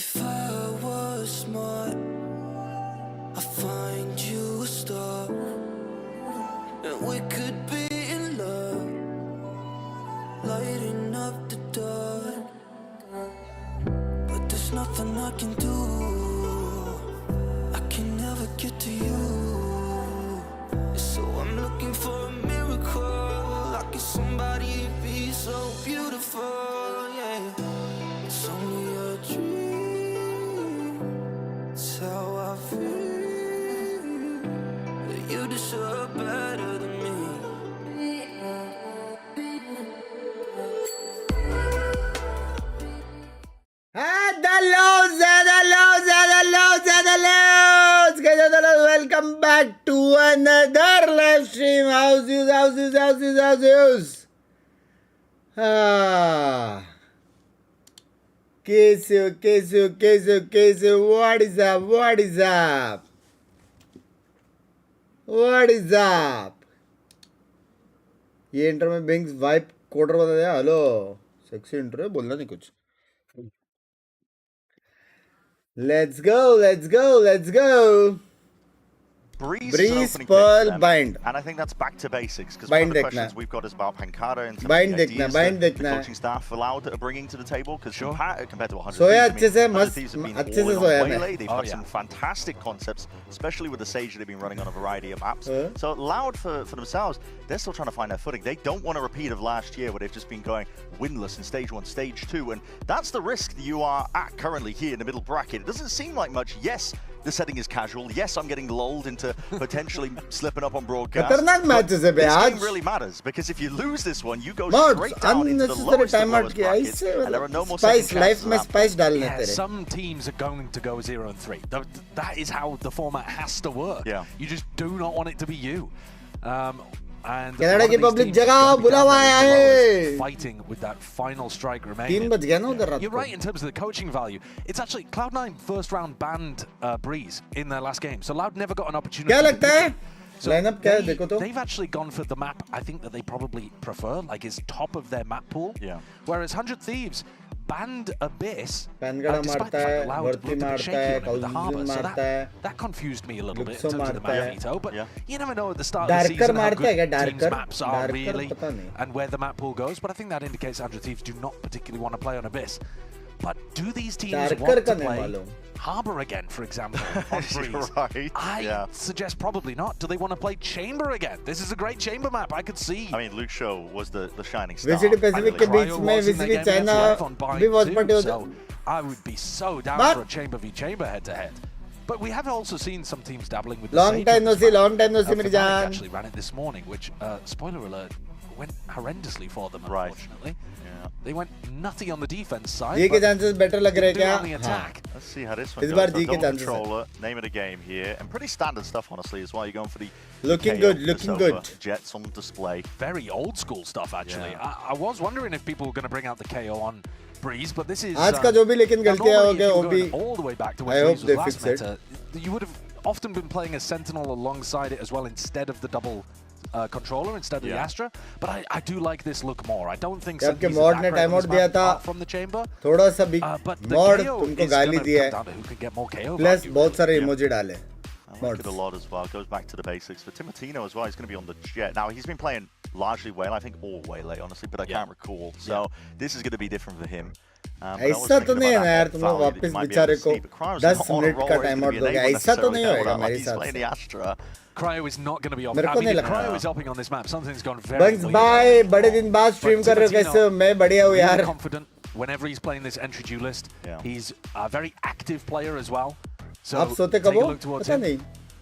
If I was smart, I'd find you a star, and we could be in love, lighting up the dark. But there's nothing I can do, I can never get to you. So I'm looking for a miracle, like if somebody be so beautiful, yeah. It's only a dream, it's how I feel, that you deserve better than me. Hello, welcome back to another live stream. How's you? Kesu, what is up? ये inter में Binks wipe coder बता दिया. Hello sexy inter है, बोलना नहीं कुछ. Let's go. Breeze, Pearl, Bind. And I think that's back to basics, because Bind one of the देखना. questions we've got is about Pankara and some Bind of the देखना, ideas Bind that the देखना. coaching staff allowed are bringing to the table, because compared to 100 soya Thieves, अच्छे से, 100 मस्त Thieves have been अच्छे से all in on सोया मैं. Waylay. They've got some fantastic concepts, especially with the Sage that they've been running on a variety of maps. So Loud for themselves, they're still trying to find their footing. They don't want a repeat of last year where they've just been going winless in stage 1, stage 2, and that's the risk that you are at currently here in the middle bracket. It doesn't seem like much. Yes, the setting is casual. Yes, I'm getting lulled into potentially slipping up on broadcast. खतरनाक matches है बे This आज. game really matters, because if you lose this one, you go Mods, straight down into the unnecessary lowest of time out lowest किया. brackets, इससे and there are no more spice second life chances में at that spice डालने Yeah, तेरे. some teams are going to go 0 and 3. That is how the format has to work. Yeah. You just do not want it to be you. And Canada one of की these public teams is जगह gonna be बुला down हुआ there है. as well as fighting with that final strike 3 remaining. बज गया ना उधर रात You're को. right in terms of the coaching value. It's actually Cloud9 first round banned Breeze in their last game, so Loud never got an opportunity. क्या to लगता beat है? it. So Lineup क्या है देखो तो. they've actually gone for the map I think that they probably prefer, like is top of their map pool. Yeah. Whereas 100 Thieves banned Abyss. पैनगड़ा despite मारता the fact है, that Loud भर्ती looked a bit मारता shaky है, on it with the council Harbour, so मारता है. that confused me a little bit in Luxo terms of the मारता है. map veto, but Yeah. you never know at the start of the darker season how मारता है क्या? good teams' darker maps are darker really पता नहीं. and where the map pool goes, but I think that indicates 100 Thieves do not particularly want to play on Abyss. But do these teams darker want का to नहीं play मालूम. Harbour again, for example, on Breeze? You're right. I suggest probably not. Do they want to play Chamber again? This is a great Chamber map, I could see. I mean, Luke Shaw was the shining star. VCT Pacific के finally. बीच में VCT China भी WatchParty होता. So I would be so down But- for a Chamber v Chamber head-to-head. But we have also seen some teams dabbling with the Long Sage time no on this see, map. long time no see मेरी Fnatic जान. actually ran it this morning, which, spoiler alert, went horrendously for them, Right. unfortunately. Yeah. They went nutty on the defense side. जी के but chances better लग रहे didn't do क्या? on the attack. Let's see how this one इस goes. बार So जी के double chances हैं. controller, name of the game here, and pretty standard stuff, honestly, as well. You're going for the Looking KO, good, the looking Sofa, good. Jets on display. Very old school stuff, actually. Yeah. I was wondering if people were going to bring out the KO on Breeze, but this is... आज का जो भी लेकिन now गलतियाँ हो normally गए if वो you were भी going all the way back to I where hope Breeze they was last fix it. meta, you would have often been playing a Sentinel alongside it as well instead of the double controller instead of the Astra, but I do like this look more. I don't think जबकि Sentinel's mod that ने great on timeout this दिया map था. apart from the chamber, थोड़ा सा big but the mod KO तुमको is गाली gonna दी है. come down to who can get more KO plus value. बहुत सारे इमोजी डाले. I like it a lot as well. Goes back to the basics. For Timotino as well, he's going to be on the Jet. Now, he's been playing largely Waylay, I think all Waylay, honestly, but I can't recall. So this is going to be different for him. ऐसा तो नहीं है ना यार, तुम लोग वापस बेचारे को 10 मिनट का टाइम आउट दोगे. ऐसा तो नहीं होएगा मेरे हिसाब से. Cryo is not going to be off. मेरे I को mean, नहीं if लगता. Cryo is opening on this map, something's gone very Binks weird. Bye, बड़े दिन बाद स्ट्रीम कर रहे हो कैसे हो? मैं बढ़िया हूँ Really यार. confident whenever he's playing this entry duelist. Yeah. He's a very active player as well. So आप सोते take कब a हो? look towards पता him. नहीं.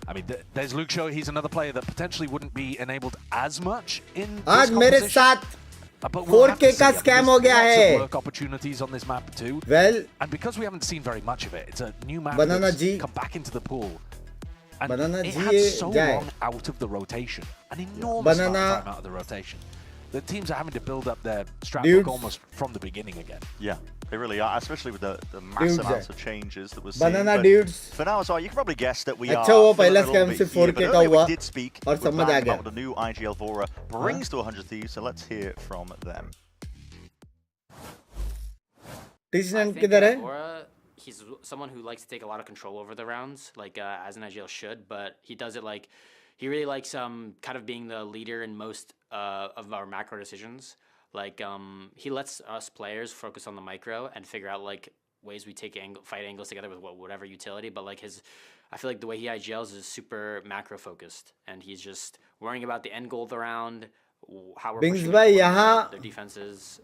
I mean, there's Luke Shaw. He's another player that potentially wouldn't be enabled as much in this आज मेरे composition. साथ But we'll have 4K to का see. I mean, scam there's हो गया lots of है. work opportunities on this map too. Well, And because we haven't seen very much of it, it's a new map Banana that's G. come back into the pool. And Banana it G had so जाए. long out of the rotation. An enormous amount Banana- of time out of the rotation. The teams are having to build up their strat Dudes. book almost from the beginning again. Yeah, they really are, especially with the massive amounts of changes that we're seeing. Banana But dudes. For now, so you can probably guess that we are. अच्छा वो feeling पहला a little scam bit सिर्फ here, 4K but का earlier हुआ we did speak और with समझ आ Bang गया. about the new IG Elvora brings to 100 Thieves, so let's hear from them. Teacher किधर है? he's someone who likes to take a lot of control over the rounds, like as an IGL should, but he does it like he really likes kind of being the leader in most of our macro decisions. Like he lets us players focus on the micro and figure out like ways we take fight angles together with whatever utility. But like I feel like the way he IGLs is super macro focused, and he's just worrying about the end goal of the round, how we're Binks pushing bhai, their yahan defenses,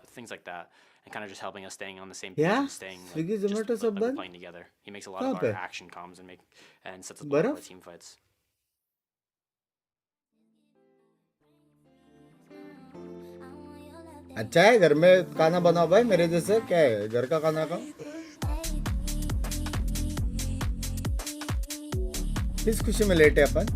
things like that, and kind of just helping us staying on the same page Yeah, and staying Swiggy, just, Zomato sab like, band? playing together. He makes a lot Kahan of our pe? action comms and sets us up for Baraf? team fights. अच्छा है घर में खाना बनाओ भाई मेरे जैसे क्या है घर का खाना खाओ किस खुशी में लेटे अपन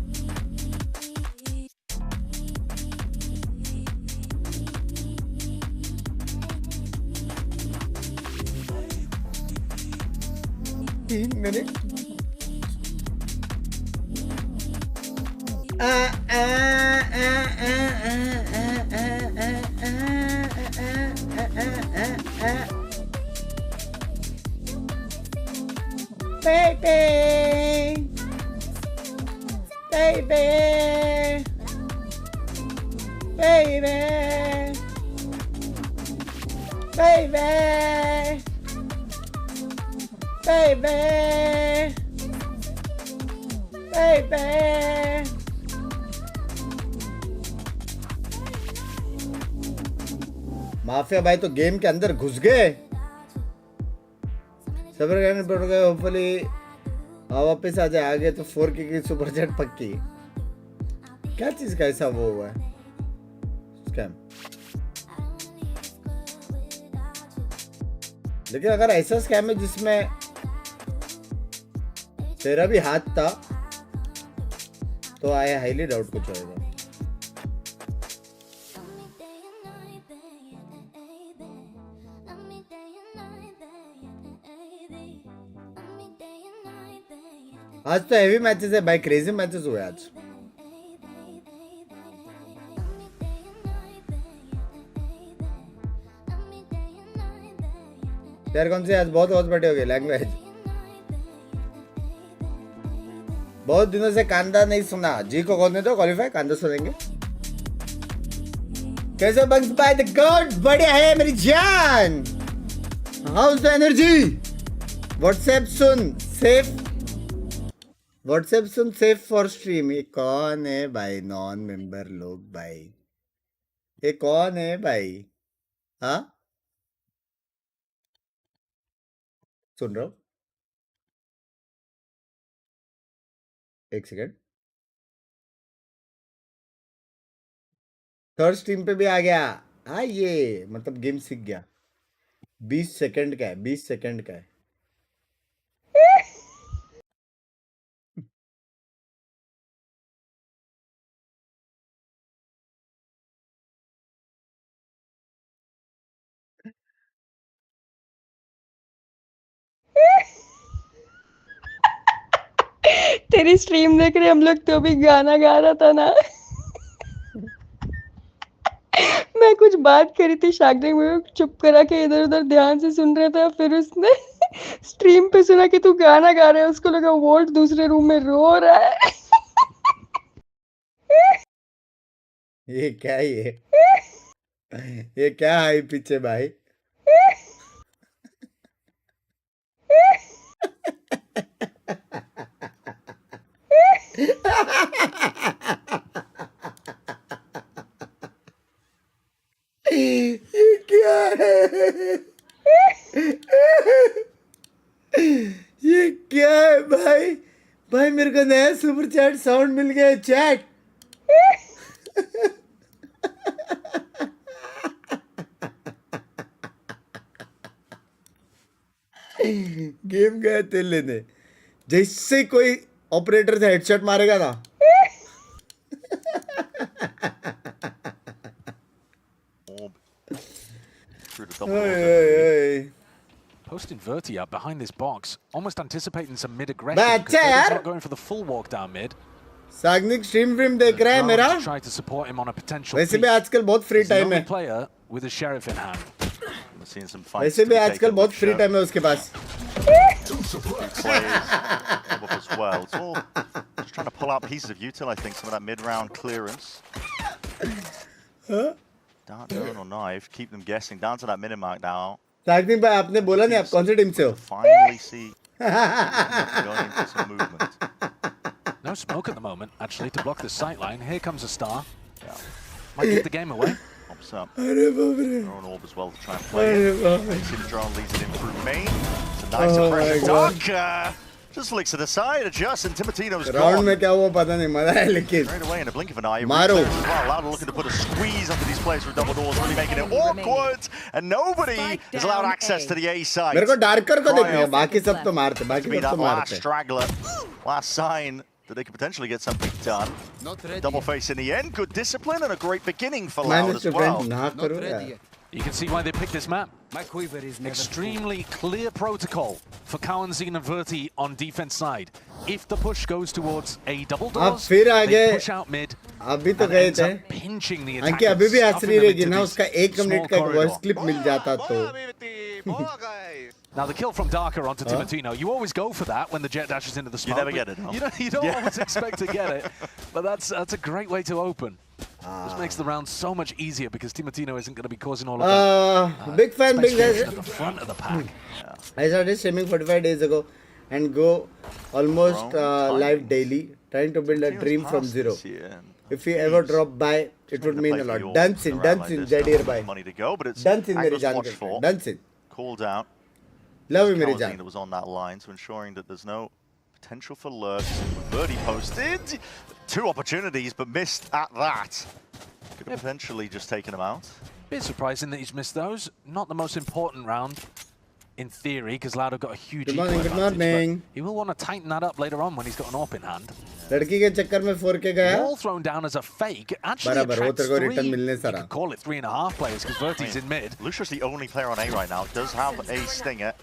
तीन minute Baby, baby, baby, baby, baby, baby. Mafia भाई तो गेम के अंदर घुस गए सबर करने पड़ गए होपफुली वापस आ जाए आगे तो 4K की सुपर जेट पक्की क्या चीज का ऐसा वो हुआ है स्कैम लेकिन अगर ऐसा स्कैम है जिसमें तेरा भी हाथ था तो आई हाईली डाउट कुछ होगा आज तो हेवी मैचेस है भाई क्रेजी मैचेस हुए आज यार कौन सी आज बहुत बड़े हो गए लैंग्वेज बहुत दिनों से कांदा नहीं सुना जी को कौन तो क्वालिफाई कांदा सुनेंगे कैसे बंक्स बाय द गॉड बढ़िया है मेरी जान how is the energy WhatsApp soon safe for stream ये कौन है भाई नॉन मेंबर लोग भाई ये कौन है भाई हाँ सुन रहा हूँ एक सेकेंड थर्ड स्ट्रीम पे भी आ गया हाँ ये मतलब गेम सीख गया 20 सेकंड का है 20 सेकंड का है तेरी स्ट्रीम देख रहे हम लोग तो भी गाना गा रहा था ना मैं कुछ बात करी थी शागरे में चुप करा के इधर उधर ध्यान से सुन रहा था फिर उसने स्ट्रीम पे सुना कि तू गाना गा रहा है उसको लगा वोल्ट दूसरे रूम में रो रहा है ये क्या ये क्या है पीछे भाई ये क्या है ये क्या है भाई भाई मेरे को नया सुपर चैट साउंड मिल गया चैट गेम गया तेल लेने जैसे कोई ऑपरेटर से हेडशॉट मारेगा ना Post Invertia behind this box, almost anticipating some mid aggression. Because he's not going for the full walk down mid. Sagnik stream फ्रीम देख रहा है मेरा Try to support him on a potential वैसे भी आजकल बहुत फ्री टाइम है player with a sheriff in hand. वैसे भी आजकल बहुत फ्री टाइम है उसके पास Plays double as well. It's all just trying to pull out pieces of util, I think, some of that mid-round clearance. Dart down or knife, keep them guessing. Down to that minute mark now. सागदीप भाई आपने बोला नहीं आप कौन सी team से हो? Finally see going into some movement. No smoke at the moment, actually, to block the sight line. Here comes a star. Yeah. Might give the game away. Pops up. अरे बाप रे. Throw an orb as well to try and play it. See the drone leads it in through main. It's a nice suppression. Dark just flicks it aside, adjusts, and Timotino's gone. Round में क्या हुआ पता नहीं मजा है लेकिन. Straight away in a blink of an eye. Maru. Allowed looking to put a squeeze onto these players with double doors, really making it awkward, and nobody is allowed access to the A side. मेरे को darker को देखना है, बाकी सब तो मारते, बाकी सब तो Last मारते. straggler, last sign that they could potentially get something done. Double face in the end, good discipline and a great beginning for Loud as well. ना करो यार. You can see why they picked this map. Extremely clear protocol for Cowan, Zine and Verti on defense side. If the push goes towards a double doors, they push out mid. अभी तो गए थे. Pinching the अंकित अभी भी हंस नहीं रहेगी ना उसका 1 मिनट का वॉइस क्लिप मिल जाता तो. Now the kill from Darker onto Timotino, you always go for that when the jet dashes into the smoke. You never get it. No? You don't always expect to get it, but that's a great way to open. This makes the round so much easier because Timotino isn't going to be causing all of that. Big fan, big guys. At the front of the pack. I started streaming 45 days ago and go almost live daily, trying to build a dream from zero. If he ever drop by, it would mean a lot. Dancing, Jadir bhai. Money to go, but it's Dancing, mere jaan watched for. Dancing. Called out. Love you, mere jaan. That was on that line, so ensuring that there's no potential for lurks. Verdi posted 2 opportunities, but missed at that. Could have potentially just taken him out. Bit surprising that he's missed those. Not the most important round, in theory, because Loud have got a huge. Good morning, good morning. He will want to tighten that up later on when he's got an AWP in hand. लड़की के चक्कर में 4K गया. Wall thrown down as a fake. Actually attracts 3. You can call it 3.5 players because Verti's in mid. Lucia's the only player on A right now. Does have a stinger,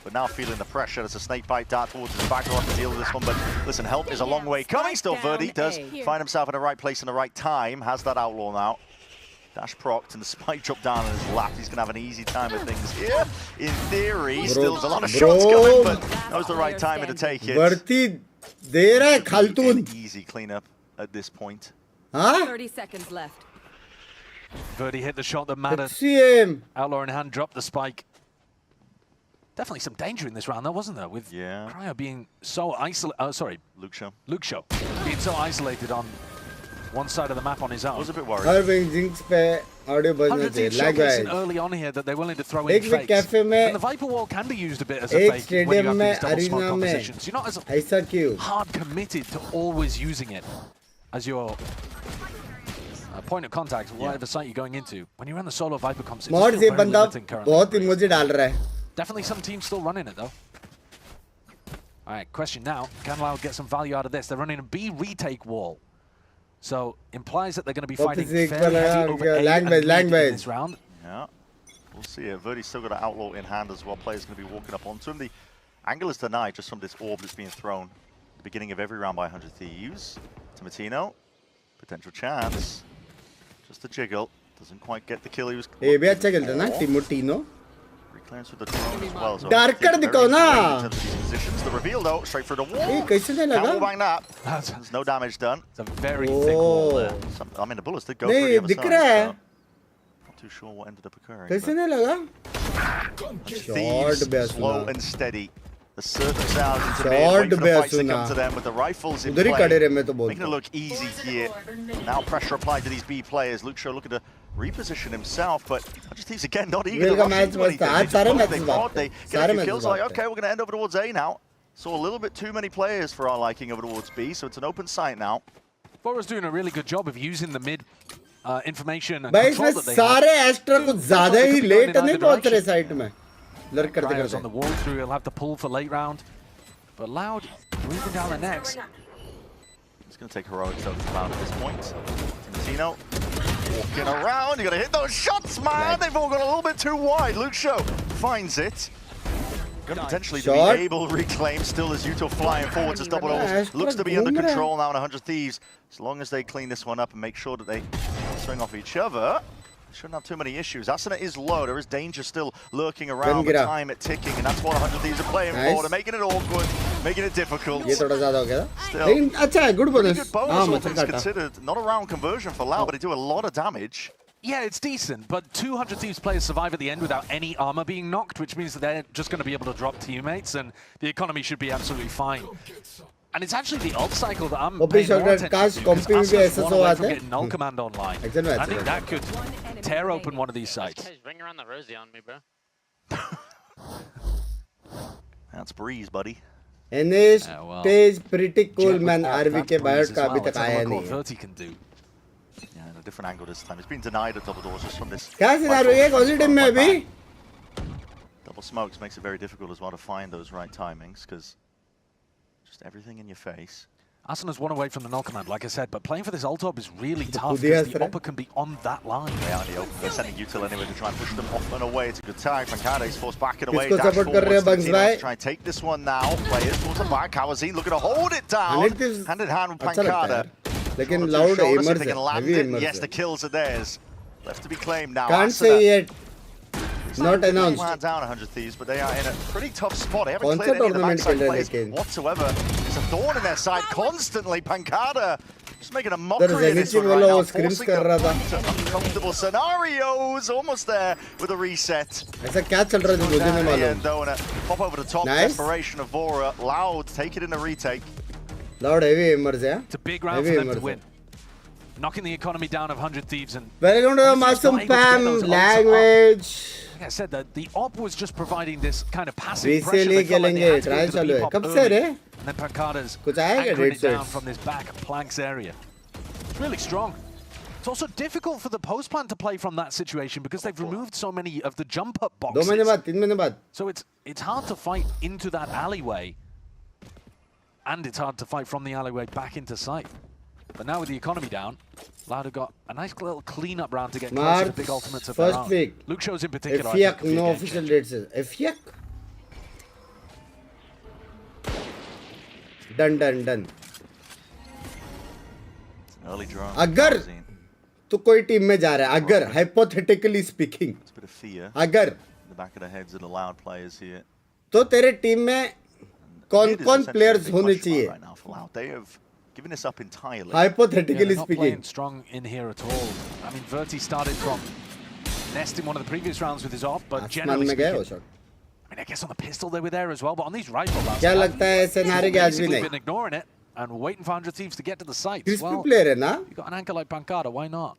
but now feeling the pressure as a snake bite dart towards his back. We'll have to deal with this one, but listen, help is a long way coming. Still, Verdi does find himself in the right place in the right time. Has that Outlaw now. Dash procced and the spike drop down on his lap. He's going to have an easy time of things here. In theory, still there's a lot of shots going, but knows the right timing to take it. Verti दे रहा है खालतून. Easy cleanup at this point. हाँ? 30 seconds left. Verdi hit the shot that mattered. CM. Outlaw in hand, dropped the spike. Definitely some danger in this round, though, wasn't there? With Cryo being so isolated. Luke Show being so isolated on one side of the map on his own. I was a bit worried. Her Binks पे audio बजना चाहिए. Likewise. Early on here that they're willing to throw in fakes. cafe में and the Viper wall can be used a bit as a fake when you have these double smoke compositions. You're not as ऐसा क्यों? hard committed to always using it as your point of contact, whatever site you're going into. When you're on the solo Viper comps, it's Mods ये still very बंदा limiting currently. बहुत emoji डाल रहा है. Definitely some teams still running it though. All right, question now. Can Loud get some value out of this? They're running a B retake wall. So implies that they're going to be fighting fairly heavy over A and mid in this round. Yeah, we'll see it. Verdi's still got an Outlaw in hand as well. Players going to be walking up onto him. The angle is denied just from this orb that's being thrown at the beginning of every round by 100 Thieves. Timotino, potential chance. Just a jiggle. Doesn't quite get the kill he was. ये भी अच्छा खेलता ना Timotino. Clearance with the drone as well. So Darker दिखाओ ना. The reveal though, straight through the wall. ये कैसे नहीं लगा? Bang that. There's no damage done. It's a very thick wall there. I mean, the bullets did go through the नहीं other दिख side. रहा है. So not too sure what ended up occurring. कैसे नहीं लगा? Thieves, slow and steady. Assert themselves into mid, Short wait for the fights to Besuna. come to them with the rifles in उधर ही play. खड़े रहे मैं तो Making it बोलता. look easy here. Now pressure applied to these B players. Luke Shaw looking to reposition himself, but Just Thieves again not eager to We'll go rush match into was anything. आज सारे They matches thought they बात get a सारे few matches kills, like बात okay, we're going to end over towards A now. Saw a little bit too many players for our liking over towards B, so it's an open site now. Bora's doing a really good job of using the mid information and भाई control इसमें that they सारे have. Extra कुछ ज़्यादा ही late नहीं पहुंच रहे side में. लड़ करते Cryo's on the करते. wall through, he'll have to pull for late round. But Loud moving down the necks. It's going to take heroics though to come out at this point. Timotino walking around. You got to hit those shots, man. They've all gone a little bit too wide. Luke Show finds it. Going to potentially be able to reclaim. Still as Yuto flying forwards as double overs. Looks to be under control now in 100 Thieves. As long as they clean this one up and make sure that they swing off each other. Shouldn't have too many issues. Asuna is low. There is danger still lurking around. The time it ticking, and that's what 100 Thieves are playing for. They're making it awkward, making it difficult. ये थोड़ा ज़्यादा हो गया Still, लेकिन अच्छा है, good bonus. good bonus, all things considered. Not a round conversion for Lau, but they do a lot of damage. Yeah, it's decent, but 200 Thieves players survive at the end without any armor being knocked, which means that they're just going to be able to drop teammates, and the economy should be absolutely fine. And it's actually the ult cycle that I'm paying more attention to, because Asuna's one away from getting null command online. I think that could tear open one of these sites. Ring around the rosy on me, bro. That's Breeze, buddy. Enes stays pretty cool, man. RV के Biot का अभी तक आया नहीं है. Verti can do. Yeah, in a different angle this time. It's been denied at double doors just from this. क्या scenario है? कौन सी टीम में अभी? Double smokes makes it very difficult as well to find those right timings, because just everything in your face. Asuna's one away from the null command, like I said, but playing for this ult orb is really tough because the upper can be on that line. They are in the open. They're sending util anyway to try and push them off and away. It's a good tag. Pancada is forced back and away. Dash forwards. To try and take this one now. Players towards the back. Kawazine looking to hold it down. Hand in hand with Pancada. लेकिन loud aimers है. Heavy aimers. Yes, the kills are theirs. Left to be claimed now. Can't say yet. Not announced. Down 100 Thieves, but they are in a pretty tough spot. They haven't cleared any of the backside plays whatsoever. It's a thorn in their side constantly. Pancada just making a mockery of this one right now, forcing them to uncomfortable scenarios. Almost there with a reset. ऐसा क्या चल रहा है जो मुझे नहीं मालूम. Though, and a pop over the top. Desperation of Vora. Loud, take it in the retake. Loud heavy aimers, yeah. It's a big round for them to win. Knocking the economy down of 100 Thieves, and welcome to Masum Pam language. Like I said, the op was just providing this kind of passive VCT pressure. They felt like they had to try go to the चलो है. B-pop कब early, से रे? and then Pancada's कुछ आएगा anchoring red it down sets? from this back planks area. It's really strong. It's also difficult for the post plan to play from that situation because they've removed so many of the jump up boxes. 2 महीने बाद 3 महीने बाद. So it's hard to fight into that alleyway, and it's hard to fight from the alleyway back into sight. But now with the economy down, Lauda got a nice little clean-up round to get closer to big ultimates of their own. First week. Luke shows in particular. FYAC, no official dates. FYAC? Done. Early draw. अगर तो कोई team में जा रहा है, अगर hypothetically speaking, it's a bit of fear. अगर The back of the heads of the Loud players here. तो तेरे टीम में कौन-कौन players होने चाहिए? Right now for Loud. They have given this up entirely. Hypothetically not speaking. playing strong in here at all. I mean, Verti started from Nest in one of the previous rounds with his op, but generally speaking, I mean, I guess on the pistol they were there as well, but on these rifle rounds, क्या लगता है SEN हारेगी आज भी नहीं? been ignoring it and waiting for 100 Thieves to get to the sites. Crispy Well, player है ना? you got an anchor like Pancada, why not?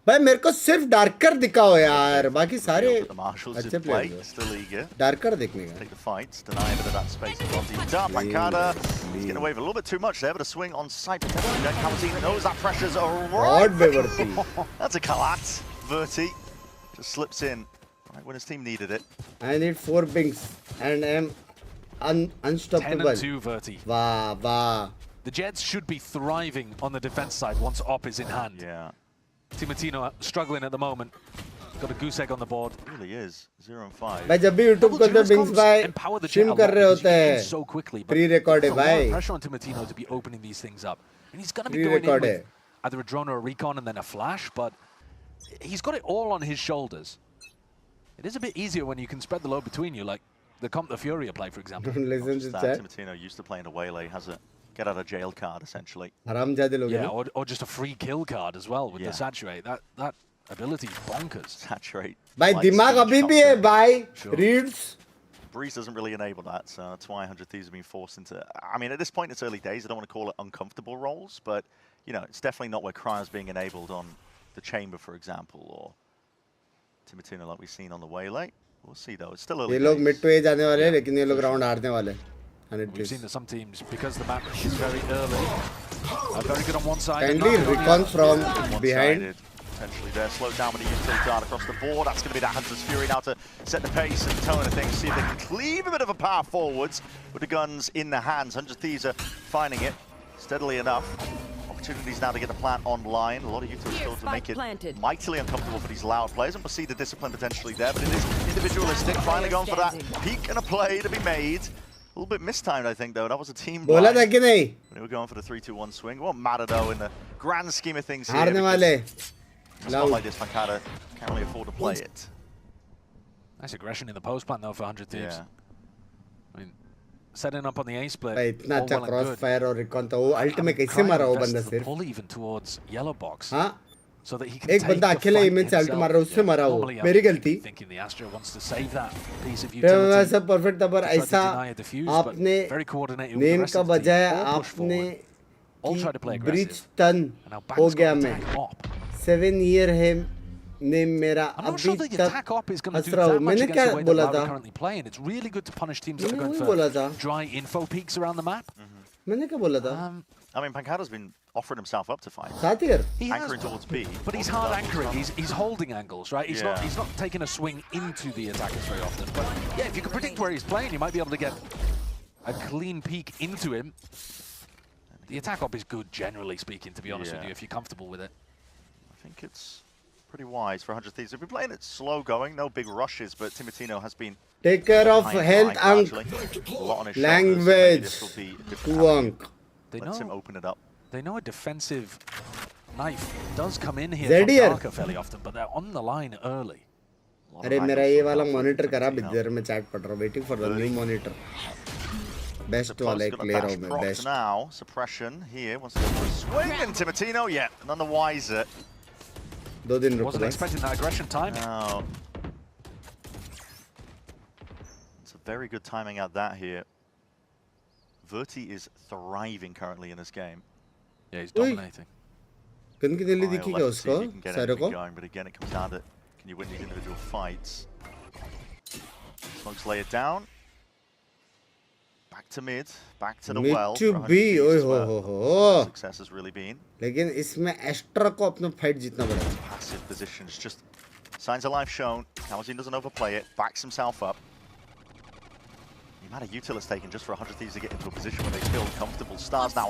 भाई मेरे को सिर्फ डार्कर दिखाओ यार, बाकी सारे The Marshals अच्छे in play, players हैं. still eager. डार्कर देखने का. Take the fights, deny a bit of that space. Pancada, he's getting away with a little bit too much there, but a swing on sight potentially. Then Kawazine knows that pressure's Odd arriving. Verti. That's a collapse. Verti just slips in right when his team needed it. I need 4 Binks and am unstoppable. 10 and 2 Verti. वाह. The Jets should be thriving on the defense side once op is in hand. Yeah. Timatino struggling at the moment. Got a goose egg on the board. It really is. 0 and 5. भाई जब भी YouTube के अंदर Binks भाई stream कर रहे होते हैं, so quickly. pre-record है भाई. Pressure on Timatino to be opening these things up, and he's going to be going in with either a drone or a recon and then a flash. But he's got it all on his shoulders. It is a bit easier when you can spread the load between you, like the Comp the Furia play, for example. Listen to that. Timatino used to playing a waylay, has a get out of jail card essentially. हरामजादे लोग हैं. Yeah, or just a free kill card as well with the saturate. That ability is bonkers. Saturate. भाई दिमाग अभी भी है भाई. Reads. Breeze doesn't really enable that, so that's why 100 Thieves have been forced into. I mean, at this point, it's early days. I don't want to call it uncomfortable roles, but you know, it's definitely not where Cryo's being enabled on the chamber, for example, or Timatino like we've seen on the waylay. We'll see though. It's still early. ये लोग mid to A जाने वाले हैं, लेकिन ये लोग round हारने वाले हैं. We've seen that some teams, because the map is very early, are very good on one side. Kindly recon from behind. Potentially there, slowed down with the utility dart across the board. That's going to be that Hunter's Fury now to set the pace and tone of things. See if they can cleave a bit of a power forwards with the guns in the hands. 100 Thieves are finding it steadily enough. Opportunities now to get the plant online. A lot of utility still to make it mightily uncomfortable for these Loud players, and we'll see the discipline potentially there, but it is individualistic. Finally going for that peek and a play to be made. A little bit mistimed, I think, though. That was a team blind. बोला था कि नहीं? When they were going for the 3-2-1 swing. It won't matter, though, in the grand scheme of things here. हारने वाले. a spot like this, Pancada can't really afford to play it. Nice aggression in the post plant though for 100 Thieves. Yeah. I mean, setting up on the A split. भाई इतना अच्छा crossfire और recon था वो ultimate कैसे Cryo मारा वो invests बंदा the सिर्फ pull even towards yellow box. हाँ So that he can एक take बंदा the अकेले fight इमेज से अल्ट himself. मार रहा है उससे मारा वो Normally, I'm मेरी गलती thinking the Astro wants to save that piece of फिर utility. वैसा परफेक्ट था पर to try to ऐसा deny a diffuse, but आपने very coordinated with the name rest का of the team. बजाय All push आपने forward. All try to play bridge aggressive. टन And now हो Banks गया got मैं attack op. 7 year है नेम मेरा I'm not अभी sure that the तक attack op is going to हंस do रहा हूँ that much मैंने against क्या the way that बोला Loud are था currently playing. It's really good to punish teams that are मैंने going वही बोला था for dry info peaks around the map. मैंने क्या बोला था I mean, Pancada's been offering himself up to fight. 7 year He has, Anchoring towards B. but he's hard anchoring. He's holding angles, right? Yeah. He's not taking a swing into the attackers very often. But yeah, if you can predict where he's playing, you might be able to get a clean peek into him. The attack op is good, generally speaking, to be honest with you, if you're comfortable with it. I think it's pretty wise for 100 Thieves. They've been playing it slow going, no big rushes, but Timotino has been take care of behind health gradually. Ank A lot on his language shoulders, so maybe this will be a different to avenue. Ank Lets him open it up. They know a defensive knife does come in here Zedier. from Darker fairly often, but they're on the line early. अरे मेरा ये वाला monitor करा बिजर में chat पढ़ रहा हूँ waiting for the new monitor best वाला एक ले रहा हूँ मैं best Now suppression here wants to go for a swing and Timotino, yeah, none the wiser. 2 दिन रुक Wasn't expecting that aggression time. No. It's a very good timing out that here. Verti is thriving currently in this game. Yeah, he's dominating. Gun की Delhi Kyle दिखेगा left to see उसको if he can get सारे anything को going, but again it comes down to can you win these individual fights. Smokes lay it down. Back to mid, back to the Mid well. to for 100 B, Thieves, ओए हो where हो हो success has really been. लेकिन इसमें extra को अपना fight जीतना पड़ेगा Passive positions, just signs of life shown. Kamazin doesn't overplay it, backs himself up. The amount of util is taken just for 100 Thieves to get into a position where they feel comfortable. Stars now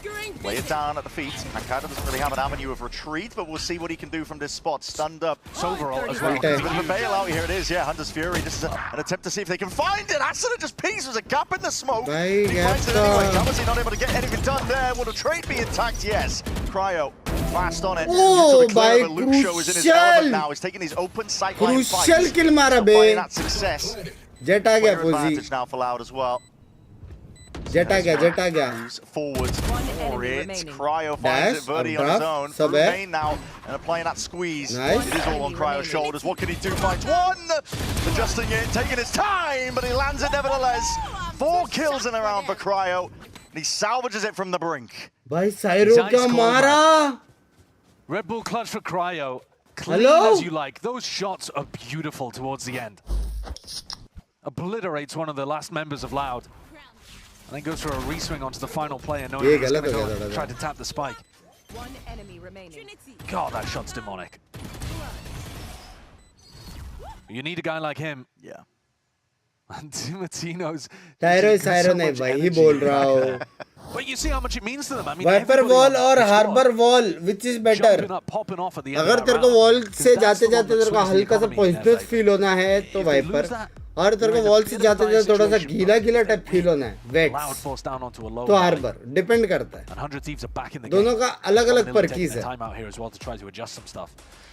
lay it down at the feet. Pancada doesn't really have an avenue of retreat, but we'll see what he can do from this spot. Stunned up. Overall as well. Okay. A bit of a bailout, here it is, yeah, Hunter's Fury. This is an attempt to see if they can find it. Asuna just peeks, there's a gap in the smoke. Bhai, He finds it anyway. Kamazin not able to get anything done there. Will the trade be intact? Yes. Cryo fast on it. Oh, Util bhai, clear, but Luke Show is in his crucial. element now. He's taking these open sightline fights. Crucial kill मारा Still बे finding that success. Jett आ गया Clear पोजी advantage now for Loud as well. Jett आ गया Moves forward for it. remaining. Cryo finds Dash, it, Verdi and on his drop, own. sub Through है. main now, and applying that squeeze. Nice. It is all on Cryo's shoulders. What can he do? Finds one! Adjusting it, taking his time, but he lands it nevertheless. 4 kills in a round for Cryo. And he salvages it from the brink. भाई साइरो Nice क्या call, मारा Red Bull clutch for Cryo. Clean Hello? as you like. Those shots are beautiful towards the end. Obliterates one of the last members of Loud. And then goes for a re-swing onto the final player, knowing ये he's going गलत to हो go गया and थोड़ा try सा to tap the spike. One enemy remaining. God, that shot's demonic. You need a guy like him. Yeah. And Timotino's... साइरो नहीं भाई ही बोल रहा हूँ But you see how much it means to them. I mean, Viper everybody wall on और the squad Harbor wall which is better jumping up, popping off at the end of अगर that तेरे को round. Wall 'Cause से that's जाते the one जाते that तेरे को swings the हल्का सा economy in their poisonous favor. Feel होना है तो If they Viper lose that, और तेरे को you're in a wall bit से of a जाते dire जाते थोड़ा सा situation. गीला गीला टाइप फील होना है Loud वेक्स forced down onto a low तो line. हार्बर डिपेंड करता है And 100 Thieves are back in the दोनों game. का अलग अलग Nearly परकीज taking है their time out here as well to try to adjust some stuff.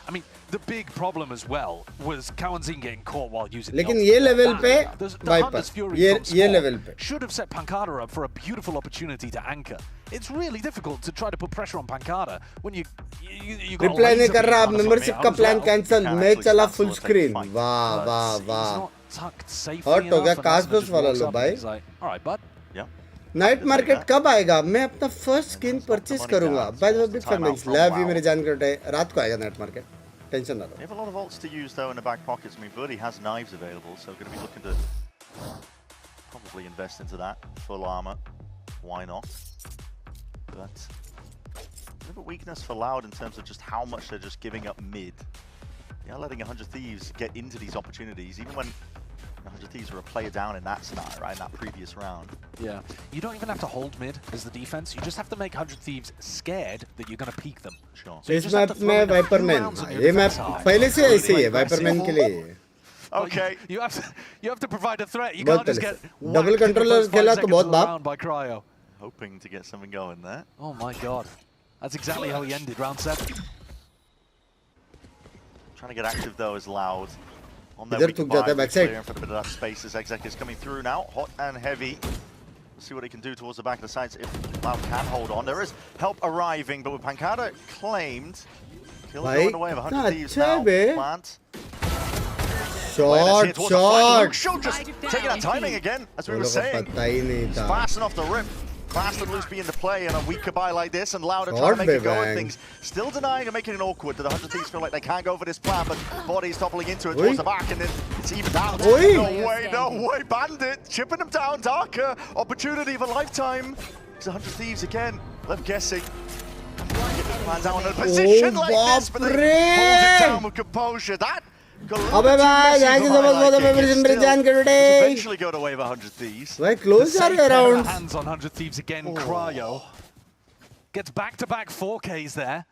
I mean, the big problem as well was Kawanzin getting caught while using the लेकिन ultimate. ये level That- पे the wiper Hunter's Fury ये from ये spawn level पे should have set Pancada up for a beautiful opportunity to anchor. It's really difficult to try to put pressure on Pancada when you got reply नहीं laser कर रहा beam अब on us membership from का out as plan well. Cancel Can मैं actually चला start full to take screen fight. वाह But वाह he's वाह not tucked safely Hot हो गया, enough, and काश Asuna दोस्त just वाला walks लो up and भाई। he's like, all right, bud. Yeah. Night market कब आएगा मैं अपना फर्स्ट स्किन परचेज करूंगा by the way big fan mince love you मेरे जान करते रात को आएगा नाइट मार्केट टेंशन ना लो They have a lot of ults to use though in the back pockets. I mean, Verdi has knives available, so going to be looking to probably invest into that. Full armor, why not? But a bit of a weakness for Loud in terms of just how much they're just giving up mid. They are letting 100 Thieves get into these opportunities, even when 100 Thieves were a player down in that scenario, right, in that previous round. Yeah. You don't even have to hold mid as the defense. You just have to make 100 Thieves scared that you're going to peek them. Sure. So you इस just have map to throw में in a few वाइपरमैन rounds on your ये map defense side. पहले से ऐसे ही है Really वाइपरमैन के लिए But Okay. You have to provide a threat. You बहुत can't just पहले get से। Double whacked in the controller first 5 खेला तो seconds बहुत of the बाप। round by Cryo. Hoping to get something going there. Oh my god. That's exactly how he ended round 7. Trying to get active though is Loud. On their Idhar weak thuk jata hai, buy, backside. clearing for a bit of that space as Exec is coming through now. Hot and heavy. Let's see what he can do towards the back of the sides if Loud can hold on. There is help arriving, but with Pancada claimed, kills going away of 100 Thieves now. Plant. Shot. Just taking that timing again, as we were saying. He's fast enough to rip. Fast and loose being the play and a weaker buy like this, and Louder trying to make it go and things. Still denying and making it awkward. The 100 Thieves feel like they can't go for this plan, but Body's toppling into it towards the back, and then it's evened out. No way, Bandit chipping him down. Darker opportunity of a lifetime. It's 100 Thieves again, left guessing. Get the plan down in a position like this, but they hold it down with composure. That अबे भाई जाके समझ लो तो मैं फिर से जान कर उठे eventually got away with 100 Thieves. भाई close are the rounds. Hands on 100 Thieves again. Cryo gets back-to-back 4Ks there.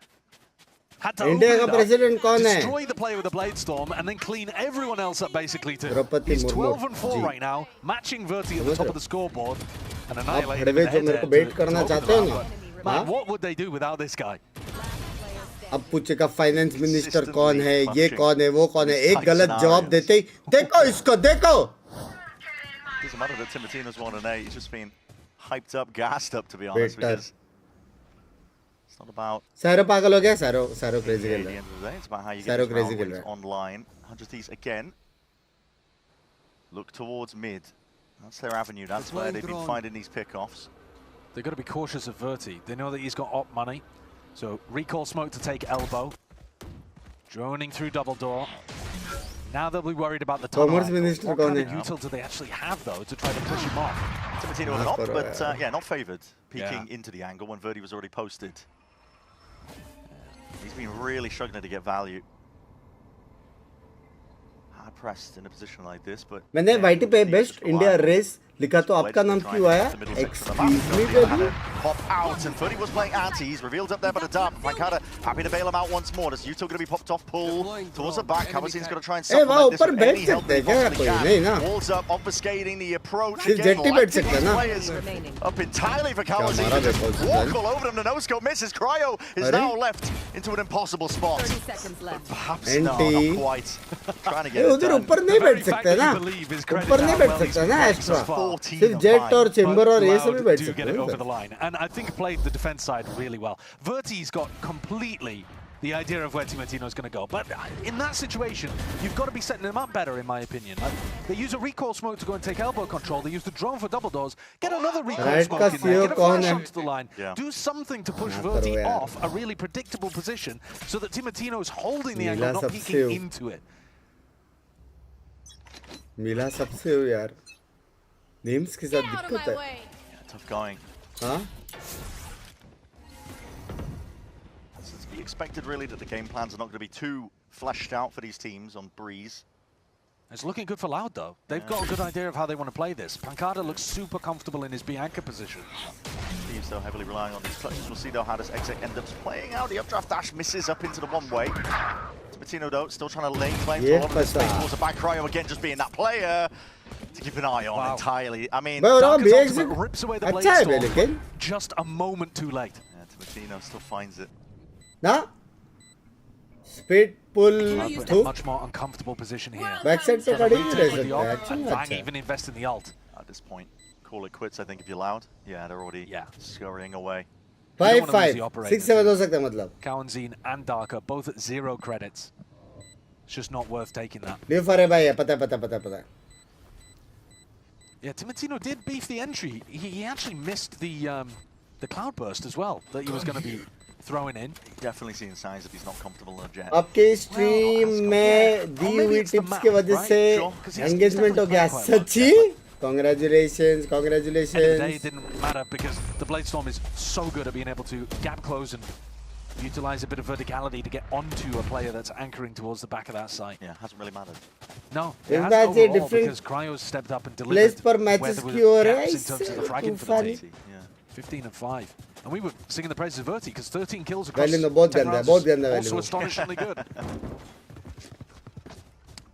Had to India का president कौन है? Destroy the player with the blade storm and then clean everyone else up basically too. Draupadi He's Murmu 12 and 4 right now, matching Verti at the top of the scoreboard and आप annihilating खड़े जो मेरे को बेट करना चाहते हो ना? Man, what would they do without this guy? अब पूछेगा फाइनेंस मिनिस्टर कौन है, ये कौन है, वो कौन है, एक गलत जवाब देते ही देखो इसको देखो. Doesn't matter that Timotino's 1-8. He's just been hyped up, gassed up to be honest, because it's not about. सारो पागल हो गया, सारो crazy खेल At the रहा end of the day, it's about how you Saro get crazy this खेल रहा है. online. 100 Thieves again. Look towards mid. That's their avenue. That's where they've been finding these pickoffs. They've got to be cautious of Verti. They know that he's got op money. So recall smoke to take elbow. Droning through double door. Now they'll be worried about the tunnel. Commerce Minister what कौन kind है? of util do they actually have though to try to push him off? Timotino with an op, but yeah, not favoured. Peeking into the angle when Verdi was already posted. He's been really struggling to get value. Hard pressed in a position like this, but मैंने YT पे best India race लिखा तो आपका नाम क्यों आया? Excuse me baby. Pop out, and Ferdy was playing anti. He's revealed up there by the dub. Pancada happy to bail him out once more. Is Util going to be popped off? Pull towards the back. Kawasin's going to try and supplement this with any help he possibly can. Walls up, obfuscating the approach. Again, lighting these players up entirely for Kawasi. Walk all over them. The no-scope misses. Cryo is now left into an impossible spot. 30 seconds left. Perhaps no, not quite. Trying to get it उधर done. ऊपर नहीं बैठ सकते ना? ऊपर नहीं बैठ सकता ना एक्स्ट्रा? सिर्फ जेट और चेंबर और ये सब ही बैठ सकते हैं. And I think played the defense side really well. Verti's got completely the idea of where Timotino's going to go. But in that situation, you've got to be setting them up better, in my opinion. They use a recall smoke to go and take elbow control. They use the drone for double doors. Get another recall smoke in there. Get a flash onto the line. Do something to push Verti off a really predictable position so that Timotino's holding the angle, not peeking into it. मिला सबसे हो यार. Names के साथ दिक्कत है. Tough going. हाँ? It's to be expected really that the game plans are not going to be too fleshed out for these teams on Breeze. It's looking good for Loud though. They've got a good idea of how they want to play this. Pancada looks super comfortable in his Bianca position. Steve's though heavily relying on these clutches. We'll see though how does Exec end up playing out. The updraft dash misses up into the one-way. Timotino though still trying to lane claim to a lot of the space towards the back. Cryo again just being that player to keep an eye on entirely. I mean, Darker's ultimate rips away the blade storm just a moment too late. Yeah, Timotino still finds it. ना? Speed pull A much more uncomfortable position here. Backside पे खड़ी नहीं रह सकते. Bang अच्छा. even invest in the ult. At this point, call it quits I think if you're Loud. Yeah, they're already scurrying away. 5-5. 6-7 हो सकता है मतलब. Cowanzine and Darker both at 0 credits. It's just not worth taking that. Live for भाई है पता. Yeah, Timotino did beef the entry. He actually missed the cloudburst as well that he was going to be throwing in. Definitely seeing signs that he's not comfortable in a jet. आपके stream में दी हुई tips के वजह से engagement हो गया. सच्ची? Congratulations. End of the day, it didn't matter because the blade storm is so good at being able to gap close and utilize a bit of verticality to get onto a player that's anchoring towards the back of that site. Yeah, hasn't really mattered. No, Is it has that a overall different because Cryo's stepped up and place delivered per where matches there की were हो रहा है gaps in terms of the fragging for the team. Yeah. 15 and 5. And we were singing the praises of Verti because 13 kills across Value बहुत 10 गंदा है, rounds बहुत गंदा is value. also astonishingly good.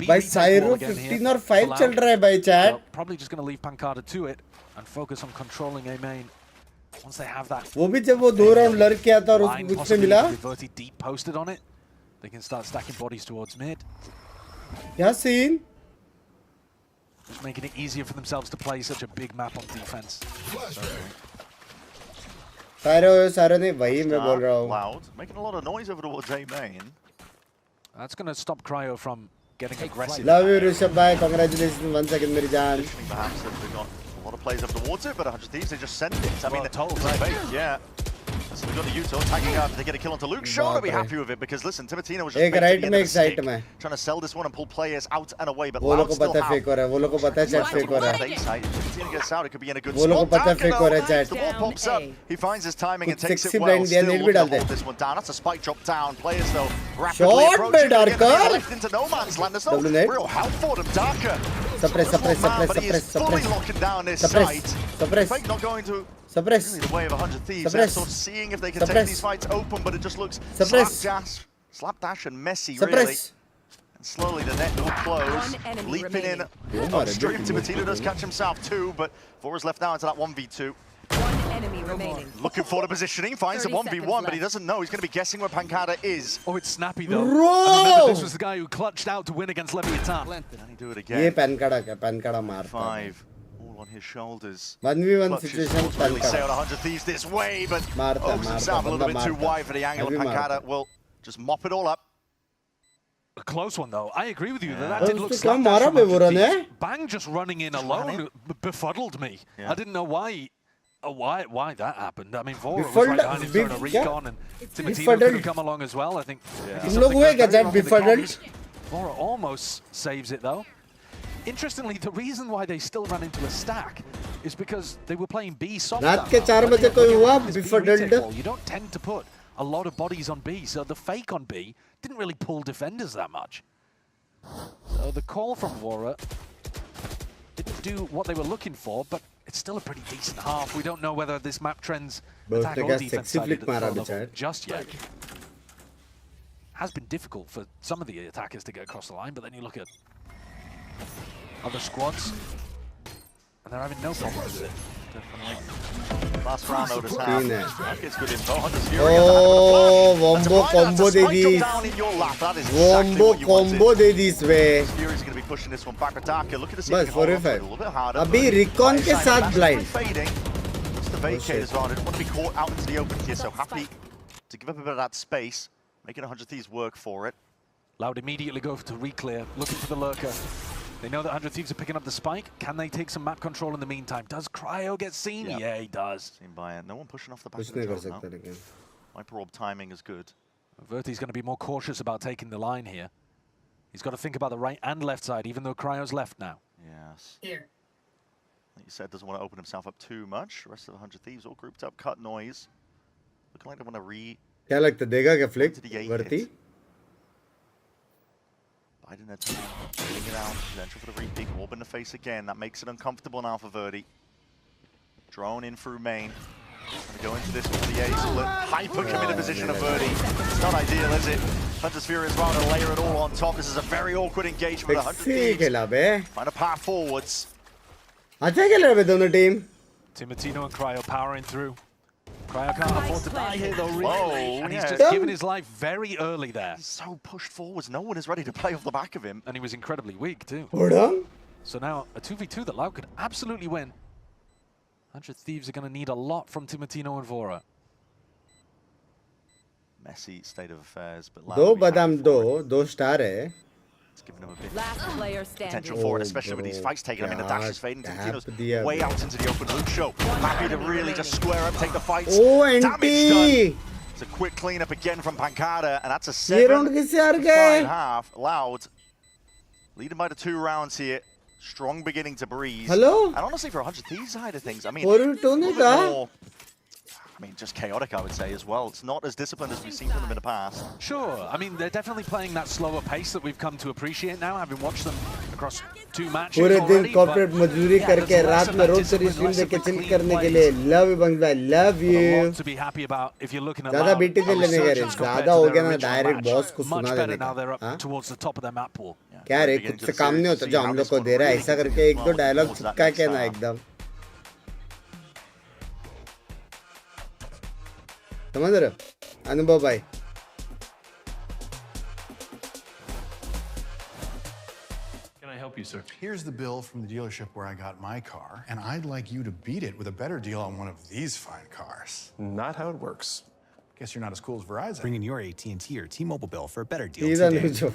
भाई साइरो 15 और 5 चल रहा है भाई chat. Probably just going to leave Pancada to it and focus on controlling A main. Once they have that, वो भी जब वो 2 राउंड लड़ के आता और उसने मिला. Verti deep posted on it. they can start stacking bodies towards mid. Yeah, scene. Just making it easier for themselves to play such a big map on defense. सारे नहीं वही मैं बोल रहा हूँ. Loud, making a lot of noise over towards A main. That's going to stop Cryo from getting aggressive. Love you, Rishabh bhai. Congratulations once again, मेरी जान. Perhaps they've got a lot of players up towards it, but 100 Thieves, they just send it. I mean, totally. it's fake, yeah. So they've got the Uto tagging up. They get a kill onto Luke. Sure to be happy with it because listen, Timotino was just एक right में एक side में. trying to sell this one and pull players out and away, but वो लोग Loud को still पता है fake हो रहा है. वो लोग को पता है chat fake हो रहा है. Timotino gets out, it could be in a good वो लोग को spot. पता है fake हो रहा है chat. The ball pops up. He finds his timing and कुछ takes sexy it well. blind दिया, Still nail भी looking to डाल दे. hold this one down. That's a spike drop down. Players though rapidly Shot approaching. में Darker. Left into no man's land. There's no Double net. real help for them. Darker. Suppress, suppress, Man, but suppress, he is suppress, fully suppress. locking down this Suppress, site. suppress. Fake not going to Suppress. really the way of 100 Thieves. They're Suppress. sort of seeing if they can Suppress. take these fights open, but it just looks Suppress. slapdash and messy, really. Suppress. And slowly the net will close. One enemy Leaping in remaining. upstream, Timotino does catch himself too, but Vora's left now into that 1v2. One enemy remaining. Looking for the positioning, finds a 30 1v1, seconds but he doesn't know. He's going to be guessing where Pancada is. Oh, it's snappy though. Bro! And remember, this was the guy who clutched out to win against Leviathan. Can he do it ये again? पैनकाड़ा क्या पैनकाड़ा मारता है. 5, all on his shoulders. 1v1 Clutches situation towards really पैनकाड़ा. sailed 100 Thieves this way, but Marta, opens Marta, himself a little bit banda too Marta. wide for the angle, and Heavy Pancada Marta. will just mop it all up. A close one though. I agree with you that Yeah. that did look उसको क्या slapdash मारा from बे 100 बुरा ने? Thieves. Bang just running in alone befuddled me. Yeah. I didn't know why that happened. I mean, Vora was Befuddled- right behind him throwing a yeah. recon, and Timotino could Befuddled. have come along as well. I think maybe तुम लोग something हुए went क्या very chat wrong with the befuddled? comms. Vora almost saves it though. Interestingly, the reason why they still ran into a stack is because they were playing B soft. रात that के round. 4 When बजे you're कोई हुआ running this B befuddled? retake wall, you don't tend to put a lot of bodies on B, so the fake on B didn't really pull defenders that much. So the call from Vora didn't do what they were looking for, but it's still a pretty decent half. We don't know whether this map trends Bro, attack उसने or क्या defense sexy sided flick at the मारा pro level बेचारा. just yet. Has been difficult for some of the attackers to get across the line, but then you look at other squads, and they're having no problems with it. Last round notice Screen half. है. That gets good info. 100 Oh, wombo combo they the. down in your lap. That is exactly Wombo what you wanted. combo दे दी इसमें. Fury's going to be pushing this one back with Darker. Look at the बस scene. hold on to 45. it a little bit harder. अभी but recon right के side साथ of the blind. match is fading. It's the vacate shit. as well. I didn't want to be caught out into the open here, so happy to give up a bit of that space, making 100 Thieves work for it. Loud immediately go to re-clear, looking for the lurker. They know that 100 Thieves are picking up the spike. Can they take some map control in the meantime? Does Cryo get seen? Yep. Yeah, he does. Seen by it. No one pushing off the back कुछ of the नहीं कर drone सकता now. लेकिन. Viper Orb timing is good. Verti's going to be more cautious about taking the line here. He's got to think about the right and left side, even though Cryo's left now. Yes. Here. Like you said, doesn't want to open himself up too much. The rest of the 100 Thieves all grouped up, cut noise. Looking like they want to क्या लगता है देगा क्या flick to the 8 भर्ती? hit. Biding their time, getting it out, potential for the repeat, orb in the face again. That makes it uncomfortable now for Verdi. Drone in through main. Going to go into this with the A split. Hyper committed position of Verdi. It's not ideal, is it? Hunter's Fury as well to layer it all on top. This is a very awkward engagement with 100 Sexy Thieves. खेला बे. Find a path forwards. अच्छा खेला बे दोनों team. Timotino and Cryo powering through. Cryo can't afford to die here though, really. Whoa, And he's yeah. just given his life very early there. He's so pushed forwards. No one is ready to play off the back of him. And he was incredibly weak too. Hold on. So now a 2v2 that Lau could absolutely win. 100 Thieves are going to need a lot from Timotino and Vora. Messy state of affairs, but दो Lau will be बादाम happy for दो it. दो star है. It's giving him a bit Last player potential standing. for it, Oh, especially with these bro. fights taking. I mean, the dash is fading. Tap Timotino's diya, way bro. out into the open. Luke Show happy to really just square up, take the fights. Oh, Damage done. NT. It's a quick cleanup again from Pancada, and that's a ये 7 round किससे हार to गए? 5 half. Loud leading by the 2 rounds here. Strong beginning to breeze. Hello? And honestly, for 100 Thieves side of things, I mean, 4v2 a नहीं little bit था. more, I mean, just chaotic, I would say, as well. It's not as disciplined as we've seen from them in the past. Sure, I mean, they're definitely playing that slower pace that we've come to appreciate now, having watched them across 2 matches पूरे दिन already. corporate मजदूरी करके there's less रात of में that rose discipline, stream less देख of के the chill clean करने के plays. लिए love you बंग्स भाई love But a you. lot to be happy about if you're looking at ज़्यादा Loud. BT A लेने का रे resurgence compared ज़्यादा to हो their गया ना original direct match. boss को Much सुना better देने now का. they're up हाँ? towards the top of their map pool. Yeah, क्या रे beginning खुद to से काम नहीं होता see जो how हम लोग this को one दे रहा है really ऐसा can करके move एक दो well डायलॉग towards that चिपका next के ना half. एकदम समझ रहे हो अनुभव भाई you, sir? Here's the bill from the dealership where I got my car, and I'd like you to beat it with a better deal on one of these fine cars. Not how it works. Guess you're not as cool as Verizon. Bring in your AT&T or T-Mobile bill for a better deal सीधा today. नीचो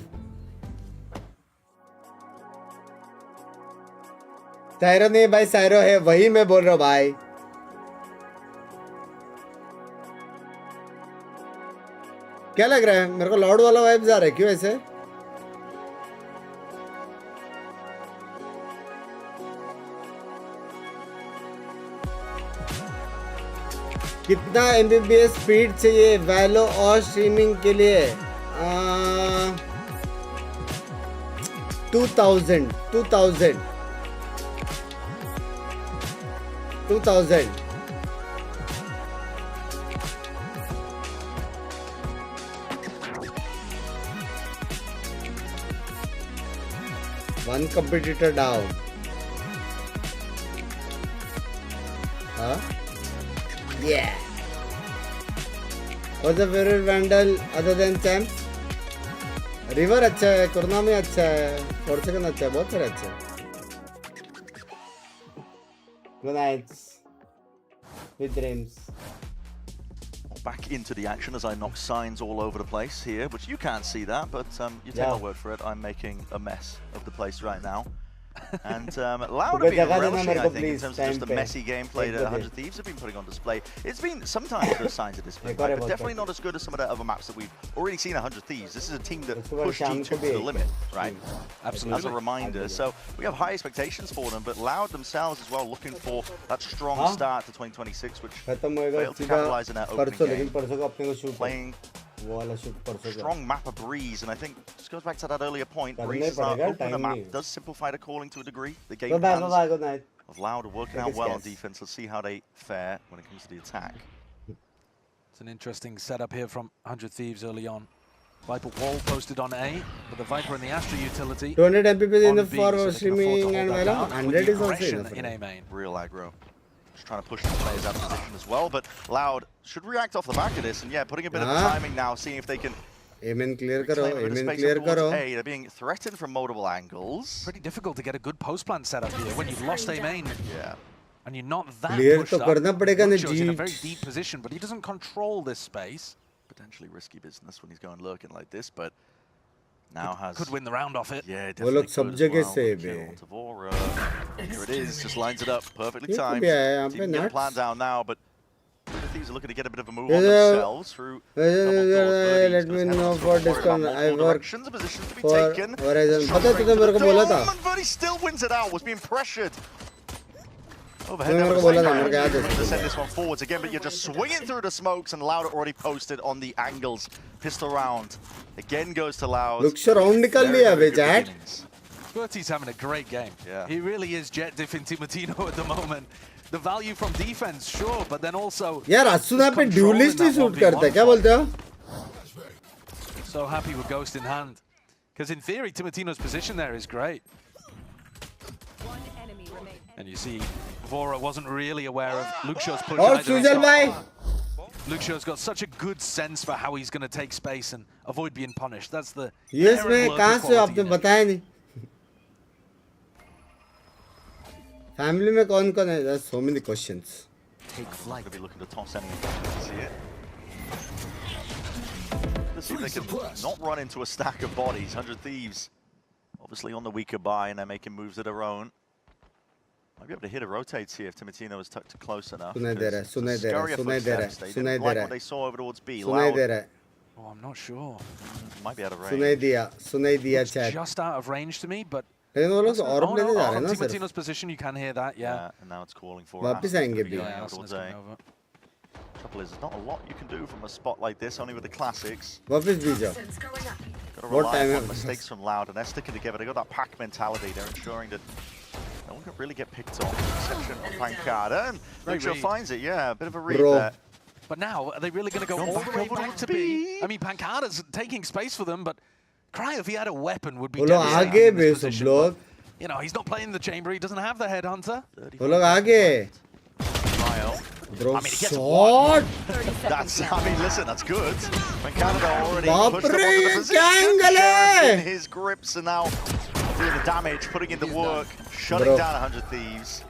Syro नहीं भाई Syro है वही मैं बोल रहा हूँ भाई क्या लग रहा है मेरे को लाउड वाला वाइब्स आ रहा है क्यों ऐसे कितना एमबीबीएस स्पीड चाहिए वैलो और स्ट्रीमिंग के लिए 2000 One competitor down. Huh? Yeah. What's the favorite Vandal other than Champ? River अच्छा है, Kurnami अच्छा है, Forsaken अच्छा है, बहुत सारे अच्छे हैं. Good night. With dreams. Back into the action as I knock signs all over the place here, but you can't see that, but you take my word for it, I'm making a mess of the place right now. And Loud have been relishing, I think, in terms of just the messy gameplay that 100 Thieves have been putting on display. It's been sometimes those signs of display, but definitely not as good as some of the other maps that we've already seen 100 Thieves. This is a team that pushed G2 to the limit, right? Absolutely. As a reminder. So we have high expectations for them, but Loud themselves as well looking for that strong start to 2026, which failed to capitalize in that opening game. Playing strong map of breeze, and I think this goes back to that earlier point. Breeze open the map does simplify the calling to a degree. The game plans of Loud are working out well on defense. Let's see how they fare when it comes to the attack. It's an interesting setup here from 100 Thieves early on. Viper wall posted on A, but the Viper and the Astra utility. 200 Mbps in the B, forward so they can afford to streaming and hold that well, down 100 is also aggression enough. in A main. Real aggro. Just trying to push the players out of position as well, but Loud should react off the back of this, and yeah, putting a bit of timing now, seeing if they can Amen clear karo, claim a bit of amen space clear up towards karo. A. They're being threatened from multiple angles. Pretty difficult to get a good post plan set up here when you've lost A main. Yeah. And you're not that Clear pushed to up. karna padega na Luxio's in a Jeet. very deep position, but he doesn't control this space. Potentially risky business when he's going lurking like this, but now could win the round off it. Yeah, वो लोग definitely सब could जगह as से well. Bay. Tavora. Here it is, just lines it up perfectly ये timed. भी है यहाँ पे Team get a plan nuts. down now, but the Thieves are looking to get a bit of a move Yeah, on themselves through let me know for discount. I work directions, a position to be for taken. Verizon. पता है तुझे मेरे को बोला था. Verdi still wins it out, was being pressured. Overhead, मेरे को बोला था, मेरे को याद है. to send this one forwards again, but you're just swinging through the smokes, and Loud already posted on the angles. Pistol round again goes to Loud. Luxio round निकाल लिया बे chat. Bertie's having a great game. Yeah. He really is jet diffing Timatino at the moment. The value from defense, sure, but then also... यार असुना पे duelist ही shoot करता है क्या बोलते हो? So happy with Ghost in hand. Because in theory, Timatino's position there is great. One enemy remaining. And you see, Vora wasn't really aware of Luxio's push और either. Sujal भाई. Luxio's got such a good sense for how he's going to take space and avoid being punished. That's the... Yes मैं inherent कहाँ lurker से quality आपने in him. बताया नहीं. Family में कौन-कौन है? There's so many questions. Take flight. Going to be looking to toss anyone to see it. Let's see if they can not run into a stack of bodies. 100 Thieves, obviously on the weaker buy, and they're making moves of their own. Might be able to hit a rotates here if Timatino is tucked close enough. सुनाई दे रहा है, सुनाई दे रहा है, Scurry सुनाई दे रहा है, footsteps. They सुनाई didn't दे like रहा what है, they saw over towards B. सुनाई Loud दे रहा है, Oh, I'm not sure. might be out of range. सुनाई दिया It's chat. just out of range to me, but... लेकिन वो लोग Oh, और no, लेने जा रहे हैं from ना सिर्फ. Timatino's position, you can hear that, yeah. And now it's calling for वापस Aston आएंगे to be भी. going Yeah, over Arsenal's towards A. coming over. Trouble is, there's not a lot you can do from a spot like this, only with the classics. वापस भी जाओ. Got to What rely time on is- mistakes from Loud, and they're sticking together. They got that pack mentality. They're ensuring that no one can really get picked on, with the exception of Pancada. And Great Luxio read. finds it, yeah, a bit of a read Bro. there. But now, are they really going to go all the way back to B? I mean, Pancada's taking space for them, but Cry, if he had a weapon, would be वो लोग devastating आगे in भी this सब position. लोग. But, you know, he's not playing the chamber. He doesn't have the headhunter. वो लोग आगे. Ryo. Bro, I mean, he gets shot. That's, I mean, listen, that's good. Pancada already बाप pushed him रे, onto the क्या position. angle है? In his grips, and now doing the damage, putting in the work, shutting down 100 Thieves.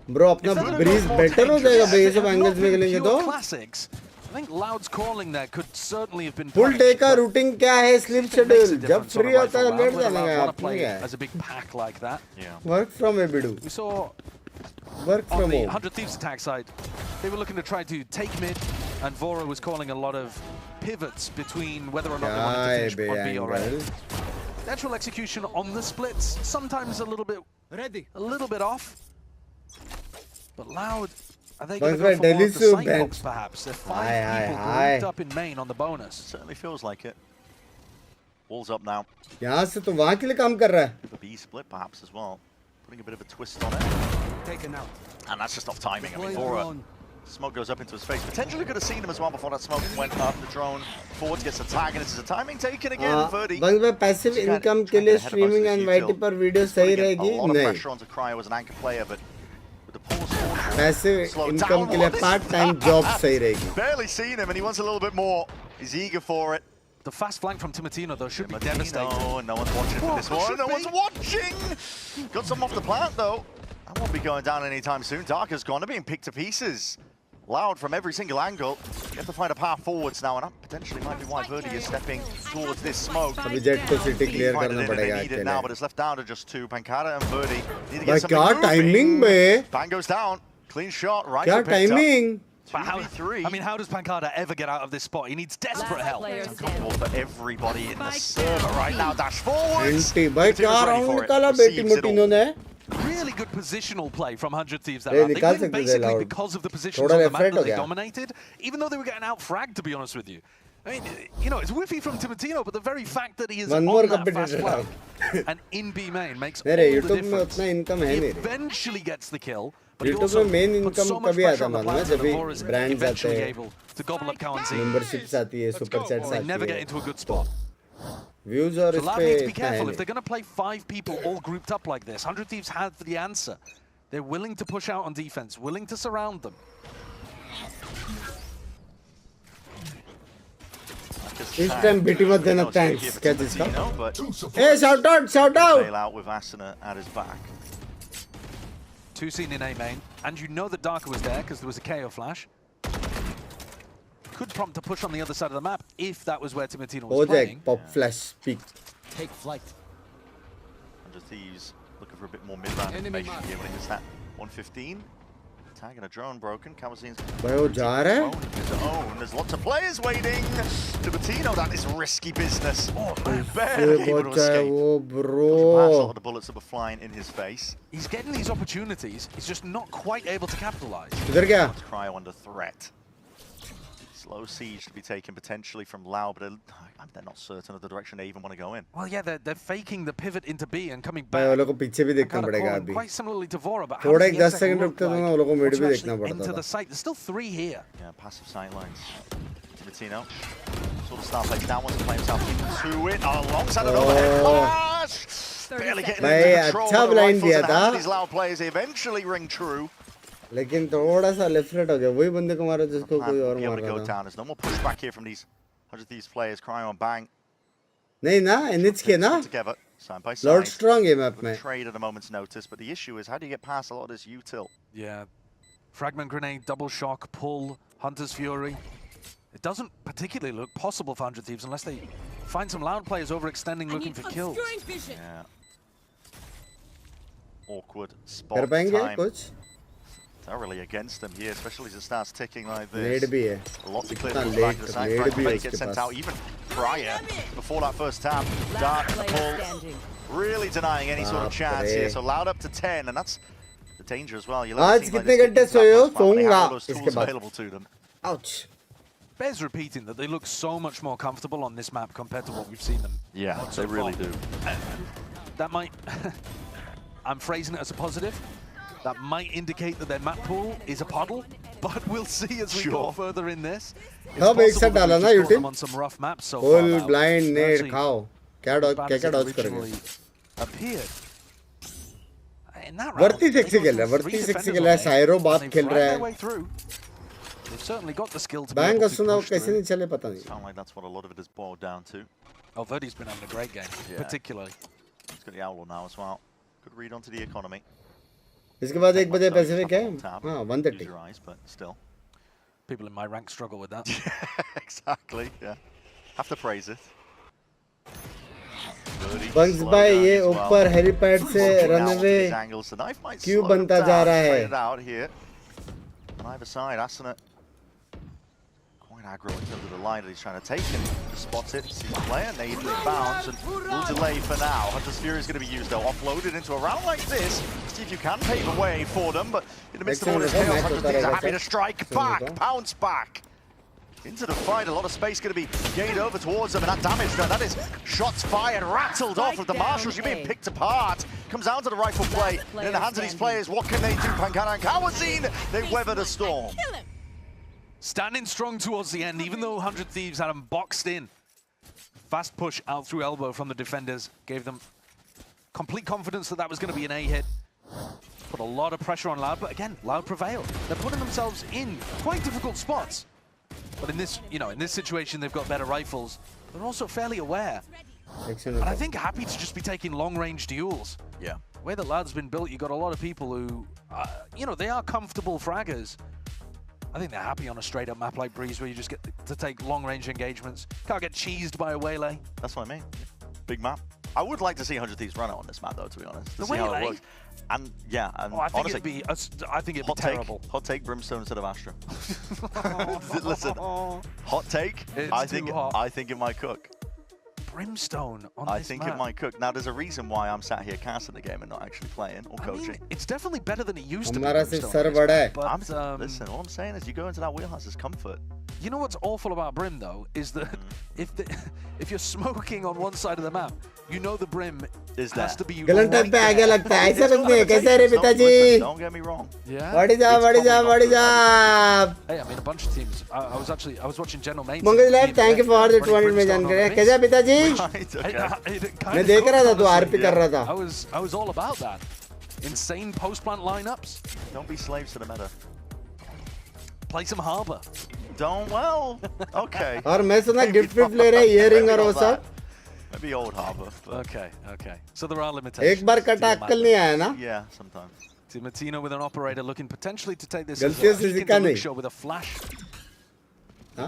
Bro, अपना breeze better हो जाएगा base of angles में खेलेंगे तो. Classics. I think Loud's calling there could certainly have been full day का routing क्या है sleep schedule. जब free होता है लेट जाने का आपने क्या है. As a big pack like that. Yeah. Work from Ebidu. We saw work from on the home. 100 Thieves attack side, they were looking to try to take mid, and Vora was calling a lot of pivots between whether or not they wanted to finish on B or A. The actual execution on the splits sometimes a little bit off. But Loud, are they going to go for more of the side box perhaps? There are 5 people grouped up in main on the bonus. Certainly feels like it. Wall's up now. यहाँ से तो वहाँ के लिए काम कर रहा है. The B split perhaps as well. Putting a bit of a twist on it. Taken out. And that's just off timing. I mean, Vora, smoke goes up into his face. Potentially could have seen him as well before that smoke went up. The drone forwards gets a tag, and this is a timing taken again. Verdi. बस मैं passive income के लिए streaming and YT पर video सही रहेगी A lot of नहीं. pressure onto Cryo as an anchor player, but with the pause forward, passive income के लिए part time job सही रहेगी. Barely seen him, and he wants a little bit more. He's eager for it. The fast flank from Timotino though should be devastating. No one's watching for this one. No one's watching. Got some off the plant though. That won't be going down anytime soon. Darker's gone, being picked to pieces. Loud from every single angle. You have to find a path forwards now, and that potentially might be why Verdi is stepping towards this smoke. अभी jet को city clear करना पड़ेगा They need it now, but it's left down to just 2. Pankata and Verdi need to भाई get something क्या moving. timing बे? Bang goes down. Clean shot, right? क्या timing? But how, I mean, how does Pankata ever get out of this spot? He needs desperate help. It's uncomfortable for everybody in the server right now. Dash forwards. भाई क्या round निकाला बेटी मोटिनो ने? Really good positional play from 100 Thieves that They round. They win basically because of the positions on the map that they dominated, even though they were getting out-fragged, to be honest with you. I mean, you know, it's whiffy from Timotino, but the very fact that he is on that fast flank and in B main makes all the difference. He eventually gets the kill, but he also puts so much pressure on the plant that Vora is eventually able to gobble up Cowan's memberships आती है, super chats आती है. They never get into a good spot. Views और So इस Loud पे needs to be इतना है careful. नहीं. If they're going to play 5 people all grouped up like this, 100 Thieves have the answer. They're willing to push out on defense, willing to surround them. This time BT मत देना thanks. क्या जिसका? Hey, shout out! Bail out with Asuna at his back. 2 seen in A main, and you know that Darker was there because there was a KO flash. Could prompt a push on the other side of the map if that was where Timotino was playing. Pop flash peak. Take flight. 100 Thieves looking for a bit more mid-round information here when it's that 115. Tag and a drone broken. Camazine's भाई वो जा रहा है? his own. There's lots of players waiting. Timotino, that is risky business. Oh, barely able to escape. वो A bro. lot of the bullets that were flying in his face. He's getting these opportunities. He's just not quite able to capitalize. इधर क्या? Cryo under threat. Slow siege to be taken potentially from Lau, but they're not certain of the direction they even want to go in. Well, yeah, they're faking the pivot into B and coming भाई वो back. लोगों को पीछे भी देखना पड़ेगा अभी. Quite similarly to Vora, but थोड़ा एक 10 सेकंड रुकते तो ना वो लोगों को mid भी देखना पड़ता into the था. site. There's still 3 here. Yeah, passive sightlines. Timotino sort of star plays down, wants to play himself into it. Alongside an overhead flash! Barely getting भाई into control अच्छा of the blind rifles दिया in the hands था. of these Lau players. They eventually ring true. लेकिन थोड़ा सा left right हो गया. वही बंदे को मारा जिसको कोई और मार रहा था. There's no more pushback here from these 100 Thieves players. Cryo on Bang. नहीं ना, NHK ना. Together, side by Lord side. strong है मैप में. Trade at a moment's notice, but the issue is how do you get past a lot of this util? Yeah. Fragment grenade, double shock, pull, Hunter's Fury. It doesn't particularly look possible for 100 Thieves unless they find some Loud players overextending looking for kills. Yeah. Awkward spot कर पाएंगे time. कुछ? Thoroughly against them here, especially as it starts ticking like this. Lead भी है. A lot to clear इतना from the back late of the side. lead भी है Fragment gets उसके sent pass. out even prior, before that first tap. Dark pull, really denying any sort of chance here. So Loud up to 10, and that's the danger as well. आज कितने घंटे सोए हो? सोऊंगा इसके बाद. available to them. Ouch. Bears repeating that they look so much more comfortable on this map compared to what we've seen them. Yeah, so they really far. do. That might, I'm phrasing it as a positive. That might indicate that their map pool is a puddle, but we'll see as we go further in this. It's अब एक साथ possible that डाला we've ना just got them YouTube. on some rough maps so Full far now. blind nade Actually, खाओ. क्या as Dodge bad क्या as क्या it Dodge करेंगे? originally appeared. In that round, वर्ती they sexy got खेल रहा है. some वर्ती three सेक्सी defenders खेल रहा है. on सायरो A, बाप and खेल they've रहा right their है. way through. They've certainly got the skill to be bang able to सुना push कैसे through. नहीं चले पता नहीं. Sound like that's what a lot of it has boiled down to. Oh, Verdi's been having a great game, Yeah. particularly. He's got the Outlaw now as well. Good read onto the economy. इसके बाद 1 बजे Pacific है हाँ 1:30 your eyes, but still. People in my rank struggle with that. Exactly, yeah. Have to praise it. Bunks भाई ये ऊपर helipad से runway क्यों बनता जा रहा है? On either side, Asuna quite aggro in terms of the line that he's trying to take, and spots it, sees the player, naively bounce, and will delay for now. Hunter's Fury is going to be used though, offloaded into a round like this. See if you can pave a way for them, but in the midst of all this chaos, Hunter's Thieves are happy to strike back, pounce back. Into the fight, a lot of space going to be gained over towards them, and that damage done. That is shots fired, rattled off of the marshals. You're being picked apart. Comes down to the rifle play, and in the hands of these players, what can they do? Pankana and Kawazine, they weather the storm. Standing strong towards the end, even though 100 Thieves had them boxed in. Fast push out through elbow from the defenders gave them complete confidence that that was going to be an A hit. Put a lot of pressure on Loud, but again, Loud prevailed. They're putting themselves in quite difficult spots. But in this, in this situation, they've got better rifles. They're also fairly aware. And I think happy to just be taking long-range duels. Yeah. The way that Loud's been built, you've got a lot of people who, they are comfortable fraggers. I think they're happy on a straight-up map like Breeze, where you just get to take long-range engagements. Can't get cheesed by a waylay. That's what I mean. Big map. I would like to see 100 Thieves run it on this map, though, to be honest. To see waylay? how it works. And yeah, and I think honestly, it'd be terrible. Hot take, Brimstone instead of Astra. Listen, hot take. I think it might cook. Brimstone on I this think map. it might cook. Now, there's a reason why I'm sat here casting the game and not actually playing or coaching. It's definitely better than it used to be. But, listen, all I'm saying is you go into that wheelhouse as comfort. You know what's awful about Brim, though, is that if you're smoking on one side of the map, the Brim has to be गलत time पे आ गया लगता है ऐसा कुछ नहीं कैसे रे पिताजी? Don't get me wrong. Yeah. What is up? Hey, I mean a bunch of teams. I was watching General Main. Mangal live thank you for the 200 में जान कर कैसा पिताजी? मैं देख रहा था तू आरपी कर रहा था. I was all about that. Insane post-plant lineups. Don't be slaves to the meta. Play some Harbor. Okay. और मैं सुना गिफ्ट विफ्ट ले रहे इयरिंग और वो सब. Maybe old Harbor. Okay. So there are limitations. एक बार कटा अक्कल नहीं आया ना? Yeah, sometimes. Timatino with an operator looking potentially to take this. गलतियों से सीखा नहीं. Show with a flash.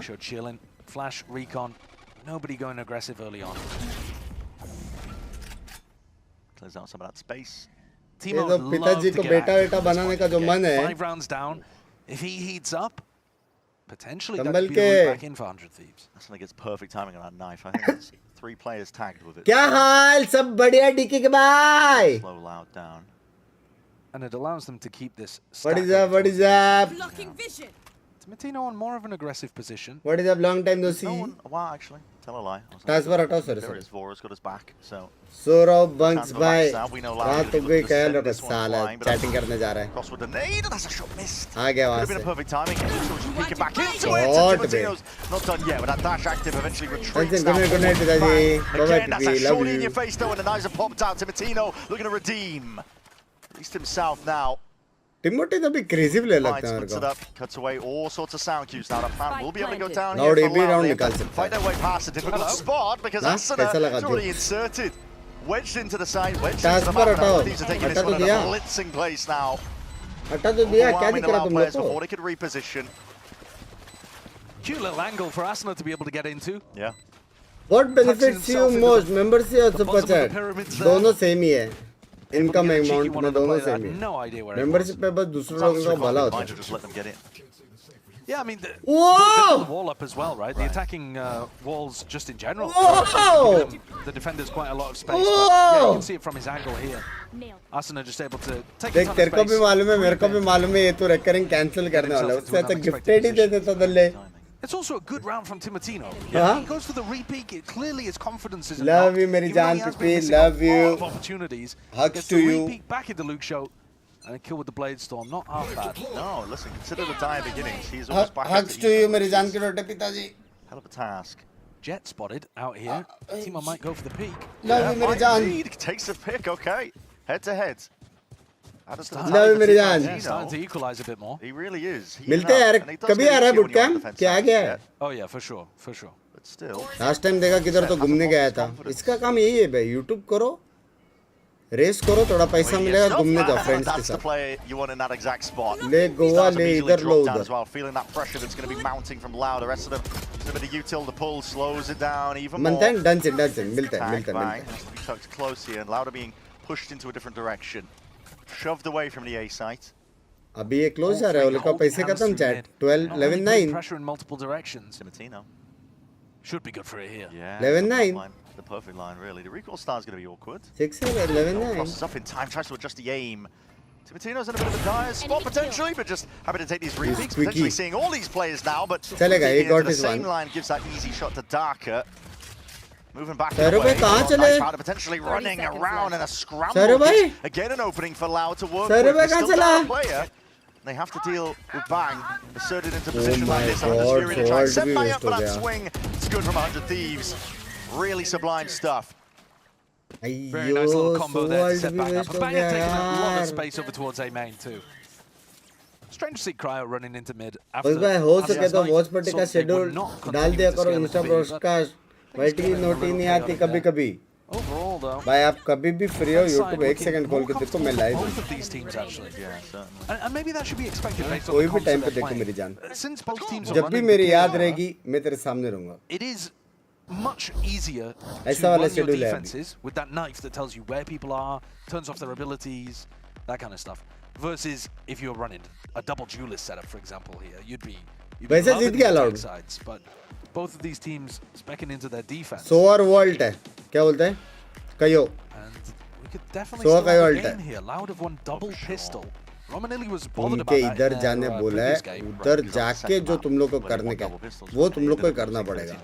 Show chilling. Flash recon. Nobody going aggressive early on. Clears out some of that space. ये तो पिताजी को बेटा बनाने का जो मन है. 5 rounds down. If he heats up, potentially that could be the back in for 100 Thieves. That's when it gets perfect timing on that knife. I think it's 3 players tagged with it. क्या हाल सब बढ़िया DK के भाई? Slow Loud down. And it allows them to keep this. What is up? Blocking vision. Timatino on more of an aggressive position. What is up? Long time no see. No one, well, actually, tell a lie. Transfer हटाओ sir. There is Vora's got his back, so. Sourav Bunks भाई रात हो गई कह रहा था साला chatting करने जा रहा है. Cross with the nade, that's a shot missed. आ गया वहाँ से. Could have been a perfect timing. So just peeking back into it. Timatino's not done yet, but that dash active eventually retreats now. Good night पिताजी. Again, that's a shot in your face though, and the knives are popped out. Timatino looking to redeem. At least himself now. Timothy तो भी crazy play लगता है मेरे को. Cuts away all sorts of sound cues now. That fan will be able to go down here. Now DB round निकाल सकता है. Find their way past a difficult spot because Asuna is already inserted. Wedged into the side, wedged into the map. These are taking this one in a blitzing place now. हटा तो दिया क्या दिख रहा तुम लोग को? Before they could reposition. Cute little angle for Asuna to be able to get into. Yeah. What benefits you most? Membership or super chat? दोनों same ही है. Income amount में दोनों same ही है. Membership पे बस दूसरों लोगों का भला होता है. Just let them get in. Yeah, I mean, the Whoa! wall up as well, right? The attacking walls just in general. Whoa! The defenders quite a lot of space. But yeah, you can see it from his angle here. Asuna just able to take a ton of space. तेरे को भी मालूम है, मेरे को भी मालूम है, ये तो recurring cancel करने वाला है. उससे तो gifted ही दे देता दल्ले. It's also a good round from Timatino. Yeah. He goes for the repeat. Clearly, his confidence is. Love you, मेरी जान पिपी. Love you. Opportunities. Hugs to you. Repeat back into Luke Show. And a kill with the Blade Storm, not half bad. No, listen, consider the dire beginnings. He's almost back. Hugs to you, मेरी जान के रोटे पिताजी. Hell of a task. Jet spotted out here. Timo might go for the peak. Love you, मेरी जान. Takes the pick, okay. Head to head. Love you, मेरी जान. He's starting to equalize a bit more. He really is. मिलते हैं यार. कभी आ रहा है boot camp? क्या आ गया है? Oh yeah, for sure. But still. Last time देखा किधर तो घूमने गया था. इसका काम यही है भाई. YouTube करो. रेस करो, थोड़ा पैसा मिलेगा, घूमने जाओ फ्रेंड्स के That's the साथ. player you want in that exact spot. ले गोवा, Stars ले immediately इधर लो drop down उधर. as well, feeling that pressure that's going to be mounting from Loud. The rest of them, a bit of util, the pull slows it down even more. मनता है, done से मिलता है. Tag bang, has to be tucked close here, and Loud are being pushed into a different direction, shoved away from the A site. अभी ये close आ रहा है, उनका पैसे खत्म chat. 12, 11, 9. Pressure in multiple directions. Timatino. Should be good for it here. Yeah. 11, the 9. line, the perfect line, really. The recoil star is going to be awkward. 6, 11, 9. Crosses up in time, tries to adjust the aim. Timatino's in a bit of a dire spot potentially, but just happy to take these repeats. Potentially seeing all these players now, but चलेगा, he got the his same one. line gives that easy shot to Darker. Moving back Saru away, bhai, kahan chale? potentially running around in a scramble. Saru bhai? Again, an opening for Lau to work Saru with. bhai, They're kahan still down a chala? player. They have to deal with Bang, asserted into Oh position like my this. God, Fury to try and set sword Bang bhi up for waste that ho gaya. swing. It's good from 100 Thieves. Really sublime stuff. Very nice little combo there to set Bang up. हो And Bang गया had taken a lot of यार. space over towards A main too. Strange to see Cryo running into mid. बस भाई हो after सके last तो night. Watch party So का they were schedule not डाल दिया continuing to करो scale Insta into B, but broadcast. YT नोटी नहीं आती कभी कभी. Overall though, भाई आप कभी भी फ्री हो that side यूट्यूब एक looking सेकंड खोल more के देखो, मैं comfortable लाइव for हूँ. both of these teams actually. Yeah, certainly. And maybe that should be expected based on कोई the भी comps टाइम that पे they're देखो playing. मेरी जान. Since both teams are जब भी running मेरी the याद PLR, रहेगी मैं तेरे सामने रहूंगा. it is much easier ऐसा to वाला run your schedule है अभी. defenses with that knife that tells you where people are, turns off their abilities, that kind of stuff. Versus if you're running a double duelist setup, for example, here, you'd be वैसे loving जीत गया the Loud. attack sides. But both of these teams specking into their defense. सोअर vault है, क्या बोलते हैं? कयो. And we could definitely So still have a ult game है. here. Loud have won double pistol. Romanelli was bothered उनके about that इधर in जाने their बोला है, previous game. उधर जाके जो तुम लोग को करने का वो तुम लोग को ही करना पड़ेगा.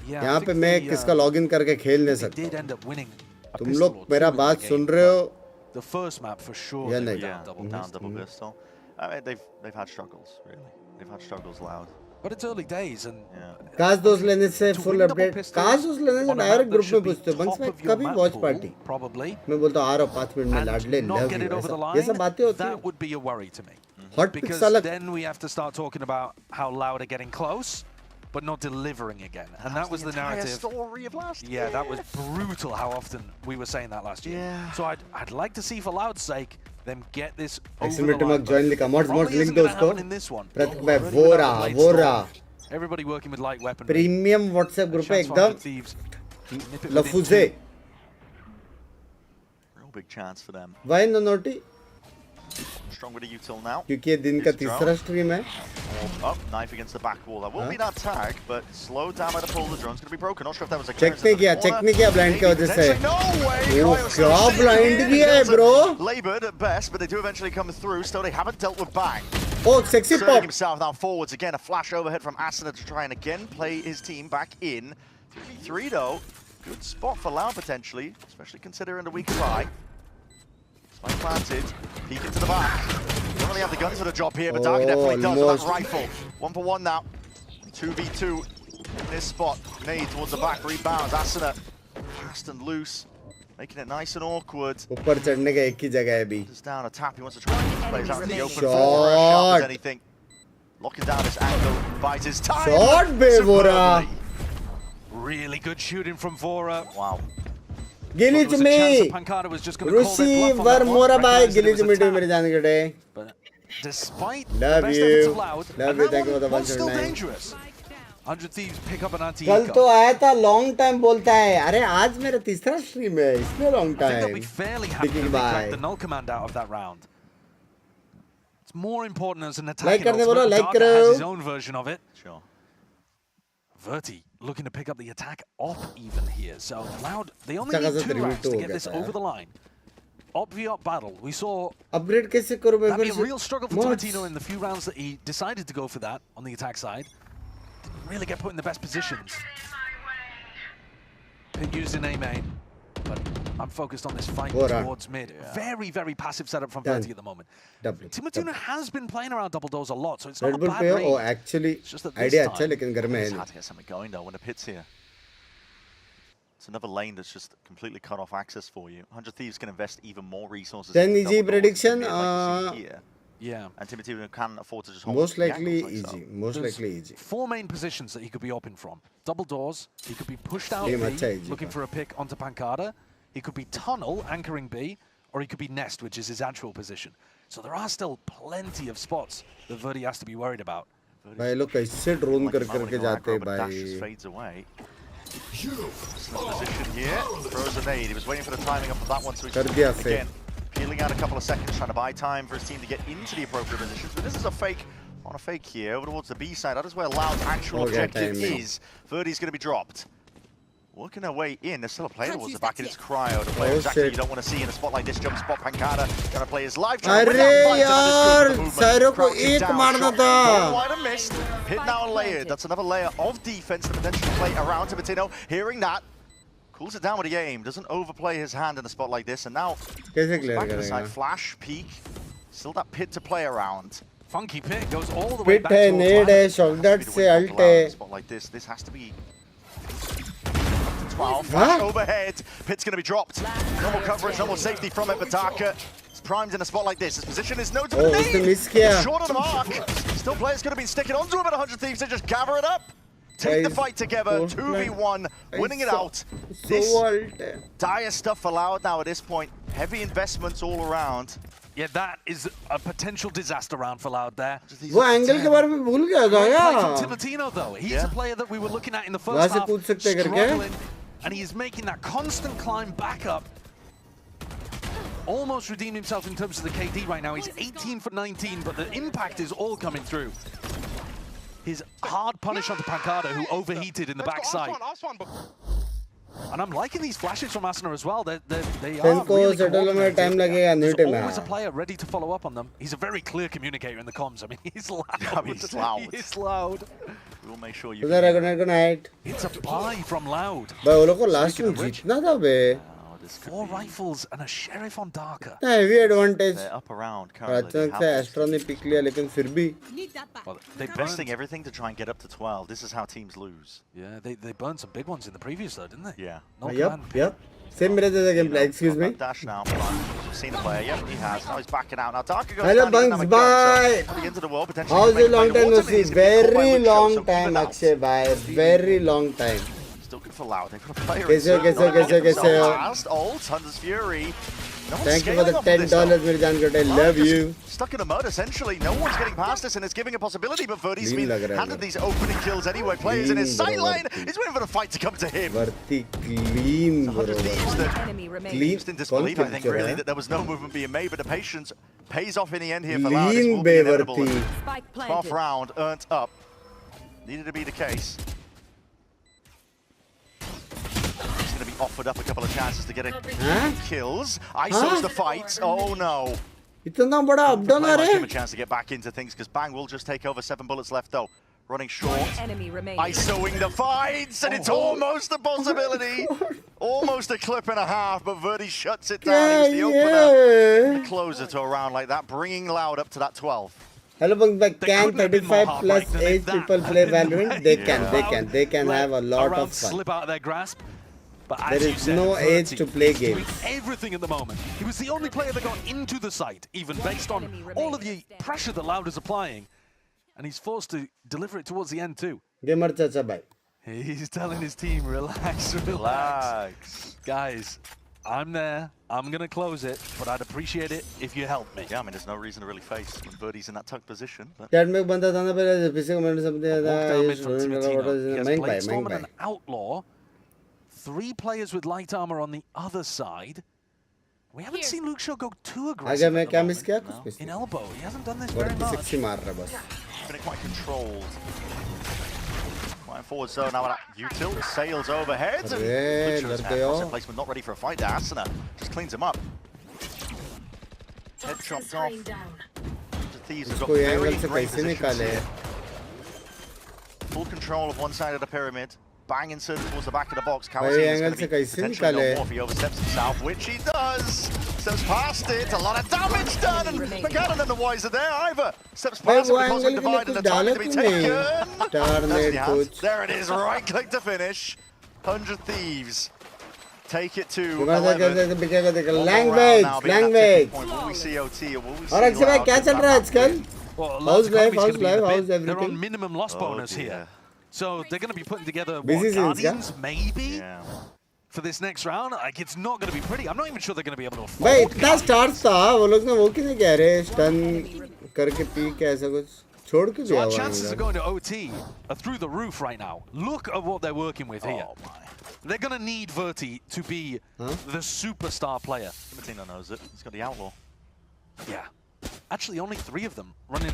Yeah, यहाँ I पे think मैं they, किसका लॉगिन करके खेल नहीं they सकता did हूँ. end up winning a तुम pistol लोग or मेरा two in बात the सुन game, रहे हो? but the first map for sure. या they नहीं? were Yeah, down down double Mhm. pistol. I mean, they've had struggles, really. They've had struggles Loud. But it's early days and Yeah. काश दोस्त लेने से to full win double update. pistols काश दोस्त लेने से on a map direct that group में should be पूछते हो. बंस top में of your कभी map watch pool, party. probably, मैं बोलता हूँ आ रहा 5 मिनट में and लाडले not love get you it over the ऐसा. ये सब line, बातें होती that हैं. would be a worry to me. Hot picks Because अलग. then we have to start talking about how Loud are getting close, but not delivering again. And that was the entire narrative. story of last Yeah, that was brutal how often we were saying that last year. Yeah. So I'd like to see for Loud's sake them get this over the experiment line. में join लिखा. Modes Probably link isn't दो gonna उसको. happen in this one. प्रतीक भाई Already वो without रहा the blade वो storm. रहा. Everybody working with light weaponry. Premium WhatsApp group है Chance for 100 एकदम Thieves. Nip it within लफूजे. two. Real big chance for them. Why no नोटी? Strong with a util now. क्योंकि ये दिन का तीसरा स्ट्रीम है. Oh, knife against the back wall. That will be that tag, but slowed down by the pull. The drone's going to be broken. Not sure if that was a check clearance नहीं in the किया, corner. Check नहीं किया blind की वजह से. Potentially, no way! ओह, Cryo's क्या still blind sitting किया here. है, bro? Laboured at best, but they do eventually come through. Still, they haven't dealt with Bang. Oh, sexy Inserting pop. himself now forwards again. A flash overhead from Asuna to try and again play his team back in. 3v3 though. Good spot for Lau potentially, especially considering the weaker eye. Spike planted. Peek into the back. Don't really have the guns for the job here, but Darky definitely does with that rifle. 1 for 1 now. 2v2 in this spot. Nade towards the back, rebounds. Asuna fast and loose, making it nice and awkward. ऊपर चढ़ने का एक ही जगह है अभी. Just down a tap. He wants to try and keep plays out in the open Shot. floor. Sharp as anything. Locking down this angle, buys his time. Shot, be Vora. Superbly. Really good shooting from Vora. Wow. गिली There was a chance that चुम्मी. Pancada was just going to call their Receive bluff on that one, मोरा by recognizing गिली it was a चुम्मी two tap. मेरे जाने के डे. But despite the Love best you. efforts of Loud, Love and you. that Thank you for the one was still 109. dangerous. 100 Thieves pick up an कल anti-eco. तो आया था long time बोलता है. अरे आज मेरा तीसरा स्ट्रीम है इसमें long I think they'll be time. fairly happy Picking that they by. cracked the null command out of that round. It's more important as an Like attacking करने बोलो, ultimate. like Darker has करो. his own version of it. Sure. Verti looking to pick up the attack op even here. So Loud, they only अच्छा need खासा 2 3v2 rounds to हो get गया this था over यार. the line. Op v op battle. We saw upgrade कैसे करूं मैं that'd फिर be a से? real struggle for Mods. Timatino in the few rounds that he decided to go for that on the attack side. Didn't really get put in the best positions. Pit used in A main, but I'm focused on this fight Vora. towards mid. Very, very passive setup from Done. Verti at the moment. W. Timatino has been playing around double doors a lot, so it's Red not a Bull bad पे हो. read. Oh actually It's just that this idea अच्छा है time, लेकिन घर में है It's नहीं. hard to get something going though when the pit's here. It's another lane that's just completely cut off access for you. 100 Thieves can invest even more resources. Then into easy double doors prediction, mid, like you see here. Yeah. And Timothy can afford to just hold Most the likely angles like so. easy. Most There's likely easy. 4 main positions that he could be open from. Double doors, he could be pushed out Game B, अच्छा है जी looking का. for a pick onto Pancada. He could be tunnel, anchoring B, or he could be nest, which is his actual position. So there are still plenty of spots that Verdi has to be worried about. भाई लोग कैसे drone करके जाते हैं भाई. Fades away. Position here, throws a nade. He was waiting for the timing of that one, so he's again peeling out a couple of seconds, trying to buy time for his team to get into the appropriate positions. But this is a fake on a fake here over towards the B side. That is where Loud's actual objective is. Verdi's going to be dropped. Working their way in. There's still a player towards the back. It's Cryo, the player exactly you don't want to see in a spot like this. Jump spot, Pancada going to play his life. अरे यार, साइरो को एक मारना था. Missed. Hit now layered. That's another layer of defense to potentially play around Tibatino. Hearing that, cools it down with the aim. Doesn't overplay his hand in a spot like this. And now, back to the side. Flash, peek. Still that pit to play around. Funky pit goes all the way Pit back है, towards nade Loud. है, shock dart से ult है. Spot like this has to be 12. Flash overhead. Pit's going to be dropped. No more coverage, no more safety from it. Bataka is primed in a spot like this. His position is no to the उसने miss किया. Short of the mark. Still players could have been sticking onto him at 100 Thieves. They just gather it up. Take the fight together. 2v1. Winning it out. This dire stuff for Loud now at this point. Heavy investments all around. Yeah, that is a potential disaster round for Loud there. वो angle के बारे में भूल गया था यार. From Tibatino though, he's a player that we were looking at in the first half, struggling, and he is making that constant climb back up. Almost redeemed himself in terms of the KD right now. He's 18 for 19, but the impact is all coming through. His hard punish onto Pancada, who overheated in the backside. And I'm liking these flashes from Asuna as well. They are really coordinated. There's always a player ready to follow up on them. He's a very clear communicator in the comms. I mean, he's loud. He's loud. He's loud. We'll make sure you. It's a buy from Loud. भाई वो लोग को last में जीतना था बे. 4 rifles and a sheriff on Darker. Heavy advantage. They're up around currently. अचानक से Astra ने pick लिया लेकिन फिर भी. Well, they investing everything to try and get up to 12. This is how teams lose. Yeah, they burned some big ones in the previous though, didn't they? Yeah. No Yep. Same मेरे जैसा gameplay. Excuse me. Dash now. We've seen the player. Yep, he has. Now he's backing out. Now Darker goes Hello, down. Bunks. Bye. At the end of the world, potentially. How's a long time no see? Very long time, Akshay. Bye. Very long time. Still good for Loud. They've got a player. कैसे हो? Last ult, Thunder's Fury. No one's Thank you for the scaling off of this, $10, मेरी जान कटे. Love you. Stuck in a mud, essentially. No one's getting past this, and it's giving a possibility. But Verdi's been handed these opening kills anyway. Players in his sideline. He's waiting for the fight to come to him. Verti clean, bro. Clean. In disbelief, I think, really, that there was no movement being made. But the patience pays off in the end here for Loud. This will be inevitable. 12th round earned up. Needed to be the case. Going to be offered up a couple of chances to get kills. ISO's the fight. Oh no. इतना बड़ा up down आ रहा Give him a है. chance to get back into things because Bang will just take over. 7 bullets left though. Running short. ISOing the fights, and it's almost a possibility. Almost a clip and a half, but Verdi shuts it down. It was the opener. The closer to a round like that, bringing Loud up to that 12. Hello, Bunks. But can 35 plus age people play Valorant? They can have a lot of fun. Slip out of their grasp. But there is no age to play games. Everything at the moment. He was the only player that got into the site, even based on all of the pressure that Loud is applying. And he's forced to deliver it towards the end too. Gamer chacha bhai. He's telling his team, relax. Guys, I'm there. I'm going to close it, but I'd appreciate it if you help me. Yeah, I mean, there's no reason to really face when Verdi's in that tuck position. But Chat में एक बंदा था ना पहले PC comment सब दिया था. He has played Storm and an Outlaw. 3 players with light armor on the other side. We haven't seen Luke Shaw go too aggressive. मैं क्या miss किया? कुछ miss in elbow. He hasn't done this very much. 60 मार रहा बस. Been quite controlled. Quite forward zone now. Util sails overhead. And placement not ready for a fight there. Asuna just cleans him up. Head chopped off. The Thieves have got very great positions. Full control of one side of the pyramid. Bang inserted towards the back of the box. Kawasaki is going to be potentially no more if he oversteps himself, which he does. Steps past it, a lot of damage done, and McAdam and the Wise are there either. Steps past it, the cosmic divide, and the time to be taken. There it is, right click to finish. 100 Thieves. Take it to 11. Language. Will we see OT or will we see और अक्षय भाई क्या चल रहा है आजकल? How's life? How's everything? They're on minimum loss bonus here. So they're going to be putting together Guardians, maybe? Yeah. for this next round. Like, it's not going to be pretty. I'm not even sure they're going to be able to afford. भाई इतना stars था वो लोग ने वो क्यों नहीं कह रहे स्टन करके पीक ऐसा कुछ छोड़ के So दिया our हुआ chances है of going to OT are through the roof right now. Look at what they're working with here. Oh my. They're going to need Verti to be the superstar player. Timotino knows it. He's got the Outlaw. Yeah. Actually, only 3 of them running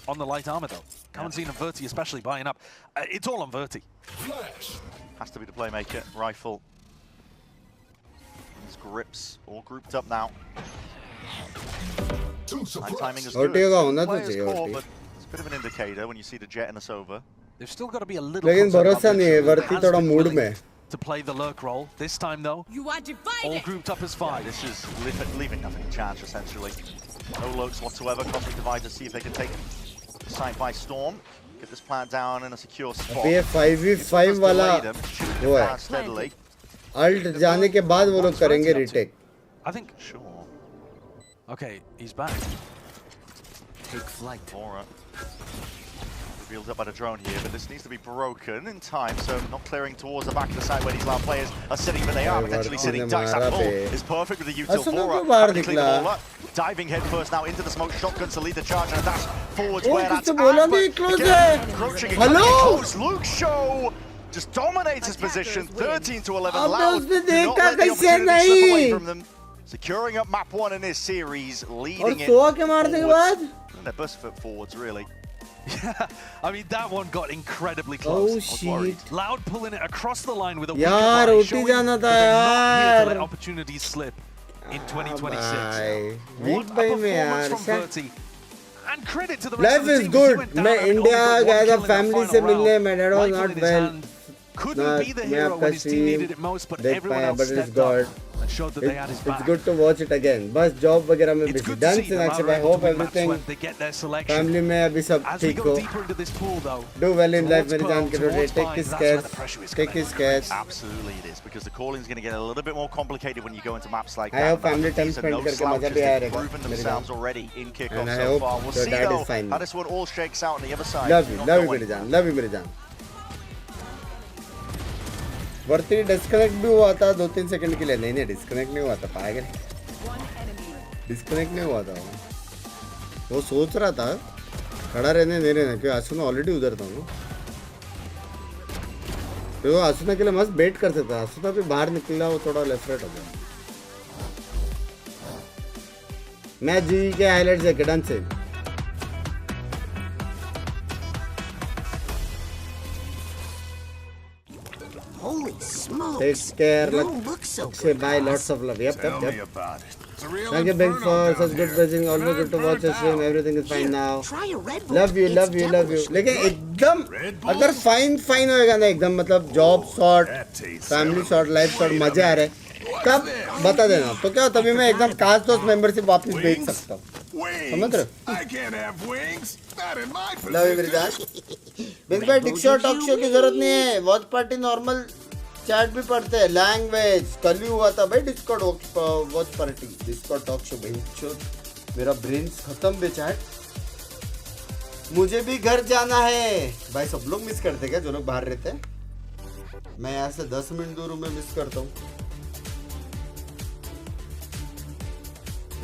on the light armor, though. Kamanzine and Verti especially buying up. It's all on Verti. Has to be the playmaker. Rifle. His grips all grouped up now. Night timing is good. OT का होना तो Player's चाहिए core, OT. but it's a bit of an indicator when you see the jet and the Sova. They've still got to be a little लेकिन concerned भरोसा about नहीं है Mitchell, who वर्ती has थोड़ा been mood willing में to play the lurk role. This time, though, You are all divided. grouped up as 5. This is leaving nothing to chance, essentially. No lurks whatsoever. Cosmic Dividers see if they can take the site by storm. Get this plan down in a secure spot. अब ये 5v5 वाला वो है Steadily. Alt जाने के बाद वो लोग करेंगे retake I think. Sure. Okay, he's back. Take flight. Aura. Revealed up by the drone here, but this needs to be broken in time, so not clearing towards the back of the site where these loud players are sitting, but they are potentially sitting. Dice that pull is perfect with the util Aura. Clean it all up. Diving head first now into the smoke shotgun to lead the charge and a dash forwards where that's at. Approaching close. Luke Show just dominates his position. 13-11. Loud. Do not let the opportunity slip away from them. Securing up map 1 in this series, leading it forwards. They're burst foot forwards, really. Yeah, I mean, that one got incredibly close. Oh shit. Loud pulling it across the line with a यार OT जाना था to let यार opportunities slip in 2026. Week What भाई a में यार performance from Verti. And credit to the rest life of the is team. Good मैं India गया था फैमिली से मिलने my dad was not well Couldn't be the मैं hero आपका when his team needed it stream most, but देख everyone पाया else but it's stepped up God and showed that they had his it's back. good to watch it again बस job वगैरह में It's busy good to done see in that actually I Valorant hope doing maps everything when they get their selection. family में अभी सब As we ठीक go हो deeper into this pool, though, do well in life towards मेरी जान के Pearl, Rote towards take Binks, his that's where scares the pressure is take gonna his scares Absolutely it is, because the calling is going to get a little bit more complicated when you go into maps like I that. hope family time These are spend no करके मजा slouches. भी आया They've रहेगा proven मेरी themselves जान already in Kickoff And I so hope far. We'll your see dad is though fine. how this one all shakes out on the other side. love you Not love you knowing. मेरी जान love you मेरी जान वर्ती disconnect भी हुआ था 2-3 second के लिए नहीं डिस्कनेक्ट नहीं हुआ था पागल डिस्कनेक्ट नहीं हुआ था वो सोच रहा था खड़ा रहने दे रहे क्योंकि आसुना ऑलरेडी उधर था तो वो आसुना के लिए मस्त बेट कर सकता आसुना भी बाहर निकला वो थोड़ा लेफ्ट राइट हो गया मैच जी के हाइलाइट्स देखे डन से Holy smokes. Take care. You don't look so Say good. bye. Lots of love. Yep. Tell me about it. It's a real Thank you, Binks, inferno for down such good here. blessing. Always good to watch the stream. Everything is fine now. Try a Red Bull. Love you, It's love you, love you. devilish. लेकिन एकदम अगर fine होएगा ना एकदम मतलब job shot family shot life shot मजे आ रहे तब बता देना तो क्या तभी मैं एकदम खास दोस्त मेंबरशिप वापस भेज सकता हूँ समझ रहे I can't have wings. Not in my love you मेरी जान बिंक्स भाई डिस्कॉर्ड टॉक शो की जरूरत नहीं है वॉच पार्टी नॉर्मल चैट भी पढ़ते हैं लैंग्वेज कल भी हुआ था भाई Discord watch party Discord talk show भाई मेरा ब्रेन खत्म बे चैट मुझे भी घर जाना है भाई सब लोग मिस करते क्या जो लोग बाहर रहते हैं मैं यहाँ से 10 मिनट दूर हूँ मैं मिस करता हूँ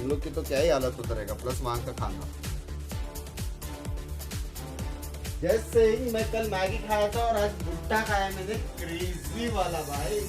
इन लोग की तो क्या ही हालत होता रहेगा प्लस वहाँ का खाना जैसे ही मैं कल मैगी खाया था और आज भुट्टा खाया मैंने क्रेजी वाला भाई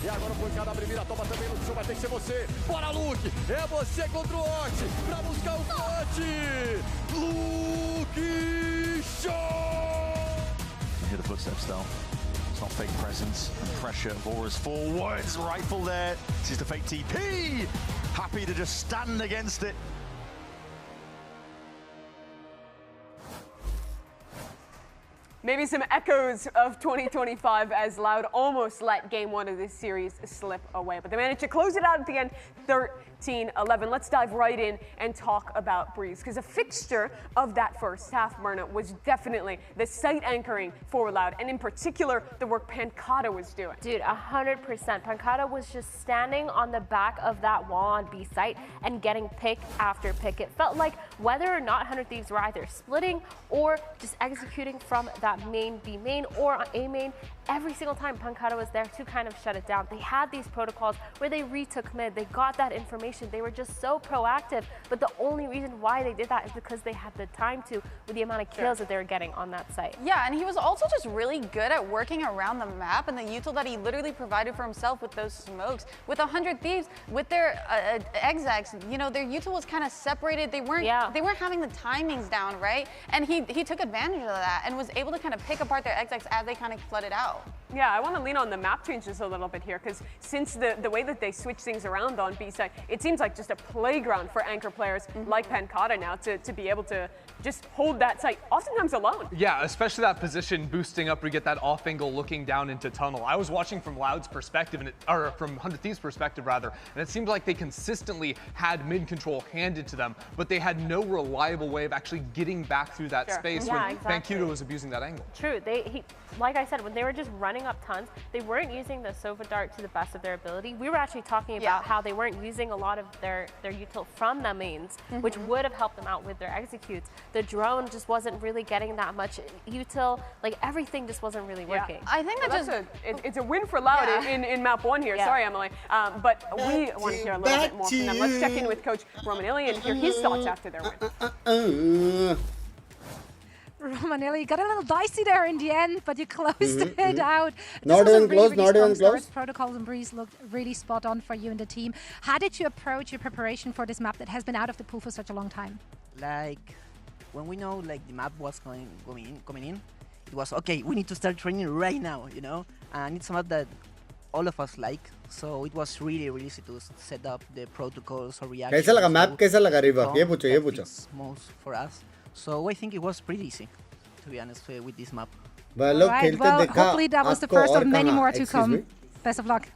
E agora o pancada, a primeira toma também no chão, vai ter que ser você. Bora, Luke! É você contra o Ox, pra buscar o clutch! Luke Show! Hear the footsteps though. It's not fake presence and pressure. Bora's forwards, rifle there. This is the fake TP. Happy to just stand against it. Maybe some echoes of 2025 as Loud almost let game one of this series slip away. But they managed to close it out at the end, 13-11. Let's dive right in and talk about Breeze, because a fixture of that first half, Myrna, was definitely the site anchoring for Loud, and in particular, the work Pancata was doing. Dude, 100%. Pancata was just standing on the back of that wall on B site and getting pick after pick. It felt like whether or not 100 Thieves were either splitting or just executing from that main B main or A main, every single time Pancata was there to kind of shut it down. They had these protocols where they retook mid, they got that information, they were just so proactive, but the only reason why they did that is because they had the time to, with the amount of kills that they were getting on that site. Yeah, and he was also just really good at working around the map and the util that he literally provided for himself with those smokes. With 100 Thieves, with their execs, you know, their util was kind of separated. They weren't having the timings down, right? And he took advantage of that and was able to kind of pick apart their execs as they kind of flooded out. Yeah, I want to lean on the map changes a little bit here, because since the way that they switch things around on B side, it seems like just a playground for anchor players like Pancata now to be able to just hold that site, oftentimes alone. Yeah, especially that position boosting up, we get that off angle looking down into tunnel. I was watching from Loud's perspective, or from 100 Thieves' perspective rather, and it seemed like they consistently had mid control handed to them, but they had no reliable way of actually getting back through that space when Pancata was abusing that angle. True, like I said, when they were just running up tons, they weren't using the Sova Dart to the best of their ability. We were actually talking about how they weren't using a lot of their util from the mains, which would have helped them out with their executes. The drone just wasn't really getting that much util, like everything just wasn't really working. I think it's a win for Loud in map one here. Sorry, Emily. But we want to hear a little bit more from them. Let's check in with Coach Romanelli and hear his thoughts after their win. Romanelli got a little dicey there in the end, but you closed it out. Not even close, not even close. Protocols and Breeze looked really spot on for you and the team. How did you approach your preparation for this map that has been out of the pool for such a long time? Like, when we know like the map was coming in, it was okay, we need to start training right now, you know? And it's a map that all of us like, so it was really easy to set up the protocols or reactions. कैसा लगा map, कैसा लगा river? ये पूछो. Most for us. So I think it was pretty easy, to be honest, with this map. Well, hopefully that was the first of many more to come. Best of luck.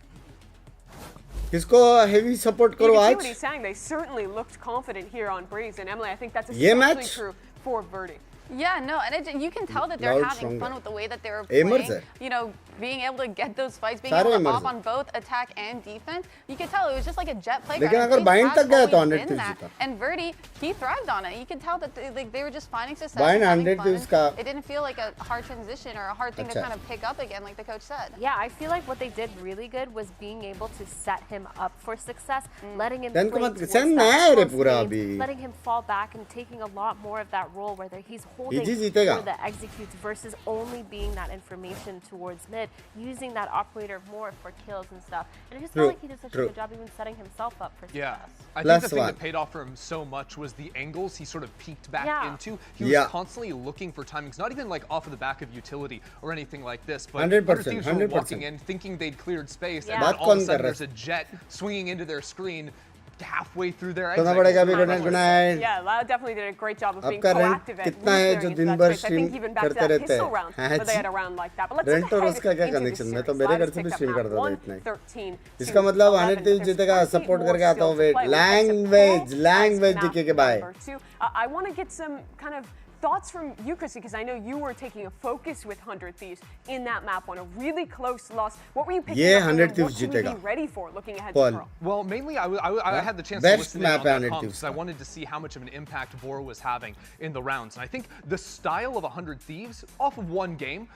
किसको heavy support करो You can see आज? what he's saying. They certainly looked confident here on Breeze, and Emily, I think that's especially true for Verdi. Yeah, no, and you can tell that they're having fun with the way that they were playing. You know, being able to get those fights, being able to pop on both attack and defense. You could tell it was just like a jet playground. लेकिन अगर bind तक गया तो 100 Thieves जीता. And Verdi, he thrived on it. You could tell that they were just finding success. Bind 100 Thieves का. It didn't feel like a hard transition or a hard thing to kind of pick up again, like the coach said. Yeah, I feel like what they did really good was being able to set him up for success, letting him play towards that game, letting him fall back and taking a lot more of that role where he's holding the executes versus only being that information towards mid, using that operator more for kills and stuff. And I just felt like he did such a good job even setting himself up for success. I think the thing that paid off for him so much was the angles he sort of peeked back into. He was constantly looking for timings, not even like off of the back of utility or anything like this, but 100 Thieves were walking in thinking they'd cleared space, and then all of a sudden there's a jet swinging into their screen halfway through their exit. Yeah, Loud definitely did a great job of being proactive at returning into that space. I think even back to that pistol round, but they had a round like that. But let's look ahead into the series. Loud has picked up map 1-13. इसका मतलब 100 Thieves जीतेगा, support करके आता हूँ. Wait, language दिखे के bye. I want to get some kind of thoughts from you, Chrissy, because I know you were taking a focus with 100 Thieves in that map one, a really close loss. What were you picking up? 100 Thieves what should we be ready for looking ahead to Pearl? Well, mainly I had the chance to listen in on that comp because I wanted to see how much of an impact Bora was having in the rounds. And I think the style of 100 Thieves, off of one game,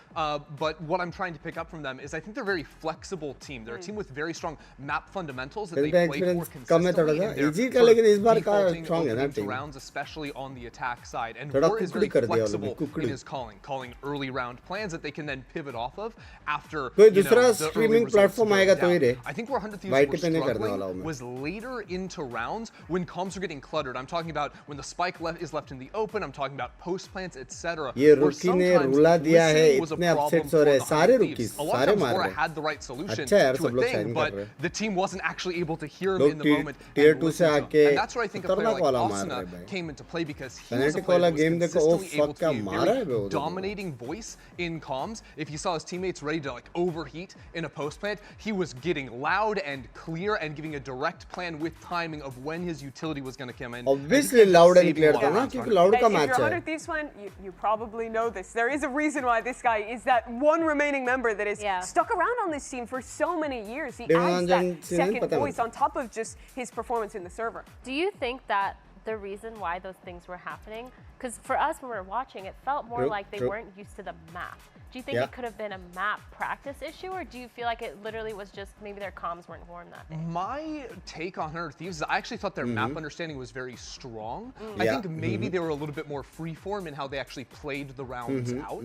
but what I'm trying to pick up from them is I think they're a very flexible team. They're a team with very strong map fundamentals that they play for consistently. They're defaulting into rounds, especially on the attack side. And Bora is very flexible in his calling early round plans that they can then pivot off of after the streaming platform आएगा तो ही रे. I think where 100 Thieves were struggling was later into rounds when comms are getting cluttered. I'm talking about when the spike is left in the open. I'm talking about post plants, etc. ये rookie ने रुला दिया है, इतने upsets हो रहे, सारे rookies, सारे मार रहे. had the right solution अच्छा यार, to a सब लोग thing, sign but कर रहे. the team wasn't actually able to hear him in the moment. Tier 2 से आके and that's where I think a player like Asuna came into play because he was a player that was consistently able to be a very dominating voice in comms. If he saw his teammates ready to like overheat in a post plant, he was getting loud and clear and giving a direct plan with timing of when his utility was going to come in. Obviously loud and clear था ना क्योंकि loud का match If you're a है. 100 Thieves fan, you probably know this. There is a reason why this guy is that one remaining member that is stuck around on this team for so many years. He adds that second voice on top of just his performance in the server. Do you think that the reason why those things were happening, because for us when we were watching, it felt more like they weren't used to the map. Do you think it could have been a map practice issue, or do you feel like it literally was just maybe their comms weren't warm that day? My take on 100 Thieves is I actually thought their map understanding was very strong. I think maybe they were a little bit more freeform in how they actually played the rounds out.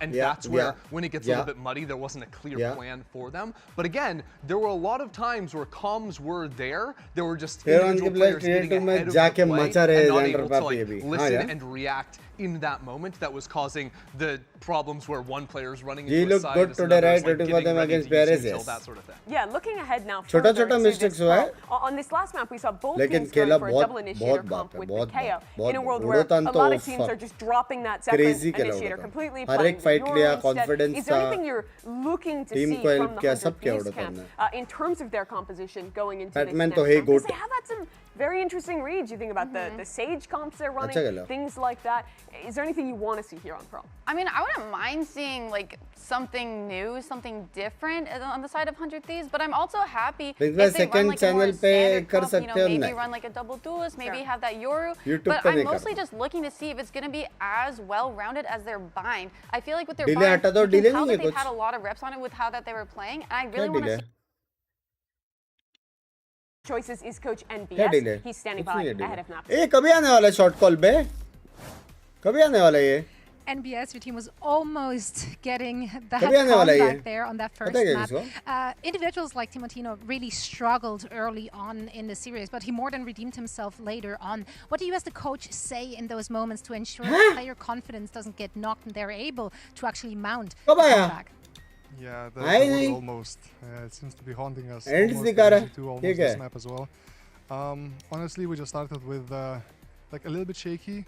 And that's where, when it gets a little bit muddy, there wasn't a clear plan for them. But again, there were a lot of times where comms were there. There were just individual players getting ahead of the play and not able to like, listen and react in that moment that was causing the problems where one player is running into a side, good today, right? Rooting for them against Paris, that sort of thing. Yeah, looking ahead now. छोटा-छोटा mistakes हुआ है. On this last map, we saw both teams going for a double initiator comp with the KO in a world where a lot of teams are just dropping that second initiator completely. हर एक fight लिया, confidence Is there anything you're looking to see from the 100 Thieves camp in terms of their composition going into this next round? Because they have had some very interesting reads. You think about the Sage comps they're running, things like that. Is there anything you want to see here on Pro? I mean, I wouldn't mind seeing like something new, something different on the side of 100 Thieves, but I'm also happy if they run like a more standard comp, you know, maybe run like a double duelist, maybe have that Yoru. But I'm mostly just looking to see if it's going to be as well-rounded as their bind. I feel like with their bind, you can tell that they've had a lot of reps on it with how that they were playing, and I really want to see. Choices is Coach NBS. He's standing by ahead of Naps. ए कभी आने वाला है short call बे? कभी आने वाला है ये? NBS, your team was almost getting that comeback there on that first map. Individuals like Timotino really struggled early on in the series, but he more than redeemed himself later on. What do you as the coach say in those moments to ensure that player confidence doesn't get knocked and they're able to actually mount a comeback? Yeah, the word almost. It seems to be haunting us. Almost this map as well. Honestly, we just started with like a little bit shaky,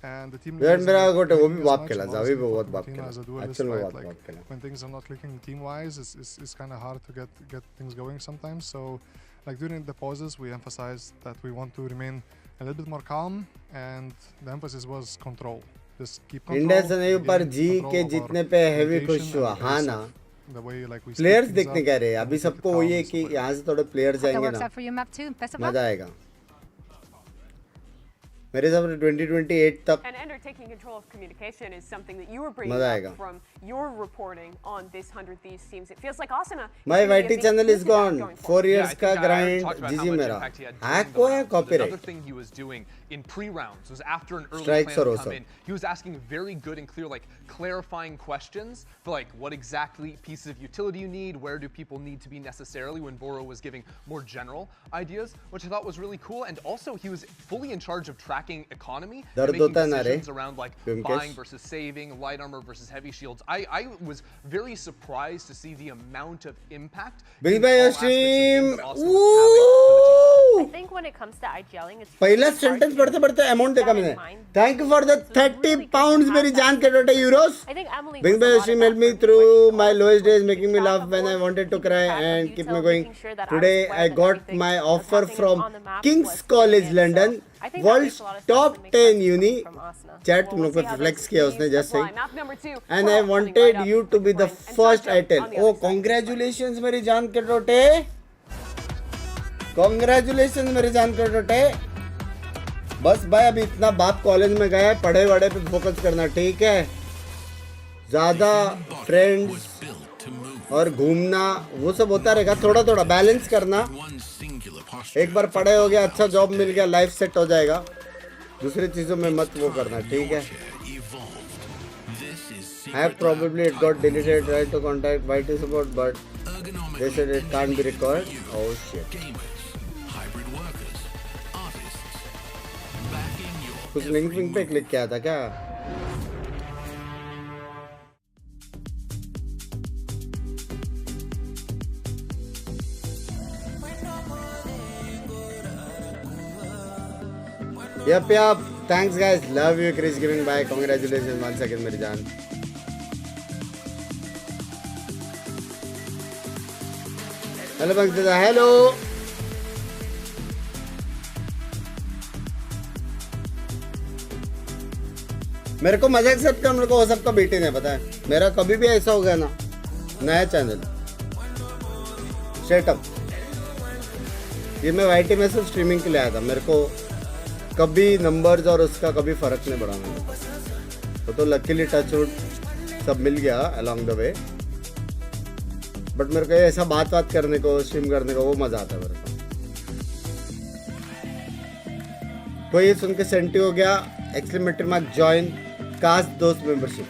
and the team. When things are not clicking team-wise, it's kind of hard to get things going sometimes. So, like during the pauses, we emphasized that we want to remain a little bit more calm, and the emphasis was control. Just keep control. India से नहीं पर जी के जीतने पे heavy खुश हुआ हाँ ना प्लेयर्स देखने कह रहे हैं अभी सबको वही है कि यहाँ से थोड़े प्लेयर्स जाएंगे ना मजा आएगा मेरे हिसाब से 2028 तक And taking control of communication is something that you were bringing up from your reporting on this 100 Thieves teams. It feels like Asuna. My YT channel is gone. 4 years का grind GG मेरा. Hack को है copyright. Another thing he was doing in pre-rounds was after an early plan to come in, he was asking very good and clear, like clarifying questions for like what exactly pieces of utility you need, where do people need to be necessarily when Boro was giving more general ideas, which I thought was really cool. And also he was fully in charge of tracking economy, and making decisions around like buying versus saving, light armor versus heavy shields. I was very surprised to see the amount of impact. Big Bay stream. I think when it comes to IGLing, it's पहला sentence पढ़ते amount देखा मैंने. Thank you for the 30 pounds मेरी जान के टोटे euros. Big Bay stream helped me through my lowest days, making me laugh when I wanted to cry and keep me going. Today I got my offer from King's College London, world's top 10 uni. Chat तुम लोग पे flex किया उसने just saying. And I wanted you to be the first I tell. Oh, congratulations मेरी जान के टोटे. Congratulations मेरी जान के टोटे. बस भाई अभी इतना बाप कॉलेज में गया है पढ़े वढ़े पे फोकस करना ठीक है ज़्यादा फ्रेंड्स और घूमना वो सब होता रहेगा थोड़ा थोड़ा बैलेंस करना एक बार पढ़े हो गया अच्छा जॉब मिल गया लाइफ सेट हो जाएगा दूसरी चीज़ों में मत वो करना ठीक है I probably it got deleted tried to contact YT support but they said it can't be recovered oh shit कुछ लिंक पे क्लिक किया था क्या Yep. thanks guys. Love you, Chris Giving. Bye. Congratulations once again, मेरी जान. Hello, Binks. Hello. मेरे को मजाक से मेरे को वो सबका बेटे नहीं पता है. मेरा कभी भी ऐसा हो गया ना, नया चैनल सेटअप, ये मैं YT में सिर्फ स्ट्रीमिंग के लिए आया था. मेरे को कभी नंबर्स और उसका कभी फर्क नहीं पड़ा मुझे. तो लकीली टचवुड सब मिल गया अलोंग द वे. बट मेरे को ऐसा बात करने को, स्ट्रीम करने को वो मजा आता है मेरे को. कोई ये सुन के सेंटी हो गया. एक्सक्लेमेटरी मार्क जॉइन कास्ट दोस्त मेंबरशिप.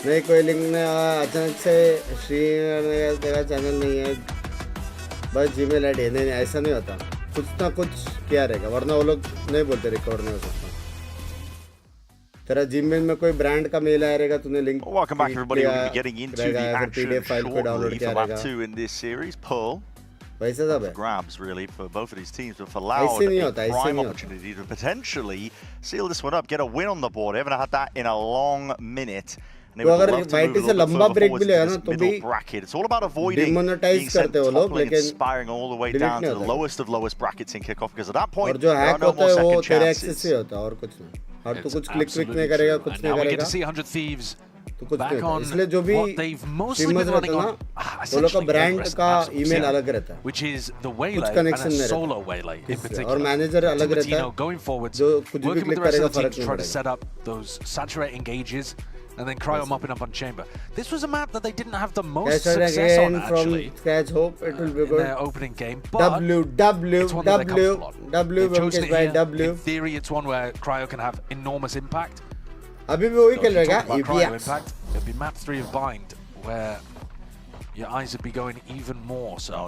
नहीं कोई लिंक नहीं. अचानक से श्री तेरा चैनल नहीं है, बस जीमेल आईडी. नहीं ऐसा नहीं होता. कुछ ना कुछ क्या रहेगा, वरना वो लोग नहीं बोलते रिकवर नहीं हो सकता. तेरा जीमेल में कोई ब्रांड का मेल आया रहेगा, तूने link Welcome back everybody. We're getting into the action shortly for lap 2 in this series. Pearl. वैसे सब है. Grabs really for both of these teams, but for Loud, a prime opportunity to potentially seal this one up, get a win on the board. They haven't had that in a long minute. तो अगर YT से लंबा break भी लेगा ना तो भी it's all about avoiding demonetize करते हो लोग, लेकिन inspiring all the way down to the lowest of lowest brackets in Kickoff, because at that point और जो हैक होता है वो तेरे एक्सेस से होता है और कुछ नहीं. और तू कुछ क्लिक नहीं करेगा, कुछ नहीं करेगा, तो कुछ नहीं. इसलिए जो भी स्ट्रीमर्स रहते हैं ना, वो लोग का ब्रांड का ईमेल अलग रहता है, कुछ कनेक्शन नहीं रहता, और मैनेजर अलग रहता है. जो कुछ भी क्लिक करेगा फर्क नहीं पड़ेगा. And then Cryo mopping up on Chamber. This was a map that they didn't have the most success on, actually, from scratch. Hope it will be good. In their opening game. But it's one that they're comfortable on. W. In theory, it's one where Cryo can have enormous impact. अभी भी वही खेल रहेगा. Cryo impact. It'll be map 3 of Bind, where your eyes would be going even more. So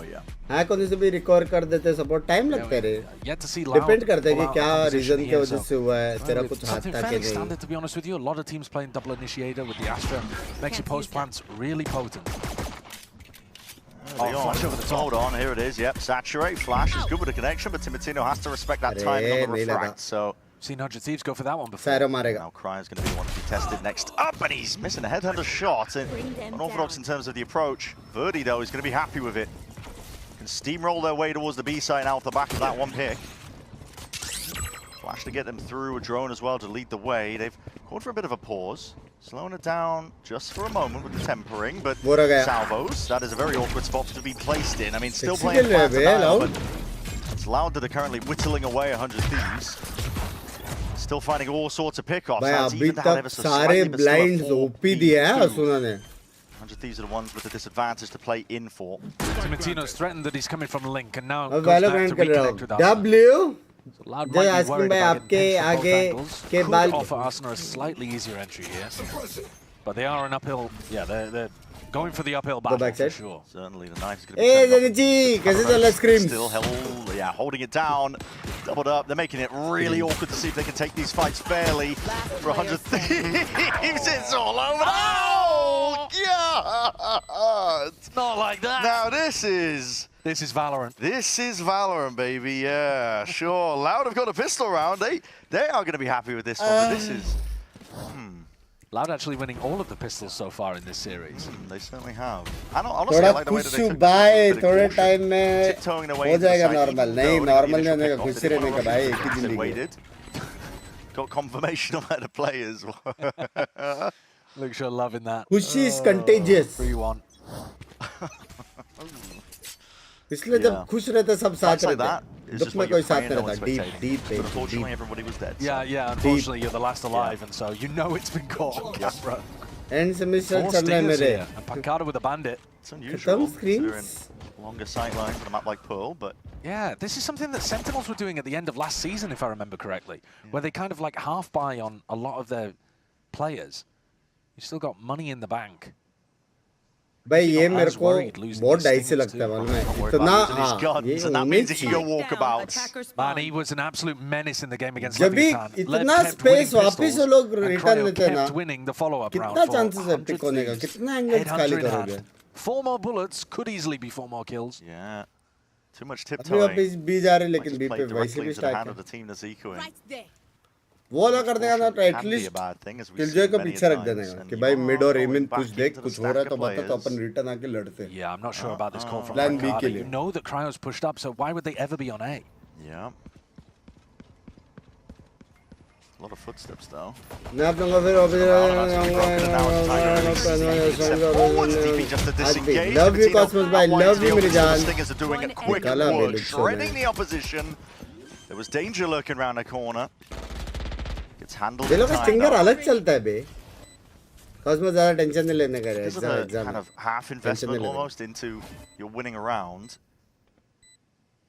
hack होने से भी recover कर देते हैं. सपोर्ट टाइम लगता है रे. डिपेंड करता है कि क्या रीजन के वजह से हुआ है. तेरा कुछ हाथ तक है नहीं. To be honest with you, a lot of teams playing double initiator with the Astra makes your post plants really potent. Flash over the top. Hold on, here it is. Yep, saturate. Flash is good with the connection, but Timotino has to respect that timing on the refract. So seen 100 Thieves go for that one before. Now Cryo's going to be the one to be tested next up, and he's missing a headhunter shot. And unorthodox in terms of the approach. Verdi, though, is going to be happy with it. Can steamroll their way towards the B side now off the back of that one pick. Flash to get them through, a drone as well to lead the way. They've called for a bit of a pause. Slowing it down just for a moment with the tempering, but salvos, that is a very awkward spot to be placed in. I mean, still playing flat now, but it's Loud that are currently whittling away 100 Thieves. Still finding all sorts of pickoffs. अभी तक सारे blinds OP दिए हैं सुना ने. 100 Thieves are the ones with the disadvantage to play in for. Timotino's threatened that he's coming from Link, and now goes back to reconnect with Arsenal. W. They're asking by आपके आगे के बाल. Offer Arsenal a slightly easier entry here, but they are an uphill. Yeah, they're going for the uphill battle for sure. Certainly, the knife is going to be. Hey, Zenichi, कैसे चल रहा screams? Still held, yeah, holding it down, doubled up. They're making it really awkward to see if they can take these fights fairly. For 100 Thieves, it's all over. Oh, God! Not like that. Now this is Valorant. This is Valorant, baby. Yeah, sure. Loud have got a pistol round. They are going to be happy with this one. But this is. Loud actually winning all of the pistols so far in this series. They certainly have. Honestly, I like the way that they took थोड़े time में हो जाएगा normal. नहीं normal नहीं होने का, खुशी रहने का भाई. एक ही जिंदगी. Got confirmation on the players. Looks you're loving that. खुशी is contagious. 3-1. इसलिए जब खुश रहते सब साथ रहते हैं. दुख में कोई साथ नहीं रहता. Deep pain. Unfortunately, everybody was dead. Yeah. Unfortunately, you're the last alive, and so you know it's been caught. Yes, bro. End semester चल रहा है मेरे. And Pancada with a bandit. It's unusual considering longer sightlines on a map like Pearl, but yeah, this is something that Sentinels were doing at the end of last season, if I remember correctly, where they kind of like half buy on a lot of their players. You still got money in the bank. भाई ये मेरे को बहुत dicey लगता है मालूम है. इतना that means that you go walkabouts. Man, he was an absolute menace in the game against जब भी इतना स्पेस वापस वो लोग रिटर्न लेते हैं ना, winning the follow-up round. कितना चांसेस है पिक होने का, कितना एंगल्स खाली करोगे. 4 more bullets could easily be 4 more kills. Yeah. Too much tiptoeing. अभी बी जा रहे लेकिन बी Played पे वैसे directly भी into the स्टैक hand है of the team that's echoing. वो ना कर देगा ना तो Can be a at least bad thing, as we've killjoy seen को many पीछे रख times, देने का and कि you भाई are मिड और going एमिन back कुछ देख into the कुछ हो stack रहा है of तो बता तो players. अपन रिटर्न आके लड़ते हैं Yeah, I'm not sure about this call from Plan B के Pancada. लिए. You know that Cryo's pushed up, so why would they ever be on A? Yeah. A lot of footsteps though. मैं आप लोगों को फिर office love you Cosmos भाई love you मेरी जान Stingers are doing a quick निकाला work, मेरे shredding the opposition. There was danger lurking around the corner. Gets handled. ये लोग का स्टिंगर अलग चलता है बे कॉस्मोस ज्यादा टेंशन नहीं लेने का है This is a kind of half investment almost into your winning a round.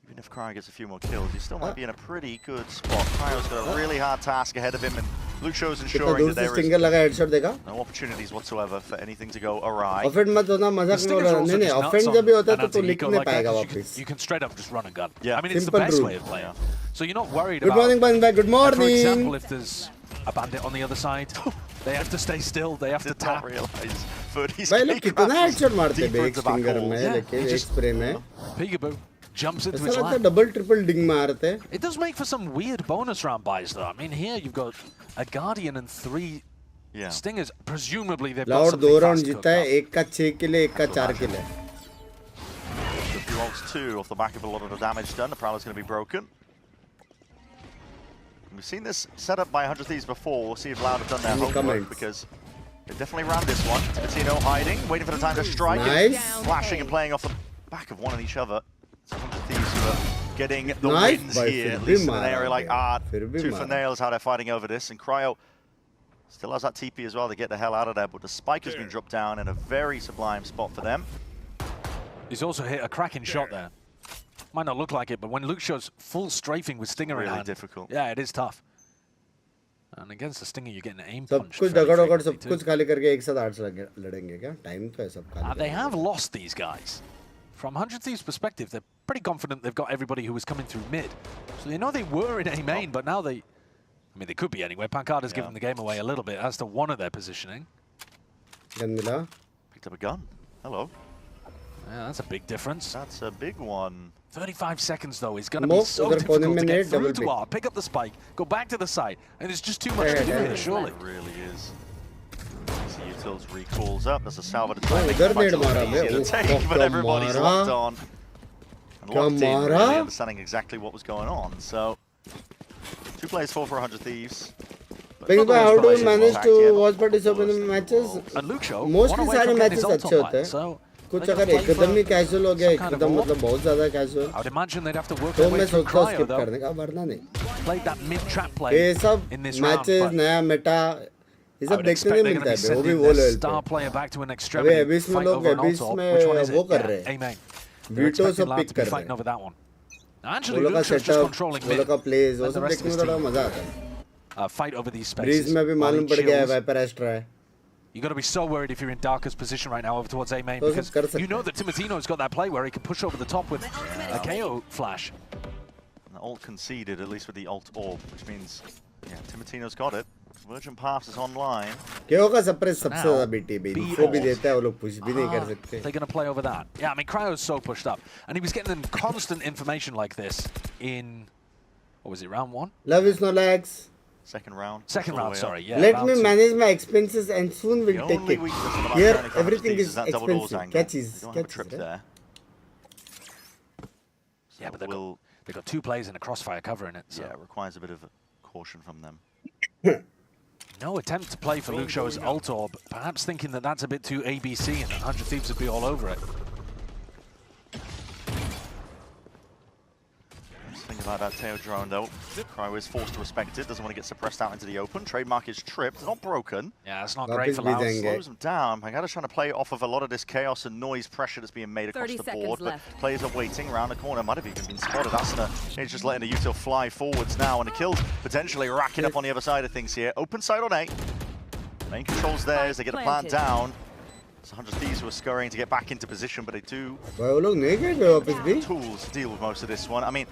Even if Cryo gets a few more kills, he still might be in a pretty good spot. Cryo's got a really hard task ahead of him, and Luxio's ensuring that there stinger लगा headshot देखा no opportunities whatsoever for anything to go awry. Offend मत होना मजाक में बोल रहा नहीं नहीं ऑफेंड जब भी होता है तो तू लिख नहीं पाएगा वापस You can straight up just run and gun. Yeah. I mean, it's the Simple best rule. way of playing. So you're not worried Good about... morning Banzai good For morning example, if there's a bandit on the other side, they have to stay still, they have to Did not tap. realize. But he's भाई लोग कितना headshot मारते हैं बे एक deeper into stinger back में halls. लेकिन एक spray में Peekaboo jumps into ऐसा his लगता है line. डबल ट्रिपल डिंग मारते हैं It does make for some weird bonus round buys, though. I mean, here you've got a Guardian and 3 Stingers. Presumably they've got loud something 2 round fast जीता है एक का 6 किल एक का 4 किल है A few ults too off the back of a lot of the damage done. The Prowler's going to be broken. We've seen this set up by 100 Thieves before. We'll see if Loud have done their homework because they definitely ran this one. Timatino hiding, waiting for the time to strike. Nice. Flashing and playing off the back of one of each other. It's 100 Thieves who are getting the Nice, wins but here, फिर at भी least in an मारा area like गया, Art. फिर भी Tooth and मारा। nails how they're fighting over this. And Cryo still has that TP as well to get the hell out of there, but the spike has been dropped down in a very sublime spot for them. He's also hit a cracking shot there. Might not look like it, but when Luke shows full strafing with Stinger in Really hand, difficult. yeah, it is tough. And against the Stinger, you're getting an aim सब punch. कुछ fairly दगड़ frequently सब too. कुछ खाली करके एक साथ 8 लड़ेंगे क्या टाइम तो है सब खाली They have lost these guys. From 100 Thieves' perspective, they're pretty confident they've got everybody who was coming through mid. So they know they were in A main, but now they... I mean, they could be anywhere. Pancada's given the game away a little bit as to one of their positioning. Gun मिला Picked up a gun. Hello. Yeah, that's a big difference. That's a big one. 35 seconds, though, is going to be Move, so उधर कोने difficult में to get net, through double to pick. R, pick up the spike, go back to the side, and there's just too much to do here, surely. It really is. See Utils recalls up. There's a salvo to try and make उधर the fight a net मारा little बे easier to take, but everybody's locked on. And क्या locked in, मारा? really understanding exactly what was going on. So, 2 players fall for 100 Thieves. Binks भाई how do you manage to watch party so many matches And Luke Show, mostly one away सारे from getting matches his ult अच्छे on होते line, हैं so कुछ they अगर gotta play एकदम ही for casual हो गया some kind of एकदम order. मतलब बहुत ज्यादा casual I would imagine they'd have to work तो their way मैं through सोचता हूँ Cryo, स्किप though. करने का वरना नहीं Played that mid-trap play ये सब in this round, matches but नया मेटा ये I सब would देखने expect नहीं they're मिलता going to है be बे वो भी sending वो their लेवल star पे player back to an अबे extremity एबिस में fight लोग over an एबिस Outlaw. में Which one is वो it? कर रहे Yeah, हैं amen. They're वीटो expecting सब Loud पिक to be कर रहे fighting हैं over that one. Now, वो Actually, लोग का Luke's just सेटअप controlling वो लोग mid. का प्लेस वो Let the सब rest of देखने his में थोड़ा team मजा आता है fight over these breeze spaces. में भी while he मालूम पड़ गया है chills. वाइपर एस्ट्रा है You've got to be so worried if you're in Darker's position right now over towards A main तो because सब कर सकते you know that Timotino's got that play where he can push over the top with a KO flash. The ult conceded, at least with the ult orb, which means, yeah, Timotino's got it. Virgin Pass is online. केओ का suppress सबसे Now, ज्यादा BT है इससे भी देता है वो लोग पुश भी नहीं कर सकते They're going to play over that. Yeah, I mean, Cryo's so pushed up. And he was getting them constant information like this in, what was it, round 1? love is no lags Second round. Second all the round, way sorry, up. yeah. let round me 2. manage my expenses and soon The will take only it weakness of the here Mechanic of everything Thieves is that double doors expensive angle. catches They don't have a trip right? there. Yeah, but Will they've got 2 players in a crossfire covering it. So. yeah, it requires a bit of caution from them. No attempt to play for Luke Show's ult orb, perhaps thinking that that's a bit too ABC and that 100 Thieves would be all over it. Think about that tail drone though. Cryo is forced to respect it, doesn't want to get suppressed out into the open. Trademark is tripped, it's not broken. Yeah, it's not great for वापस भी Loud. देंगे Slows them down. Pangada's trying to play off of a lot of this chaos and noise pressure that's being made across 30 the seconds board, but left. players are waiting around the corner. Might have even been spotted. Asuna is just letting the util fly forwards now, and the kills potentially racking up on the other side of things here. Open side on A. Main controls theirs. They get a plant down. It's 100 Thieves who are scurrying to get back into position, but they do भाई वो लोग नहीं गए वापस भी tools to deal with most of this one. I mean,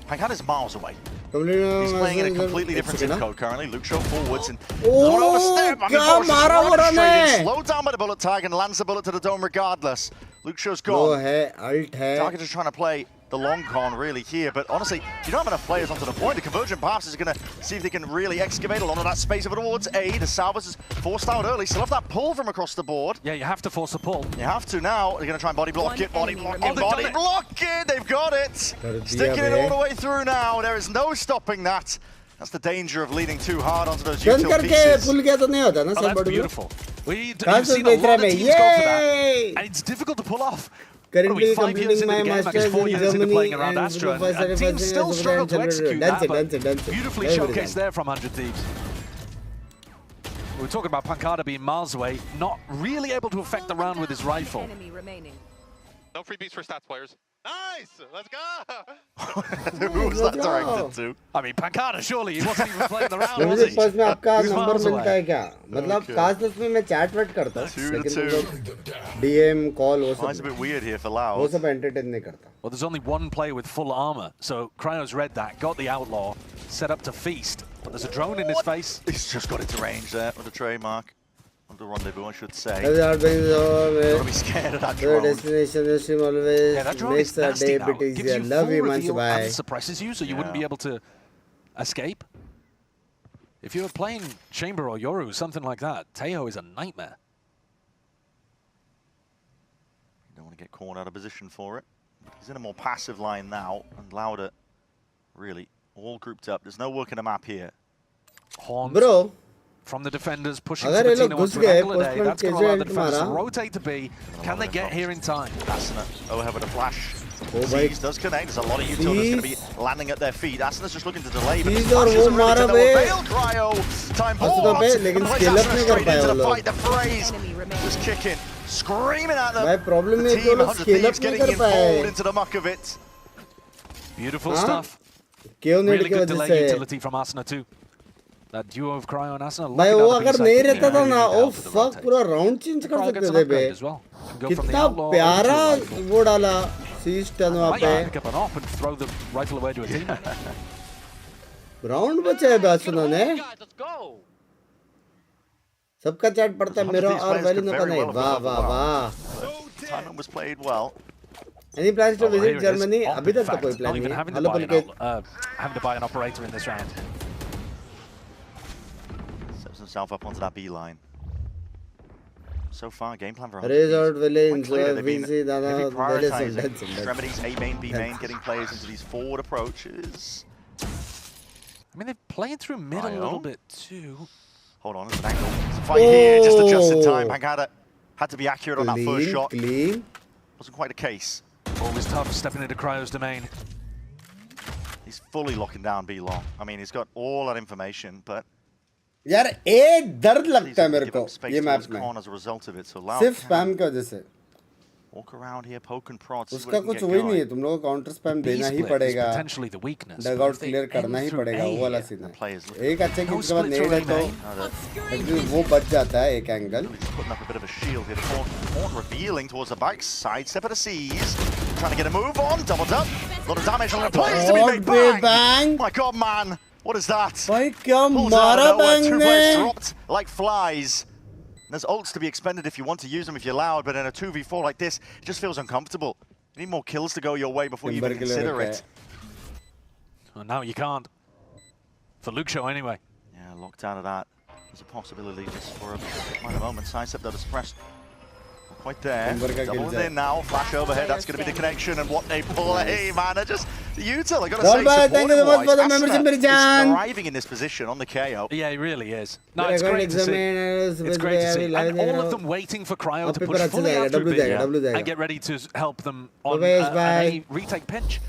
Pangada's miles away. Complete He's playing in a completely different zip code currently. Luke Show forwards and Oh, not overstep. I mean, क्या Bosch is मारा वो running straight in, run है slowed down by the bullet tag and lands the bullet to the dome regardless. Luke Show's वो gone. है alt है Target is trying to play the long con really here. But honestly, you don't have enough players onto the point. The Convergent perhaps is going to see if they can really excavate a lot of that space over towards A. The Salvas is forced out early. Still have that pull from across the board. Yeah, you have to force the pull. You have to now. They're going to try and body block it, body block it, body block it. They've got it. Sticking it all the way through now. There is no stopping that. That's the danger of leaning too hard onto those util pieces. Oh, that's beautiful. You've seen a lot of teams go for that. And it's difficult to pull off. Currently 5 years into the game, like 4 years into playing around Astra, and teams still struggle to execute that, but beautifully showcased there from 100 Thieves. We were talking about Pancada being miles away, not really able to affect the round with his rifle. No freebies for stats players. Nice! Let's go! Who was that directed to? I mean, Pancada, surely he wasn't even playing the round, was he? मुझे में आपका number मिलता है क्या? मतलब खास उसमें मैं चैट वैट करता हूँ, लेकिन DM call वो सब. It's a bit weird here for Lau. वो सब entertain नहीं करता. Well, there's only one player with full armor, so Cryo's read that, got the Outlaw, set up to feast, but there's a drone in his face. He's just got into range there with the trademark. The rendezvous, I should say. Gotta be scared of that drone. Destination is always Yeah, that drone makes is the nasty day now. a bit Gives easier. you Love full you, reveal Mansubai. and suppresses you, so you wouldn't be able to escape. If you were playing Chamber or Yoru, something like that, Teo is a nightmare. You don't want to get caught out of position for it. He's in a more passive line now, and Lauda really all grouped up. There's no work in the map here. Horns. Bro. From the defenders, pushing for Tino onto an angle a day. That's going to allow the defenders to rotate to B. Can they get here in time? Asuna, Ohev with a flash. Z's does connect. There's a lot of util that's going to be landing at their feet. Asuna's just looking to delay, but the flashes are really to no avail. Cryo, time for Asuna straight into the fight. The phrase just kicking, screaming at them. The team 100 Thieves getting involved into the muck of it. Beautiful stuff. Really good delay utility from Asuna too. That duo of Cryo and Asuna. भाई वो अगर नहीं रहता था ना, ओ fuck पूरा round change कर सकते थे बे. कितना प्यारा वो डाला siege टन वहाँ पे. Pick up an op and throw the rifle away to a team. Round बचा है बासुना ने. सबका chat पढ़ता है मेरा और वैलिनो का नहीं. वाह वाह वाह. Timing was played well. Any plans to visit Germany? अभी तक तो कोई plan नहीं है. Hello Pulkit. Having to buy an operator in this round. Himself up onto that B line. So far, game plan for Resort Village, they've been Dana, prioritizing extremities, A main, B main, getting players into these forward approaches. I mean, they're playing through mid a little bit too. Hold on, there's an angle. There's a fight here, just adjust in time. Pancada had to be accurate on that first shot. Wasn't quite the case. Always tough stepping into Cryo's domain. He's fully locking down B long. I mean, he's got all that information, but यार एक दर्द लगता है मेरे को ये map में सिर्फ स्पैम की वजह से उसका कुछ वही नहीं है तुम लोगों को काउंटर स्पैम देना ही पड़ेगा डग आउट क्लियर करना ही पड़ेगा वो वाला सीन है एक अच्छे की उसके बाद नेड है तो वो बच जाता है एक angle trying to get a move on, doubled up, a lot of damage on the players to be made bang! My god, man! What is that? Pulls out of nowhere, 2 players dropped like flies. There's ults to be expended if you want to use them if you're loud, but in a 2v4 like this, it just feels uncomfortable. You need more kills to go your way before you even consider it. Well, now you can't. For Luke Show anyway. Yeah, locked out of that. There's a possibility just for a minor moment. Sidestep though to suppress. Quite there. Double in now. Flash overhead. That's going to be the connection. And what they play, man. They're just util. I got to say, support-wise, Asuna is thriving in this position on the KO. Yeah, he really is. No, it's great to see. It's great to see. And all of them waiting for Cryo to push fully out through B and get ready to help them on a retake pinch.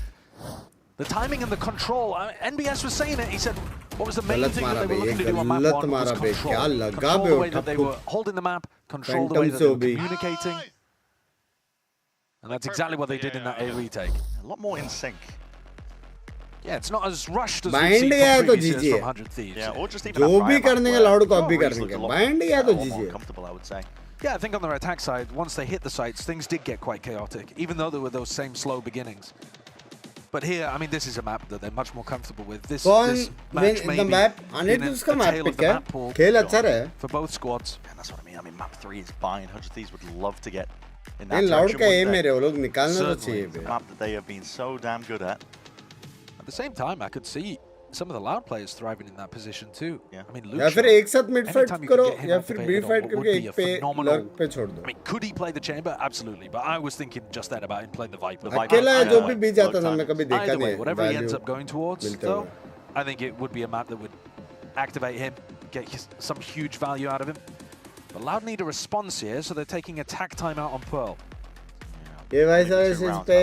The timing and the control. NBS was saying it. He said, what was the main thing that they were looking to do on map 1 was control. Control the way that they were holding the map, control the way that they were communicating. And that's exactly what they did in that A retake. A lot more in sync. Yeah, it's not as rushed as we see from previous years from 100 Thieves. Yeah, or just even जो भी करने का loud copy करने का bind या तो more comfortable, I would say. Yeah, I think on their attack side, once they hit the sites, things did get quite chaotic, even though there were those same slow beginnings. But here, I mean, this is a map that they're much more comfortable with. This match may be in a tail of the map pool for both squads. And that's what I mean. I mean, map 3 is fine. 100 Thieves would love to get in that Loud direction. का aim है रे वो लोग निकालना तो Certainly, चाहिए it's a bay. map that they have been so damn good at. At the same time, I could see some of the Loud players thriving in that position too. Yeah. I mean, या फिर एक साथ mid fight anytime you can करो get him या फिर B activated on fight what would करके be एक a पे phenomenal- lurk पे छोड़ दो. I mean, could he play the chamber? Absolutely. But I was thinking just then about him playing the Viper. अकेला है जो भी B जाता ना मैं कभी देखा Either नहीं way, है. whatever he ends value up going towards, मिलते though, हुए. I think it would be a map that would activate him, get some huge value out of him. But Loud need a response here, so they're taking attack timeout on Pearl. ये vice इस पे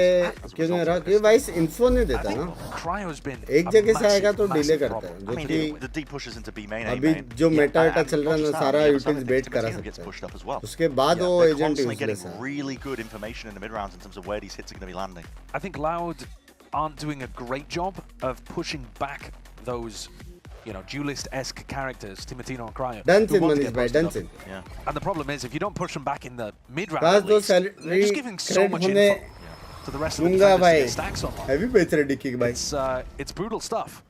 क्यों नहीं रहा? ये vice info नहीं देता ना. Cryo's been एक जगह से आएगा तो डिले करता है. I mean, the deep pushes into B main, A अभी main. जो Yeah, मेटा and चल रहा है ना not सारा just that, यूटिल्स the बेट करा other gets सकता pushed up as है. well. उसके बाद वो They're agent constantly useless getting है. really good information in the mid rounds in terms of where these hits are going to be landing. I think Loud aren't doing a great job of pushing back those, you know, duelist-esque characters, Timotino and Cryo. Dance who in, want to Manish get bhai, posted dance up. in. Yeah. And the problem is, if you don't push them back in the mid-round, काश at दो least, they're salary just giving so credit much होने info to the rest of the दूंगा defenders to भाई. get stacks on. Heavy बेच रहे dickey भाई. It's brutal stuff.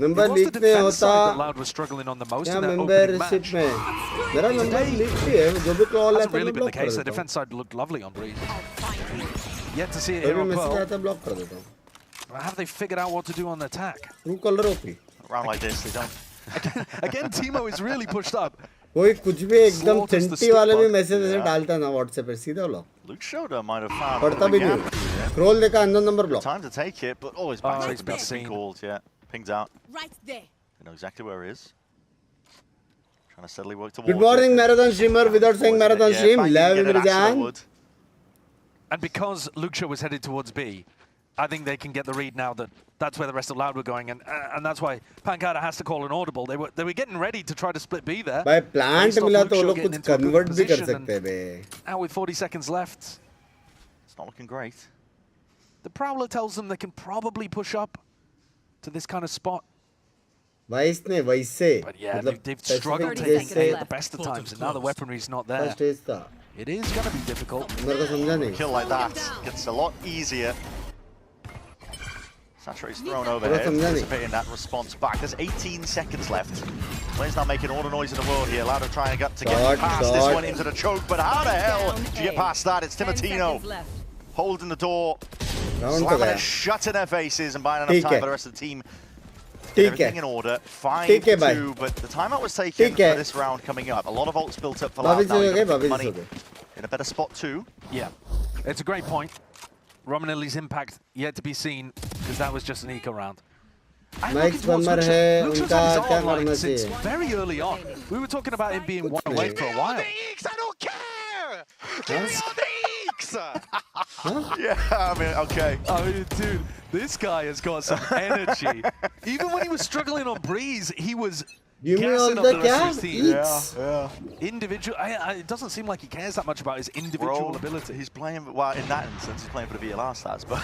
Number It was leak the में defense side that होता Loud was struggling on the most या in that opening match. Membership में मेरा नंबर लीक भी है जो भी कॉल Hasn't आता है really मैं been the ब्लॉक कर case. The देता हूँ. defense side looked lovely on Breeze. Yet to see it कोई here भी on मैसेज Pearl. आता है ब्लॉक कर देता हूँ. Have they figured out what to do on the attack? True colour OP. Around like this, they don't. Again, Timo is really pushed up. कोई कुछ भी एकदम Slaughters the सेंटी stick वाले भी bug. मैसेज ऐसे Yeah. डालता है ना व्हाट्सएप पे सीधा block. Luke Shoda might have found पढ़ता a भी gap. नहीं. स्क्रॉल देखा अंदर number block. Time to take it, but oh, his Oh, back he's been has been seen. called. Yeah, pinged out. Right there. They know exactly where he is. Trying to steadily work towards. Good morning it. marathon streamer without saying marathon Yeah, stream. bang, Love get it, Imran. Wood. And because Luxo was headed towards B, I think they can get the read now that that's where the rest of Loud were going, and that's why Pancada has to call an audible. They were getting ready to try to split B there. भाई plant मिला तो वो लोग getting कुछ into a good convert भी कर position, सकते हैं बे. Now with 40 seconds left, It's not looking great. the Prowler tells them they can probably push up to this kind of spot. Vice ने वैसे But yeah, मतलब they've struggled to specific hit जैसे at the best of times, and now the weaponry's not there. First stage था. It is going to be difficult. मेरे को समझा नहीं. Kill like that gets a lot easier. Saturate's thrown overhead, anticipating that response back. There's 18 seconds left. Blaze now making all the noise in the world here. Louder trying to get past this one into the choke, but how the hell do you get past that? It's Timotino holding the door, slamming it shut in their faces and buying enough time for the rest of the team. Everything in order, 5-2, but the timeout was taken for this round coming up. A lot of ults built up for Loud. Now you've got money in a better spot too. Yeah, it's a great point. Romanelli's impact yet to be seen, because that was just an eco round. Mike's bummer है उनका क्या करना Since चाहिए? very early on, we were talking about him being one away for a while. I don't care! Give me all the eeks! Yeah, I mean, okay. I mean, dude, this guy has got some energy. Even when he was struggling on Breeze, he was Give me all gassing up the the rest of his team. eats. Yeah. Individual, it doesn't seem like he cares that much about his individual Bro, ability. He's playing, well, in that instance, he's playing for the VLR stats, but...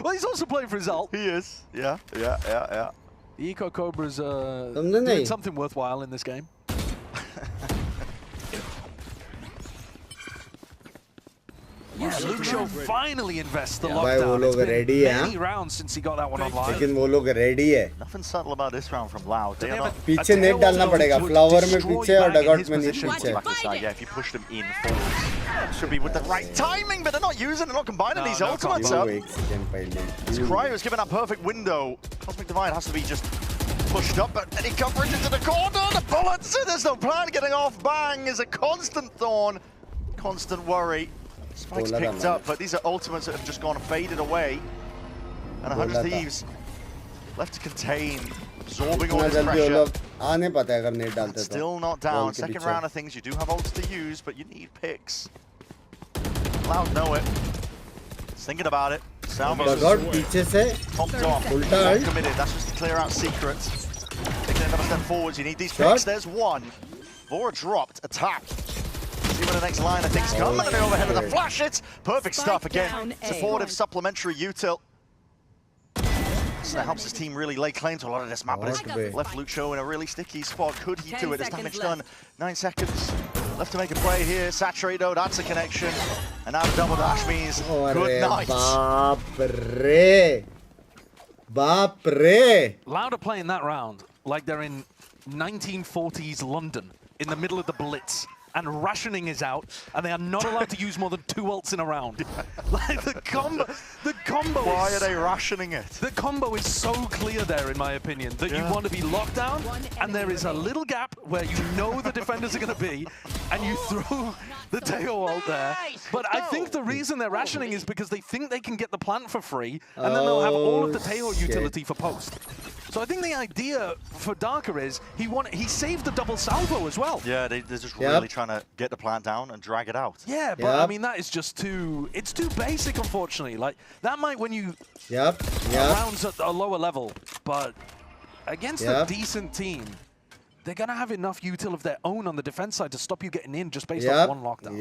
Well, he's also playing for his ult. He is, yeah. The Eco Cobra's doing नहीं. something worthwhile in this game. Yeah, Luxo finally invests the भाई वो lockdown. लोग It's been ready हैं. many rounds since he got that one online. लेकिन वो लोग ready है. Nothing subtle about this round from Loud. They are not... पीछे net डालना पड़ेगा. फ्लावर में पीछे और डगआउट में नीचे. Yeah, if you push them in forward, should be with the right timing, but they're not using, they're not combining these ultimates up. This Cryo is given that perfect window. Cosmic Divide has to be just pushed up, but any coverage into the corner, the bullets, there's no plan getting off. Bang is a constant thorn, constant worry. Spike's picked up, but these are ultimates that have just gone faded away. And 100 Thieves left to contain, absorbing all this pressure. आने पता है अगर net डालते तो. Still not down. Second round of things, you do have ults to use, but you need picks. Loud know it. He's thinking about it. Dugout पीछे से उल्टा Not committed. That's just to clear out secrets. Taking another step forwards. You need these picks. There's one. Vora dropped. Attack. See where the next line of things come. And the overhead with the flash hit. Perfect stuff again. Supportive supplementary util. So that helps his team really lay claim to a lot of this map, but it's left Luxo in a really sticky spot. Could he do it? There's damage done. 9 seconds left to make a play here. Saturate though, that's a connection. And now the double dash means good night. Baap re. Loud are playing that round like they're in 1940s London in the middle of the Blitz. and rationing is out, and they are not allowed to use more than 2 ults in a round. Like the combo Why are they rationing it? The combo is so clear there, in my opinion, that you want to be locked down, and there is a little gap where you know the defenders are going to be, and you throw the Teo ult there. But I think the reason they're rationing is because they think they can get the plant for free, and then they'll have all of the Teo utility for post. So I think the idea for Darker is he saved the double salvo as well. Yeah, they're just really trying to get the plant down and drag it out. Yeah, but I mean that is just it's too basic, unfortunately. Like that might win you rounds at a lower level, but against a decent team, they're gonna have enough util of their own on the defense side to stop you getting in just based off one lockdown.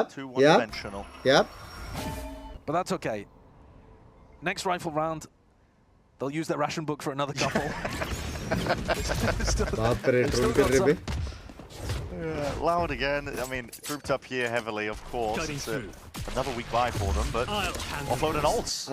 Too one-dimensional. But that's okay. Next rifle round, they'll use their ration book for another couple. Loud again. I mean, grouped up here heavily, of course. It's another week by for them, but offloading ults.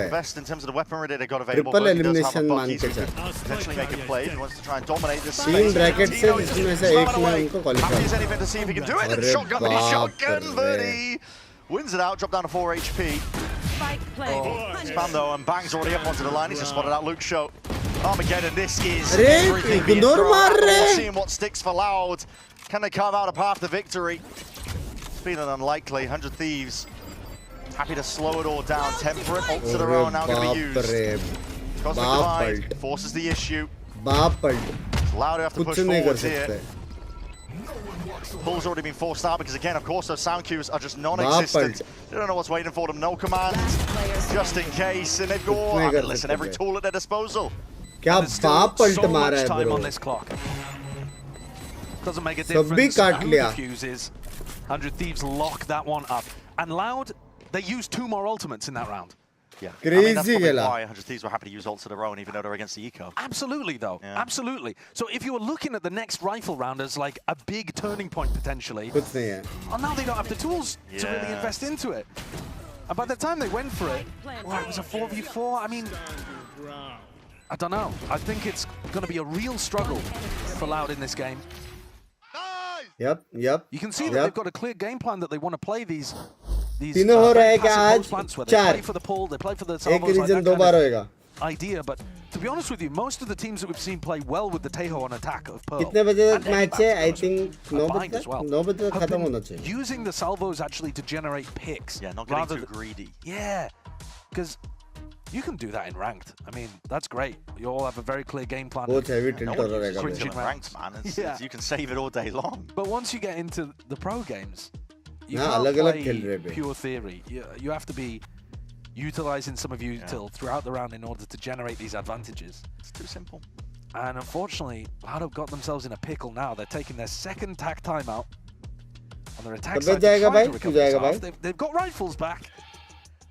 Best in terms of the weaponry they got available. Triple elimination मान के चल. Potentially make a play. He wants to try and dominate this space. 3 brackets से इसमें से एक में उनको qualify. Happy as anything to see if he can do it. And shotgun, but he's shotgun, but he wins it out. Drop down to 4 HP. Spam though, and Bang's already up onto the line. He's just spotted out Luke's shot. Armageddon, this is everything being thrown. We're seeing what sticks for Loud. Can they carve out a path to victory? It's feeling unlikely. 100 Thieves happy to slow it all down. Temperate ults of their own now going to be used. Cosmic Divide forces the issue. It's Loud have to push forwards here. Pull's already been forced out because, again, of course, those sound cues are just non-existent. They don't know what's waiting for them. No command, just in case. And they've got, listen, every tool at their disposal. There's still so much time on this clock. Doesn't make a difference who defuses. 100 Thieves lock that one up. And Loud, they used 2 more ultimates in that round. Yeah, I mean, that's probably why 100 Thieves were happy to use ults of their own, even though they're against the eco. Absolutely, though. Yeah. Absolutely. So if you were looking at the next rifle round as like a big turning point potentially, well, now they don't have the tools to really invest into it. And by the time they went for it, well, it was a 4v4. I mean, I don't know. I think it's going to be a real struggle for Loud in this game. Yep. You can see that they've got a clear game plan that they want to play these तीनों हो रहेगा आज 4 play for the pull, they play for the salvos, एक reason 2 बार होएगा idea, but to be honest with you, most of the teams that we've seen play well with the Tejo on attack of Pearl. कितने बजे तक match है? I think 9 बजे तक खत्म होना चाहिए. Using the salvos actually to generate picks. Yeah, not getting too greedy. Yeah, because you can do that in ranked. I mean, that's great. You all have a very clear game plan. बहुत heavy tilt हो रहेगा. Ranked, man. You can save it all day long. But once you get into the pro games, you can't play pure theory. You have to be utilizing some of util throughout the round in order to generate these advantages. It's too simple. And unfortunately, Lado got themselves in a pickle now. They're taking their second tack timeout on their attack side to try to recover this off. They've got rifles back,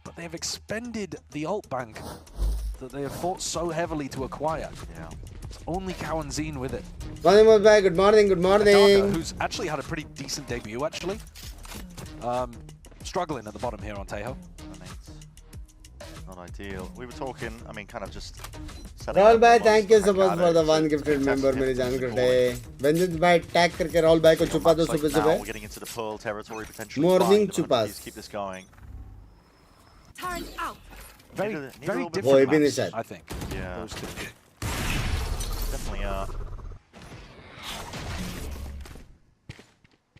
but they've expended the ult bank that they have fought so heavily to acquire. Yeah. It's only Cow and Zine with it. Good morning, good morning. Who's actually had a pretty decent debut, actually. Struggling at the bottom here on Tejo. Not ideal. We were talking, I mean, kind of just... Rahul bhai, thank you so much for the 1 gifted member. मेरी जान करते Vengeance bhai, tag करके Rahul bhai को छुपा दो सुबह सुबह. We're getting into the Pearl territory potentially. Morning chupas. Keep this going. Turn out. Very different maps, I think. Yeah. Those two. Definitely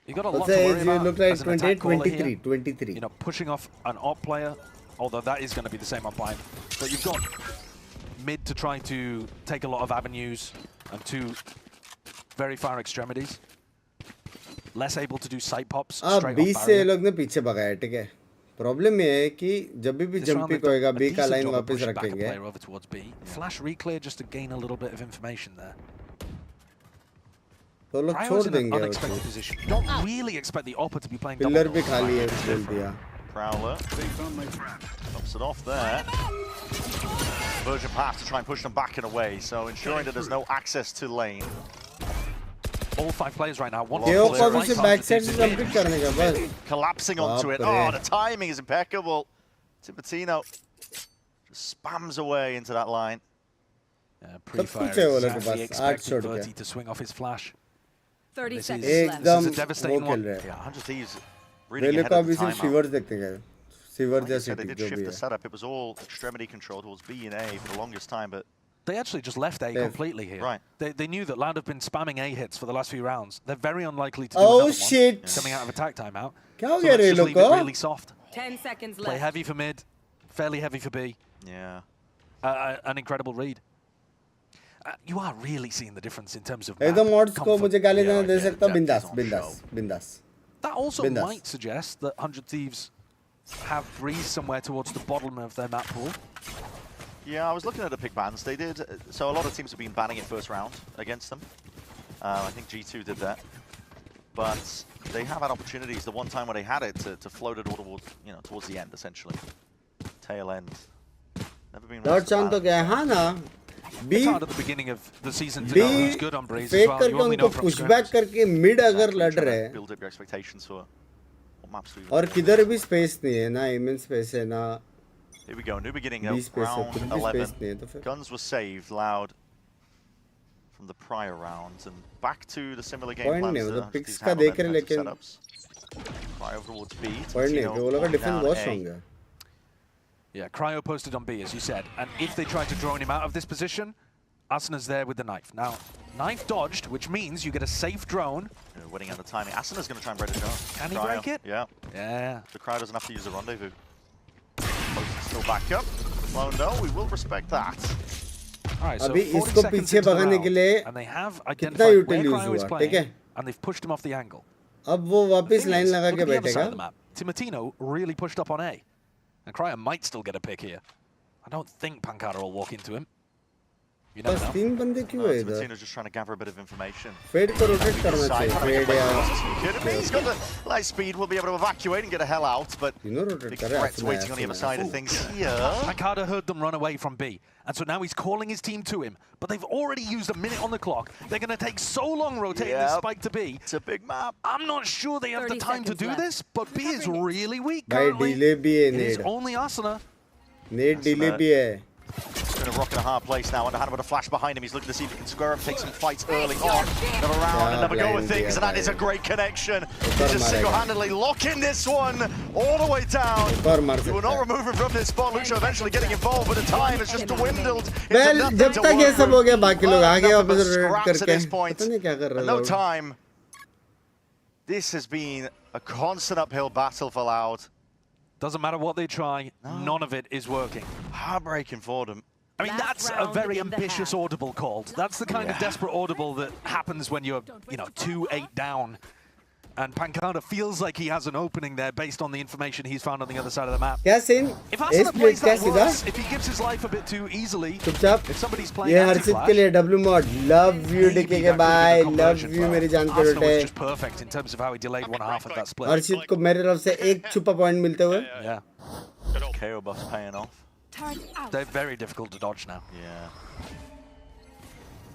You got a lot to worry about. You look like as an attack 23. You know, pushing off an op player, although that is going to be the same on Blind. But you've got mid to try to take a lot of avenues and 2 very far extremities. Less able to do sight pops straight off barrier. लोग ने पीछे भगाया, ठीक है. Problem ये है कि जब भी जंप पिक होएगा B का लाइन वापस रखेंगे. Flash reclear just to gain a little bit of information there. तो लोग छोड़ देंगे उसको. You don't really expect the opper to be playing double. Pillar भी खाली है बोल दिया. Prowler drops it off there. Virgin path to try and push them back and away, so ensuring that there's no access to lane. All 5 players right now. Collapsing onto it. Oh, the timing is impeccable. Timpatino just spams away into that line. Pre-fire exactly expected Verti to swing off his flash. 30 seconds left. This is a devastating one. Yeah, 100 Thieves really ahead of the timeout. Like I said, they did shift the setup. It was all extremity control towards B and A for the longest time, but they actually just left A completely here. Right. They knew that Loud have been spamming A hits for the last few rounds. They're very unlikely to do another one coming out of attack timeout. So let's just leave it really soft. 10 seconds left. Play heavy for mid, fairly heavy for B. Yeah. An incredible read. You are really seeing the difference in terms of एकदम mods को मुझे गाली नहीं दे सकता बिंदास. That also might suggest that 100 Thieves have Breeze somewhere towards the bottom of their map pool. Yeah, I was looking at the pick bans. They did. So a lot of teams have been banning it first round against them. I think G2 did that. But they have had opportunities. The one time when they had it to float it all towards, towards the end, essentially. Tail end. Never been. Dodge chance तो क्या है ना? It's hard at the beginning of the season to know who's good on Breeze as well. You only know from pushback करके mid अगर लड़ रहे हैं. Build up your expectations for what maps do you और किधर भी space नहीं है ना, immense space है ना. Here we go, new beginning of round 11. Guns were saved, Loud, from the prior rounds, and back to the similar game plans. Point picks का देख रहे लेकिन. Cryo towards B. Point नहीं, वो लोग का defense बहुत strong है. Yeah, Cryo posted on B, as you said. And if they try to drone him out of this position, Asana's there with the knife. Now, knife dodged, which means you get a safe drone. Winning out the timing. Asana's going to try and break the drone. Can he break it? Yeah. Yeah. The Cryo doesn't have to use the rendezvous. Still back up. Well, no, we will respect that. All right, so अभी 40 इसको seconds पीछे into the भगाने round, के लिए and they have कितना identified where util use Cryo is हुआ, ठीक playing, है? and they've pushed him off the angle. अब वो वापस लाइन लगा के Look at the other side बैठेगा. of the map. Timatino really pushed up on A. And Cryo might still get a pick here. I don't think Pankara will walk into him. You never know. तीन बंदे क्यों है इधर? Timatino's just trying to gather a bit of information. Fade को rotate करना चाहिए. Fade या. He's got the light speed. We'll be able to evacuate and get the hell out. But big threats waiting on the other side of things here. Pankara heard them run away from B, and so now he's calling his team to him. But they've already used a minute on the clock. They're going to take so long rotating this spike to B. It's a big map. I'm not sure they have the time to do this, but B is really weak भाई currently. delay भी है It is need. only Asana. Need delay भी है. He's going to rock in a hard place now. Underhand with a flash behind him. He's looking to see if he can square up, take some fights early on. Another round, another go with things, and that is a great connection. He's just single-handedly locking this one all the way down. He will not remove him from this spot. Lucio eventually getting involved, but the time has just dwindled. Well, जब तक ये सब हो गया, बाकी लोग आगे वापस scraps at this करके. point. पता नहीं क्या कर रहे No लोग. time. This has been a constant uphill battle for Loud. Doesn't matter what they try, none of it is working. Heartbreaking for them. I mean, that's a very ambitious audible called. That's the kind of desperate audible that happens when you're, 2-8 down. And Pankara feels like he has an opening there based on the information he's found on the other side of the map. क्या scene? If Asana plays that worse, if he gives his life a bit too easily, चुपचाप. if somebody's playing ये हर्षित के लिए W mod. Love you DK के bye. Love you मेरी जान के Asana was Rote. just perfect in terms of how he delayed one half of that split. हर्षित को मेरी तरफ से एक छुपा पॉइंट मिलते हुए. Yeah. KO buff's paying off. They're very difficult to dodge now. Yeah.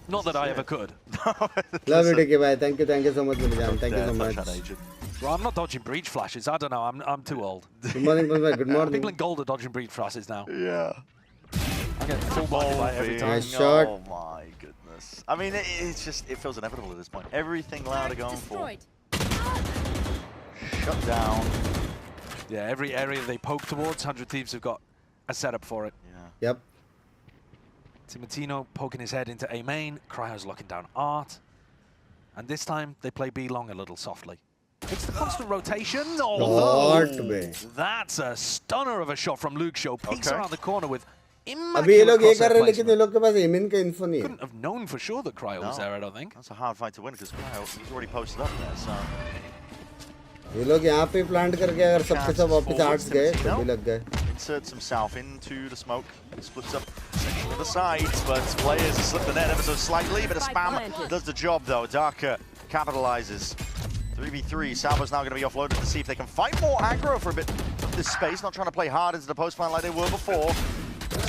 Not that I ever could. Love you DK bye. Thank you so much मेरी जान. Thank you so much. Well, I'm not dodging breach flashes. I don't know. I'm too old. Good morning, good morning. People in gold are dodging breach flashes now. Yeah. I get full body light every time. Nice shot. Oh my goodness. I mean, it feels inevitable at this point. Everything Loud are going for. Shut down. Yeah, every area they poke towards, 100 Thieves have got a setup for it. Yeah. Yep. Timatino poking his head into A main. Cryo's locking down Art. And this time, they play B long a little softly. It's the constant rotation. Oh, that's a stunner of a shot from Luke Show. Peeks around the corner with immaculate crosshair placement. Couldn't have known for sure that Cryo was there, I don't think. That's a hard fight to win because Cryo, he's already posted up there, so... ये लोग यहाँ पे plant करके अगर सबके सब वापस arts गए तो भी लग गए. Inserts himself into the smoke, splits up section of the sides, but players have slipped the net ever so slightly. But a spam does the job though. Darker capitalizes. 3v3. Salvo's now going to be offloaded to see if they can fight more aggro for a bit of this space. Not trying to play hard into the post plan like they were before.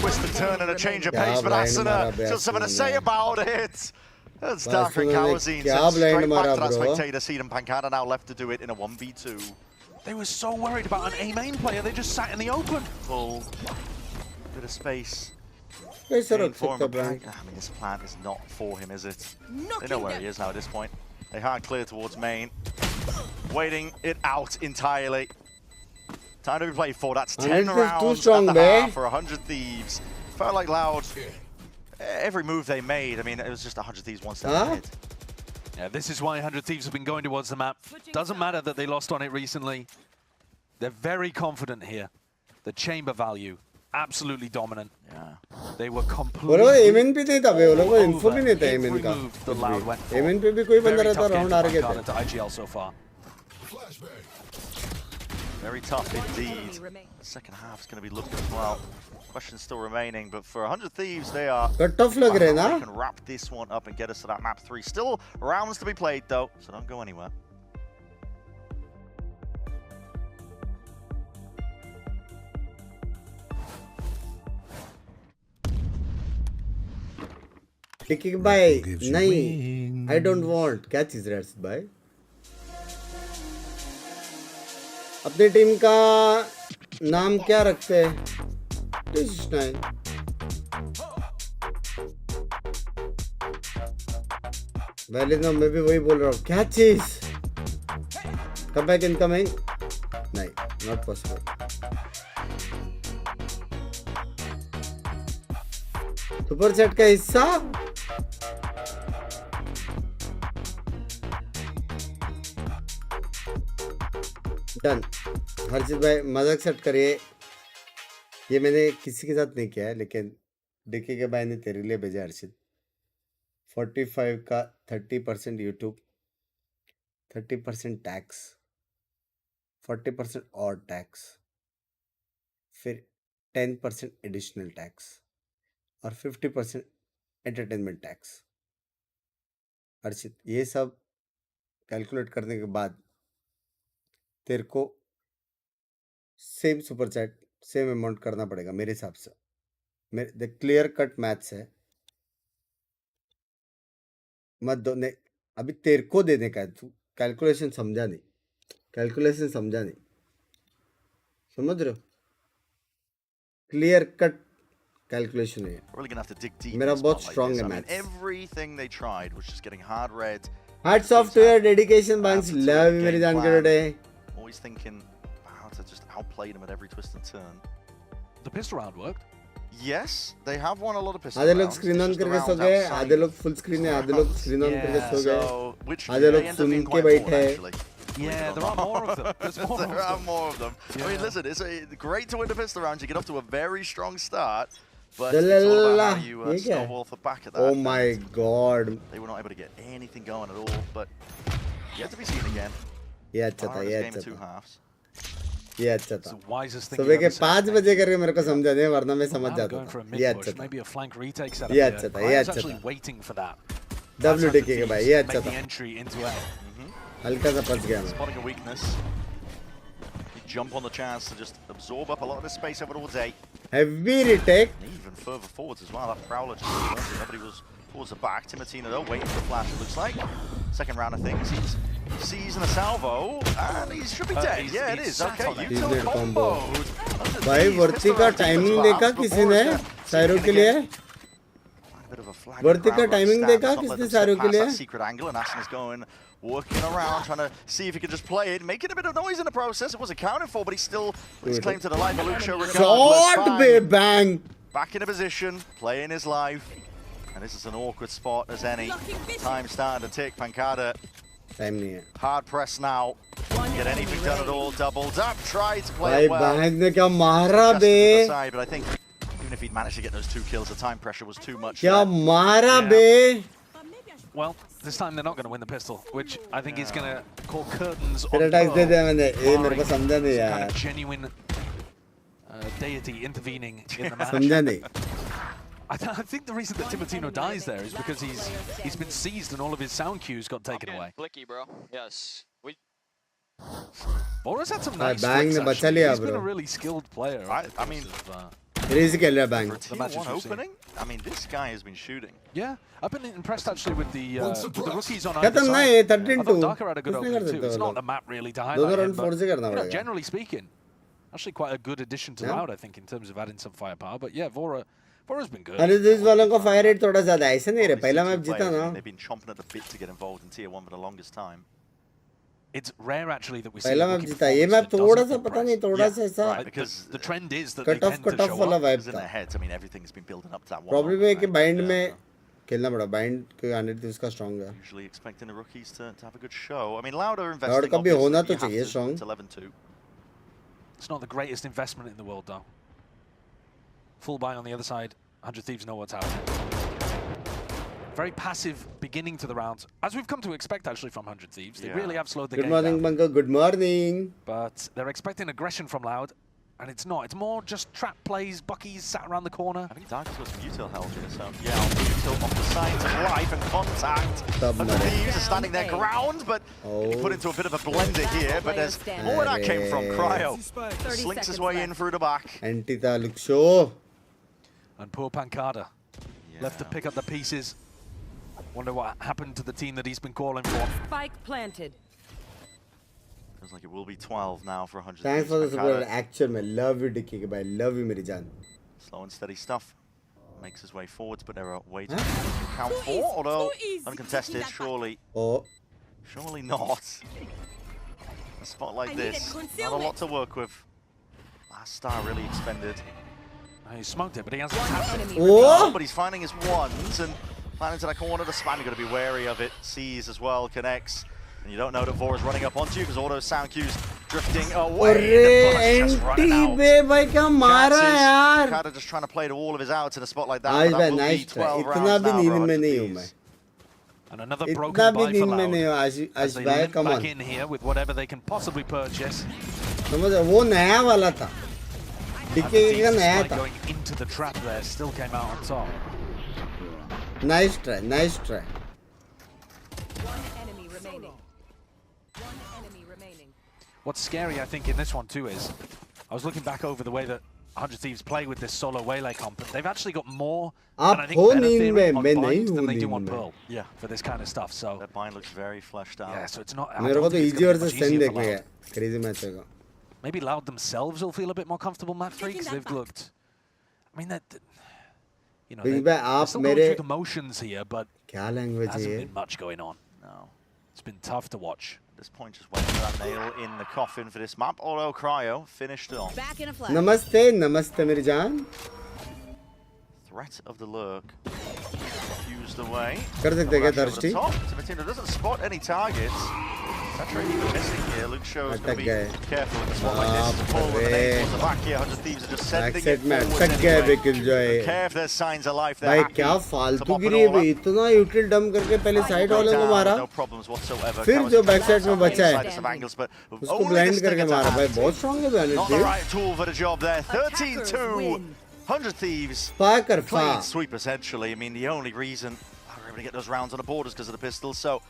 Twist and turn and a change of pace, but Asana still something to say about it. That's Darker and Kawazine straight back to that spectator seat, and Pankara now left to do it in a 1v2. They were so worried about an A main player, they just sat in the open. Full bit of space कैसे Aim रख for him, सकता but Bank? I mean, this plan is not for him, is it? They know where he is now at this point. They hard clear towards main. Waiting it out entirely. Time to be played for. That's 10 rounds strong, at the half for 100 Thieves. Felt like Loud. Every move they made, I mean, it was just 100 Thieves one step ahead. Yeah, this is why 100 Thieves have been going towards the map. Doesn't matter that they lost on it recently. They're very confident here. The chamber value, absolutely dominant. Yeah. They were completely एमएन पे नहीं था वे लोगों को info भी नहीं था MN का एमएन पे भी कोई बंदा रहता राउंड हार गए थे IGL so far. Very tough indeed. Second half is going to be looking as well. Questions still remaining, but for 100 Thieves, they are tough लग रहे ना? They can wrap this one up and get us to that map 3. Still rounds to be played though, so don't go anywhere. Kicking by नहीं, I don't want. क्या चीज रहा है भाई? अपनी टीम का नाम क्या रखते हैं? पहले तो मैं भी वही बोल रहा हूँ क्या चीज कम बैक इनकमिंग नहीं नॉट पॉसिबल सुपर चैट का हिस्सा डन हर्षित भाई मजाक सेट करिए ये मैंने किसी के साथ नहीं किया है लेकिन डिकी के भाई ने तेरे लिए भेजा हर्षित 45 का 30% यूट्यूब 30% टैक्स 40% और टैक्स फिर 10% एडिशनल टैक्स और 50% एंटरटेनमेंट टैक्स हर्षित ये सब कैलकुलेट करने के बाद तेरे को same super chat same amount करना पड़ेगा मेरे हिसाब से मेरे क्लियर कट मैथ्स है मत दो नहीं अभी तेरे को देने का है तू कैलकुलेशन समझा नहीं समझ रहे हो क्लियर कट कैलकुलेशन है मेरा बहुत स्ट्रांग है maths Everything they tried was just getting hard read. Hats off to your dedication Banks love you मेरी जान के today Always thinking how to just outplay them at every twist and turn. The pistol round worked. Yes, they have won a lot of pistol आधे rounds. लोग screen on करके सो गए आधे लोग full screen है आधे लोग स्क्रीन ऑन करके सो गए आधे लोग सुन के बैठे Yeah, there are more of them. There are more of them. I mean, listen, it's great to win the pistol rounds. You get off to a very strong start, but it's all about how you snowball off the back of that. Oh my god. They were not able to get anything going at all, but yet to be seen again. ये अच्छा था ये अच्छा two halves. ये अच्छा था सुबह के 5 बजे करके मेरे को समझा दे वरना मैं समझ जाता था ये अच्छा था ये अच्छा था ये अच्छा था WDK के भाई ये अच्छा था हल्का सा फंस गया मैं Spotting a weakness. You jump on the chance to just absorb up a lot of the space over towards A. Heavy retake. Even further forwards as well. That Prowler just nobody was towards the back. Timotino though waiting for the flash. It looks like second round of things. He's seizing a salvo and he should be dead. Yeah, it is. Okay, you took combo. भाई वर्ती का timing देखा किसी ने Syro के लिए वर्ती का timing देखा किसने सायरो के लिए secret angle and Aston is going working around trying to see if he can just play it, making a bit of noise in the process. It wasn't accounted for, but he still is claimed to the life. Lucio shot be bang back in a position, playing his life, and this is an awkward spot as any. Time starting to tick. Pancada. Time नहीं है. Hard press now. Get anything done at all. Doubled up. Tried to play it well. भाई ने क्या मारा बे? But I think even if he'd managed to get those 2 kills, the time pressure was too much. क्या मारा बे? Well, this time they're not going to win the pistol, which I think is going to call curtains on Retake दे दिया मैंने. ये मेरे को समझा नहीं यार. Kind of genuine deity intervening in the match. समझा नहीं. I think the reason that Timotino dies there is because he's been seized and all of his sound cues got taken away. Blicky, bro. Yes. Boris had some nice bang flicks, ने बचा लिया He's been bro. a really skilled player. I mean, crazy खेल रहा bang. For a Tier 1 opening, I mean, this guy has been shooting. Yeah, I've been impressed actually with the rookies on either खत्म ना side. ये I 13-2. thought Darker had a good किसने opening कर too. देता It's वो not लोग? the map really to दोनों highlight him, run force से करना but पड़ेगा. generally speaking, actually quite a good addition to Loud, I think, in terms of adding some firepower. But yeah, Vora Bora's been good. अरे this वालों का fire rate थोड़ा ज़्यादा है, ऐसे नहीं रहे, पहला मैप जीता ना. They've been chomping at the bit to get involved in tier 1 for the longest time. It's rare actually that we see पहला मैप जीता, ये मैप थोड़ा सा पता नहीं, थोड़ा सा ऐसा. Because the trend is that they cut tend to off show वाला up. vibe in था. their heads. I mean, everything's been building up to that one. Problem है कि bind में खेलना पड़ा, bind के आने तो उसका strong है. Usually expecting the rookies to have a good show. I mean, Loud are Loud investing. का भी होना तो obviously, you चाहिए have to. strong. It's 11-2. It's not the greatest investment in the world though. Full buy on the other side. 100 Thieves know what's happening. Very passive beginning to the rounds, as we've come to expect actually from 100 Thieves. They really have slowed the game down. Good morning, Bunker. Good morning. But they're expecting aggression from Loud, and it's not. It's more just trap plays. Bucky's sat around the corner. I think Dark's got some util held here, so yeah, util off the signs of life and contact. 100 Thieves are standing their ground, but he put into a bit of a blender here. But there's where that came from. Cryo slinks his way in through the back. Antita look show. And poor Pancada left to pick up the pieces. Wonder what happened to the team that he's been calling for. Spike planted. Feels like it will be 12 now for 100. Thanks for the support. Action, man. Love you, Dicky. I love you, Meri Jaan. Slow and steady stuff. Makes his way forwards, but there are ways to count for. Although uncontested, surely. Oh. Surely not. A spot like this, not a lot to work with. Last star really expended. He smoked it, but he hasn't tapped it. Oh! But he's finding his ones and planning to that corner. The span, you've got to be wary of it. Sees as well, connects. And you don't know that Vora's running up onto you because all those sound cues drifting away. भाई क्या मारा यार. Kind of just trying to play to all of his outs in a spot like that. आज But भाई that will nice be try. 12 इतना rounds भी now नींद for में 100 नहीं हूँ Thieves. मैं. And another इतना broken भी buy for नींद में Loud. नहीं हूँ आज As they भाई, limp come back on. in here with whatever they can possibly purchase. समझ वो नया वाला था. डिके का नया था. Going into the trap there, still came out on top. Nice try, nice try. One enemy remaining. One enemy remaining. What's scary, I think, in this one too is, I was looking back over the way that 100 Thieves play with this solo waylay comp, but they've actually got more and I think better theory on Bind than they do on Pearl. Yeah, for this kind of stuff. So that Bind looks very fleshed out. Yeah, so it's not. मेरे को तो easy versus SEN देख लिया. Crazy match होगा. Maybe Loud themselves will feel a bit more comfortable map 3 because they've looked. I mean that. You know, they're still going through the motions here, but क्या language hasn't है? been much going on. No, it's been tough to watch. At this point, just waiting for that nail in the coffin for this map. Although Cryo finished it off. Back in a flash. Namaste, namaste, Meri Jaan. Threat of the lurk fused away. कर सकते क्या thirsty? Timatina doesn't spot any targets. Saturating even missing here. Luke shows going to be careful with a spot like this. Pull with an aim towards the back here. 100 Thieves are just sending it forward anyway. Careful, there's signs of life there. भाई क्या फालतू गिरी है भाई, इतना यूटिल डम करके पहले side वाले को मारा. No problems whatsoever. फिर जो बैक साइड में बचा है उसको ब्लाइंड करके मारा. भाई बहुत स्ट्रांग है banner. Not the right tool for the job there. 13-2. 100 Thieves. Clean sweep essentially. I mean, the only reason they're able to get those rounds on the borders because of the pistols. So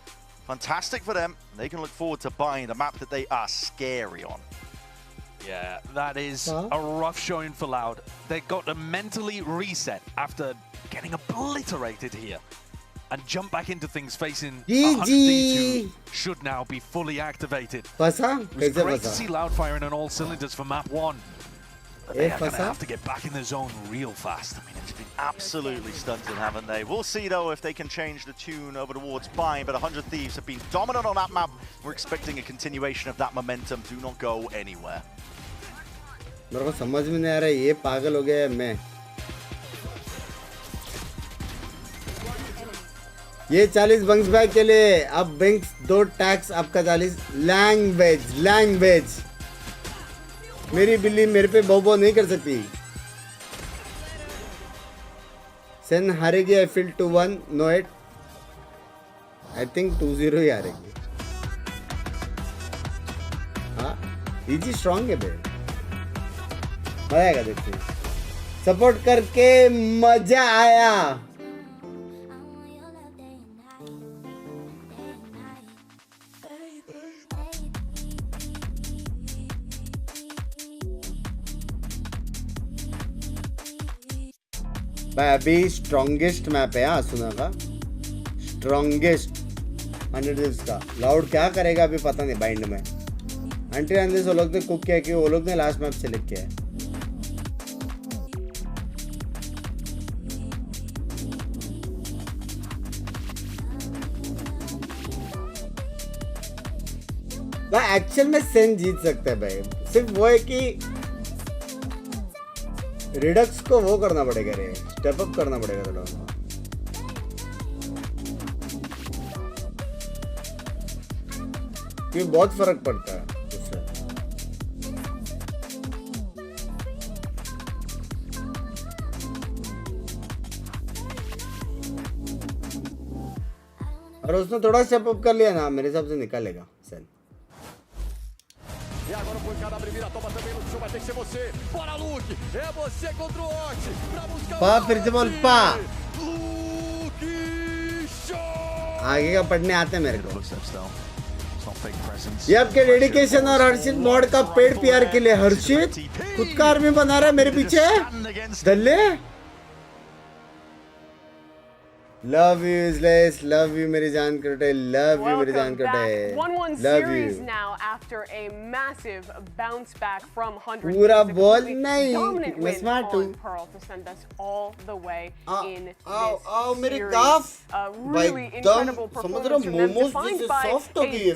fantastic for them. They can look forward to buying a map that they are scary on. Yeah, that is a rough showing for Loud. They got to mentally reset after getting obliterated here and jump back into things facing 100 Thieves who should now be fully activated. It was great to see Loud firing on all cylinders for map 1. But they are going to have to get back in the zone real fast. I mean, it's been absolutely stunted, haven't they? We'll see, though, if they can change the tune over towards buying, but 100 Thieves have been dominant on that map. We're expecting a continuation of that momentum. Do not go anywhere. मेरे को समझ में नहीं आ रहा है, ये पागल हो गया है मैं. ये 40 बंक्स बैग के लिए. अब बिंक्स 2 टैक्स आपका 40. लैंग्वेज मेरी बिल्ली मेरे पे बो नहीं कर सकती. सेन हारेगी. I feel 2-1. No it. I think 2-0 ही हारेगी. हाँ इजी स्ट्रांग है बे. मजा आएगा देखते हैं. सपोर्ट करके मजा आया. भाई अभी स्ट्रॉन्गेस्ट मैप है सुना का. स्ट्रॉन्गेस्ट 100 Thieves का. लाउड क्या करेगा अभी पता नहीं बाइंड में. अंटिल एंड वो लोग ने कुक किया कि वो लोग ने लास्ट मैप सेलेक्ट किया है. भाई एक्चुअल में सेन जीत सकता है भाई, सिर्फ वो है कि रिडक्स को वो करना पड़ेगा रे, स्टेप अप करना पड़ेगा थोड़ा, क्योंकि बहुत फर्क पड़ता है उससे। और उसने थोड़ा स्टेप अप कर लिया ना, मेरे हिसाब से निकालेगा Sen. E agora foi cada primeira toma também no chão, vai ter que ser você. Bora, Luke! É você contra o Ot pra buscar पा फिर से बोल पा। Luke Show! आगे का पढ़ने आते हैं मेरे को। ये आपके डेडिकेशन और हर्षित मॉड का पेड पीआर के लिए। हर्षित खुद का आर्मी बना रहा है मेरे पीछे। दल्ले लव यू इजलेस, लव यू मेरी जान कटे, लव यू मेरी जान कटे, 1-1 love series you. now after a massive bounce back from 100. पूरा बॉल Dominant नहीं, मैं win स्मार्ट on हूँ। Pearl to send us all the way in आओ this आओ मेरी series. गाफ। Really incredible performance from them, defined by a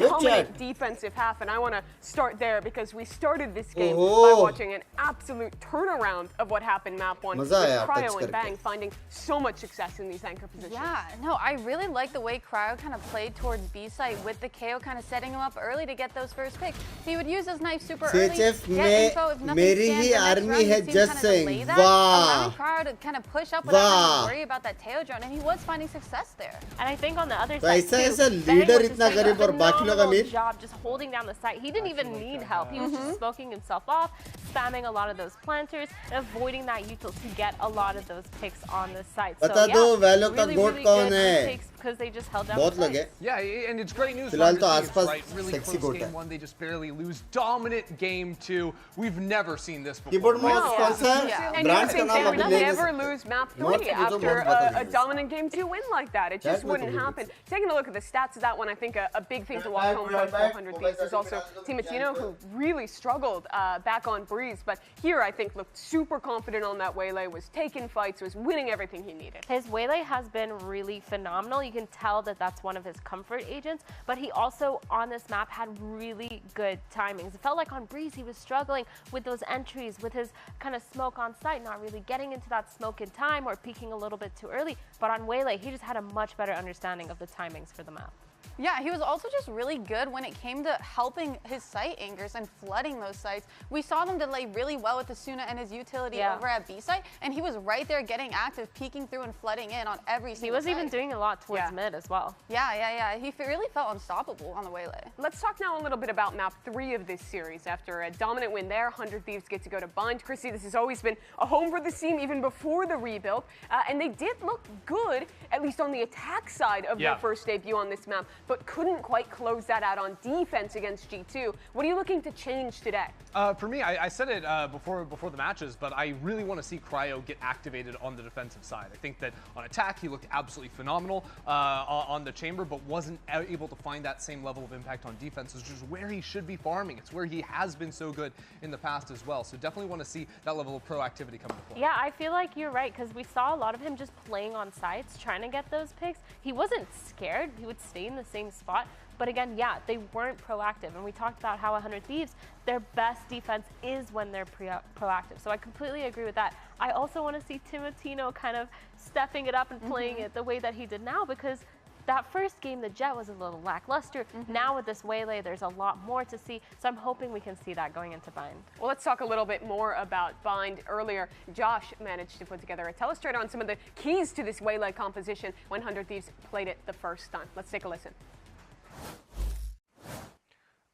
dominant defensive half, and I want to start there because we started this game by watching an absolute turnaround of what happened map 1 with मजा आया Cryo touch and Bang करके। finding so much success in these anchor positions. Yeah, no, I really like the way Cryo kind of played towards B site with the KO kind of setting him up early to get those first picks. He would use his knife super early, CHF get info, if nothing मेरी scans, he the next army round है, he'd seem just kind of delay saying, that, वाह। allowing Cryo to kind of push up without having वाह। to worry about that tail drone, and he was finding success there. And I think on the other तो side ऐसा too, ऐसा Bang leader was इतना just doing गरीब a और बाकी लोग phenomenal अमीर। job just holding down the site. He didn't even need help. He was just smoking himself off, spamming a lot of those planters, and avoiding that util to get a lot of those picks on the site. बता So दो yeah, वैलो का really, गोट really कौन good है? takes because they just held down बहुत the लोग site. हैं। Yeah, and it's great news. फिलहाल तो for the आसपास teams, right? Really sexy close गोट है। game 1, they just barely lose. Dominant game 2. We've never seen this before. Keyboard mouse No. कौन सा है? And you ब्रांड would का think नाम they अभी would ले never lose map 3 North में तो after बहुत बता a दीजिए। dominant game 2 win like that. It just That wouldn't was happen. Taking a look at the stats of that one, I think a big thing to walk home from 400 Thieves is also Timatino, who really struggled back on Breeze, but here I think looked super confident on that waylay, was taking fights, was winning everything he needed. His waylay has been really phenomenal. You can tell that that's one of his comfort agents, but he also on this map had really good timings. It felt like on Breeze he was struggling with those entries, with his kind of smoke on site, not really getting into that smoke in time or peeking a little bit too early. But on waylay, he just had a much better understanding of the timings for the map. Yeah, he was also just really good when it came to helping his site anchors and flooding those sites. We saw them delay really well with Asuna and his utility over at B site, and he was right there getting active, peeking through and flooding in on every single He was even doing a lot towards mid as well. Yeah. He really felt unstoppable on the waylay. Let's talk now a little bit about map 3 of this series. After a dominant win there, 100 Thieves get to go to Bind. Chrissy, this has always been a home for the team even before the rebuild, and they did look good, at least on the attack side of their first debut on this map, but couldn't quite close that out on defense against G2. What are you looking to change today? For me, I said it before the matches, but I really want to see Cryo get activated on the defensive side. I think that on attack, he looked absolutely phenomenal on the chamber, but wasn't able to find that same level of impact on defense, which is where he should be farming. It's where he has been so good in the past as well. So definitely want to see that level of proactivity come into play. Yeah, I feel like you're right, because we saw a lot of him just playing on sites, trying to get those picks. He wasn't scared. He would stay in the same spot. But again, yeah, they weren't proactive. And we talked about how 100 Thieves, their best defense is when they're proactive. So I completely agree with that. I also want to see Timatino kind of stepping it up and playing it the way that he did now, because that first game, the Jet was a little lackluster. Now with this waylay, there's a lot more to see. So I'm hoping we can see that going into Bind. Well, let's talk a little bit more about Bind. Earlier, Josh managed to put together a telestrator on some of the keys to this waylay composition when 100 Thieves played it the first time. Let's take a listen.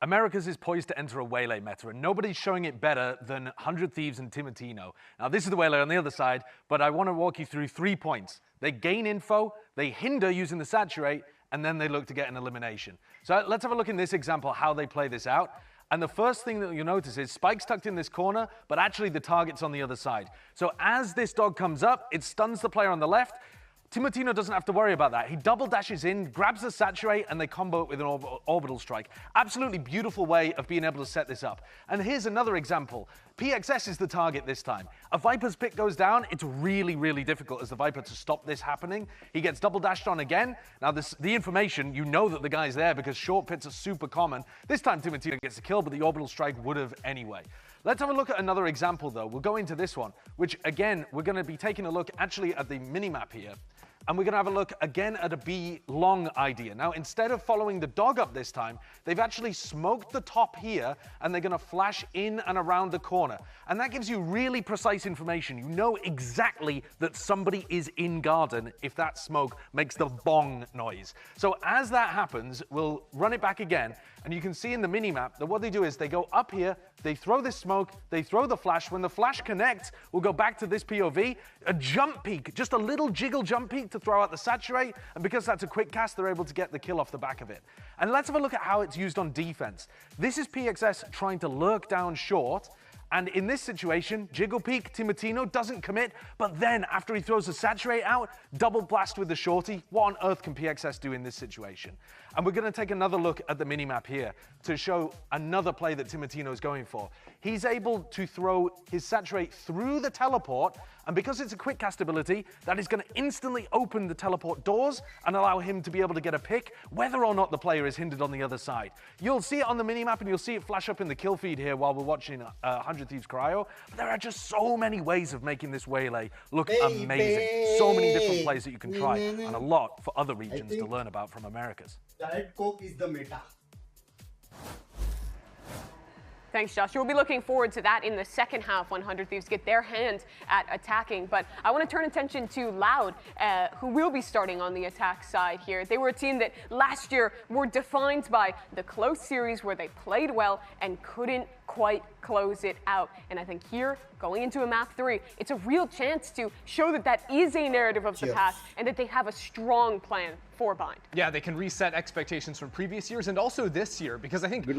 Americas is poised to enter a waylay meta, and nobody's showing it better than 100 Thieves and Timatino. Now, this is the waylay on the other side, but I want to walk you through 3 points. They gain info, they hinder using the saturate, and then they look to get an elimination. So let's have a look in this example how they play this out. And the first thing that you'll notice is Spike's tucked in this corner, but actually the target's on the other side. So as this dog comes up, it stuns the player on the left. Timotino doesn't have to worry about that. He double dashes in, grabs the saturate, and they combo it with an orbital strike. Absolutely beautiful way of being able to set this up. And here's another example. PXS is the target this time. A Viper's pick goes down. It's really, really difficult as the Viper to stop this happening. He gets double dashed on again. Now, the information, you know that the guy's there because short pits are super common. This time, Timotino gets the kill, but the orbital strike would have anyway. Let's have a look at another example, though. We'll go into this one, which, again, we're going to be taking a look actually at the minimap here. And we're going to have a look again at a B long idea. Now, instead of following the dog up this time, they've actually smoked the top here, and they're going to flash in and around the corner. And that gives you really precise information. You know exactly that somebody is in garden if that smoke makes the bong noise. So as that happens, we'll run it back again. And you can see in the minimap that what they do is they go up here, they throw this smoke, they throw the flash. When the flash connects, we'll go back to this POV, a jump peak, just a little jiggle jump peak to throw out the saturate. And because that's a quick cast, they're able to get the kill off the back of it. And let's have a look at how it's used on defense. This is PXS trying to lurk down short. And in this situation, jiggle peek, Timotino doesn't commit, but then after he throws the saturate out, double blast with the shorty. What on earth can PXS do in this situation? And we're going to take another look at the minimap here to show another play that Timotino is going for. He's able to throw his saturate through the teleport, and because it's a quick cast ability, that is going to instantly open the teleport doors and allow him to be able to get a pick, whether or not the player is hindered on the other side. You'll see it on the minimap, and you'll see it flash up in the kill feed here while we're watching 100 Thieves Cryo. But there are just so many ways of making this waylay look amazing. So many different plays that you can try, and a lot for other regions to learn about from Americas. Diet Coke is the meta. Thanks, Josh. We'll be looking forward to that in the second half when 100 Thieves get their hand at attacking. But I want to turn attention to Loud, who will be starting on the attack side here. They were a team that last year were defined by the close series where they played well and couldn't quite close it out. And I think here, going into a map 3, it's a real chance to show that that is a narrative of the past and that they have a strong plan for Bind. Yeah, they can reset expectations from previous years and also this year, because I think the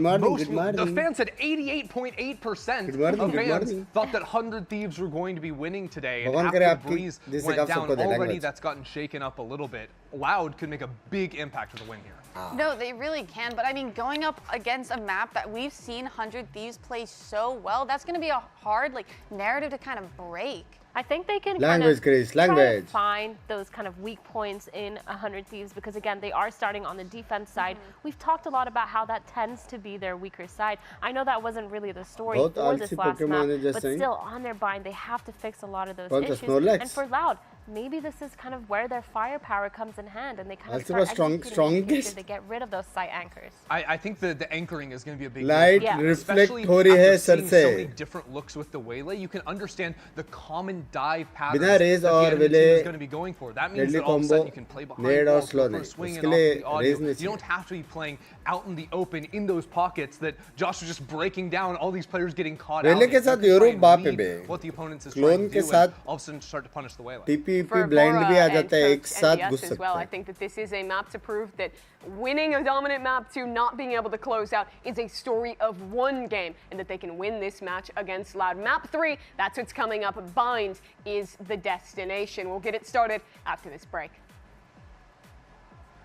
fans at 88.8% of fans thought that 100 Thieves were going to be winning today. And after Breeze went down already, that's gotten shaken up a little bit. Loud could make a big impact with a win here. No, they really can. But I mean, going up against a map that we've seen 100 Thieves play so well, that's going to be a hard narrative to kind of break. I think they can try to find those kind of weak points in 100 Thieves because, again, they are starting on the defense side. We've talked a lot about how that tends to be their weaker side. I know that wasn't really the story for this last map, but still, on their Bind, they have to fix a lot of those issues. And for Loud, maybe this is kind of where their firepower comes in hand, and they kind of start executing to get rid of those site anchors. I think the anchoring is going to be a big deal. Especially after seeing so many different looks with the waylay, you can understand the common dive patterns that the enemy team is going to be going for. That means that all of a sudden you can play behind walls, for swinging off the audio. You don't have to be playing out in the open in those pockets that Josh was just breaking down, all these players getting caught out. What the opponents is trying to do, and all of a sudden start to punish the waylay. For Bora and Coach as well, I think that this is a map to prove that winning a dominant map 2, not being able to close out, is a story of one game, and that they can win this match against Loud. Map 3, that's what's coming up. Bind is the destination. We'll get it started after this break.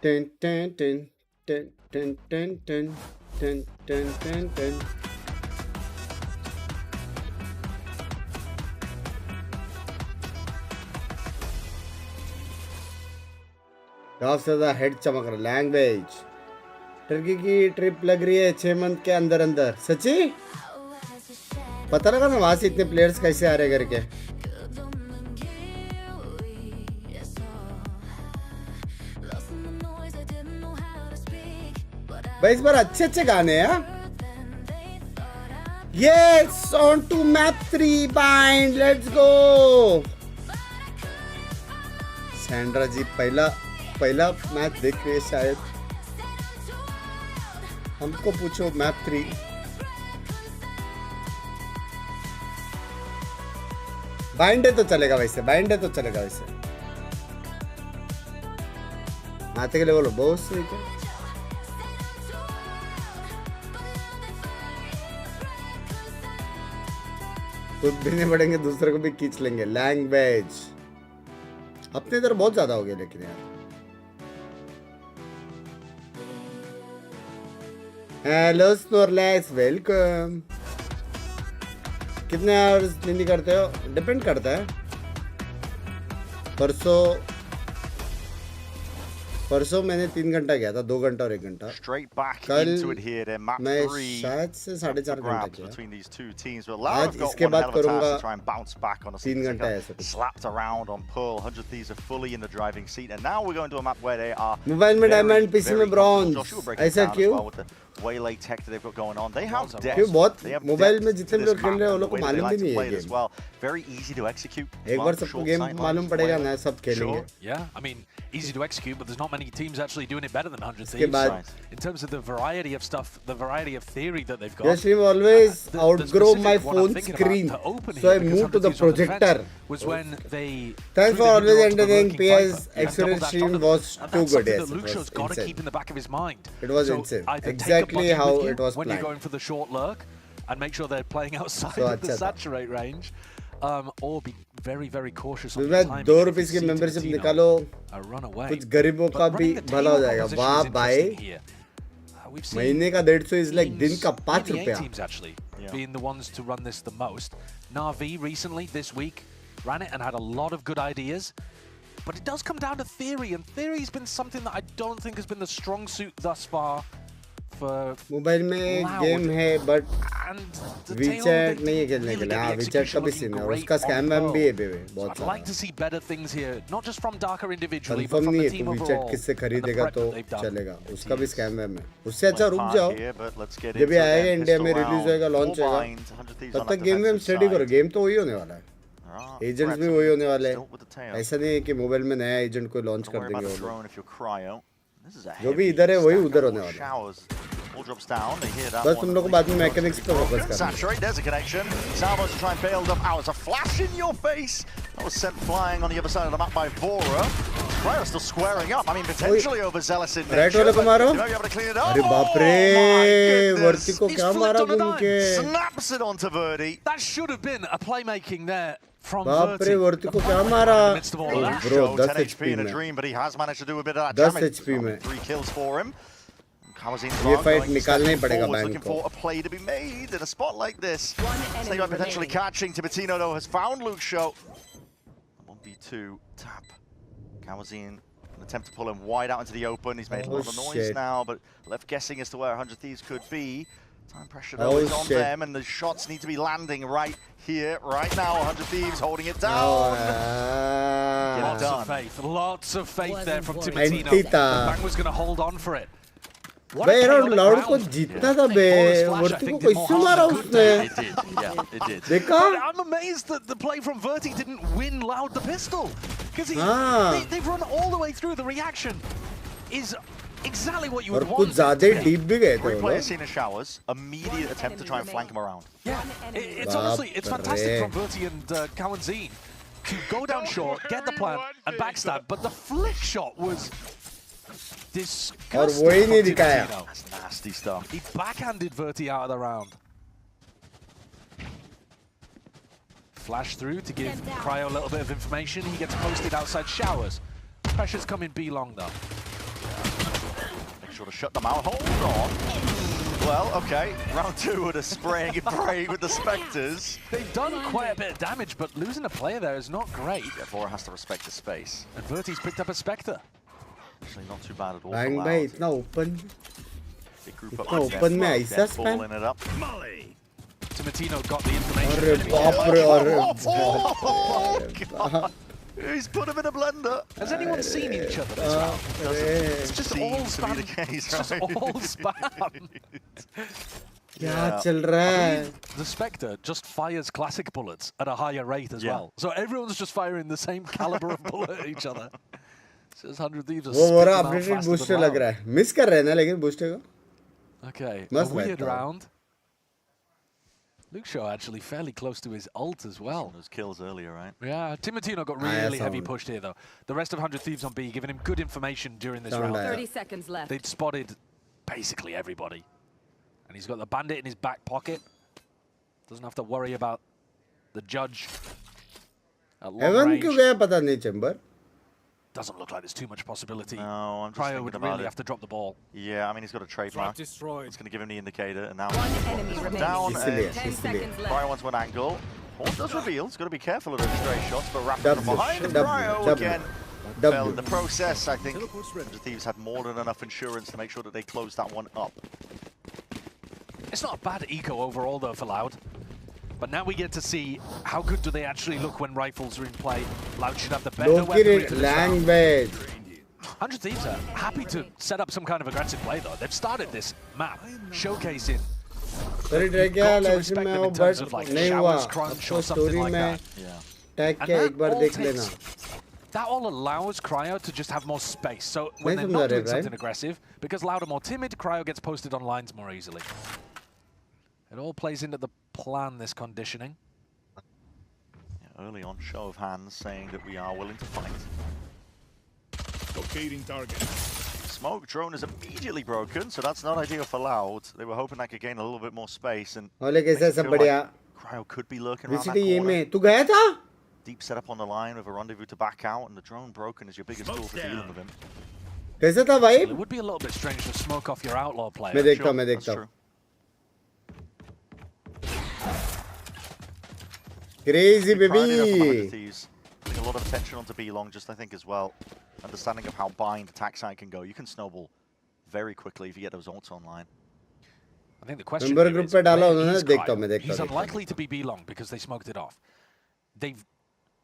Dun, dun, dun, dun, dun, dun, dun, dun, dun, dun, dun. Head चमक रहा language Turkey की trip लग रही है 6 month के अंदर अंदर सच्ची पता लगा ना वहां से इतने प्लेयर्स कैसे आ रहे करके भाई इस बार अच्छे गाने हैं yes on to map 3 Bind let's go Sandra ji पहला मैच देख रहे हैं शायद हमको पूछो मैप 3 बाइंड है तो चलेगा वैसे आते के लिए बोलो बहुत सही है खुद भी नहीं बढ़ेंगे दूसरे को भी खींच लेंगे लैंग्वेज अपने इधर बहुत ज्यादा हो गया लेकिन यार. Hello Snorlax, welcome. कितने आवर्स नींद करते हो? डिपेंड करता है. परसों मैंने 3 घंटा किया था, 2 घंटा और 1 घंटा. कल मैं शायद से 4.5 घंटा किया. आज इसके बाद करूँगा 3 घंटा ऐसा कुछ. मोबाइल में डायमंड, पीसी में ब्रॉन्ज, ऐसा क्यों? Waylay tech that they've got going on. They have क्यों बहुत मोबाइल में जितने लोग खेल रहे हैं वो लोग को मालूम भी नहीं है game. Very easy to execute. एक बार सबको गेम मालूम पड़ेगा ना, सब खेलेंगे. Yeah, I mean, easy to execute, but there's not many teams actually doing it better than 100 इसके Thieves. बाद In terms of the variety of stuff, the variety of theory that they've got. Your stream always outgrow my phone screen, so I moved to the projector. Was when they. Thanks for always entertaining. PS Experience stream was too good. Yes, Luke Show's got to keep in the back of his mind. It was insane. Exactly how it was when planned. You're going for the short lurk and make sure they're playing outside So of the अच्छा था. saturate range, or be very, very cautious on the मैं timing. 2 rupees की membership निकालो, कुछ गरीबों का भी भला हो जाएगा. वाह भाई, महीने का 150 is like दिन का 5 रुपया. teams actually being the ones to run this the most. Na'Vi recently this week ran it and had a lot of good ideas, but it does come down to theory, and theory's been something that I don't think has been the strong suit thus far. Mobile में game है but WeChat नहीं है खेलने के लिए. हाँ, WeChat का भी सीन है और उसका स्कैम वैम भी है बहुत सारा. कंफर्म नहीं है तू वीचैट किससे खरीदेगा तो चलेगा, उसका भी स्कैम वैम है. उससे अच्छा रुक जाओ, जब भी आएगा इंडिया में रिलीज होएगा, लॉन्च होएगा, तब तक गेम वैम स्टडी करो. गेम तो वही होने वाला है, एजेंट्स भी वही होने वाले हैं. ऐसा नहीं है कि मोबाइल में नया एजेंट को लॉन्च कर देंगे वो. जो भी इधर है वही उधर होने वाला है. बस तुम लोग को बाद में मैकेनिक्स पे फोकस करना. Saturate, there's a connection. Salvos try and bail them out. It's a flash in your face. That was sent flying on the other side of the map by Vora. Cryo still squaring up. I mean, potentially overzealous in nature. Right वाले को मारो. You might be able to clean it up. अरे बाप रे, वर्ती को क्या मारा घूम के. Snaps it onto Verdi. That should have been a playmaking there. बाप रे, वर्ती को क्या मारा. Bro, 10 HP में. 10 HP में. 3 kills for him. ये फाइट निकालना ही पड़ेगा बैंक को. A play to be made in a spot like this. Snake potentially catching. Timatino though has found Luke Show. 1v2 tap. Kawazine an attempt to pull him wide out into the open. He's made a lot of noise now, but left guessing as to where 100 Thieves could be. Time pressure though is on them, and the shots need to be landing right here, right now. 100 Thieves holding it down. Lots of faith there from Timatino. Bang was going to hold on for it. भाई यार loud को जीतना था बे. वर्ती को कैसे मारा उसने? देखा? I'm amazed that the play from Verti didn't win Loud the pistol, because they've run all the way through. The reaction is exactly what you would want. और कुछ ज़्यादा ही deep भी गए थे वो लोग. Seen showers, immediate attempt to try and flank him around. Yeah, it's honestly, it's fantastic from Verti and Kawanzine to go down short, get the plant and backstab, but the flick shot was disgusting. और वही नहीं दिखाया. That's nasty stuff. He backhanded Verti out of the round. Flash through to give Cryo a little bit of information. He gets posted outside showers. Pressure's coming B long though. Make sure to shut them out. Hold on. Well, okay. Round 2 with a spraying and praying with the Spectres. They've done quite a bit of damage, but losing a player there is not great. Therefore, has to respect the space. And Verti's picked up a Spectre. Actually, not too bad at all. Bang भाई इतना open. इतना open में ऐसा spam. Timatino got the information. अरे बाप रे, अरे. He's put him in a blender. Has anyone seen each other this round? It's just all spam. It's just all spam. क्या चल रहा है? The Spectre just fires classic bullets at a higher rate as well. So everyone's just firing the same caliber of bullet at each other. Says 100 Thieves are वो बड़ा updated booster लग रहा है. Miss कर रहे हैं ना लेकिन बूस्टर को. Okay, a weird round. Luke Shaw actually fairly close to his ult as well. Those kills earlier, right? Yeah, Timatino got really heavy pushed here though. The rest of 100 Thieves on B giving him good information during this round. 30 seconds left. They'd spotted basically everybody. And he's got the bandit in his back pocket. Doesn't have to worry about the judge at long range. क्यों गया पता नहीं chamber. Doesn't look like there's too much possibility. No, I'm just Cryo would really have to drop the ball. Yeah, I mean, he's got a trademark. It's going to give him the indicator, and now One enemy remaining. down. 10 seconds left. Cryo wants one angle. Horn does reveal. He's got to be careful of those stray shots, but wrapping from behind. Cryo again fell in the process. I think the Thieves had more than enough insurance to make sure that they closed that one up. It's not a bad eco overall, though, for Loud. But now we get to see how good do they actually look when rifles are in play. Loud should have the better weaponry. Language. 100 Thieves are happy to set up some kind of aggressive play, though. They've started this map showcasing. Sorry, You've got to respect them in terms of like showers, crunch, or something like that. That all allows Cryo to just have more space. So when they're not doing something aggressive, because Loud are more timid, Cryo gets posted on lines more easily. It all plays into the plan, this conditioning. Yeah, early on, show of hands saying that we are willing to fight. Locating target. Smoke drone is immediately broken, so that's not ideal for Loud. They were hoping that could gain a little bit more space, and Cryo could be lurking around that corner. Deep setup on the line with a rendezvous to back out, and the drone broken is your biggest tool for dealing with him. It would be a little bit strange to smoke off your Outlaw player. That's true. Crazy baby. Putting a lot of attention onto B-Long, just I think as well. Understanding of how bind attack side can go. You can snowball very quickly if you get those ults online. I think the question is he's unlikely to be B-Long because they smoked it off. They've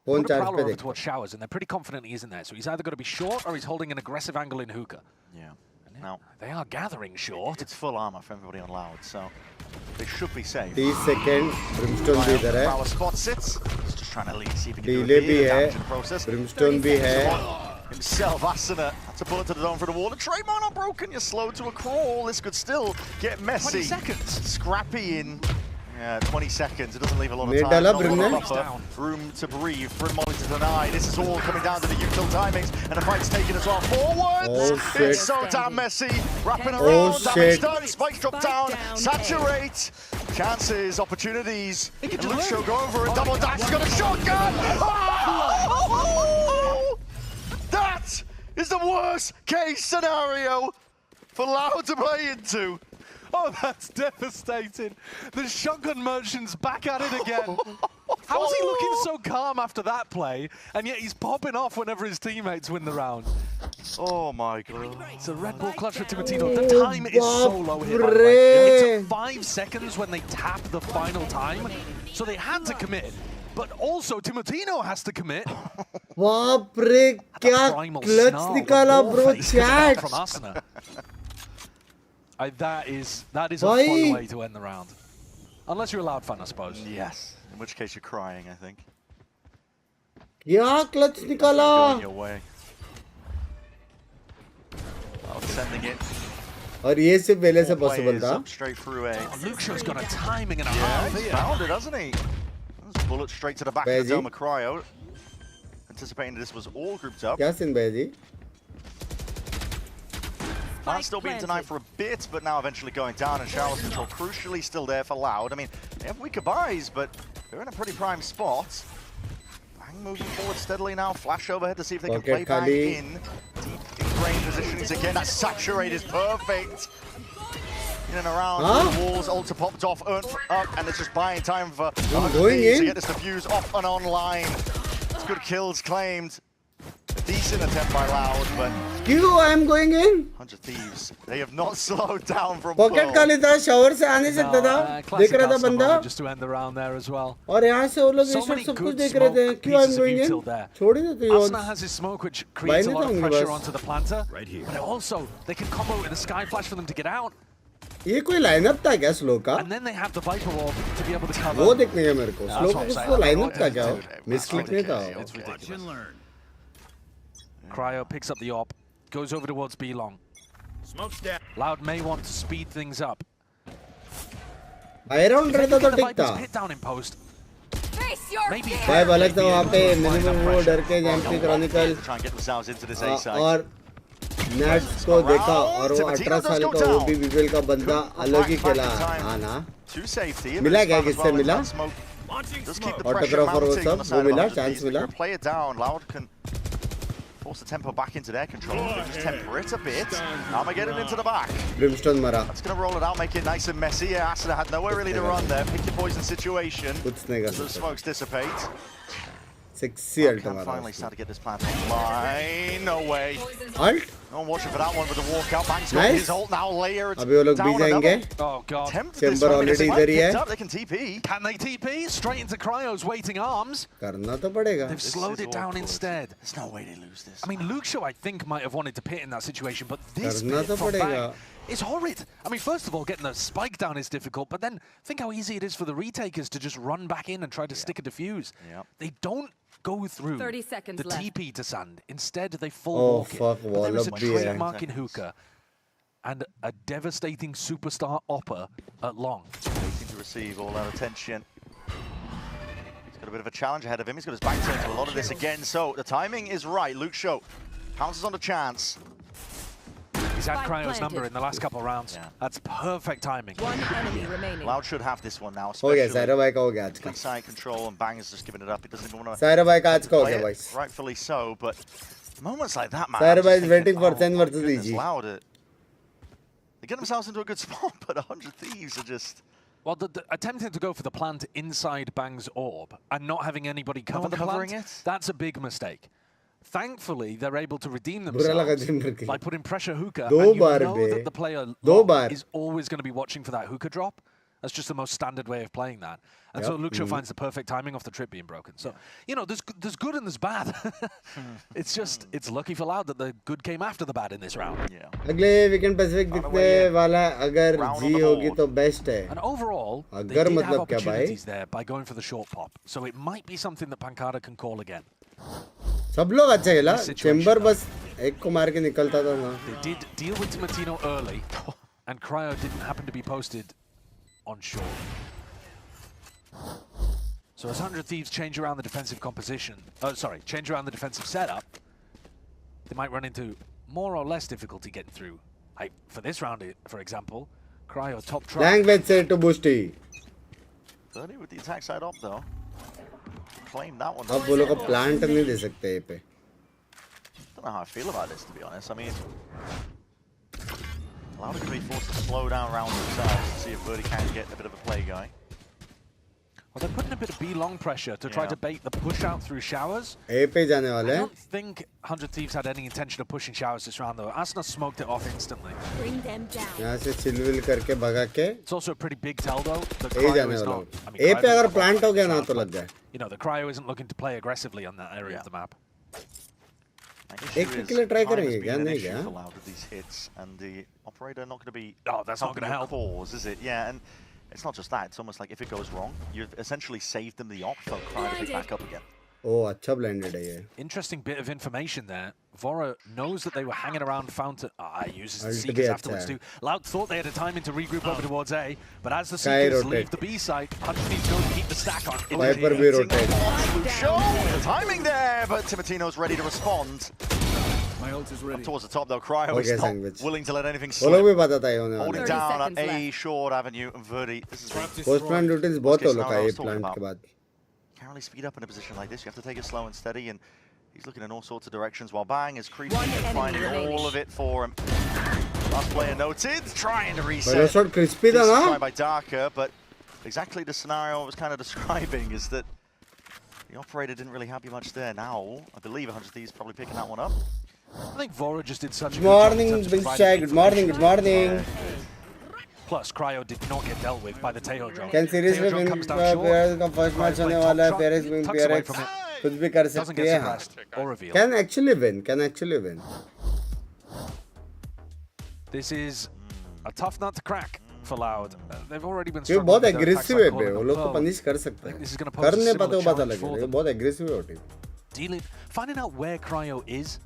put a prowler over towards showers, and they're pretty confident he isn't there. So he's either going to be short or he's holding an aggressive angle in hookah. Yeah. Now they are gathering short. It's full armor for everybody on Loud, so they should be safe. 30 seconds. Brimstone भी इधर है. Prowler spot sits. He's just trying to lead, see if he can do a bit of damage in the process. Brimstone भी है. Himself, Asuna. That's a bullet to the zone for the wall. The trademark not broken. You're slow to a crawl. This could still get messy. 20 seconds. Scrappy in. Yeah, 20 seconds. It doesn't leave a lot of time. Room to breathe. Brim Molly to deny. This is all coming down to the util timings. And the fight's taken as well. Forwards! It's so damn messy. Wrapping around. Damage done. Spikes drop down. Saturate. Chances, opportunities. And Lucio going for a double dash. He's got a shotgun. Oh! That is the worst case scenario for Loud to play into. Oh, that's devastating. The shotgun merchant's back at it again. How is he looking so calm after that play, and yet he's popping off whenever his teammates win the round? Oh my god. It's a Red Bull clutch for Timotino. The time is so low here, by the way. It took 5 seconds when they tapped the final time, so they had to commit. But also, Timotino has to commit. बाप रे क्या clutch निकाला bro chat. That is a fun way to end the round. Unless you're a Loud fan, I suppose. Yes. In which case you're crying, I think. Yeah, clutch निकाला. Going your way. Sending it. और ये सिर्फ पहले से possible था. Straight through A. Luxio's got a timing and a half. He's found it, hasn't he? Bullet straight to the back of the Delma Cryo. Anticipating this was all grouped up. क्या sin भाई That's still being denied for a bit, but now eventually going down, and Shower's control crucially still there for Loud. I mean, they have weaker buys, but they're in a pretty prime spot. Bang moving forward steadily now. Flash overhead to see if they can play back in. Deep ingrained positions again. That saturate is perfect. In and around the walls, ultra popped off, up, and it's just buying time for to get this defuse off and online. It's good kills claimed. A decent attempt by Loud, but I'm going in. 100 Thieves. They have not slowed down from Pocket खाली था, shower से आने सकता था. देख रहा था बंदा. Just to end the round there as well. और यहाँ से वो लोग ये सब कुछ देख रहे थे. क्यों I'm going in? छोड़ ही देते हैं. Asuna has his smoke, which creates a lot of pressure onto the planter. Right here. But also, they can combo with the sky flash for them to get out. ये कोई lineup था क्या slow का? And then they have the Viper Wall to be able to cover. वो देखने का मेरे को. स्लो का उसको लाइनअप था क्या? मिसक्लिक नहीं था. It's ridiculous. Cryo picks up the op, goes over towards B-Long. Loud may want to speed things up. Around रहता तो ठीक था. Hit down in post. Maybe. भाई बालक तो वहाँ पे मिनिमम वो डर के जैम्पी क्रॉनिकल और नेट्स को देखा और वो 18 साल का वो भी विवेल का बंदा अलग ही खेला. हाँ ना. मिला क्या किससे मिला? ऑटोग्राफर वो सब वो मिला चांस मिला. force the tempo back into their control. They just temper it a bit. Armageddon into the back. Brimstone mara. That's going to roll it out, make it nice and messy. Yeah, Asuna had nowhere really to run there. Pick your poison situation. As the smokes dissipate. Sexy ult Can finally start to get this plant online. No way. Ult? No one watching for that one with the walkout. Banks got his ult now. Layer it अभी वो लोग भी जाएंगे. Oh god. Chamber already इधर ही है. They can TP. Can they TP? Straight into Cryo's waiting arms. करना तो पड़ेगा. They've slowed it down awkward. instead. There's no way they lose this. I mean, Luxio, I think, might have wanted to pit in that situation, but this करना pit तो from पड़ेगा. Bang is horrid. I mean, first of all, getting the spike down is difficult, but then think how easy it is for the retakers to just run back in and try to stick a defuse. They don't go through 30 seconds the left. TP to sand. Instead, they full Oh, walk it. fuck, But there is a wall up trademark in hookah and a devastating superstar opper at long. Waiting to receive all that attention. He's got a bit of a challenge ahead of him. He's got his back turned to a lot of this again. So the timing is right. Luxio pounces on the chance. He's had Cryo's number in the last couple of rounds. That's perfect timing. One enemy remaining. Loud should have this one now. हो गया सायरा भाई का हो गया आज का. Side control and Bang is just giving it up. He doesn't even want to. Saira भाई का आज का हो गया boys. Rightfully so, but moments like that, man. Saira भाई is waiting for 10 versus goodness, EG. Loud. They get themselves into a good spot, but 100 Thieves are just. Well, attempting to go for the plant inside Bang's orb and not having anybody cover the plant, that's a big mistake. Thankfully, they're able to redeem themselves by putting pressure hookah, and you know that the player is always going to be watching for that hookah drop. That's just the most standard way of playing that. And so Luxio finds the perfect timing off the trip being broken. So, you know, there's good and there's bad. It's just, it's lucky for Loud that the good came after the bad in this round. अगले weekend Pacific दिखने वाला अगर जी होगी तो best है. And overall, they अगर did have मतलब क्या भाई? opportunities there by going for the short pop. So it might be something that Pankara can call again. सब लोग अच्छा खेला. चेंबर बस एक को मार के निकलता था ना. They did deal with Timatino early, and Cryo didn't happen to be posted on shore. So as 100 Thieves change around the defensive composition, change around the defensive setup, they might run into more or less difficulty getting through. Like for this round, for example, Cryo top try. Language set to Boosty. 30 with the attack side up though. Claim that one. अब वो लोग को plant नहीं दे सकते ये पे. Don't know how I feel about this, to be honest. I mean, Loud can be forced to slow down rounds themselves to see if Verdi can get a bit of a play going. Well, they're putting a bit of B-long pressure to try to bait the push out through showers. A पे जाने वाले I हैं. don't think 100 Thieves had any intention of pushing showers this round, though. Asuna smoked it off instantly. Bring them down. यहाँ से चिलविल करके भगा के. It's also a pretty big tell, though. The A Cryo जाने is वाला. not. I mean, A पे Cryo's अगर not plant हो गया ना showers, तो but, लग जाए. You know, the Cryo isn't looking to play aggressively on that area of the map. एक के लिए try करेंगे क्या नहीं क्या? Loud with these hits, and the operator not going to be. Oh, that's not going to help. Cause, is it? Yeah, and it's not just that. It's almost like if it goes wrong, you've essentially saved them the op for Cryo to pick back up again. Oh, अच्छा blended है ये. Interesting bit of information there. Vora knows that they were hanging around Fountain. He uses the I'll Seekers be afterwards अच्छा. too. Loud thought they had a timing to regroup over towards A, but as the Seekers leave the B site, 100 Thieves go to keep the stack on. Viper भी rotate. The timing there, but Timatino's ready to respond. My ult is ready. Up towards the top though, Cryo Okay, is not sandwich. willing to let anything वो लोग slip. भी पता था ये होने वाला. Holding down at A Short Avenue and Verdi. This is the Postman routines बहुत हो लोग का ये plant के बाद. Can't really speed up in a position like this. You have to take it slow and steady, and he's looking in all sorts of directions while Bang is creeping and finding all of it for him. Last player noted, trying to reset. But shot crispy था Decent ना? try by Darker, but exactly the scenario I was kind of describing is that the operator didn't really help you much there. Now, I believe 100 Thieves probably picking that one up. I think Vora just did such a Good good job in morning, terms of Binks. providing Good morning. Good morning. Plus, Cryo did not get dealt with by the Teo drone. Can series में Teo drone comes down short. PRX का first match होने वाला है. PRX में tucks away PRX from it. कुछ भी कर Doesn't सकती get है. suppressed or revealed. Can actually win. Can actually win. This is a tough nut to crack for Loud. They've already been क्यों struggling बहुत with their attacks aggressive like है calling बे. वो them लोग को pearl. punish कर सकते I think हैं. this is going to pose a करने similar पता हो पता challenge for लगेगा. ये them. बहुत aggressive है वो team. Finding out where Cryo is,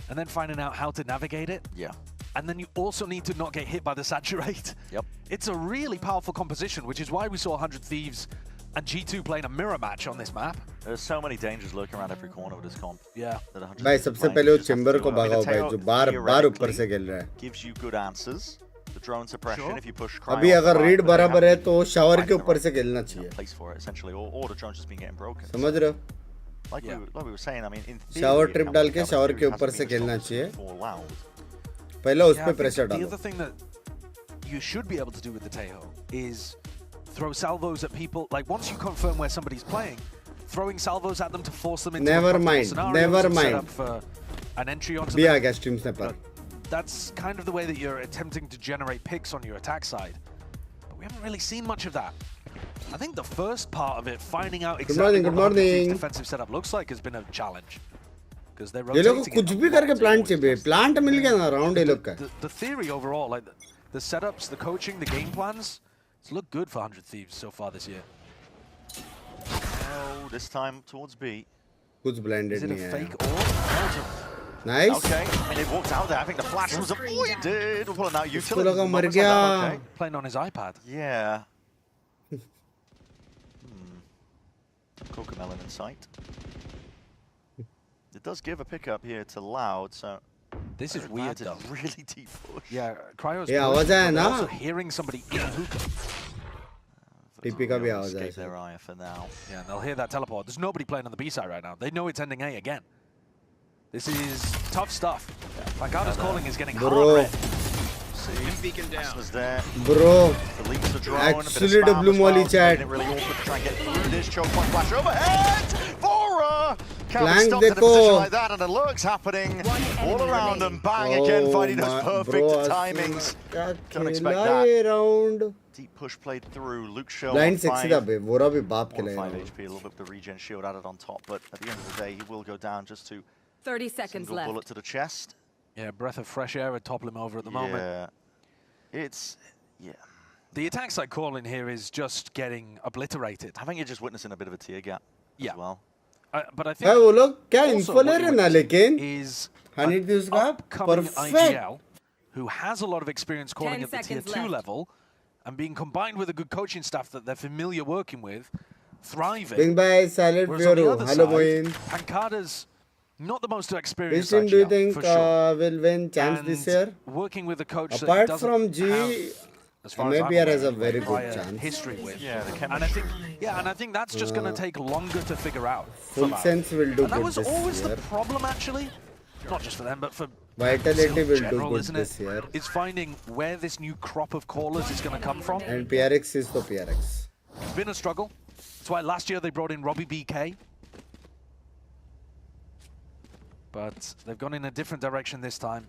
and then finding out how to navigate it. Yeah. And then you also need to not get hit by the saturate. Yep. It's a really powerful composition, which is why we saw 100 Thieves and G2 playing a mirror match on this map. There's so many dangers lurking around every corner with this comp. Yeah. भाई सबसे पहले वो chamber को भगाओ भाई जो बार ऊपर से खेल रहा है. Gives you good answers. The drone suppression if you push Cryo. अभी अगर रीड बराबर है तो शावर के ऊपर से खेलना चाहिए. Place for it essentially, or the drone's just been getting broken. समझ रहे हो? like we were saying, I mean, in theory, shower trip डाल के shower के ऊपर से खेलना चाहिए. पहले उस पे pressure डालो. The other thing that you should be able to do with the Tejo is throw salvos at people. Like once you confirm where somebody's playing, throwing salvos at them to force them into never mind. For an entry onto भी आ गया stream snapper. That's kind of the way that you're attempting to generate picks on your attack side. But we haven't really seen much of that. I think the first part of it, finding out exactly what the defensive setup looks like, has been a challenge. Because they're rotating. ये लोग कुछ भी करके plant चाहिए. Plant मिल गया ना round ये लोग का. The theory overall, like the setups, the coaching, the game plans, it's looked good for 100 Thieves so far this year. Oh, this time towards B. कुछ blinded Is it नहीं a है. fake or? Nice. Okay, and it walked out there. I think the flash was avoided. We're pulling out utility. उसको लगा मर गया. Okay. Playing on his iPad. Yeah. Cocomelon in sight. It does give a pickup here to Loud, so this is weird though. Really deep push. Yeah, Cryo's आवाज आया ना. Also hearing somebody in hookah. TP का भी आवाज आया. Escape their eye for now. Yeah, and they'll hear that teleport. There's nobody playing on the B side right now. They know it's ending A again. This is tough stuff. Pancada's calling is getting hard. Beacon down. Was there. Bro, the drone, actually W molly chat. Really awkward to try and get through this. Choke point flash overhead. Vora can't be stopped in a देखो. position like that, and the lurks happening all around them. Bang again, fighting those perfect timings. Don't expect that. Round. Deep push played through. Luke Show. Blind 60 था बे. Vora भी बाप के 5 HP, a little bit of the regen shield added on top, but at the end of the day, he will go down just to 30 seconds left. Bullet to the chest. Yeah, breath of fresh air would topple him over at the moment. Yeah. The attack side calling here is just getting obliterated. I think you're just witnessing a bit of a tier gap as well. But I think वो लोग क्या info ले रहे हैं ना लेकिन is 100 views का perfect. IGL who has a lot of experience calling at the tier 2 level and being combined with a good coaching staff that they're familiar working with, thriving. Bing by Silent View. Hello, Moin. Pancada's not the most experienced. Which team do you think will win chance this year? Working with a coach apart that from G, maybe has a very good chance. History with. Yeah, and I think that's just going to take longer to figure out. Full Sense will do and that good was this always year. the problem, actually. Not just for them, but for Vitality will general, do good isn't this year. It's finding where this new crop of callers is going to come from. And PRX is the PRX. It's been a struggle. That's why last year they brought in Robbie BK. But they've gone in a different direction this time.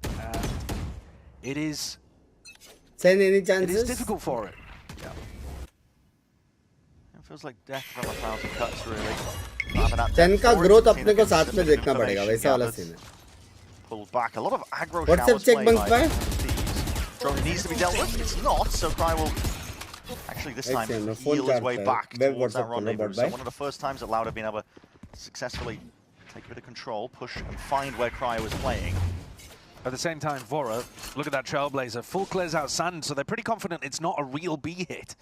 And it is... Send any chances? It is difficult for it. Yeah. It feels like death from 1,000 cuts, really. 10 का growth अपने को साथ में देखना पड़ेगा, वैसा वाला scene है. Pulled back. A lot of aggro WhatsApp showers check played Binks by by? Drone needs to be dealt with. It's not, so Cry will actually this time heal his way back towards that rendezvous. So one of the first times that Loud have been able to successfully take a bit of control, push and find where Cryo was playing. At the same time, Vora, look at that Trailblazer, full clears out sand, so they're pretty confident it's not a real B hit,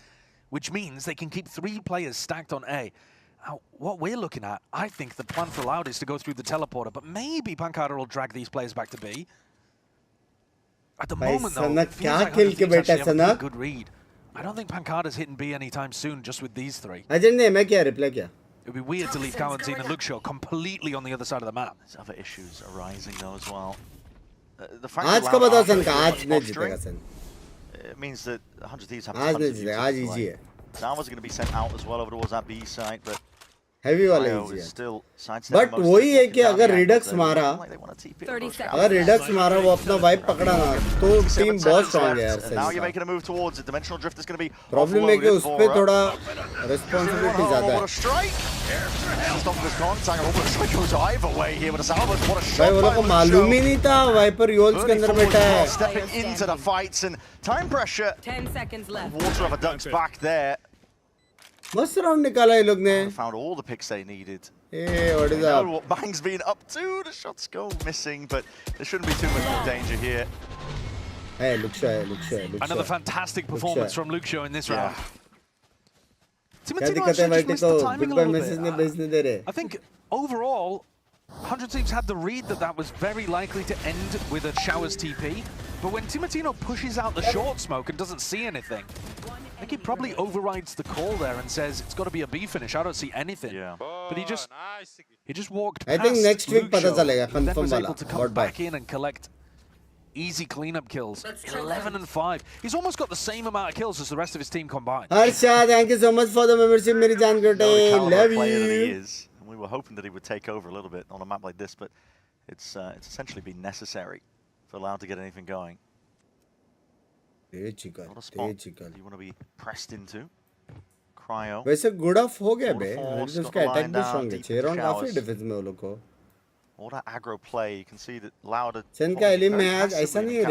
which means they can keep 3 players stacked on A. Now, what we're looking at, I think the plan for Loud is to go through the teleporter, but maybe Pancada will drag these players back to B. At the moment, though, it feels like actually have a good read. I don't think Pancada's hitting B anytime soon, just with these 3. Reply It would be weird to leave Calentine and Luxio completely on the other side of the map. There's other issues arising though as well. The fact that it means that 100 Thieves have tons of users. Zalma's going to be sent out as well over towards that B side, but heavy वाला easy है. But वही है कि अगर Redux मारा, अगर Redux मारा वो अपना vibe पकड़ा ना, तो team बहुत strong है यार. Now you're making a move towards it. Dimensional drift is going to be. Problem है कि उस पे थोड़ा responsibility ज़्यादा है. What a strike! Stop this contact. What a strike goes either way here with a Salvas. What a shot! भाई वो लोग को मालूम ही नहीं था Viper Yols के अंदर बैठा है. Stepping into the fights and time pressure. 10 seconds left. Water of a ducks back there. मस्त राउंड निकाला ये लोग ने. Found all the picks they needed. Hey, what is up? What Bang's been up to. The shots go missing, but there shouldn't be too much more danger here. Hey, Luxio. Another fantastic performance from Luxio in this round. क्या दिक्कत है भाई तो goodbye message नहीं भेजने दे रहे. I think overall, 100 Thieves had the read that was very likely to end with a Showers TP, but when Timotino pushes out the short smoke and doesn't see anything, I think he probably overrides the call there and says it's got to be a B finish. I don't see anything. Yeah. But he just walked I past think next week Luke pata Show, chalega, who then confirm was wala. able to come What back in and collect easy cleanup kills. 11 and 5. He's almost got the same amount of kills as the rest of his team combined. Harsha, thank you so much for the membership, Meri Jaan Gote. Love Player that he you. is, and we were hoping that he would take over a little bit on a map like this, but it's essentially been necessary for Loud to get anything going. Not a spot you want to be pressed into. Cryo. वैसे good off हो गया बे. Force, उसका got the attack line भी down, strong है. deep 6 round काफी showers. defense में वो लोग को. All that aggro play, you can see that Loud. Sen का एलिम में आज ऐसा नहीं है.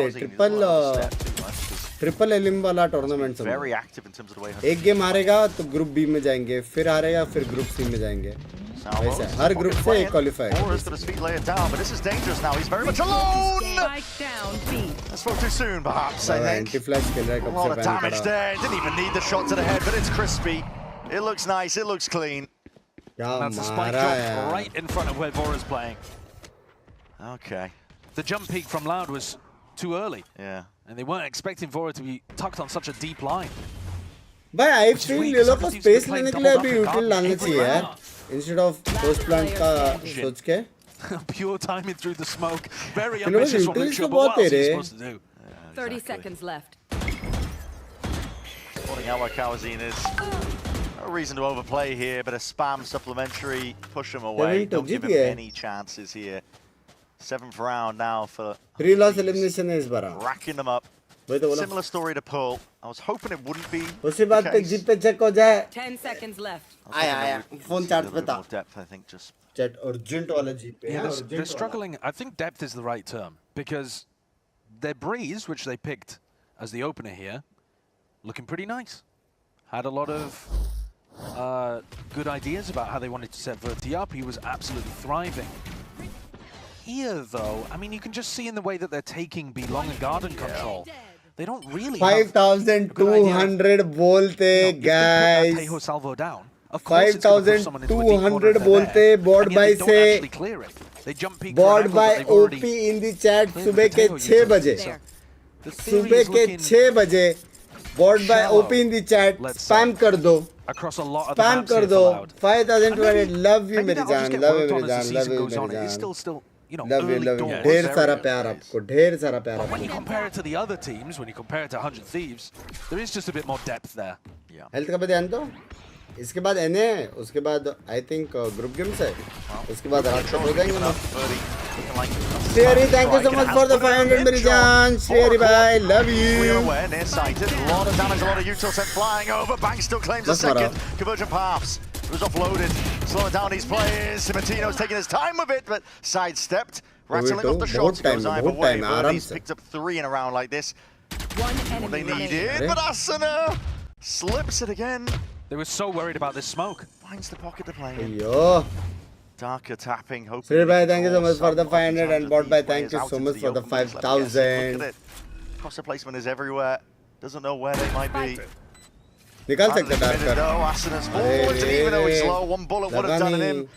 ट्रिपल एलिम वाला टूर्नामेंट सब. Very active in terms of the way. एक गेम हारेगा तो ग्रुप बी में जाएंगे, फिर हारेगा फिर ग्रुप सी में जाएंगे. ऐसा हर ग्रुप से एक qualify. Bora's got his feet laid down, but this is dangerous now. He's very much alone. That's spoke too soon, perhaps. I think. Anti-flash खेल रहा है A कब lot से of बैन damage पड़ा. there. Didn't even need the shot to the head, but it's crispy. It looks nice. It looks clean. That's a spike drop right in front of where Vora's playing. Okay. The jump peak from Loud was too early. Yeah. And they weren't expecting Vora to be tucked on such a deep line. भाई I feel ये लोग को space लेने के लिए अभी util डालना चाहिए यार. Instead of post plant का सोच के. Pure timing through the smoke. Very ambitious from Luke Show, but what else is he supposed to do? 30 seconds left. Calling out where Kawazine is. No reason to overplay here, but a spam supplementary. Push him away. Don't give him any chances here. 7th round now for 3 loss elimination है इस बार. racking them up. Similar story to Pearl. I was hoping it wouldn't be. उसी बात पे jeep पे check हो जाए. 10 seconds left. आया phone charge पे था. Depth, I think, just. Chat urgent वाला जीप पे. Yeah, they're struggling. I think depth is the right term because their Breeze, which they picked as the opener here, looking pretty nice. Had a lot of good ideas about how they wanted to set Verti up. He was absolutely thriving. Here, though, I mean, you can just see in the way that they're taking B long and garden control. They don't really 5,200 बोलते guys. 5,200 बोलते board by से. Board by OP in the chat सुबह के 6 बजे. सुबह के 6 बजे. Board by OP in the chat. Spam कर दो. Spam कर दो. 5,200. Love you मेरी जान. Love you मेरी जान. Love you मेरी जान. You know, love you. ढेर सारा प्यार आपको. ढेर सारा प्यार आपको. When you compare it to the other teams, when you compare it to 100 Thieves, there is just a bit more depth there. Yeah. Health का भी ध्यान दो. इसके बाद NA, उसके बाद I think group games है. उसके बाद राष्ट्र हो जाएंगे ना. Shreyari, thank you so much for the 500 मेरी जान. Shreyari bhai, love you. We're aware, near-sighted. A lot of damage, a lot of util sent flying over. Banks still claims a second. Conversion paths. It was offloaded. Slowing down these players. Simatino's taking his time with it, but sidestepped. Rattling off the shots goes either way. He's picked up 3 in a round like this. What they needed, but Asuna slips it again. They were so worried about this smoke. Finds the pocket to play in. Yo. Darker tapping, hoping. Sir bhai, thank you so much for the 500 and bot bhai, thank you so much for the 5,000. Cross placement is everywhere. Doesn't know where they might be. निकाल सकते dark कर. Asuna's forwards, and even though he's low, one bullet would have done him.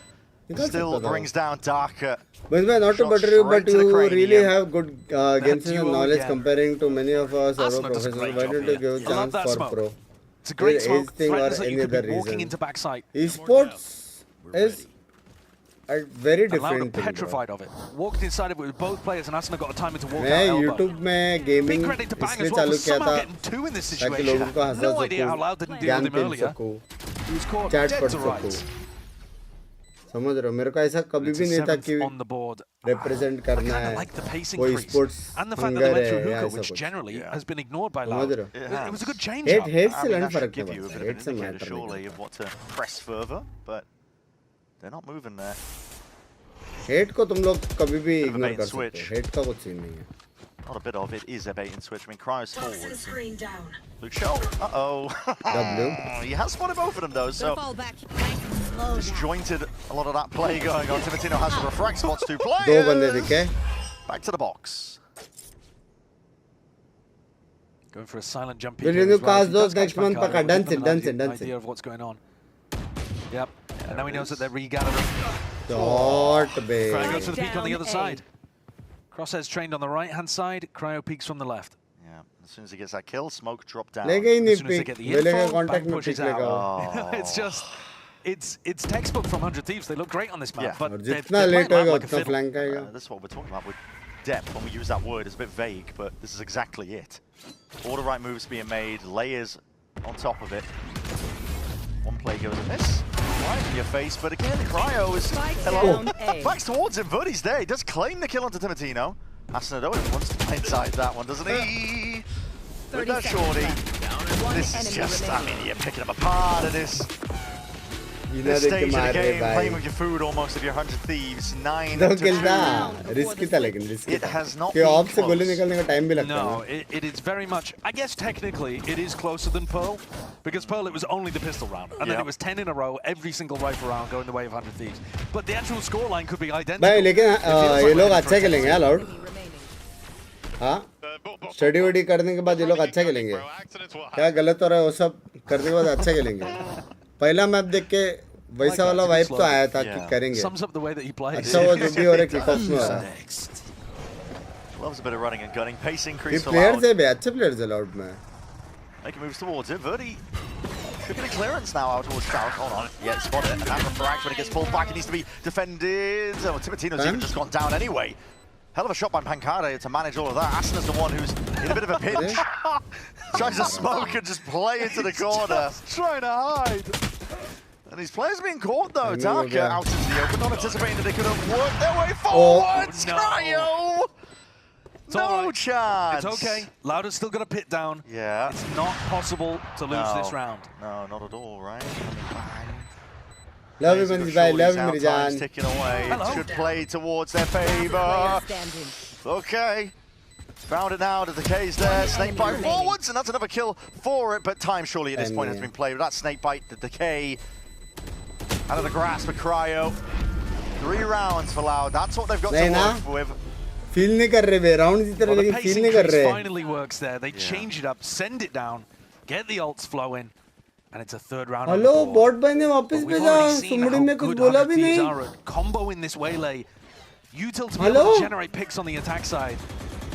Still brings down Darker. But not to butter you, but you really have good games and knowledge comparing to many of us professionals. Why don't you give a chance for pro? It's a great smoke. Or any other walking into reason. backside. Esports is a very different thing. Petrified of it. Walked inside of it with both players, and Asuna got a time to walk मैं out. YouTube में gaming इसलिए चालू किया था ताकि लोगों को हंसा सकूं, ज्ञान दे सकूं, चैट पढ़ सकूं. समझ रहे हो? मेरे को ऐसा कभी भी नहीं था कि represent करना है. कोई sports hunger है या ऐसा कुछ. समझ रहे हो? It was a good change. Hate से लड़ने फर्क नहीं पड़ता. Hate से matter surely of what to press further, but they're not moving there. Hate को तुम लोग कभी भी ignore कर सकते हो. Hate का कुछ सीन नहीं है. Not a bit of it is a bait and switch. I mean, Cryo's forwards. Luke Show. Uh-oh. W. He has spotted both of them, though, so disjointed a lot of that play going on. Timatino has the refract spots to play. दो बंदे दिखे. Back to the box. Going for a silent jump. Will you cast those next month? Paka dance it. Idea of what's going on. Yep. And now he knows that they're regathering. Dot, babe. Cryo goes for the peek on the other side. Crosshairs trained on the right-hand side. Cryo peeks from the left. Yeah. As soon as he gets that kill, smoke drop down. लेगा ही नहीं As soon as they pick. get the लेगा info, contact Bang में pushes pick लेगा. out. It's just it's textbook from 100 Thieves. They look great on this map, but they're late playing like a utna fiddle. flank aayega. This is what we're talking about with depth. When we use that word, it's a bit vague, but this is exactly it. All the right moves being made, layers on top of it. One play goes amiss, right in your face, but again, Cryo is backs towards him. Verdi's there. He does claim the kill onto Timotino. Asanado wants to play inside that one, doesn't he? With that shorty. This is just, I mean, you're picking them apart at this stage of the game, playing with your food almost of your 100 Thieves. 9 to 2. Risky tha lekin risky. It has not been off se close. goli nikalne ka time bhi lagta No, it is very much, I guess technically it is closer than Pearl, because Pearl it was only the pistol round, and then it was 10 in a row, every single rifle round going the way of 100 Thieves. But the actual scoreline could be identical. भाई लेकिन ये लोग अच्छा खेलेंगे Loud. हाँ study वडी करने के बाद ये लोग अच्छा खेलेंगे क्या गलत हो रहा है वो सब करने के बाद अच्छा खेलेंगे पहला मैप देख के वैसा वाला वाइब तो आया था कि करेंगे अच्छा वो जो भी हो रहा है Kickoff में हो रहा है Loves a bit of running and gunning, pace increase for players Loud. है बे अच्छे players है Loud में Making moves towards it. Verdi getting clearance now out towards Strauss. Hold on. Yeah, spot it. And that refract when it gets pulled back, it needs to be defended. Oh, Timotino's even just gone down anyway. Hell of a shot by Pancada to manage all of that. Asana's the one who's in a bit of a pinch. Tries to smoke and just play into the corner. Trying to hide. And these players are being caught though. Darker out into the open, not anticipating that they could have worked their way forwards. Cryo! No chance. It's okay. Loud has still got a pit down. Yeah. It's not possible to lose this round. No, not at all, right? Love you Manish bhai, love you मेरी जान ticking away. It should play towards their favor. Okay. Found it now, the decay's there. Snakebite forwards, and that's another kill for it, but time surely at this point has been played. With that Snakebite, the decay out of the grasp of Cryo. 3 rounds for Loud. That's what they've got to work with. Feel नहीं कर रहे बे round जितने Well, the लेकिन pacing feel नहीं कर increase रहे finally works there. They change it up, send it down, get the ults flowing, and it's a third round. Hello bot भाई ने वापस भेजा सुमड़ी में कुछ बोला भी नहीं Combo in this waylay. Util to be able to generate picks on the attack side.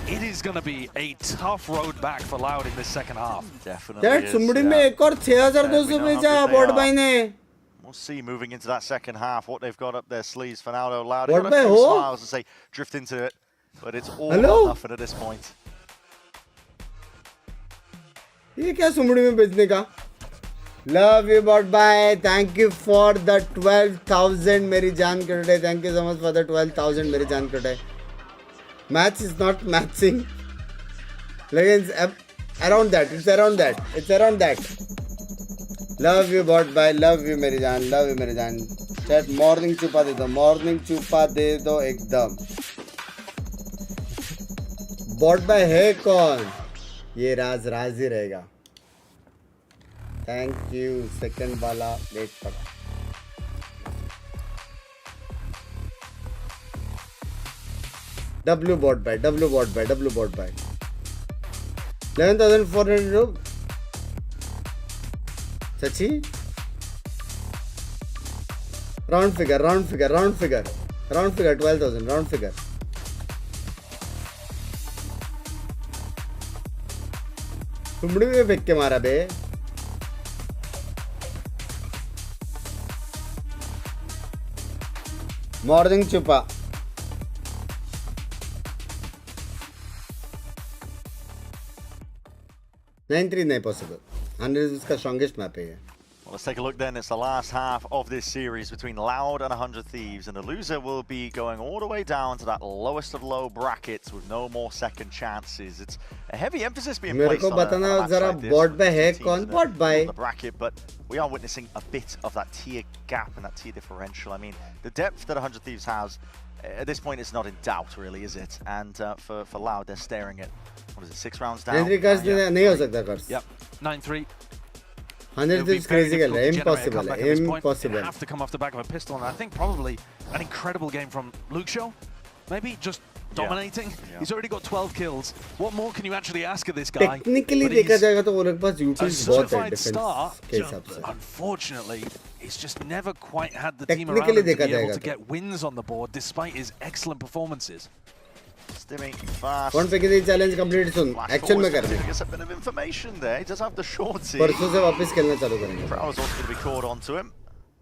It is going to be a tough road back for Loud in this second half. Definitely. यार सुमड़ी में एक और 6200 भेजा bot भाई ने We'll see moving into that second half what they've got up their sleeves for now. Loud. What They've got a by few who? smiles to say drift into it, but it's all or nothing at this point. ये क्या सुमड़ी में भेजने का Love you bot bye. Thank you for the 12,000 मेरी जान कर today. Thank you so much for the 12,000 मेरी जान कर today. Match is not matching. लेकिन around that. It's around that. It's around that. Love you bot bye. Love you मेरी जान. Love you मेरी जान. Chat morning छुपा दे दो. Morning छुपा दे दो एकदम. Bot bye है कौन? ये राज ही रहेगा. Thank you. Second वाला wait करो. W bot by 11,400. Sachi? Round figure 12,000 round figure. सुमड़ी में फेंक के मारा बे मॉर्निंग छुपा 9-3 नहीं possible 100 इसका strongest map है Well, let's take a look then. It's the last half of this series between Loud and 100 Thieves, and the loser will be going all the way down to that lowest of low brackets with no more second chances. It's a heavy emphasis being placed on a match like this. Bot by है कौन bot by the bracket, but we are witnessing a bit of that tier gap and that tier differential. I mean, the depth that 100 Thieves has at this point is not in doubt, really, is it? And for Loud, they're staring at what is it, 6 rounds down? नहीं हो सकता कर्स. Yep, 9-3. 100 is crazy, impossible. Impossible. Have to come off the back of a pistol, and I think probably an incredible game from Luke Show. Maybe just dominating. Yeah. He's already got 12 kills. What more can you actually ask of this guy? Technically, देखा जाएगा तो वो लोग पास utils बहुत है defense के हिसाब से. Unfortunately, he's just never quite had the team around him to be able to get wins on the board despite his excellent performances. Stimming fast. कौन पे किसी challenge complete सुन action में कर दे. Gets a bit of information there. He does have the shorty. परसों से वापस खेलना चालू करेंगे. Prowler's also going to be caught onto him.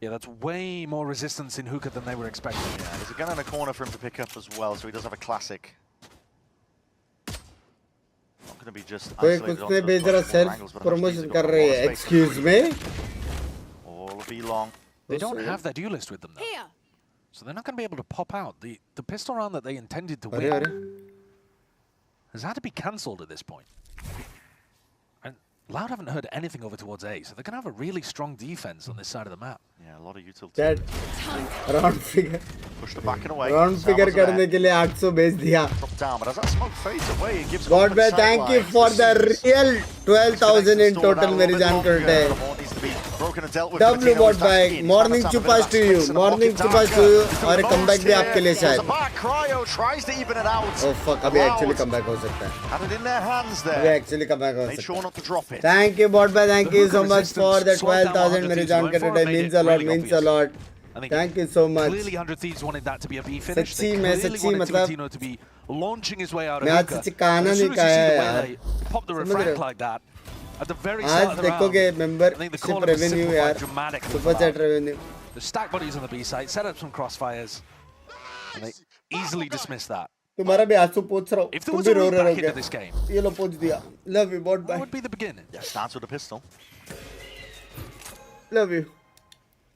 Yeah, that's way more resistance in hookah than they were expecting. Yeah, there's a gun in the corner for him to pick up as well, so he does have a classic. Not going to be just isolated onto the self promotion कर रहे हैं. Excuse me. All will be long. They don't have their duelist with them though. So they're not going to be able to pop out. The pistol round that they intended to win has had to be cancelled at this point. And Loud haven't heard anything over towards A, so they're going to have a really strong defense on this side of the map. Yeah, a lot of utility. That round figure. Push the back and away. Round figure करने के लिए 800 भेज दिया. Drop down, but as that smoke fades away, it gives God bhai, thank you for the real 12,000 in total मेरी जान करते हैं. W bot bhai, morning chupas to you. Morning chupas to you. और एक comeback भी आपके लिए शायद. Oh fuck, अभी actually comeback हो सकता है. Had it in their hands there. अभी actually comeback हो Made सकता sure है. not to drop it. Thank you bot bhai, thank you so much for the 12,000 मेरी जान करते हैं. Means a lot, means a lot. Thank you so much. Clearly 100 Thieves wanted that to be a B finish. सच्ची They मैं clearly सच्ची wanted मतलब Timotino to be launching his way out of मैं आज hookah. सच्ची कहना As नहीं soon as you कहा see है the way यार. they pop the समझ रहे refract हो? like that at the very आज start of the round. देखोगे I membership think the call was revenue simplified यार. dramatically. Super chat revenue. The stack bodies on the B side, set up some crossfires, and they easily dismissed that. तुम्हारा भी आंसू पोंछ रहा हूँ. If there तुम was भी a row route रहे back होगे. into this game, ये लो पोंछ दिया. Love you bot that bye. would be the beginning. Yeah, starts with a pistol. Love you.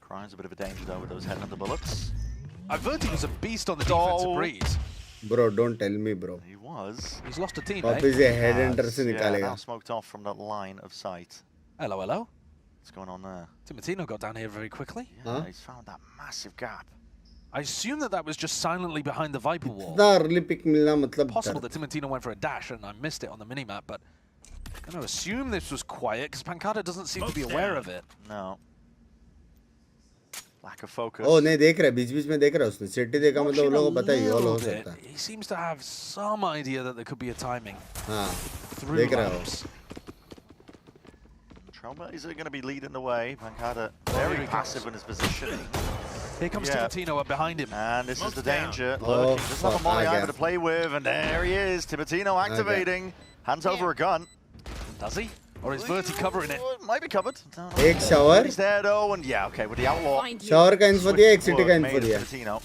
Crying's a bit of a danger though with those headhunter bullets. Verti was a beast on the defensive breeze. Bro, don't tell me, bro. He was. He's lost a team, वापस ये headhunter से Yeah, निकालेगा. now smoked off from that line of sight. Hello, hello. What's going on there? Timotino got down here very quickly. Yeah, he's found that massive gap. I assume that was just silently behind the Viper wall. इतना early pick मिलना मतलब Possible that Timotino went for a dash and I missed it on the minimap, but I'm going to assume this was quiet because Pancada doesn't seem to be aware of it. No. Lack of focus. Oh, नहीं देख रहा है. बीच-बीच में देख रहा है उसने. City देखा मतलब उन लोगों को पता ही all हो सकता है. He seems to have some idea that there could be a timing. हाँ. Through देख रहा lamps. Trailblazers are going to be leading the way. Pancada very passive in his positioning. Here comes Timotino up behind him. And this is the danger. Look, he doesn't have a molly either to play with, and there he is. Timotino activating. Hands over a gun. Does he? Or is Verti covering it? Might be covered. एक shower. He's there though, and yeah, okay, with the Outlaw. Shower का info दिया, एक city का info दिया. Timotino.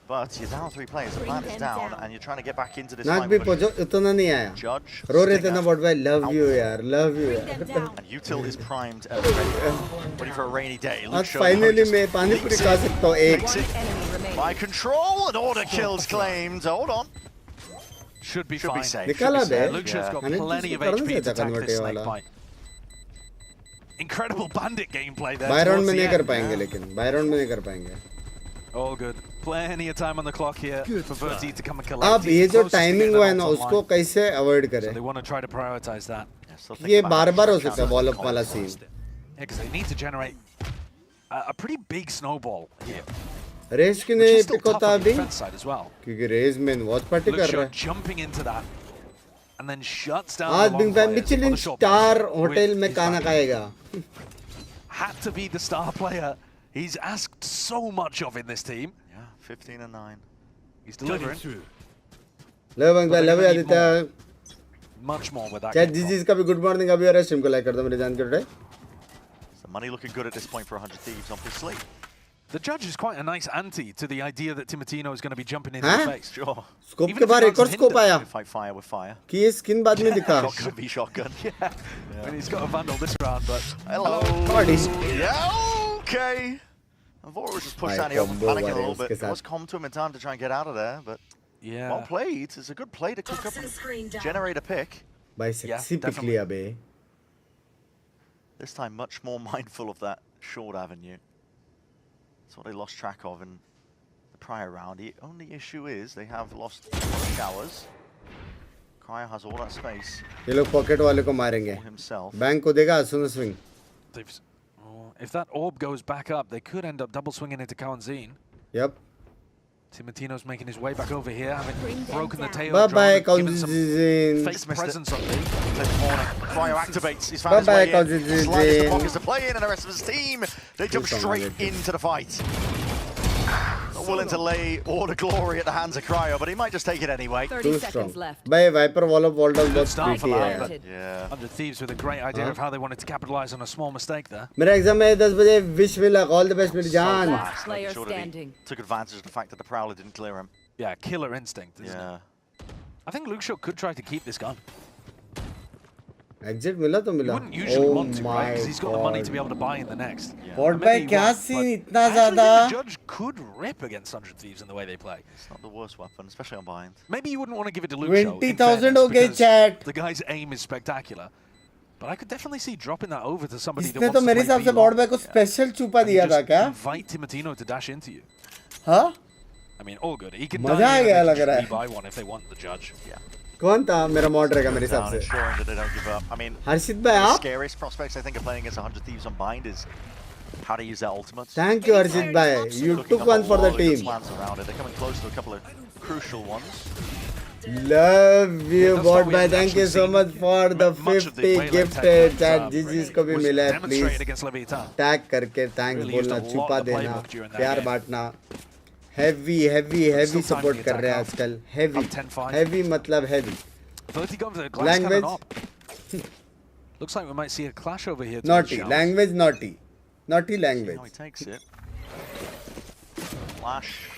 But you're down 3 players, the plan is down, and you're trying to get back into this नाक fight भी with पहुँचो, इतना नहीं आया. Judge. रो रहे थे ना bot bhai. Love you यार, love you यार. And Util is primed and ready for a rainy day. आज finally मैं पानी पूरी खा सकता हूँ एक. By control, and order kills claimed. Hold on. Should be fine. safe. निकाला बे. Lucia's got plenty of HP to attack this snake bite. Incredible bandit gameplay there. Byron में नहीं कर पाएंगे लेकिन. Byron में नहीं कर पाएंगे. All good. Plenty of time on the clock here for Verti to come and collect. अब ये जो timing हुआ है ना उसको कैसे avoid करें? So they want to try to prioritize that. ये बार-बार हो सकता है wall up वाला scene. Yeah, because they need to generate a pretty big snowball here. Race की नहीं पिक होता अभी क्योंकि रेस में WatchParty कर रहा है. Jumping into that and then shuts down. आज बिंग फैन मिचेलिन स्टार होटल में खाना खाएगा. Had to be the star player. He's asked so much of in this team. Yeah, 15 and 9. He's delivering. Love बिंग fan love Aditya. Much more with that. क्या जीजीस का भी good morning अभी हो रहा है. स्ट्रीम को लाइक कर दो मेरे जान कर रहे. So money looking good at this point for 100 Thieves, obviously. The judge is quite a nice anti to the idea that Timotino is going to be jumping into the face. Sure. Scope के बाहर एक और scope आया. Fight fire with fire. कि ये skin बाद में दिखा. Shotgun v shotgun. Yeah. I mean, he's got a vandal this round, but hello. Yeah. Okay. Vora was just pushed down the open, panicking a little bit. It was calm to him in time to try and get out of there, but yeah. Well played. It's a good play to cook up and generate a pick. By sexy pick लिया बे. This time much more mindful of that short avenue. That's what they lost track of in the prior round. The only issue is they have lost showers. Cryo has all that space. ये लोग pocket वाले को मारेंगे. Bank को देगा सुनो swing. If that orb goes back up, they could end up double swinging into Kawanzine. Yep. Timotino's making his way back over here, having broken the tail. Bye-bye, Kawanzine. Fake presence on me. Cryo activates. He's found his way in. Slides the pockets to play in, and the rest of his team, they jump straight into the fight. willing to lay all the glory at the hands of Cryo, but he might just take it anyway. 30 seconds left. By Viper wall of wall down both Start for pretty Loud, yeah. 100 Thieves with a great idea of how they wanted to capitalize on a small mistake there. मेरा exam है 10 बजे wish me luck all the best मेरी जान. Player standing. Took advantage of the fact that the Prowler didn't clear him. Yeah, killer instinct, isn't it? I think Luke Shaw could try to keep this gun. Exit मिला तो मिला. He wouldn't usually want to, right? Because he's got the money to be able to buy in the next. Port by क्या scene इतना ज़्यादा? The judge could rip against 100 Thieves in the way they play. It's not the worst weapon, especially on bind. Maybe you wouldn't want to give it to Luke Shaw. 20,000 हो गए chat. The guy's aim is spectacular. But I could definitely see dropping that over to somebody that इसने wants तो मेरे to play हिसाब से Port by को special छुपा दिया था क्या? Invite Timotino to dash into you. हाँ? I mean, all good. He can मजा आ गया लग रहा है. buy one if they want the judge. Yeah. कौन था मेरा mod रहेगा मेरे हिसाब से? Ensuring that they don't give up. I mean, हर्षित भाई the आप? scariest prospects I think of playing against 100 Thieves on bind is how to use their ultimates. Thank you Harshit bhai. You took one for the team. Plans around it. They're coming close to a couple of crucial ones. Love you bot bhai. Thank you so much for the 50 gifted chat. GG's को भी मिला है please. Tag करके thanks बोलना छुपा देना प्यार बांटना. Heavy support कर रहे हैं आजकल. Heavy मतलब heavy. Language. Looks like we might see a clash over here. Naughty language, naughty language. He takes it. Flash.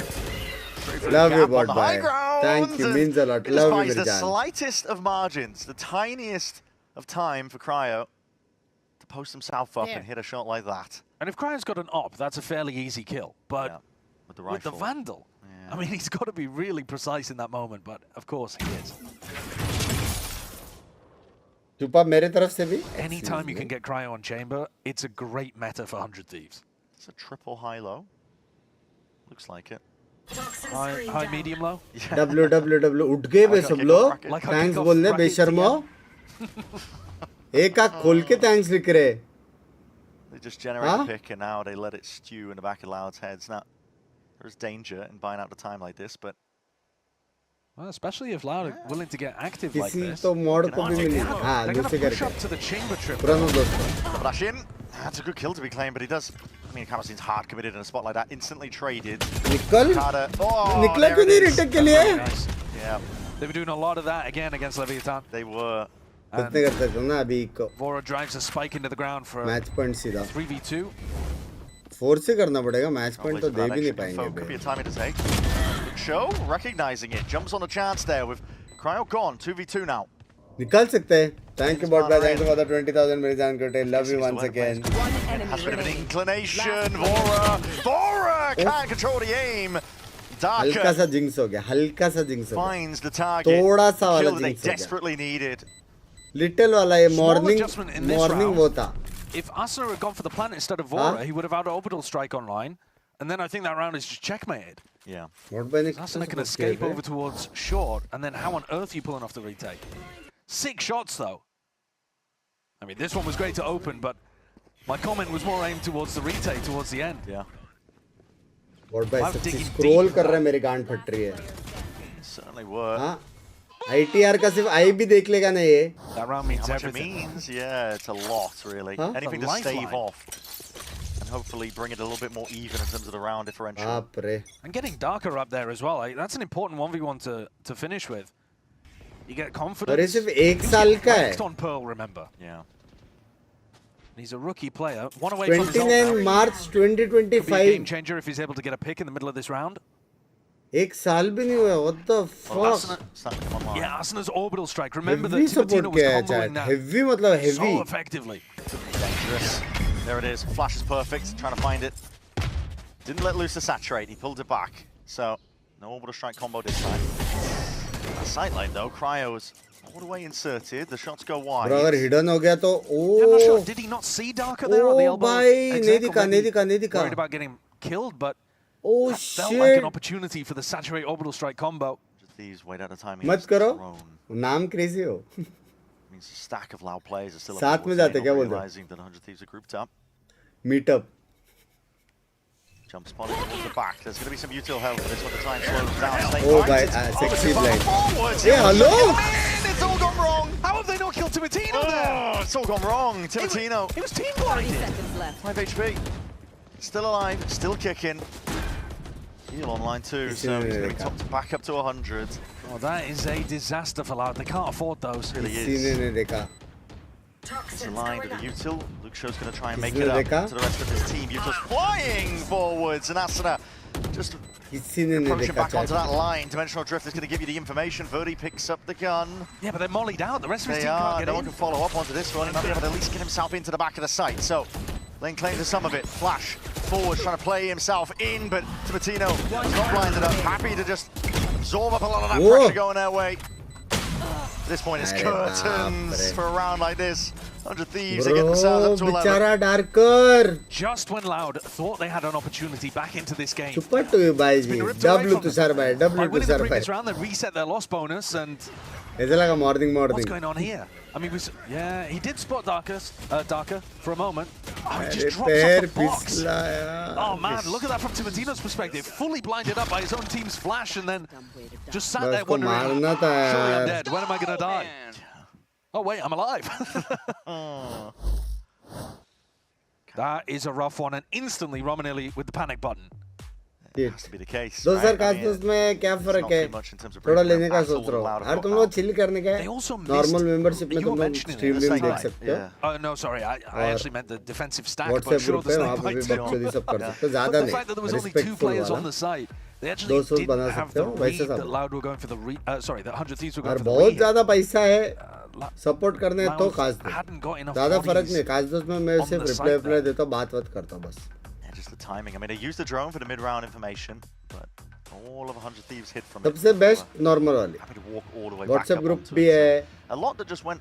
Love you bot bhai. Thank you, means a lot. Love you the Mirjan. slightest of margins, the tiniest of time for Cryo to post himself up and hit a shot like that. And if Cryo's got an op, that's a fairly easy kill. But with the Vandal, I mean, he's got to be really precise in that moment, but of course he is. Chupa मेरे तरफ से भी. Anytime you can get Cryo on chamber, it's a great meta for 100 Thieves. It's a triple high-low. Looks like it. High, medium, low? WWW उठ गए वे सब लोग. Thanks बोलने बेशर्मो. एक आँख खोल के thanks लिख रहे. They just generate a pick and now they let it stew in the back of Loud's heads. Now, there's danger in buying out the time like this, but... Well, especially if Loud are willing to get active like this. तो मोड़ को भी मिली. हाँ, दूसरे करके. Up to the chamber trip. पुराना दोस्त. Flash in. That's a good kill to be claimed, but he does... I mean, Kamasin's hard committed in a spot like that. Instantly traded. निकल. निकला क्यों नहीं retake के लिए? Yeah. They were doing a lot of that again against Leviathan. They were. कितने कर सकते हो ना अभी को? Vora drives a spike into the ground for match point सीधा. 3v2. 4 से करना पड़ेगा. Match point तो दे भी नहीं पाएंगे. Could be a timing to take. Show recognizing it, jumps on the chance there with Cryo gone. 2v2 now. निकाल सकते हैं. Thank you bot bhai. Thank you for the 20,000 मेरी जान करते. Love you once again. Has a bit of an inclination. Vora can't control the aim. हल्का सा jinx हो गया. हल्का सा jinx हो गया. Finds the target. थोड़ा सा वाला Kill that they jinx हो गया. desperately needed. Little वाला ये morning वो था. If Asuna had gone for the plant instead of Vora, he would have had an orbital strike online, and then I think that round is just checkmated. Yeah. Asuna can escape over towards short, and then how on earth are you pulling off the retake? 6 shots though. I mean, this one was great to open, but my comment was more aimed towards the retake, towards the end. Yeah. Bot by scroll कर रहे हैं मेरी गांड फट रही है. Certainly were. हाँ. ITR का सिर्फ I भी देख लेगा ना ये. That round means how much everything. It means? Yeah, it's a lot really. Huh? Anything to stave off. And hopefully bring it a little bit more even in terms of the round differential. And getting Darker up there as well, that's an important 1v1 to finish with. You get confidence. और ये सिर्फ 1 साल का है. Next on Pearl, remember. Yeah. He's a rookie player. One away from 29 March 2025. Could be a game changer if he's able to get a pick in the middle of this round. 1 साल भी नहीं हुआ. What the fuck? Yeah, Asuna's orbital strike. Remember Heavy that Timotino was comboing that. Heavy मतलब heavy. So effectively. Dangerous. There it is. Flash is perfect. Trying to find it. Didn't let loose the saturate. He pulled it back. So no orbital strike combo this time. That sight line though. Cryo's all the way inserted. The shots go wide. Bro, अगर hidden हो गया तो I'm not sure. Did he not see Darker there on the elbow? भाई नहीं दिखा. Worried about getting killed, but oh felt like an opportunity for the saturate orbital strike combo. These wait at a time. मत करो. नाम crazy हो. Means a stack of loud players are still साथ में जाते क्या बोलते? realizing that 100 Thieves are grouped up. Meet up. Jump spot towards the back. There's going to be some util help for this one to try and slow them down. Oh, by sexy blind. Hey, hello? It's all gone wrong. How have they not killed Timotino there? It's all gone wrong. Timotino. He was team blinded. 5 HP. Still alive. Still kicking. Heal online too, so he's going to be topped back up to 100. Oh, that is a disaster for Loud. They can't afford those. It really is. It's aligned with the util. Luke Show's going to try and make it up to the rest of his team. Util's flying forwards, and Asuna just approaching back onto that line. Dimensional Drift is going to give you the information. Verdi picks up the gun. Yeah, but they're mollied out. The rest of his team can't get no in. one can follow up onto this one. He might be able to at least get himself into the back of the site. So, Lane claims some of it. Flash forward, trying to play himself in, but Timatino not blinded up. Happy to just absorb up a lot of that pressure going their way. At this point, it's curtains for a round like this. 100 Thieves, they get themselves up to 11. Darker. Just when Loud thought they had an opportunity back into this game. Super to you, by W to survive. By winning the previous round, they reset their loss bonus, and it's like a morning. What's going on here? I mean, yeah, he did spot Darker for a moment. Oh, he just drops off the box. Oh man, look at that from Timatino's perspective. Fully blinded up by his own team's flash, and then just sat there wondering, surely I'm dead. When am I gonna die? Oh wait, I'm alive. That is a rough one, and instantly Romanelli with the panic button. Has to be the case. दो sir कास्टोस में क्या फर्क है? थोड़ा लेने का सोच रहा हूँ. अरे तुम लोग चिल करने का नॉर्मल मेंबरशिप में तुम लोग स्ट्रीम भी देख सकते हो. Oh no, sorry, I actually meant the defensive stack. WhatsApp group पे वहाँ पे भी बकचोदी सब कर सकते हो. ज़्यादा नहीं. The fact that there was only 2 players on the site, they actually didn't have the read that Loud were going for the sorry, that 100 Thieves were going for the read. बहुत ज़्यादा पैसा है. सपोर्ट करने तो खास दो. ज़्यादा फर्क नहीं. खास दोस्त में मैं सिर्फ रिप्लाई देता हूँ, बात करता हूँ बस. Just the timing. I mean, they used the drone for the mid-round information, but all of 100 Thieves hit from it. सबसे बेस्ट नॉर्मल वाली. Happy to walk all the way WhatsApp back group up भी है. A lot that just went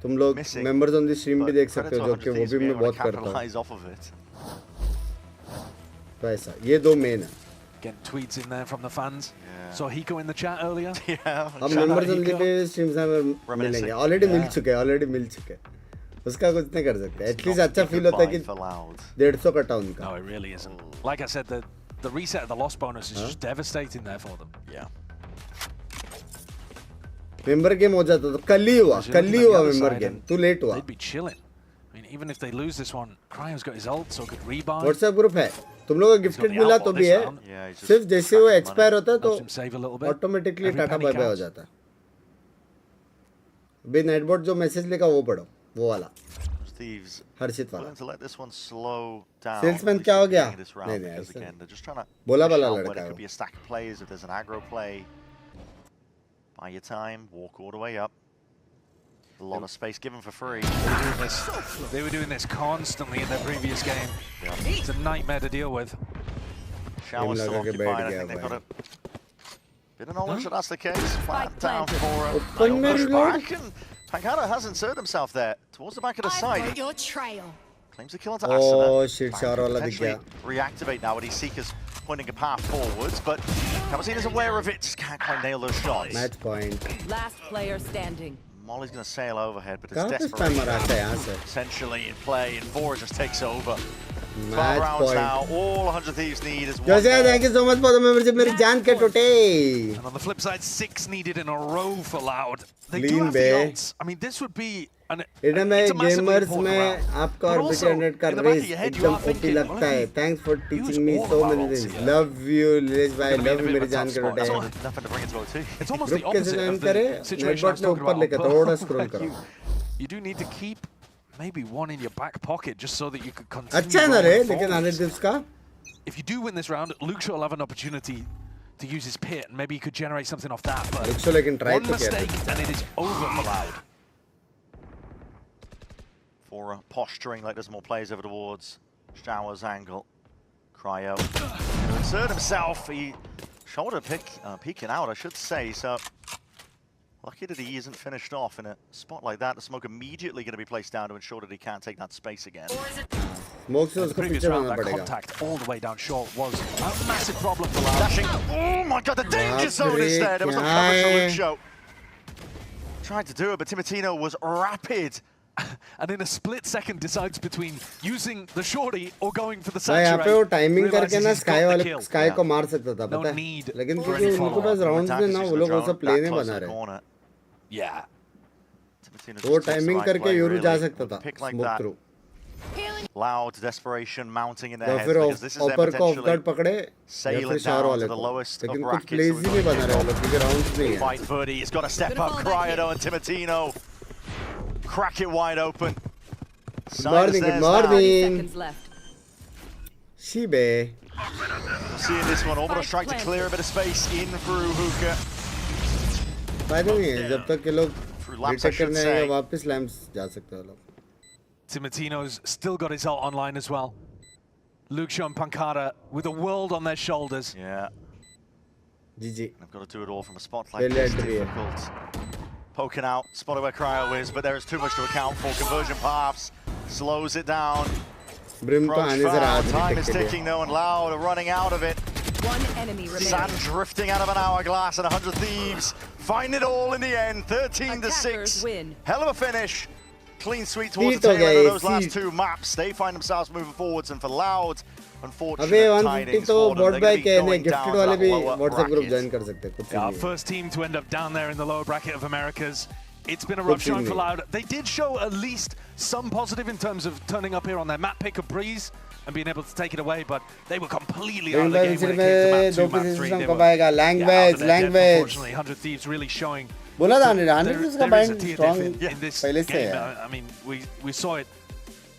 तुम लोग members on the stream भी देख सकते हो, जो कि वो भी मैं बहुत करता हूँ. off of it. तो ऐसा ये दो मेन है. Getting tweets in there from the fans. Saw Hiko in the chat earlier. Yeah. अब मेंबर्स ऑन द स्ट्रीम्स में मिलेंगे. ऑलरेडी मिल चुके हैं. उसका कुछ नहीं कर सकते. एटलीस्ट अच्छा फील होता है कि 150 कटा उनका. No, it really isn't. Like I said, the reset of the loss bonus is just devastating there for them. Yeah. Member game हो जाता तो कल ही हुआ मेंबर गेम. तू लेट हुआ. They'd be chilling. I mean, even if they lose this one, Cryo's got his ult, so good rebound. WhatsApp group है. तुम लोगों को गिफ्टेड मिला तो भी है. सिर्फ जैसे वो एक्सपायर होता है तो ऑटोमेटिकली टाटा बाय बाय हो जाता है. अभी नाइटबॉट जो मैसेज लेगा वो पढ़ो. वो वाला हर्षित वाला. सेल्समैन क्या हो गया? नहीं बोला लड़का है. Could be a stack of players if there's an aggro play. Buy your time, walk all the way up. A lot of space given for free. They were doing this constantly in their previous game. It's a nightmare to deal with. Shower's still occupied. I think they've got a bit of knowledge that that's the case. Flat down for a pushback, and Pancada has inserted himself there towards the back of the side. Your trail. Claims the kill onto Asuna. Oh shit, shower wala dikh gaya. Reactivate now with his Seekers pointing a path forwards, but Kamasine is aware of it, just can't quite nail those shots. Match point. Last player standing. Molly's going to sail overhead, but it's desperation essentially in play, and 4 just takes over. 12 rounds now, all 100 Thieves need is one. Jose, thank you so much for the membership. Meri jaan ke tote. And on the flip side, 6 needed in a row for Loud. They do have the ults. I mean, this would be an it's a gamers में आपका और BT100 का race एकदम OP लगता है. Thanks for teaching me so many things. Love you, Lilesh bhai. Love you, मेरी जान के टोटे. It's almost the opposite of the situation I was talking about. You do need to keep maybe one in your back pocket just so that you could continue. अच्छा है ना रे, लेकिन 100 Thieves का. If you do win this round, Luke will have an opportunity to use his pit, and maybe he could generate something off that. But one mistake, and it is over for Loud. For posturing like there's more players over towards Shower's angle. Cryo insert himself. He shoulder peeking out, I should say. So lucky that he isn't finished off in a spot like that. The smoke immediately going to be placed down to ensure that he can't take that space again. The previous round, that contact all the way down short was a massive problem for Loud. Dashing. Oh my god, the danger zone is there. There was no coverage for Luke Show. Tried to do it, but Timatino was rapid. And in a split second decides between using the shorty or going for the यहाँ पे वो saturate. Timing करके ना sky को मार सकता था, पता है? लेकिन क्योंकि उनको पास राउंड्स में ना वो लोग वो सब प्ले नहीं बना रहे. Yeah. वो टाइमिंग करके यूरू जा सकता था. Smoke through. Loud desperation mounting in their या heads फिर because this is them ऑपर को ऑफ potentially गार्ड पकड़े या sail फिर it शावर down वाले to the को, lowest of लेकिन कुछ brackets. प्लेस ही नहीं बना रहे वो लोग क्योंकि राउंड्स नहीं है. Fight Buddy, he's got to step up. Cryodo and Timotino crack it wide open. Good morning, good morning. Shibe. Seeing this one, orbital strike to clear a bit of space in through Hookah. फायदा नहीं है जब तक ये लोग retake करने आएंगे वापस लैम्प्स जा सकते हैं लोग. Timotino's still got his ult online as well. Lucio and Pancada with the world on their shoulders. Yeah. GG. I've got to do it all from a spot like this. Difficult. Poking out, spotted where Cryo is, but there is too much to account for. Conversion paths slows it down. Time is ticking though, and Loud are running out of it. One enemy remaining. Sand drifting out of an hourglass, and 100 Thieves find it all in the end. 13-6. Win. Hell of a finish. Clean sweep towards the tail end of those last two maps. They find themselves moving forwards, and for Loud, unfortunate tidings for them. They're going to be going down to that lower bracket. Our first team to end up down there in the lower bracket of Americas. It's been a rough showing for Loud. They did show at least some positive in terms of turning up here on their map pick of Breeze and being able to take it away, but they were completely out of the game when it came to map 2, map 3. They were unfortunately, 100 Thieves really showing. बोला था ना 100 Thieves का bind strong in this पहले से game. है. I mean, we saw it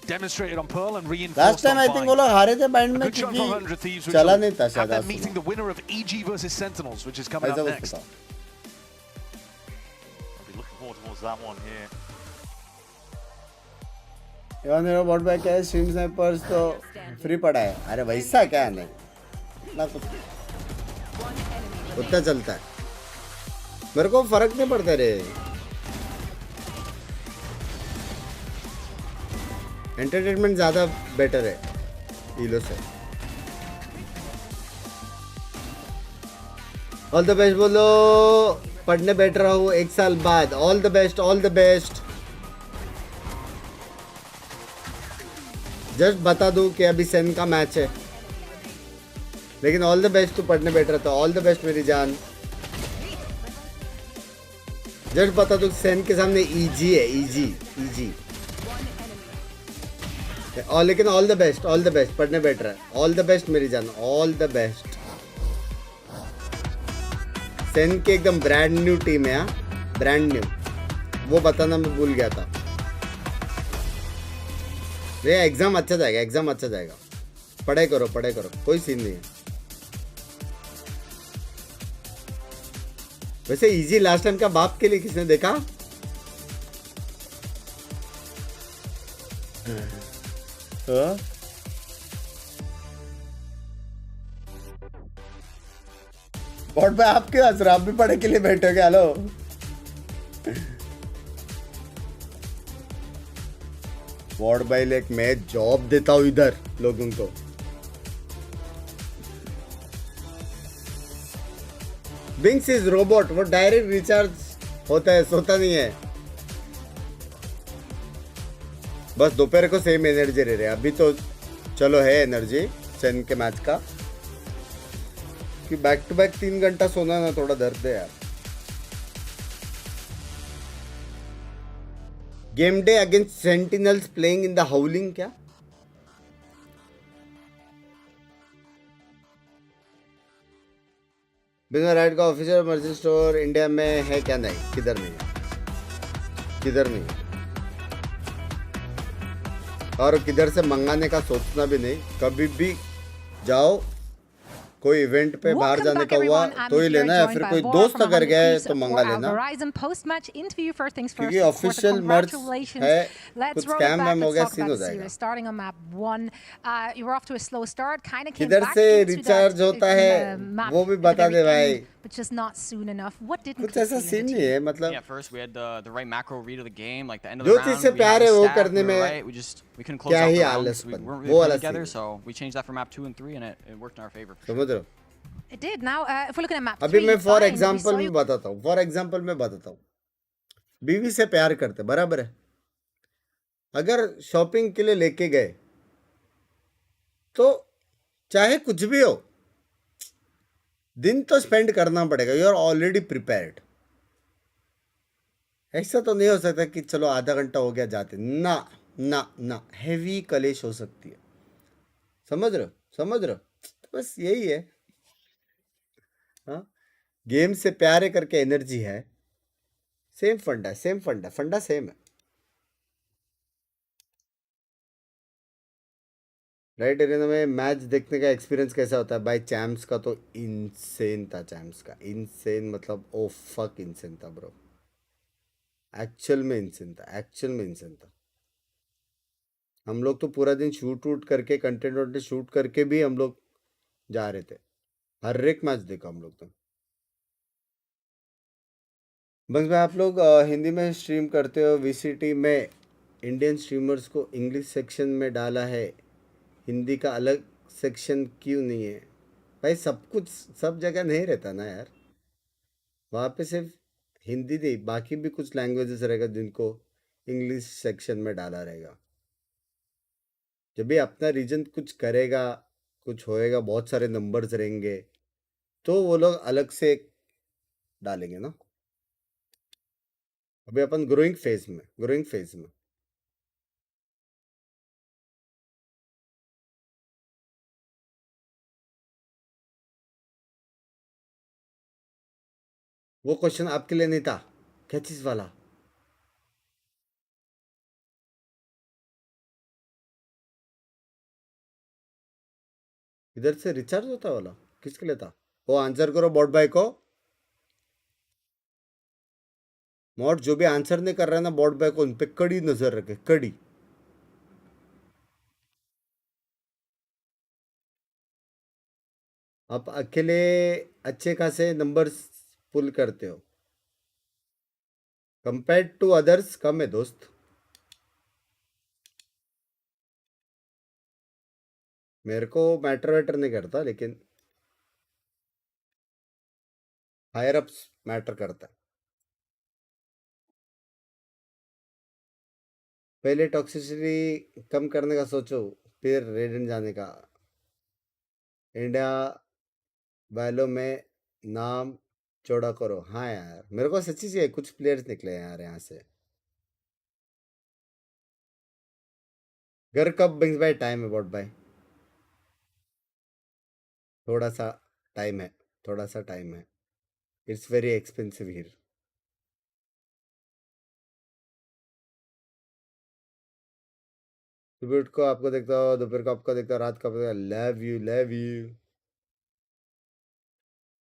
demonstrated on Pearl and reinforced Last time on I think वो लोग हारे थे bind में क्योंकि चला नहीं था शायद. They're meeting the winner of EG versus Sentinels, which is coming up next. I'll be looking forward towards that one here. यार मेरा बॉट बैक क्या है स्ट्रीम स्नाइपर्स तो फ्री पड़ा है. अरे वैसा क्या है नहीं ना कुछ उतना चलता है. मेरे को फर्क नहीं पड़ता रे. एंटरटेनमेंट ज़्यादा बेटर है हीलो से. ऑल द बेस्ट बोलो. पढ़ने बैठ रहा हूँ 1 साल बाद. All the best, all the best. Just बता दूं कि अभी सेन का मैच है, लेकिन ऑल द बेस्ट. तू पढ़ने बैठ रहा था. ऑल द बेस्ट मेरी जान. जस्ट बता दूं सेन के सामने इजी है. इजी. और लेकिन all the best, all the best. पढ़ने बैठ रहा है. ऑल द बेस्ट मेरी जान. All the best. सेन की एकदम ब्रांड न्यू टीम है. Brand new. वो बताना मैं भूल गया था. ये एग्जाम अच्छा जाएगा. एग्जाम अच्छा जाएगा. पढ़ाई करो, पढ़ाई करो. कोई सीन नहीं है. वैसे इजी लास्ट टाइम का बाप के लिए किसने देखा? बॉट पे आप क्यों हंस रहे? आप भी पढ़े के लिए बैठोगे? हेलो बॉट भाई लेक मैं जॉब देता हूँ इधर लोगों को. Binks is robot. वो डायरेक्ट रिचार्ज होता है, सोता नहीं है. बस दोपहर को सेम एनर्जी रह रहे. अभी तो चलो है एनर्जी सेन के मैच का, कि बैक टू बैक 3 घंटा सोना ना थोड़ा दर्द है यार. Game day against sentinels playing in the हाउलिंग. क्या बिना राइट का ऑफिशियल मर्चेंट स्टोर इंडिया में है क्या? नहीं, किधर नहीं है. किधर नहीं है. और किधर से मंगाने का सोचना भी नहीं. कभी भी जाओ कोई इवेंट पे बाहर जाने का हुआ तो ही लेना, या फिर कोई दोस्त अगर गए तो मंगा लेना, क्योंकि ऑफिशियल मर्च है. कुछ स्कैम मैम हो गया सीन हो जाएगा. किधर से रिचार्ज होता है वो भी बता दे भाई. कुछ ऐसा सीन नहीं है. मतलब जो चीज से प्यार है वो करने में क्या ही आलसपन. वो वाला सीन समझ रहे हो. अभी मैं फॉर एग्जाम्पल में बताता हूँ. बीवी से प्यार करते बराबर है. अगर शॉपिंग के लिए लेके गए तो चाहे कुछ भी हो दिन तो स्पेंड करना पड़ेगा. You are already prepared. ऐसा तो नहीं हो सकता कि चलो आधा घंटा हो गया जाते ना. ना हेवी कलेश हो सकती है, समझ रहे हो? तो बस यही है। हाँ, गेम से प्यार करके एनर्जी है, सेम फंडा सेम है, राइट एरिना में मैच देखने का एक्सपीरियंस कैसा होता है भाई? चैम्प्स का तो इनसेन था, चैम्प्स का इनसेन मतलब ओ फक इनसेन था ब्रो, एक्चुअल में इनसेन था। हम लोग तो पूरा दिन शूट करके कंटेंट शूट करके भी हम लोग जा रहे थे, हर एक मैच देखा हम लोग तो। बस मैं आप लोग हिंदी में स्ट्रीम करते हो, वीसीटी में इंडियन स्ट्रीमर्स को इंग्लिश सेक्शन में डाला है, हिंदी का अलग सेक्शन क्यों नहीं है भाई? सब कुछ सब जगह नहीं रहता ना यार, वहाँ पे सिर्फ हिंदी नहीं बाकी भी कुछ लैंग्वेजेस रहेगा जिनको इंग्लिश सेक्शन में डाला रहेगा। जब भी अपना रीजन कुछ करेगा, कुछ होएगा, बहुत सारे नंबर्स रहेंगे तो वो लोग अलग से डालेंगे ना। अभी अपन ग्रोइंग फेज में वो क्वेश्चन आपके लिए नहीं था, क्या चीज वाला? इधर से रिचार्ज होता वाला किसके लिए था? वो आंसर करो बॉट भाई को। मॉड जो भी आंसर नहीं कर रहा है ना बॉट भाई को, उन पे कड़ी नजर रखे, कड़ी। आप अकेले अच्छे खासे नंबर्स पुल करते हो, कंपेयर टू अदर्स कम है दोस्त। मेरे को मैटर नहीं करता, लेकिन हायर अप्स मैटर करता है। पहले टॉक्सिसिटी कम करने का सोचो, फिर रेडेंट जाने का। इंडिया वालों में नाम चौड़ा करो। हाँ यार, मेरे को सच्ची से कुछ प्लेयर्स निकले हैं यार यहाँ से। घर कब बिंग्स भाई? टाइम है बॉट भाई, थोड़ा सा टाइम है, इट्स वेरी एक्सपेंसिव हियर। सुबह को आपको देखता हो, दोपहर को आपको देखता हो, रात को आपको, लव यू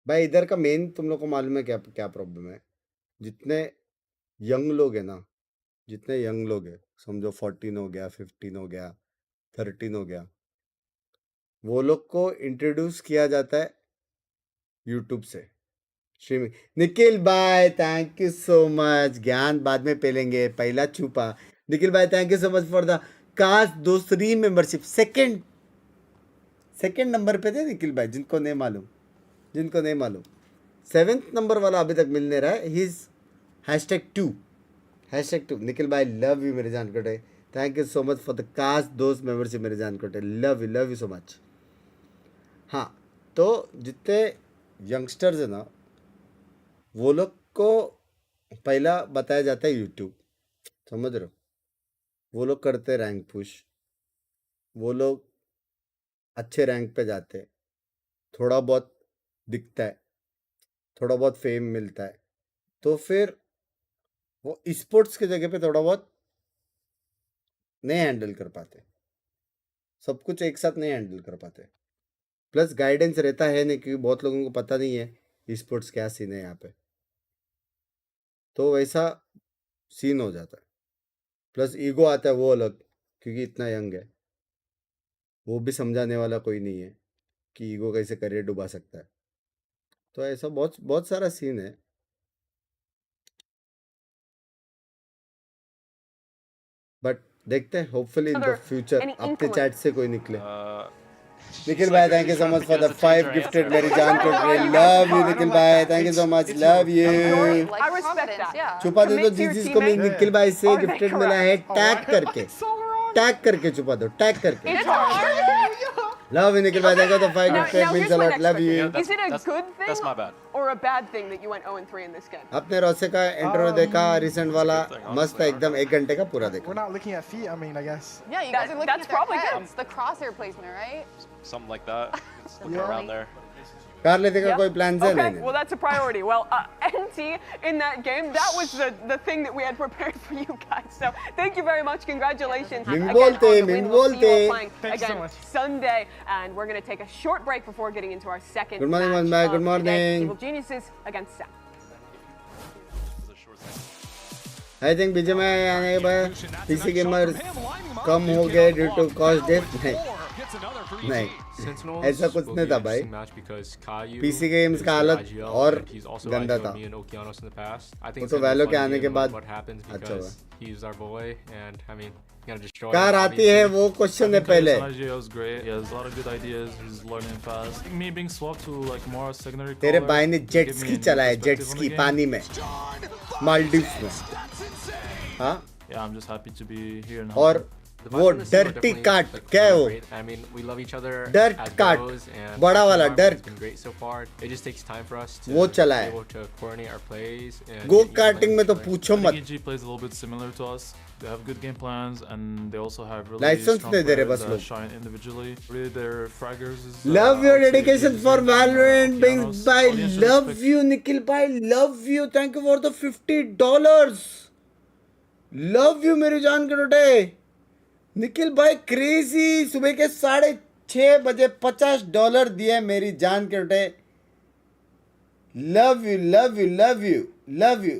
भाई। इधर का मेन तुम लोग को मालूम है क्या क्या प्रॉब्लम है? जितने यंग लोग है समझो 14 हो गया, 15 हो गया, 13 हो गया, वो लोग को इंट्रोड्यूस किया जाता है यूट्यूब से स्ट्रीमिंग। निखिल भाई थैंक यू सो मच, ज्ञान बाद में पेलेंगे, पहला छुपा। निखिल भाई thank you so much for the cast दूसरी मेंबरशिप, सेकंड नंबर पे थे निखिल भाई, जिनको नहीं मालूम 7th नंबर वाला अभी तक मिल नहीं रहा है। ही इज #2 निखिल भाई लव यू मेरे जान कोटे, thank you so much for the cast दोस्त मेंबरशिप मेरे जान कोटे, लव यू सो मच। हाँ, तो जितने यंगस्टर्स है ना, वो लोग को पहला बताया जाता है यूट्यूब, समझ रहे हो? वो लोग करते रैंक पुश, वो लोग अच्छे रैंक पे जाते, थोड़ा बहुत दिखता है, थोड़ा बहुत फेम मिलता है, तो फिर वो स्पोर्ट्स की जगह पे थोड़ा बहुत नहीं हैंडल कर पाते, सब कुछ एक साथ नहीं हैंडल कर पाते। प्लस गाइडेंस रहता है नहीं, क्योंकि बहुत लोगों को पता नहीं है स्पोर्ट्स क्या सीन है यहाँ पे, तो वैसा सीन हो जाता है। प्लस ईगो आता है वो अलग, क्योंकि इतना यंग है, वो भी समझाने वाला कोई नहीं है कि ईगो कैसे करियर डुबा सकता है। तो ऐसा बहुत सारा सीन है। बट देखते हैं, होपफुली इन द फ्यूचर अपने चैट से कोई निकले। निखिल भाई thank you so much for the 5 gifted मेरी जान को, लव यू निखिल भाई, thank you so much, love you. छुपा दो जिसको मैं निखिल भाई से गिफ्टेड मिला है, टैग करके छुपा दो, टैग करके Love you, Nikhil bhai. Thank you for the 5 Now, gift pack. here's Means a my lot. next Love question. you. Is it a good thing That's my bad. or a bad thing that you went 0-3 in this game? आपने रोसे का interview देखा recent वाला मस्त है एकदम 1 घंटे का पूरा देखा. We're not looking at feet, I mean, I guess. Yeah, you guys are looking that's at their probably heads, the crosshair placement, right? Something like that. It's looking around there. Car लेने का कोई plan है Okay, नहीं. well that's a priority. Well, NT in that game, that was the thing that we had prepared for you guys. So thank you very much. Congratulations again on the win. We'll see you all playing again Sunday, and we're going to take a short break before getting into our second Good morning, match Manbhai. of Good the day. morning. Evil Geniuses against SEN. I think बीच में आने के बाद PC gamers कम हो गए due to cost death नहीं ऐसा कुछ नहीं था भाई. PC गेम्स का हालत और गंदा था. वो तो वैलो के आने के बाद अच्छा हुआ. कार आती है वो क्वेश्चन है पहले. तेरे भाई ने जेट स्की चलाया, जेट स्की पानी में मालदीव्स में. हाँ और वो डर्टी काट क्या है वो? डर्ट काट बड़ा वाला डर्ट वो चला है. गो कार्टिंग में तो पूछो मत. They have good game plans and they also have really License strong नहीं दे रहे players बस that लोग. shine individually. Really, their fraggers is. Love your dedication for Valorant, Binks bhai. Love you, Nikhil bhai. Love you. Thank you for the $50. Love you, मेरी जान के टोटे. निखिल भाई crazy. सुबह के 6:30 बजे $50 दिए मेरी जान के टोटे. Love you, love you, love you, love you.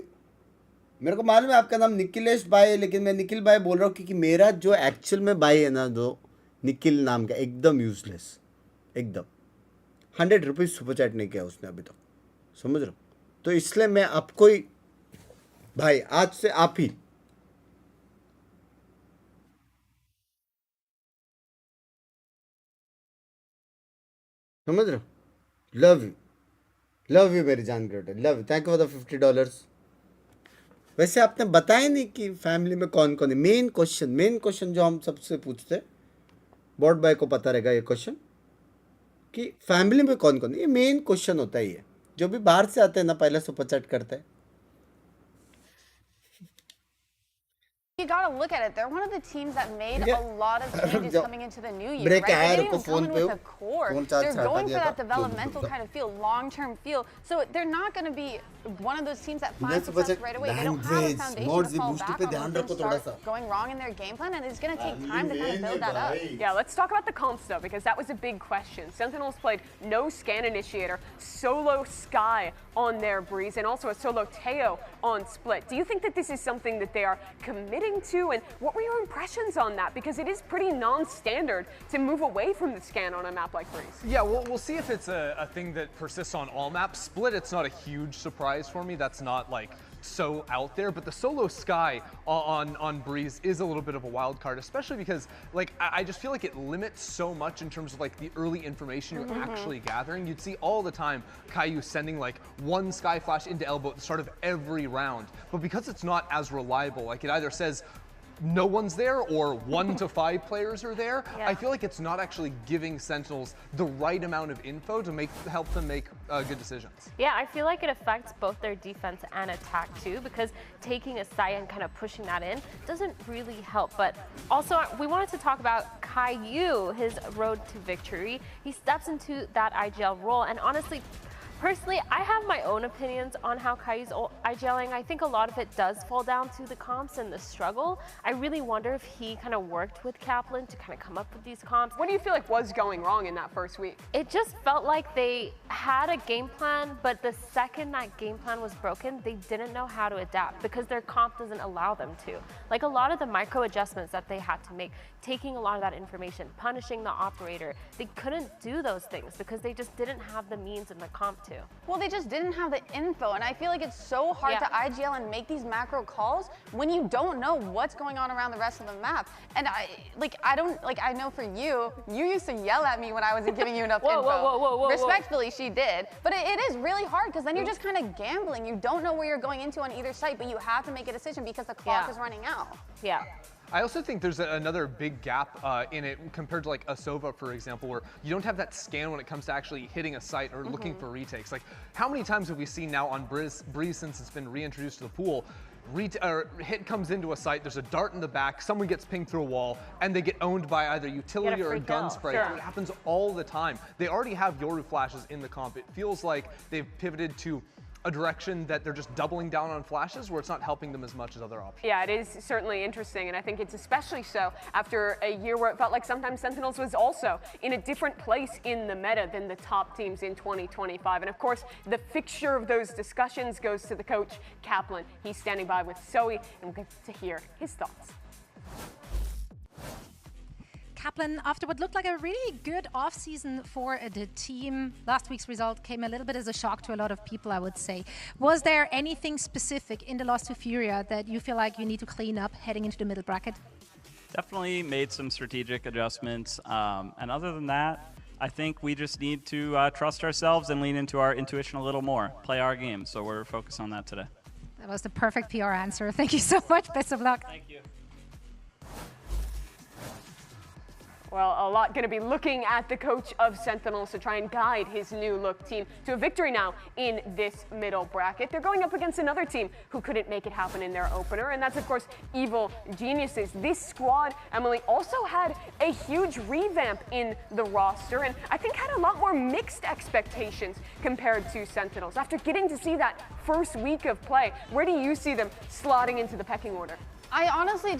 मेरे को मालूम है आपका नाम निखिलेश भाई है, लेकिन मैं निखिल भाई बोल रहा हूँ क्योंकि मेरा जो एक्चुअल में भाई है ना, जो निखिल नाम का, एकदम यूजलेस, एकदम. 100 रुपीज़ सुपर चैट नहीं किया उसने अभी तक, समझ रहे हो? तो इसलिए मैं आपको ही भाई, आज से आप ही. समझ रहे हो? लव यू मेरी जान के बेटे. Love you. Thank you for the $50. वैसे आपने बताया नहीं कि फैमिली में कौन कौन है. मेन क्वेश्चन जो हम सबसे पूछते, बॉट भाई को पता रहेगा ये क्वेश्चन कि फैमिली में कौन कौन है. ये मेन क्वेश्चन होता है. ये जो भी बाहर से आते हैं ना, पहले सुपर चैट करते हैं. You gotta look at it. They're one of the teams that made a lot of changes coming into the new year. Break right? They आया didn't रुको come फोन in पे with a core. They're going for that developmental kind of feel, long-term feel. So they're not going to be one of those teams that finds success right away. They don't have a foundation to fall back on when things start going wrong in their game plan, and it's going to take time to kind of build that up. Yeah, let's talk about the comps though, because that was a big question. Sentinels played no scan initiator, solo Sky on their Breeze, and also a solo Teo on Split. Do you think that this is something that they are committing to, and what were your impressions on that? Because it is pretty non-standard to move away from the scan on a map like Breeze. Yeah, we'll see if it's a thing that persists on all maps. Split, it's not a huge surprise for me. That's not like so out there, but the solo Sky on Breeze is a little bit of a wild card, especially because like I just feel like it limits so much in terms of like the early information you're actually gathering. You'd see all the time Caillou sending like one Sky Flash into elbow at the start of every round, but because it's not as reliable, like it either says no one's there or 1 to 5 players are there, I feel like it's not actually giving Sentinels the right amount of info to help them make good decisions. Yeah, I feel like it affects both their defense and attack too, because taking a side and kind of pushing that in doesn't really help. But also, we wanted to talk about Caillou, his road to victory. He steps into that IGL role, and honestly, personally, I have my own opinions on how Caillou's IGLing. I think a lot of it does fall down to the comps and the struggle. I really wonder if he kind of worked with Kaplan to kind of come up with these comps. What do you feel like was going wrong in that first week? It just felt like they had a game plan, but the second that game plan was broken, they didn't know how to adapt because their comp doesn't allow them to. Like a lot of the micro adjustments that they had to make, taking a lot of that information, punishing the operator, they couldn't do those things because they just didn't have the means in the comp to. Well, they just didn't have the info, and I feel like it's so hard to IGL and make these macro calls when you don't know what's going on around the rest of the map. And I know for you used to yell at me when I wasn't giving you enough info. Whoa. Respectfully, she did. But it is really hard because then you're just kind of gambling. You don't know where you're going into on either side, but you have to make a decision because the clock is running out. Yeah. I also think there's another big gap in it compared to like a Sova, for example, where you don't have that scan when it comes to actually hitting a site or looking for retakes. Like, how many times have we seen now on Breeze since it's been reintroduced to the pool? Hit comes into a site, there's a dart in the back, someone gets pinged through a wall, and they get owned by either utility or a gun spray. It happens all the time. They already have Yoru flashes in the comp. It feels like they've pivoted to a direction that they're just doubling down on flashes where it's not helping them as much as other options. Yeah, it is certainly interesting, and I think it's especially so after a year where it felt like sometimes Sentinels was also in a different place in the meta than the top teams in 2025. And of course, the fixture of those discussions goes to the coach, Kaplan. He's standing by with Zoe, and we'll get to hear his thoughts. Kaplan, after what looked like a really good offseason for the team, last week's result came a little bit as a shock to a lot of people, I would say. Was there anything specific in the loss to Furia that you feel like you need to clean up heading into the middle bracket? Definitely made some strategic adjustments. And other than that, I think we just need to trust ourselves and lean into our intuition a little more, play our game. So we're focused on that today. That was the perfect PR answer. Thank you so much. Best of luck. Thank you. Well, a lot going to be looking at the coach of Sentinels to try and guide his new look team to a victory now in this middle bracket. They're going up against another team who couldn't make it happen in their opener, and that's, of course, Evil Geniuses. This squad, Emily, also had a huge revamp in the roster, and I think had a lot more mixed expectations compared to Sentinels. After getting to see that first week of play, where do you see them slotting into the pecking order? I honestly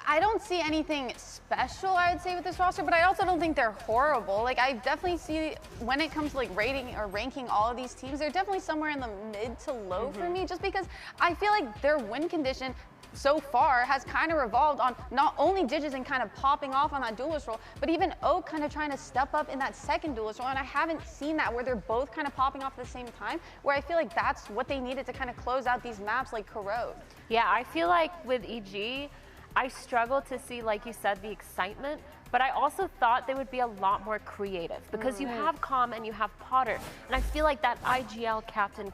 I don't see anything special, I would say, with this roster, but I also don't think they're horrible. Like, I definitely see, when it comes to like rating or ranking all of these teams, they're definitely somewhere in the mid to low for me, just because I feel like their win condition so far has kind of revolved on not only Digits and kind of popping off on that duelist role, but even Oak kind of trying to step up in that second duelist role, and I haven't seen that where they're both kind of popping off at the same time, where I feel like that's what they needed to kind of close out these maps like Corrode. Yeah, I feel like with EG, I struggle to see, like you said, the excitement, but I also thought they would be a lot more creative because you have Calm and you have Potter, and I feel like that IGL captain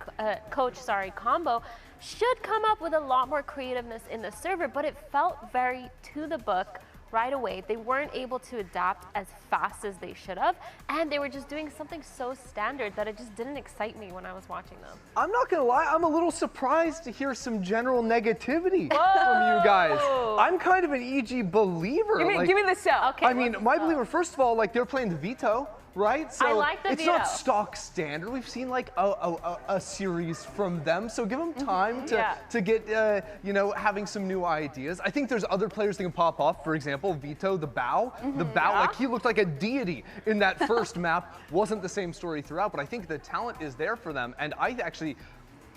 coach combo should come up with a lot more creativeness in the server, but it felt very to the book right away. They weren't able to adapt as fast as they should have, and they were just doing something so standard that it just didn't excite me when I was watching them. I'm not gonna lie, I'm a little surprised to hear some general negativity from you guys. I'm kind of an EG believer. Give me the sell. Okay, I mean, my believer, first of all, like, they're playing the veto, right? So I like the it's veto. not stock standard. We've seen like a series from them, so give them time to get you know, having some new ideas. I think there's other players that can pop off. For example, Vito, the Bow, like he looked like a deity in that first map. Wasn't the same story throughout, but I think the talent is there for them, and I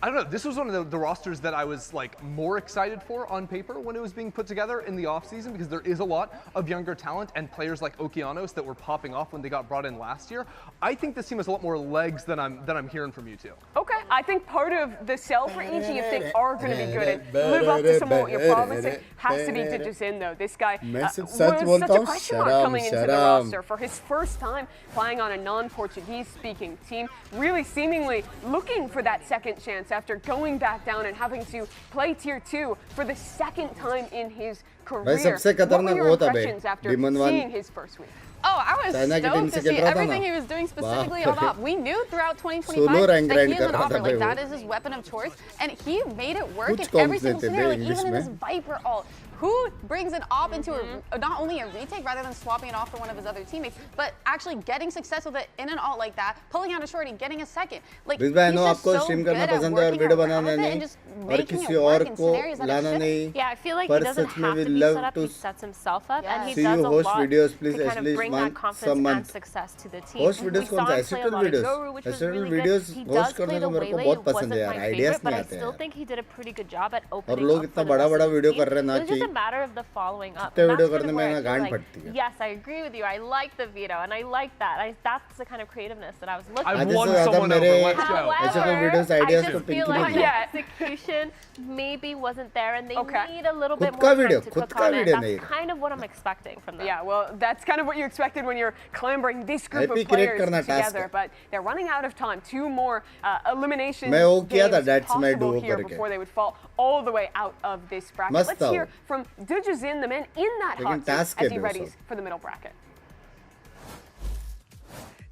don't know, this was one of the rosters that I was like more excited for on paper when it was being put together in the offseason, because there is a lot of younger talent and players like Okeanos that were popping off when they got brought in last year. I think this team has a lot more legs than I'm hearing from you two. Okay, I think part of the sell for EG, if they are going to be good and live up to some of what you're promising, has to be Digits in, though. This guy was such a question mark coming into the roster for his first time playing on a non-Portuguese speaking team, really seemingly looking for that second chance after going back down and having to play Tier 2 for the second time in his career. What were your impressions after seeing his first week? Oh, I was stoked to see everything he was doing specifically on AWP. We knew throughout 2025 that he is an AWPer, like that is his weapon of choice, and he made it work in every single scenario, like even in his Viper ult. Who brings an AWP into not only a retake rather than swapping it off for one of his other teammates, but actually getting success with it in an ult like that, pulling out a shorty, getting a second. Like, he's just so good at working around it and just making it work in scenarios that it shouldn't. Yeah, I feel like he doesn't have to be set up, he sets himself up, and he does a lot to kind of bring that confidence and success to the team. We saw him play a lot of Yoru, which was really good. He does play the Waylay, it wasn't my favorite, but I still think he did a pretty good job at opening up for the rest of the team. It was just a matter of the following up. And that's kind of where I feel like, yes, I agree with you. I like the veto, and I like that. That's the kind of creativeness that I was looking for. I've won someone over. Let's go. However, I just feel like the execution maybe wasn't there, and they need a little bit more time to cook on it. That's kind of what I'm expecting from them. Yeah, well, that's kind of what you expected when you're clambering this group of players together, but they're running out of time. 2 more elimination games possible here before they would fall all the way out of this bracket. Let's hear from from Dujazin, the man in that hot seat as he readies for the middle bracket.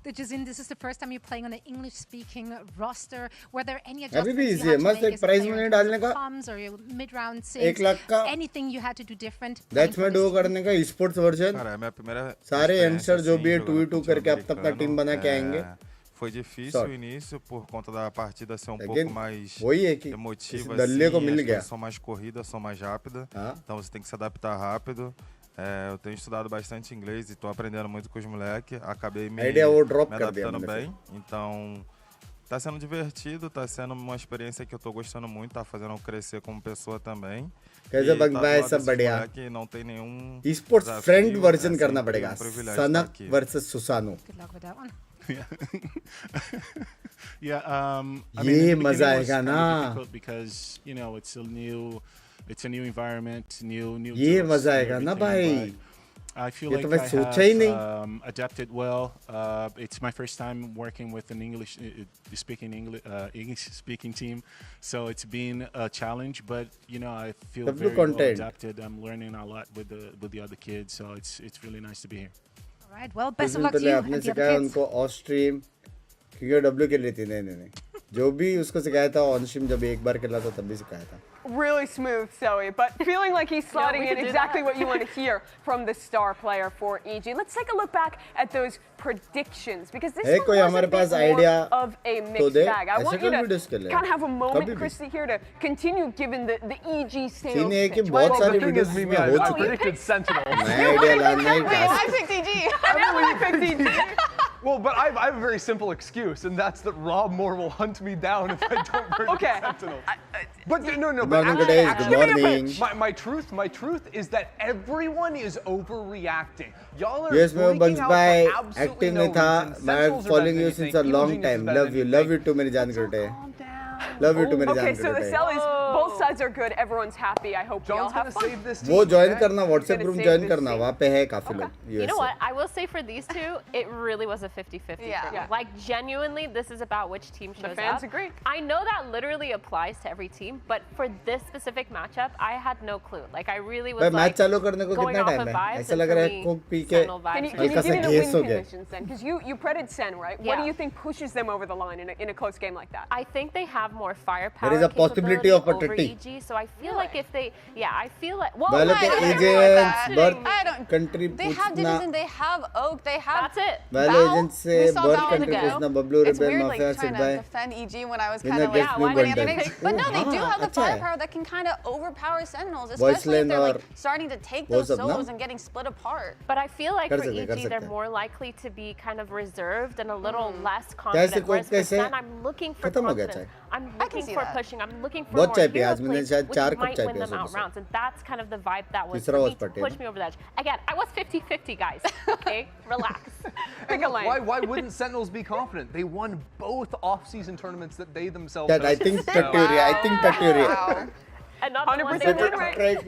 Dujazin, this is the first time you're playing on an English-speaking roster. Were there any adjustments you had to make as a player in terms of comms or your mid-round saves? Anything you had to do different? That's my do करने का esports version. सारे youngster जो भी है 2v2 करके अपना team बना के आएंगे. Foi difícil o início por conta da partida ser pouco mais emotiva, as coisas são mais corridas, são mais rápidas, então você tem que se adaptar rápido. Eu tenho estudado bastante inglês e estou aprendendo muito com os moleques. Acabei me adaptando bem, então tá sendo divertido, tá sendo uma experiência que eu tô gostando muito, tá fazendo eu crescer como pessoa também. Não tem nenhum esports friend version करना पड़ेगा. Sanak versus Susano. Good luck with that one. Yeah, I mean, ये मजा आएगा ना. Because you know it's a new environment, new. ये मजा आएगा ना भाई. I feel like I have adapted well. It's my first time working with an English-speaking team, so it's been a challenge. But you know, I feel very well adapted. I'm learning a lot with the other kids, so it's really nice to be here. All right, well, best of luck to you and the other kids. उनको off stream क्योंकि W के लिए थी नहीं जो भी उसको सिखाया था on stream जब एक बार खेला था तब भी सिखाया था. Really smooth, Zoe, but feeling like he's slotting in exactly what you want to hear from the star player for EG. Let's take a look back at those predictions, because this one was a bit more of a mixed bag. I want you to kind of have a moment, Christy, here to continue giving the EG sales pitch. I predicted Sentinels. I picked EG. I picked EG. Well, but I have a very simple excuse, and that's that Rob Moore will hunt me down if I don't predict Sentinels. But no. But actually, my truth is that everyone is overreacting. Y'all are freaking out for absolutely no reason. I'm following you since a long time. Love you too many jaan karte. Love you too many jaan Okay, so the sell is both sides are good. Everyone's happy. I hope y'all have fun. वो join करना WhatsApp group join करना वहाँ पे है काफी लोग. You know what? I will say for these two, it really was a 50-50 for me. Like genuinely, this is about which team shows up. The fans agree. I know that literally applies to every team, but for this specific matchup, I had no clue. Like I really was like चालू करने को कितना time है? ऐसा लग रहा है Coke P के हल्का सा घेस हो गया. Because you predicted SEN, right? What do you think pushes them over the line in a close game like that? I think they have more firepower. There is a possibility of a over TT. EG, so I feel like if they, I feel like. Well, I don't country. They have Division, they have Oak, they have. That's it. Valor agents से bird country पूछना Bablu It's rebel weird, like mafia trying से to भाई. defend EG when I was kind of like, but no, they do have the firepower that can kind of overpower Sentinels, especially if they're like starting to take those solos and getting split apart. But I feel like for EG, they're more likely to be kind of reserved and a little less confident. Whereas for SEN, I'm looking for confidence. I'm looking for pushing. I'm looking for more hero plays, which might win them out rounds. And that's kind of the vibe that was for me to push me over the edge. Again, I was 50-50, guys. Okay, relax. Pick a lane. Why wouldn't Sentinels be confident? They won both off-season tournaments that they themselves. I think Taturia. And not 100% win rate.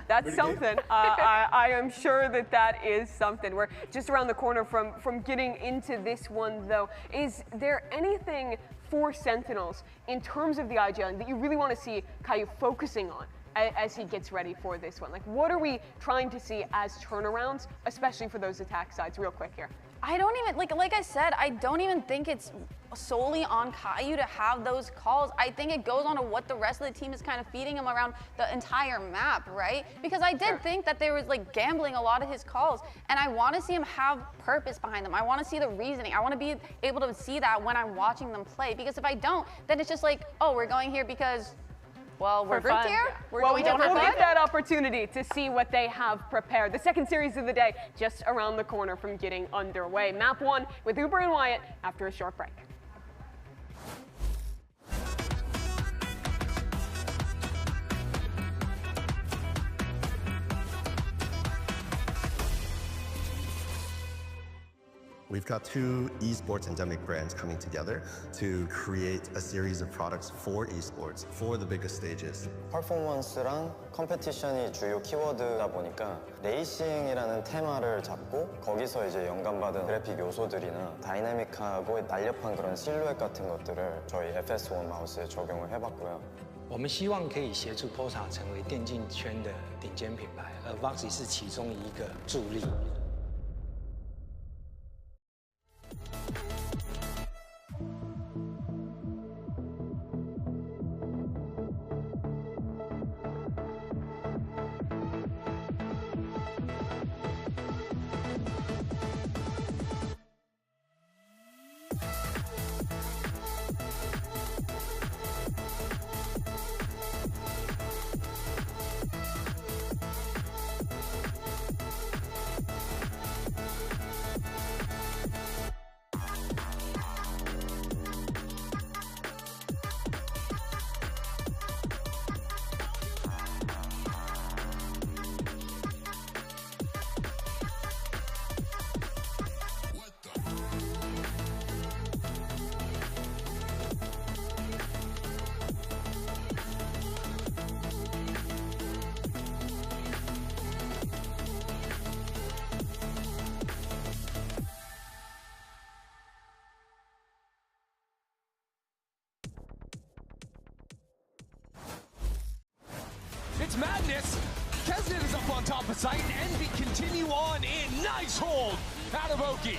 That's something. I am sure that is something. We're just around the corner from getting into this one, though. Is there anything for Sentinels in terms of the IGL that you really want to see Caillou focusing on as he gets ready for this one? Like, what are we trying to see as turnarounds, especially for those attack sides? Real quick here. I don't even, like I said, I don't even think it's solely on Caillou to have those calls. I think it goes on to what the rest of the team is kind of feeding him around the entire map, right? Because I did think that there was like gambling a lot of his calls, and I want to see him have purpose behind them. I want to see the reasoning. I want to be able to see that when I'm watching them play, because if I don't, then it's just like, oh, we're going here because, well, we're grouped here. We'll get that opportunity to see what they have prepared. The second series of the day just around the corner from getting underway. Map 1 with Uber and Wyatt after a short break. We've got two esports endemic brands coming together to create a series of products for esports, for the biggest stages. 퍼포먼스랑 컴페티션이 주요 키워드다 보니까 레이싱이라는 테마를 잡고 거기서 이제 영감받은 그래픽 요소들이나 다이내믹하고 날렵한 그런 실루엣 같은 것들을 저희 FS1 마우스에 적용을 해봤고요. 我们希望可以协助 POSA 成为电竞圈的顶尖品牌，而 Voxy 是其中一个助力。It's madness. Kesnet is up on top of site, and Envy continue on in. Nice hold out of Oki.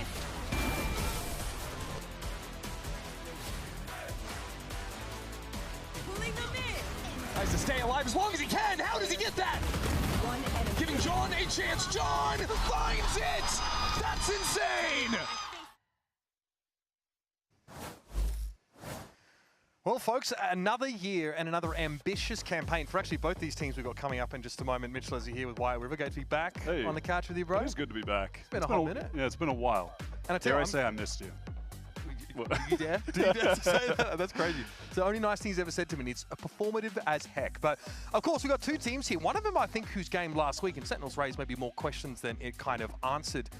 Pulling them in. Tries to stay alive as long as he can. How does he get that? Giving John a chance. John finds it. That's insane. Well, folks, another year and another ambitious campaign for actually both these teams we've got coming up in just a moment. Mitchell, as you're here with Wyatt River, great to be back on the couch with you, bro. It is good to be back. It's been a hot minute. Yeah, it's been a while. And Dare I say I missed you? Do you dare? Do you dare to say that? That's crazy. It's the only nice thing he's ever said to me. It's performative as heck. But, of course, we've got two teams here. One of them, I think, whose game last week, and Sentinels raised maybe more questions than it kind of answered,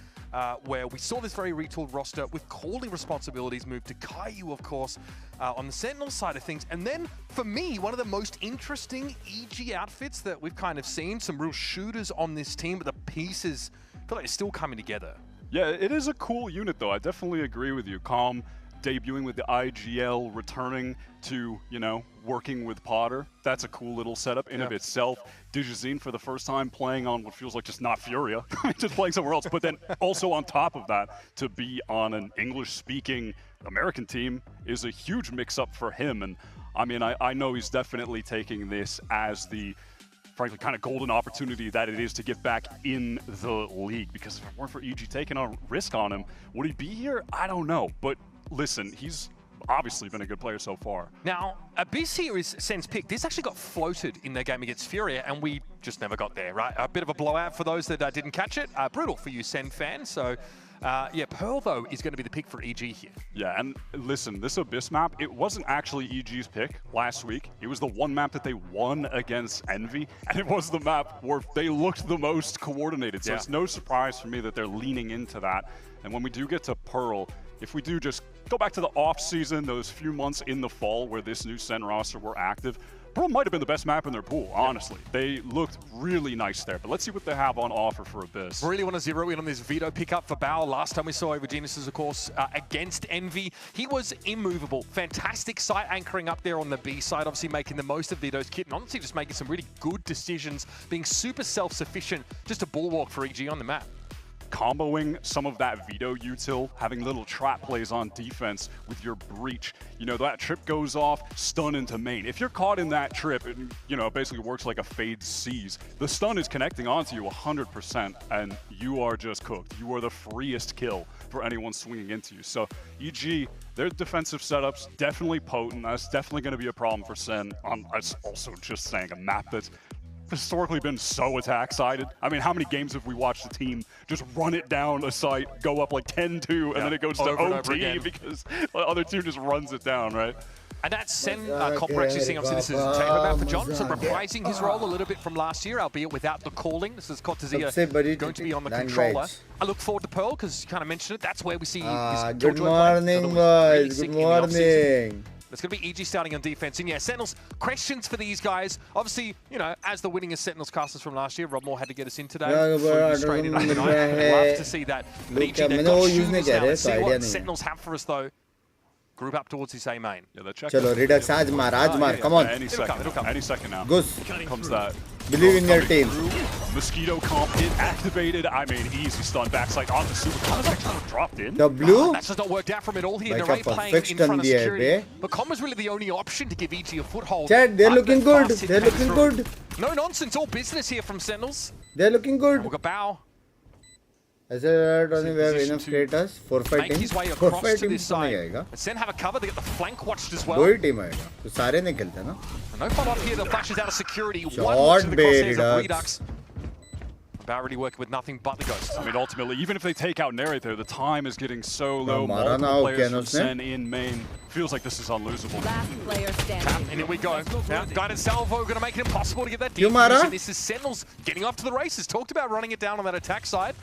where we saw this very retooled roster with calling responsibilities move to Caillou, of course, on the Sentinels side of things. And then, for me, one of the most interesting EG outfits that we've kind of seen, some real shooters on this team, but the pieces feel like they're still coming together. Yeah, it is a cool unit, though. I definitely agree with you. Calm, debuting with the IGL, returning to, you know, working with Potter. That's a cool little setup in of itself. Digizine for the first time playing on what feels like just not Furia, just playing somewhere else. But then also on top of that, to be on an English-speaking American team is a huge mix-up for him. And I mean, I know he's definitely taking this as the frankly kind of golden opportunity that it is to get back in the league, because if it weren't for EG taking a risk on him, would he be here? I don't know. But listen, he's obviously been a good player so far. Now, a BC is Sen's pick. This actually got floated in their game against Furia, and we just never got there, right? A bit of a blowout for those that didn't catch it. Brutal for you Sen fans. So, yeah, Pearl, though, is going to be the pick for EG here. Yeah, and listen, this Abyss map, it wasn't actually EG's pick last week. It was the one map that they won against Envy, and it was the map where they looked the most coordinated. So it's no surprise for me that they're leaning into that. And when we do get to Pearl, if we do just go back to the off-season, those few months in the fall where this new Sen roster were active, Pearl might have been the best map in their pool, honestly. They looked really nice there, but let's see what they have on offer for Abyss. Really want to zero in on this veto pickup for Bao. Last time we saw over Genesis, of course, against Envy, he was immovable. Fantastic site anchoring up there on the B side, obviously making the most of Vito's kit, and honestly just making some really good decisions, being super self-sufficient, just a bulwark for EG on the map. Comboing some of that veto util, having little trap plays on defense with your breach. You know, that trip goes off, stun into main. If you're caught in that trip, it, you know, basically works like a fade seize. The stun is connecting onto you 100%, and you are just cooked. You are the freest kill for anyone swinging into you. So EG, their defensive setups, definitely potent. That's definitely going to be a problem for Sen. I'm also just saying a map that's historically been so attack-sided. I mean, how many games have we watched the team just run it down a site, go up like 10-2, and then it goes to OT because the other team just runs it down, right? And that's Sen comp we're actually seeing. Obviously, this is a takeover map for John, so reprising his role a little bit from last year, albeit without the calling. This is Kotazia going to be on the controller. I look forward to Pearl, because you kind of mentioned it. That's where we see his good morning, boys. Good morning. It's going to be EG starting on defense. And yeah, Sentinels, questions for these guys. Obviously, you know, as the winningest Sentinels casters from last year, Rob Moore had to get us in today. Straight in tonight. I'd love to see that. But EG, they've got shooters now. Let's see what Sentinels have for us, though. Group up towards his A main. Yeah, the check. Chalo, Redux, Ajmar, come on. Any second now. Goose. Comes that. Believe in your team. Mosquito comp hit activated. I mean, easy stun backside onto super. Comms dropped in. W. That's just not worked out from it all here. Like Narrate playing in front of security. But Com was really the only option to give EG a foothold. Chad, they're looking good. They're looking good. No nonsense, all business here from Sentinels. They're looking good. We've got Bao. As I only have enough status for fighting. Make his way across to this side. Sen have a cover. They get the flank watched as well. दो ही team आएगा. तो सारे नहीं खेलते ना. No follow up here. The flashes out of security. Short One to the crosshairs of Redux. Bao really working with nothing but the ghost. I mean, ultimately, even if they take out Narrate there, the time is getting so low. Multiple players from Sen in main. Feels like this is unlosable. Last player standing. And here we go. Now, Guided Salvo going to make it impossible to get that defuse. And this is Sentinels getting off to the races. Talked about running it down on that attack side.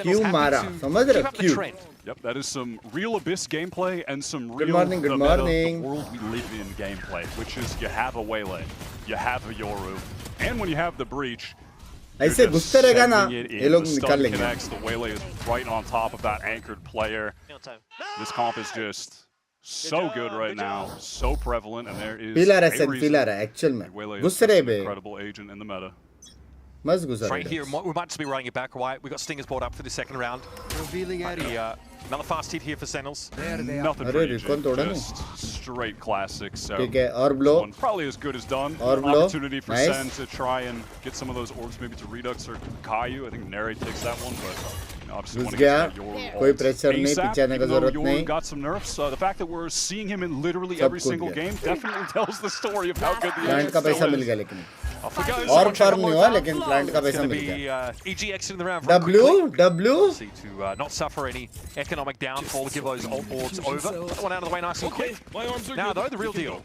Q Mara. समझ रहे हो? Q. Yep, that is some real Abyss gameplay and some real good morning. the world we live in gameplay, which is you have a Waylay, you have a Yoru, and when you have the Breach, ऐसे घुसते रहेगा ना, ये लोग निकाल लेंगे. The Waylay is right on top of that anchored player. This comp is just so good right now, so prevalent, and there is a reason actual में. Waylay is an incredible agent in the meta. Right here, we might just be running it back, right? We've got Stingers brought up for the second round. Another fast hit here for Sentinels. Nothing just straight classics. So blow. Probably as good as done. Opportunity for Sen to try and get some of those orbs maybe to Redux or Caillou. I think Narrate takes that one, but obviously want to get कोई pressure नहीं, पीछे आने का जरूरत नहीं. Got some nerfs. The fact that we're seeing him in literally every single game definitely tells the story of how good the client का पैसा मिल गया लेकिन. और farm नहीं हुआ लेकिन client का पैसा मिल गया. EG exiting the round. W. See to not suffer any economic downfall. Give those ult boards over. That one out of the way nice and quick. Now though, the real deal.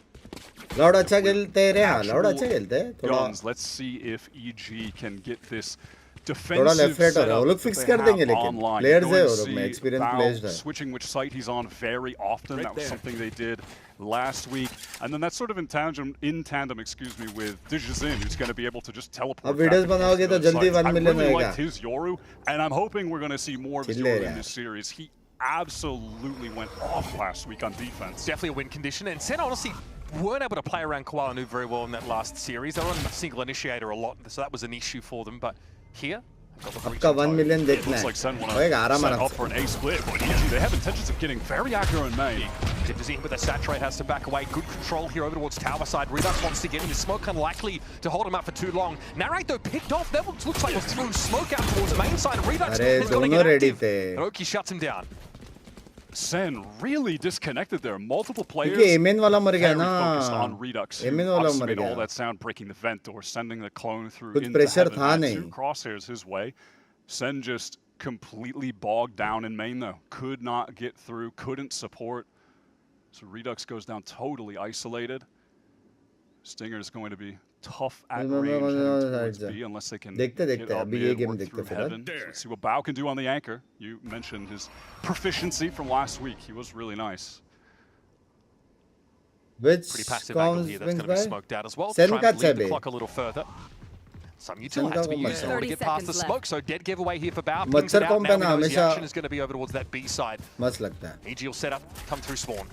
Lord अच्छा खेलते रहे हाँ, Lord अच्छा खेलते हैं. थोड़ा. Let's see if EG can get this. Defensive left right हो रहा है, वो लोग fix कर देंगे लेकिन players है और मैं experienced players है. Switching which site he's on very often. That was something they did last week, and then that's sort of in tandem, with Digizin, who's going to be able to just teleport. अब videos बनाओगे तो जल्दी 1 million I really होएगा. liked his Yoru, and I'm hoping we're going to see more of his Yoru in this series. He absolutely went off last week on defense. Definitely a win condition, and Sen honestly weren't able to play around Koala Nu very well in that last series. They were on a single initiator a lot, so that was an issue for them, but here, आपका 1 million देखना है. होएगा आराम आराम से. For an A split, but EG, they have intentions of getting very aggro in main. Digizin with a saturate has to back away. Good control here over towards tower side. Redux wants to get in. The smoke unlikely to hold him up for too long. Narrate though picked off. That looks like it was through smoke out towards main side. Redux is going to get active. Roki shuts him down. Sen really disconnected there. Multiple players focused on Redux. Made all that sound breaking the vent or sending the clone through into heaven. Two crosshairs his way. Sen just completely bogged down in main though. Could not get through, couldn't support. So Redux goes down totally isolated. Stinger is going to be tough at range towards B unless they can get up mid or through heaven. Let's see what Bao can do on the anchor. You mentioned his proficiency from last week. He was really nice. Pretty passive angle here. That's going to be smoked out as well. Try and lead the clock a little further. Some util has to be used in order to get past the smoke, so dead giveaway here for Bao. Pings it out now. We know the action is going to be over towards that B side. EG will set up, come through spawn.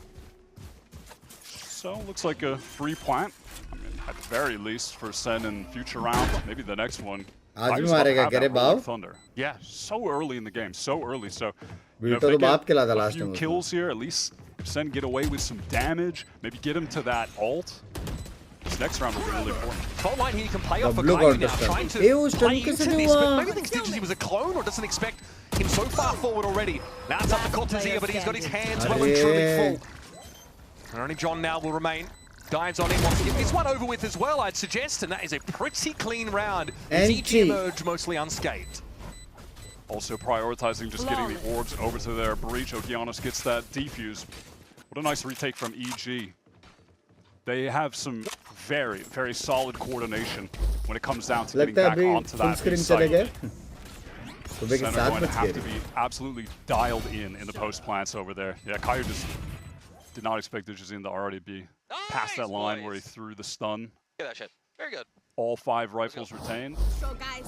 So looks like a free plant. I mean, at the very least for Sen in future rounds, maybe the next one. Thunder. Yeah, so early in the game, so early. So if they get a few kills here, at least Sen get away with some damage, maybe get him to that ult. This next round will be really important. Fault line here, you can play off for Caillou now, trying to play into this, but maybe thinks Digizin was a clone or doesn't expect him so far forward already. Now it's up to Cortezia, but he's got his hands well and truly full. And only John now will remain. Dives on him, wants to get this one over with as well, I'd suggest, and that is a pretty clean round. EG emerge mostly unscathed. Also prioritizing just getting the orbs over to their breach. Okeanos gets that defuse. What a nice retake from EG. They have some very, very solid coordination when it comes down to getting back onto that site. Sen are going to have to be absolutely dialed in the post plants over there. Yeah, Caillou just did not expect Digizin to already be past that line where he threw the stun. Get that shit. Very good. All 5 rifles retained. So guys.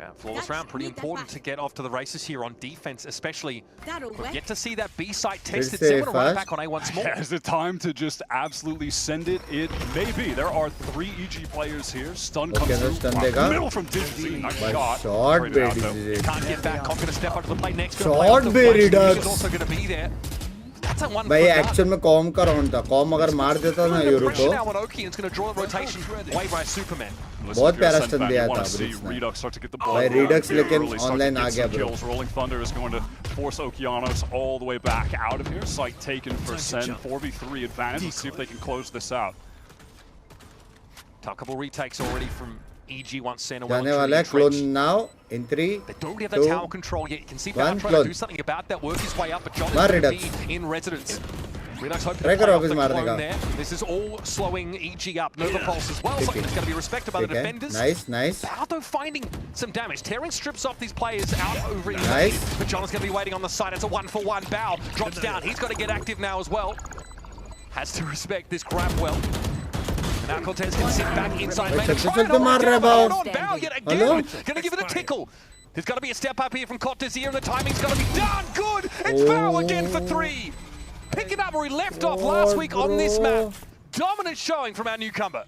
Yeah, flawless round, pretty important to get off to the races here on defense, especially. We've yet to see that B site tested. So want to run it back on A once more. Is it time to just absolutely send it? It may be. There are 3 EG players here. Stun comes through. Middle from Digzy. Nice shot. Short bait. Can't get back. Not going to step up to the plate next. Short bait Redux. Is also going to be there. That's a one. भाई actual में com का round था. Com अगर मार देता ना euro को. बहुत प्यारा स्टन दिया था ब्रिक्स ने. भाई Redux लेकिन ऑनलाइन आ गया bro. Rolling Thunder is going to force Okeanos all the way back out of here. Site taken for SEN. 4v3 advantage. Let's see if they can close this out. A couple retakes already from EG once SEN. जाने वाला है clone now in 3. They don't really have the tower control yet. You can see Val trying to do something about that. Work his way up, but John is going to be in residence. Redux hoping to play off the clone there. This is all slowing EG up. Nova Pulse as well. Something that's going to be respected by the defenders. Nice. Baldo finding some damage. Tearing strips off these players out over in lane. But John is going to be waiting on the side. It's a 1-for-1. Bao drops down. He's got to get active now as well. Has to respect this grab well. Now Cortez can sit back inside lane. Try it on Bao yet again. Going to give it a tickle. There's got to be a step up here from Cortez here, and the timing's got to be done. Good. It's Bao again for 3. Picking up where he left off last week on this map. Dominant showing from our newcomer.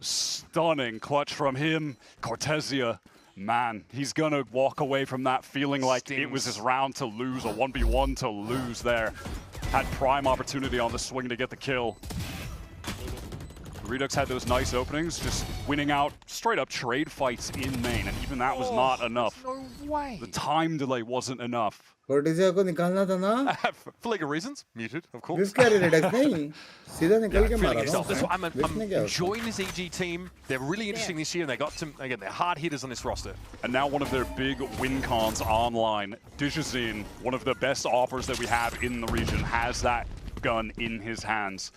Stunning clutch from him. Cortezia, man, he's going to walk away from that feeling like it was his round to lose, a 1v1 to lose there. Had prime opportunity on the swing to get the kill. Redux had those nice openings, just winning out straight up trade fights in main, and even that was not enough. No way. The time delay wasn't enough. Cortezia को निकालना था ना? For legal reasons, muted, of course. This guy Redux नहीं, सीधा निकल के मारा ना. I'm enjoying this EG team. They're really interesting this year, and they got some, again, they're hard hitters on this roster. And now one of their big win cons online, Digizine, one of the best offers that we have in the region, has that gun in his hands.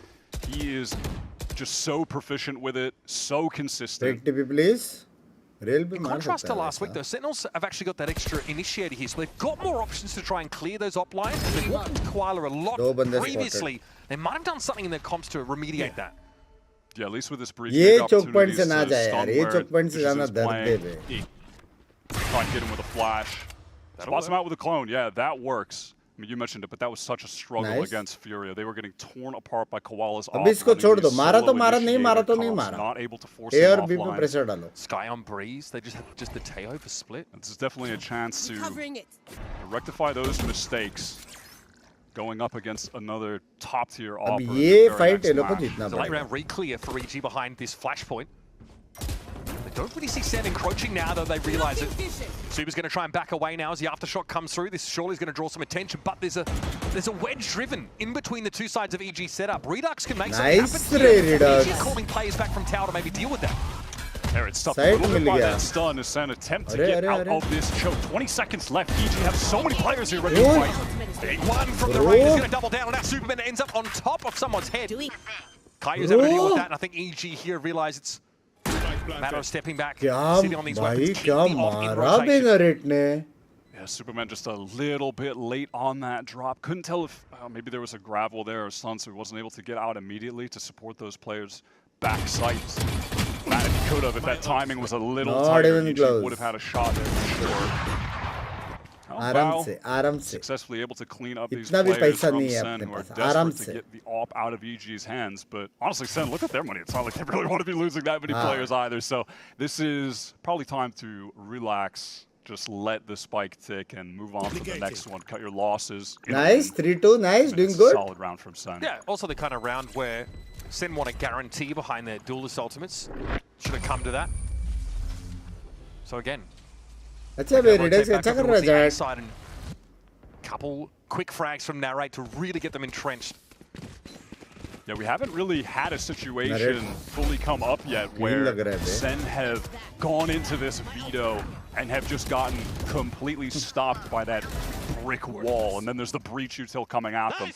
He is just so proficient with it, so consistent. Take TP, please. In contrast to last week, though, Sentinels have actually got that extra initiator here, so they've got more options to try and clear those op lines. They've walked into Koala a lot previously. They might have done something in their comps to remediate that. Yeah, at least with this brief ये choke point से ना जाए यार. ये choke point से जाना दर्द दे बे. Try and get him with a flash. Spots him out with a clone. Yeah, that works. I mean, you mentioned it, but that was such a struggle against Furia. They were getting torn apart by Koala's अभी इसको छोड़ दो. मारा तो मारा, नहीं मारा तो नहीं मारा. Not able to force him offline. पे pressure डालो. Sky on Breeze. They just had the Teo for split. This is definitely a chance to rectify those mistakes. Going up against another top-tier offer. अब ये fight ये लोग को जीतना पड़ेगा. Late round re-clear for EG behind this flashpoint. They don't really see SEN encroaching now, though they realize it. Suba's going to try and back away now as the aftershock comes through. This surely is going to draw some attention, but there's a wedge driven in between the two sides of EG setup. Redux can make something happen here. EG calling players back from tower to maybe deal with that. There, it's stopped a little bit by that stun as SEN attempt to get out of this choke. 20 seconds left. EG have so many players here ready to fight. Big one from the Raiders, going to double down on that. Superman ends up on top of someone's head. Kayu's having to deal with that, and I think EG here realize it's matter of stepping back, sitting on these weapons, keep the op in rotation. Yeah, Superman just a little bit late on that drop. Couldn't tell if maybe there was a gravel there or stun, so he wasn't able to get out immediately to support those players' back sights. Man, if he could have, if that timing was a little tighter, he would have had a shot there for sure. आराम से successfully able to clean up these players from SEN who are desperate to get the op out of EG's hands. But honestly, SEN, look at their money. It's not like they really want to be losing that many players either. So this is probably time to relax, just let the spike tick and move on to the next one. Cut your losses. Nice, 3-2, nice, doing good. Solid round from SEN. Yeah, also the kind of round where SEN want a guarantee behind their duelist ultimates. Should have come to that. So again, अच्छा भाई Redux अच्छा कर रहा है Jack. Couple quick frags from Narrate to really get them entrenched. Yeah, we haven't really had a situation fully come up yet where SEN have gone into this veto and have just gotten completely stopped by that brick wall, and then there's the breach util coming at them.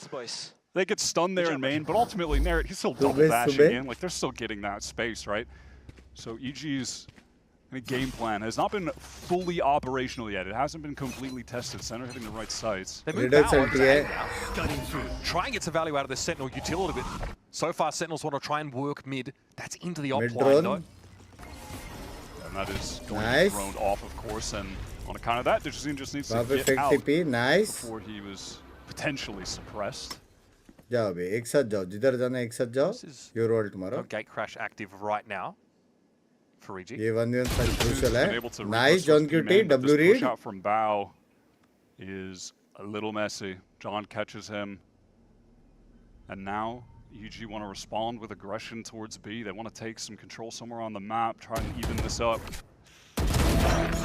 They get stunned there in main, but ultimately Narrate, he's still double dashing in. Like, they're still getting that space, right? So EG's game plan has not been fully operational yet. It hasn't been completely tested. Center hitting the right sites. They moved now. Try and get some value out of the Sentinel util a little bit. So far, Sentinels want to try and work mid. That's into the op line, though. And that is going to be thrown off, of course, and on account of that, Digizine just needs to get out before he was potentially suppressed. जाओ बे एक साथ जाओ जिधर जाना एक साथ जाओ your ult मारो gate crash active right now for EG. ये 1v1 fight crucial है nice John QT W read push out from Bao is a little messy. John catches him, and now EG want to respond with aggression towards B. They want to take some control somewhere on the map, try and even this up.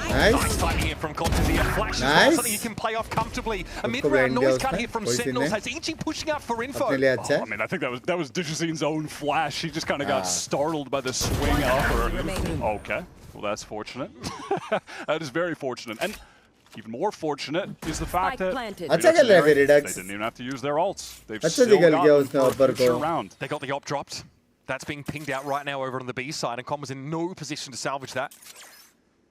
Nice timing here from Cortezia. Flash is something you can play off comfortably. A mid-round noise cut here from Sentinels has EG pushing out for info. I mean, I think that was Digizine's own flash. He just kind of got startled by the swing up. Okay, well that's fortunate. That is very fortunate. And even more fortunate is the fact that they didn't even have to use their ults. They've still got around. They got the op dropped. That's being pinged out right now over on the B side, and Com was in no position to salvage that.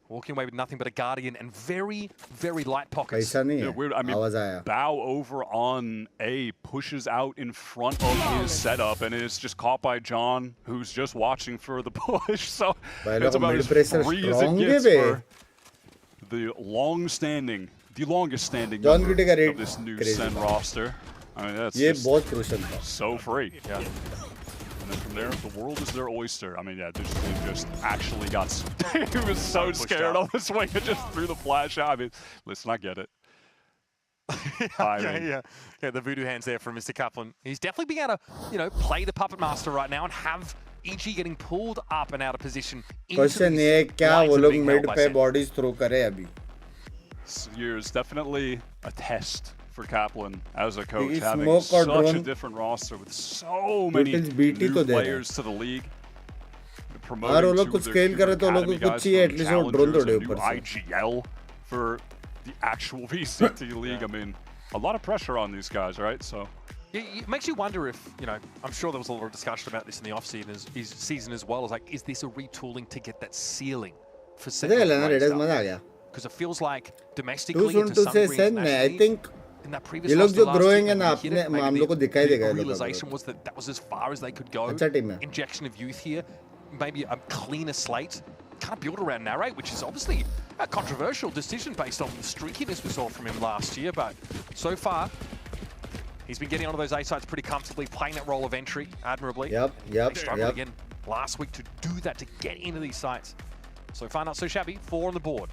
Walking away with nothing but a Guardian and very, very light pockets. I mean, Bao over on A pushes out in front of his setup and is just caught by John, who's just watching for the push. So it's about as free as it gets for the longest standing member of this new SEN roster. I mean, that's so free. Yeah. And then from there, the world is their oyster. I mean, yeah, Digizine just actually got... he was so scared on the swing and just threw the flash out. I mean, listen, I get it. Yeah, the voodoo hands there from Mr. Kaplan. He's definitely being able to, play the Puppet Master right now and have EG getting pulled up and out of position. Question is, क्या वो लोग mid पे bodies throw करे अभी? This year is definitely a test for Kaplan as a coach, having such a different roster with so many new players to the league. Promoting two of their academy guys from challengers and new IGL for the actual VCT league. I mean, a lot of pressure on these guys, right? So it makes you wonder if, I'm sure there was a lot of discussion about this in the off-season as well. It's like, is this a retooling to get that ceiling for Sentinels? Because it feels like domestically, and to some degree internationally, I think in that previous ये लोग जो growing है ना अपने हम लोग को दिखाई देगा the realization was that was as far as they could go. Injection of youth here, maybe a cleaner slate. Can't build around Narrate, which is obviously a controversial decision based on the streakiness we saw from him last year, but so far he's been getting onto those A sites pretty comfortably, playing that role of entry admirably. They struggled again last week to do that, to get into these sites. So far not so shabby, 4 on the board.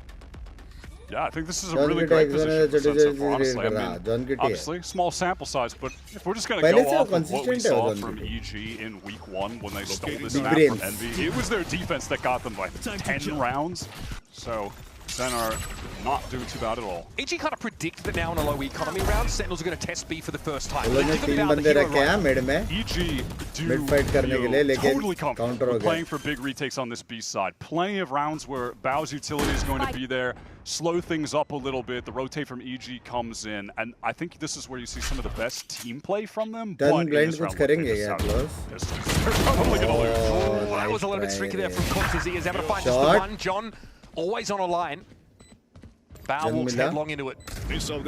Yeah, I think this is a really great position for Sun so far, honestly. I mean, obviously, small sample size, but if we're just going to go off of what we saw from EG in week 1 when they stole this map from Envy, it was their defense that got them like 10 rounds. So SEN are not doing too bad at all. EG kind of predicted that now in a low economy round, Sentinels are going to test B for the first time. EG do feel totally comfortable playing for big retakes on this B side. Plenty of rounds where Bao's utility is going to be there, slow things up a little bit. The rotate from EG comes in, and I think this is where you see some of the best team play from them. But in this round, they're probably going to lose. That was a little bit streaky there from Cortezia. He's able to find just the one. John always on a line. Bao walks headlong into it.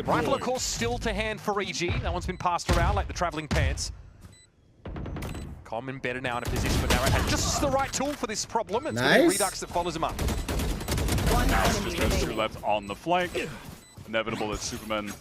Rifle, of course, still to hand for EG. That one's been passed around like the traveling pants. Com embedded now in a position, but Narrow has just the right tool for this problem. It's Redux that follows him up. Now it's just those 2 left on the flank. Inevitable that Superman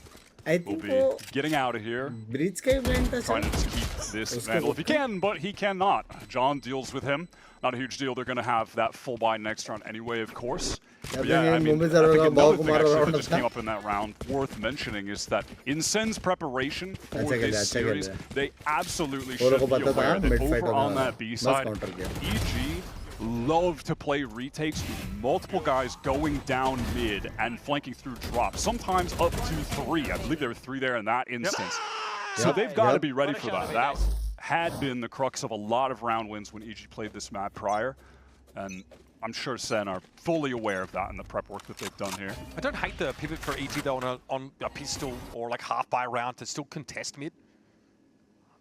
will be getting out of here. Trying to just keep this Vandal if he can, but he cannot. John deals with him. Not a huge deal. They're going to have that full buy next round anyway, of course. But yeah, I mean, I think another thing actually that just came up in that round worth mentioning is that in SEN's preparation for this series, they absolutely should be aware that over on that B side, EG love to play retakes with multiple guys going down mid and flanking through drops, sometimes up to 3. I believe there were 3 there in that instance. So they've got to be ready for that. That had been the crux of a lot of round wins when EG played this map prior, and I'm sure SEN are fully aware of that in the prep work that they've done here. I don't hate the pivot for EG though on a pistol or like half by round to still contest mid.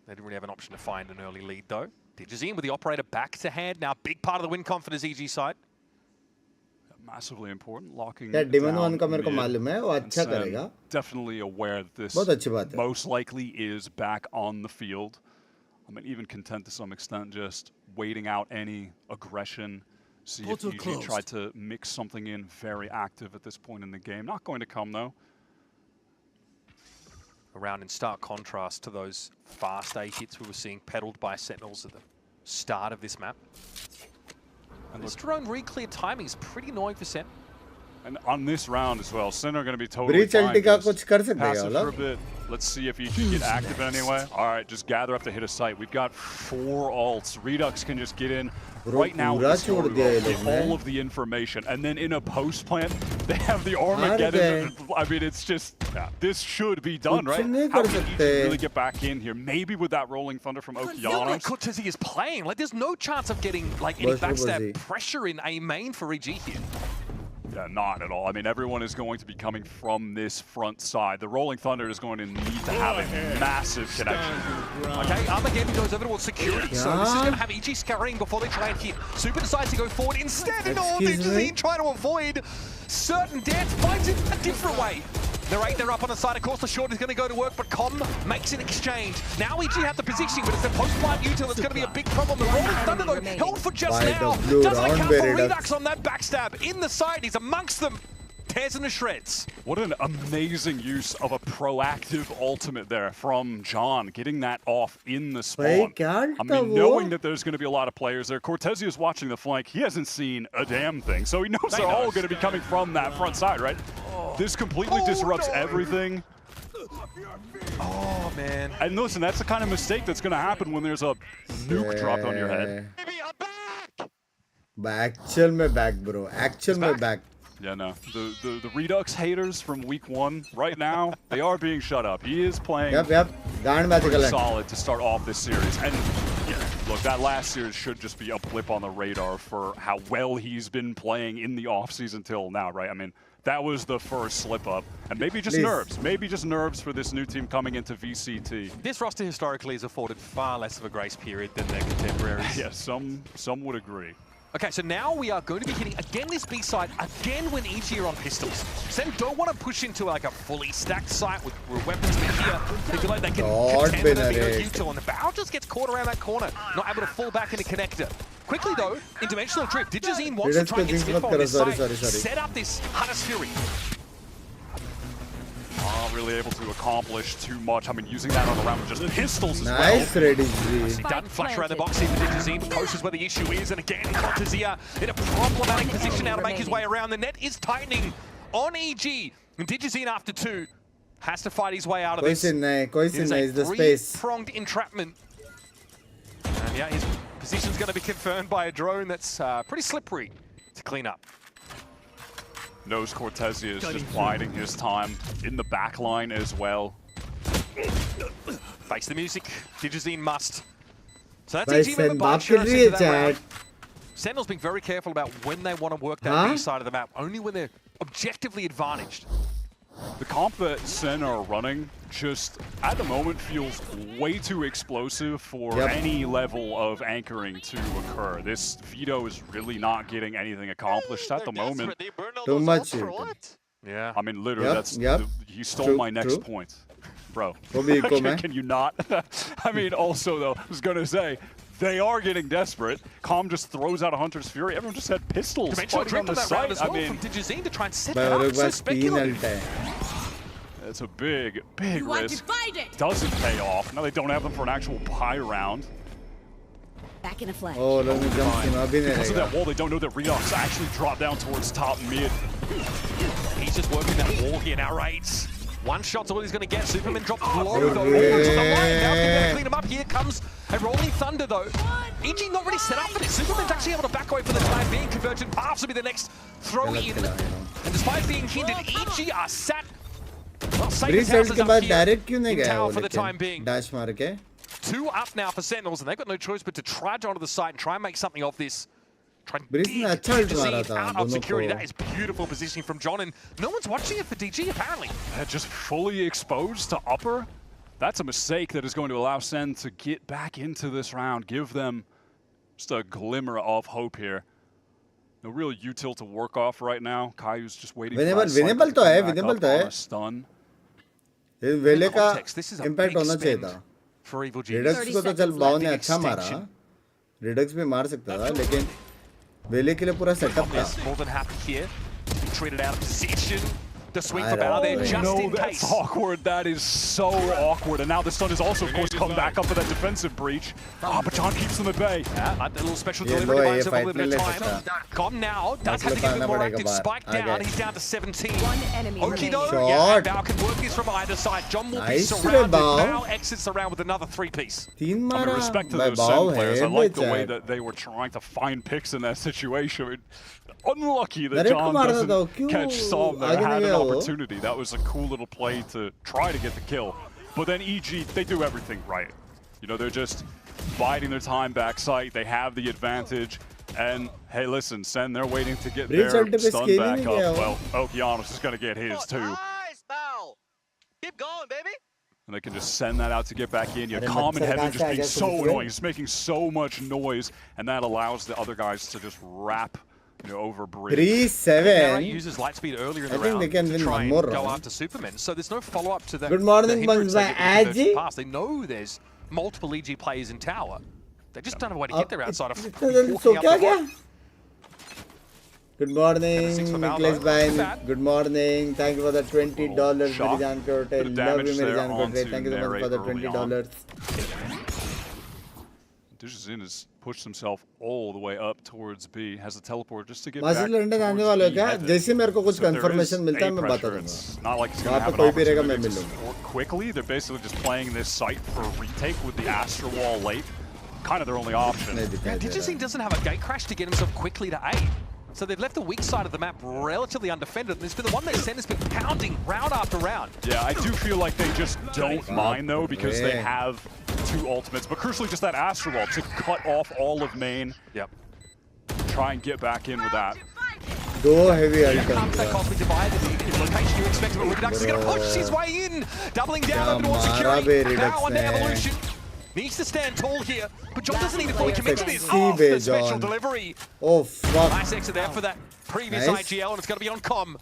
They didn't really have an option to find an early lead though. Digizine with the operator back to hand. Now big part of the win confidence EG side. Massively important, locking down का मेरे को मालूम है वो अच्छा करेगा. Definitely aware that this most likely is back on the field. I mean, even content to some extent, just waiting out any aggression See if EG tried to mix something in very active at this point in the game. Not going to come, though. Around in stark contrast to those fast A hits we were seeing peddled by Sentinels at the start of this map. And this drone re-clear timing is pretty annoying for Sen. And on this round as well, Sen are going to be totally fine. Passive for a bit. Let's see if EG get active anyway. All right, just gather up to hit a site. We've got 4 ults. Redux can just get in right now with all of the information. And then in a post plant, they have the Armageddon. I mean, it's just, this should be done, right? How can EG really get back in here? Maybe with that Rolling Thunder from Okeanos. Cortezi is playing. Like, there's no chance of getting like any backstab pressure in A main for EG here. Yeah, not at all. I mean, everyone is going to be coming from this front side. The Rolling Thunder is going to need to have a massive connection. Okay, Armageddon goes over towards security, so this is going to have EG scurrying before they try and hit. Super decides to go forward instead, and Digizine trying to avoid certain death, finds it a different way. They're up on the side. Of course, the short is going to go to work, but Com makes an exchange. Now EG have the positioning, but it's a post-plant util that's going to be a big problem. The Rolling Thunder, though, held for just now. Doesn't account for Redux on that backstab. In the side, he's amongst them. Tears into shreds. What an amazing use of a proactive ultimate there from John, getting that off in the spawn. I mean, knowing that there's going to be a lot of players there. Cortezi is watching the flank. He hasn't seen a damn thing, so he knows they're all going to be coming from that front side, right? This completely disrupts everything. Oh, man. And listen, that's the kind of mistake that's going to happen when there's a nuke dropped on your head. Actual mein back, bro. Actual mein back. Yeah, no. The Redux haters from week 1, right now, they are being shut up. He is playing pretty solid to start off this series. And yeah, look, that last series should just be a blip on the radar for how well he's been playing in the offseason till now, right? I mean, that was the first slip-up. And maybe just nerves. Maybe just nerves for this new team coming into VCT. This roster historically has afforded far less of a grace period than their contemporaries. Yeah, some would agree. Okay, so now we are going to be hitting again this B side, again when EG are on pistols. Sen don't want to push into like a fully stacked site with weapons, but here they feel like they can contend with a bigger util, and the Bow just gets caught around that corner, not able to fall back into connector. Quickly though, in Dimensional Drift, Digizine wants to try and get Spitfire on this side, set up this Hunter's Fury. Not really able to accomplish too much. I mean, using that on the round with just pistols as well. Nice, ready. He doesn't flash around the box here for Digizine. Post is where the issue is, and again, Cortezia in a problematic position now to make his way around. The net is tightening on EG, and Digizine after 2 has to fight his way out of this. Is the space. Three-pronged entrapment. And yeah, his position's going to be confirmed by a drone that's pretty slippery to clean up. Knows Cortezi is just biding his time in the back line as well. Face the music, Digizine must. So that's EG member by Sentinel's being very careful about when they want to work that B side of the map, only when they're objectively advantaged. The comp that Sen are running just, at the moment, feels way too explosive for any level of anchoring to occur. This Vito is really not getting anything accomplished at the moment. Too much. Yeah. I mean, literally, he stole my next point. Bro, can you not? I mean, also, though, I was going to say, they are getting desperate. Com just throws out a Hunter's Fury. Everyone just had pistols fighting on the side. As well, I mean, from Digizine to try and set that up. So speculative. It's a big risk. Doesn't pay off. Now they don't have them for an actual pie round. Back in a flash. Oh, let me jump. Because of that wall, they don't know that Redux actually dropped down towards top mid. He's just working that wall here now, right? One shot's all he's going to get. Superman drops low, though. Almost to the line. Now going to clean him up. Here comes a Rolling Thunder, though. EG not really set up for this. Superman's actually able to back away for the time being. Convergent paths will be the next throw in. And despite being hindered, EG are sat. Well, safe as up here in tower for the time being. Dash मार के. 2 up now for Sentinels, and they've got no choice but to trudge onto the side and try and make something of this. Try and dig out of security. That is beautiful positioning from John, and no one's watching it for DG apparently. Just fully exposed to upper. That's a mistake that is going to allow Sen to get back into this round, give them just a glimmer of hope here. No real util to work off right now. Kaiu's just waiting for winnable तो है, winnable तो है. Stun. वेले का impact होना चाहिए था. Redux को तो चल बाव ने अच्छा मारा. Redux भी मार सकता था, लेकिन वेले के लिए पूरा सेटअप था. More than happy here. Treated out of position. The swing for Bow there just in case. That's awkward. That is so awkward. And now the stun is also, of course, come back up for that defensive breach. But John keeps them at bay. Yeah, a little special delivery buys him a little bit of time. Com now does have to give him more active spike down. He's down to 17. One enemy Oki though, yeah, Bow can work this from either side. John will be surrounded. Bow exits the round with another 3-piece. With respect to those SEN players, I like the way that they were trying to find picks in that situation. Unlucky that John doesn't catch some that had an opportunity. That was a cool little play to try to get the kill. But then EG, they do everything right. You know, they're just biding their time backside. They have the advantage. And hey, listen, SEN, they're waiting to get their stun back up. Well, Okeanos is going to get his too. Nice, Bow. Keep going, baby. And they can just send that out to get back in. You know, Calm and Heaven just being so annoying. It's making so much noise. And that allows the other guys to just wrap, you know, over bridge. 3-7. Uses light speed earlier in the round to try and go after Superman. So there's no follow-up to that. Good morning, Binks by Aji. They know there's multiple EG players in tower. They just don't know where to get there outside of Good morning, Nicholas Bain. Good morning. Thank you for the $20. Merijan Kote. Love you, Merijan Kote. Thank you so much for the $20. Dijazin has pushed himself all the way up towards B. Has the teleport just to get back. London आने वाले हो क्या? जैसे मेरे को कुछ confirmation मिलता है मैं बता दूँगा. Not like it's going to have an opportunity to support quickly. They're basically just playing this site for retake with the Astra Wall late. Kind of their only option. Yeah, Dijazin doesn't have a gate crash to get himself quickly to A. So they've left the weak side of the map relatively undefended. And it's been the one that SEN has been pounding round after round. Yeah, I do feel like they just don't mind though because they have two ultimates, but crucially just that Astra Wall to cut off all of main. Yep. Try and get back in with that. Two heavy ultimates. That cosmic divide, the location you expect, but Redux is going to push his way in, doubling down over towards security. Now under Evolution. Needs to stand tall here, but John doesn't even fully commit to this. Oh, the special delivery. Oh, fuck. Nice exit there for that previous IGL, and it's going to be on Com.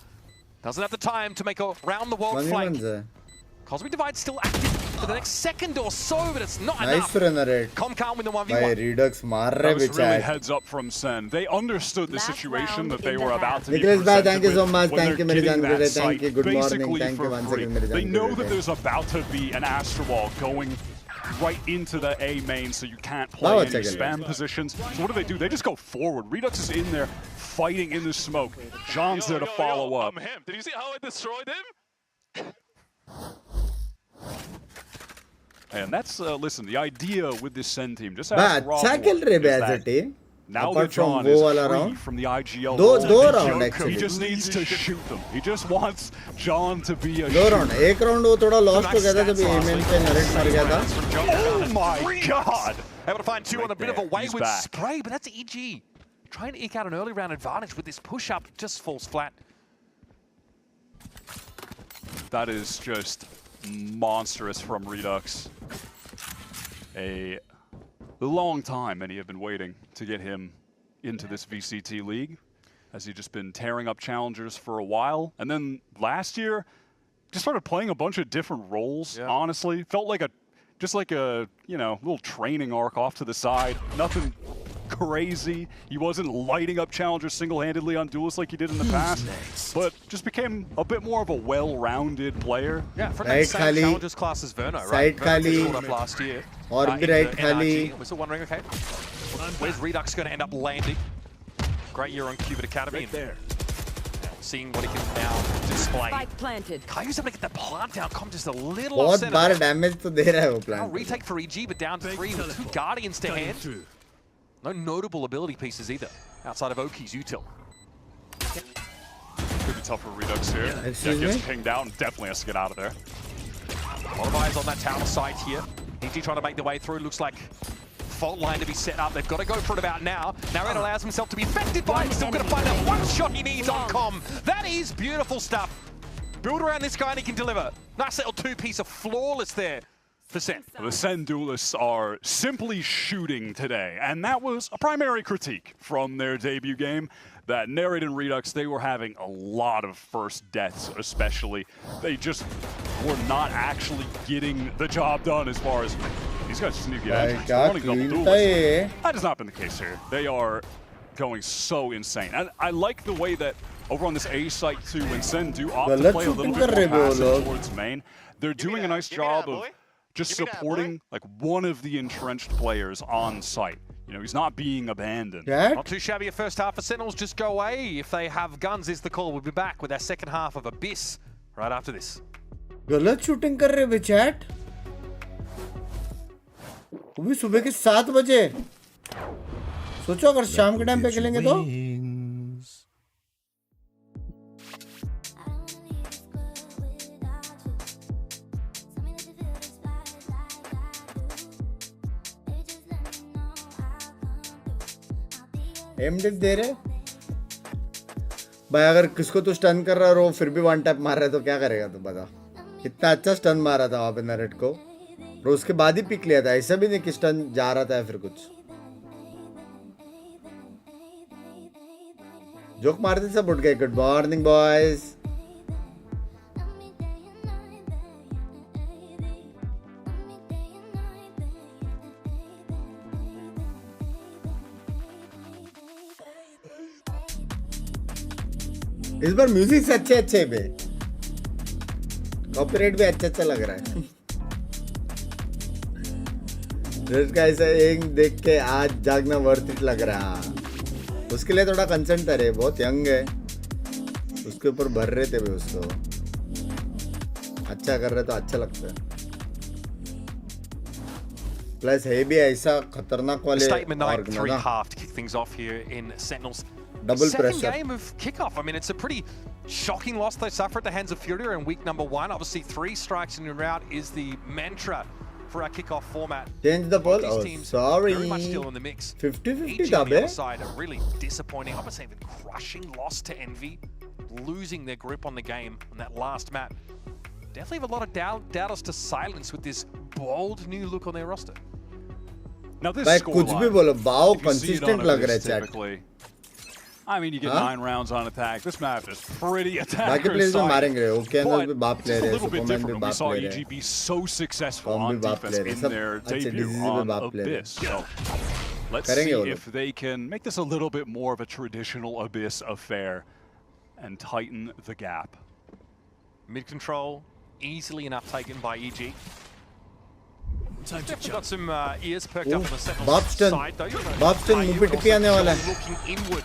Doesn't have the time to make a round-the-world flank. Cosmic Divide still active for the next second or so, but it's not enough. Com can't win the 1v1. Redux that was really heads up from SEN. They understood the situation that they were about to be presented thank you so much. Thank you, Merijan. Thank you. Good morning. Thank you once again, Merijan. They know that there's about to be an Astra Wall going right into the A main, so you can't play any spam positions. So what do? They just go forward. Redux is in there fighting in the smoke. John's there to follow up. I'm him. Did you see how I destroyed him? And that's, listen, the idea with this SEN team, just ask Rob that now that John is free from the IGL, he just needs to shoot them. He just wants John to be a shooter. एक round वो थोड़ा lost हो गया था जब MN पे narrate मर गया था. Oh my God! Able to find two on a bit of a wayward spray, but that's EG. Trying to eke out an early round advantage with this push-up, just falls flat. That is just monstrous from Redux. A long time many have been waiting to get him into this VCT league, as he's just been tearing up challengers for a while. And then last year, just started playing a bunch of different roles, honestly. Felt like just like a, you know, little training arc off to the side. Nothing crazy. He wasn't lighting up challengers single-handedly on duelists like he did in the past, but just became a bit more of a well-rounded player. Yeah, from that same challengers class as Verno, right? Verno up last year. We're still wondering, okay, where's Redux going to end up landing? Great year on Cubit Academy. Right there. Seeing what he can now display. Spike planted. Kayu's able to get the plant down. Com just a little बहुत बार damage तो दे रहा है वो plant. Now retake for EG, but down to 3 with 2 Guardians to hand. No notable ability pieces either, outside of Oki's util. Could be tough for Redux here. Yeah, gets pinged out and definitely has to get out of there. A lot of eyes on that tower site here. EG trying to make the way through. Looks like fault line to be set up. They've got to go for it about now. Now Red allows himself to be affected by it. Still going to find that one shot he needs on Com. That is beautiful stuff. Build around this guy and he can deliver. Nice little two-piece of flawless there. The SEN duelists are simply shooting today, and that was a primary critique from their debut game. That Narrate and Redux, they were having a lot of first deaths, especially. They just were not actually getting the job done as far as these guys just need to get entries. That has not been the case here. They are going so insane. And I like the way that over on this A site too, when SEN do opt to play a little bit more passive towards main, they're doing a nice job of just supporting like one of the entrenched players on site. You know, he's not being abandoned. Not too shabby a first half for Sentinels. Just go away. If they have guns is the call. We'll be back with our second half of Abyss right after this. गलत shooting कर रहे हैं chat वो भी सुबह के 7 बजे सोचो अगर शाम के टाइम पे खेलेंगे तो एमडिफ दे रहे भाई अगर किसको तो स्टन कर रहा है और फिर भी वन टैप मार रहा है तो क्या करेगा तू बता कितना अच्छा स्टन मारा था वहां पे नरेट को और उसके बाद ही पिक लिया था ऐसा भी नहीं कि स्टन जा रहा था या फिर कुछ जोक मारते सब उठ गए गुड मॉर्निंग बॉयज इस बार म्यूजिक से अच्छे पे कॉपीराइट भी अच्छा लग रहा है का ऐसा एक देख के आज जागना वर्थ इट लग रहा उसके लिए थोड़ा कंसेंट है बहुत यंग है उसके ऊपर भर रहे थे भी उसको अच्छा कर रहे तो अच्छा लगता है प्लस है भी ऐसा खतरनाक वाले double pressure. Second game of Kickoff. I mean, it's a pretty shocking loss they suffer at the hands of Furia in week number 1. Obviously, 3 strikes in a round is the mantra for our Kickoff format. Change the ball. Oh, sorry. Very much still in the mix. 50-50 on the other side, a really disappointing, I would say even crushing loss to Envy, losing their grip on the game on that last map. Definitely have a lot of doubters to silence with this bold new look on their roster. Now this scoreline, consistent lag raha hai. I mean, you get 9 rounds on attack. This map is pretty attacker but it's a little bit different. We saw EG be so successful on defense in their debut on Abyss. So let's see if they can make this a little bit more of a traditional Abyss affair and tighten the gap. Mid control, easily enough taken by EG. Definitely got some ears perked up on the Sentinels side though. Bobston मुंह पे टिपी आने वाला है. Looking inward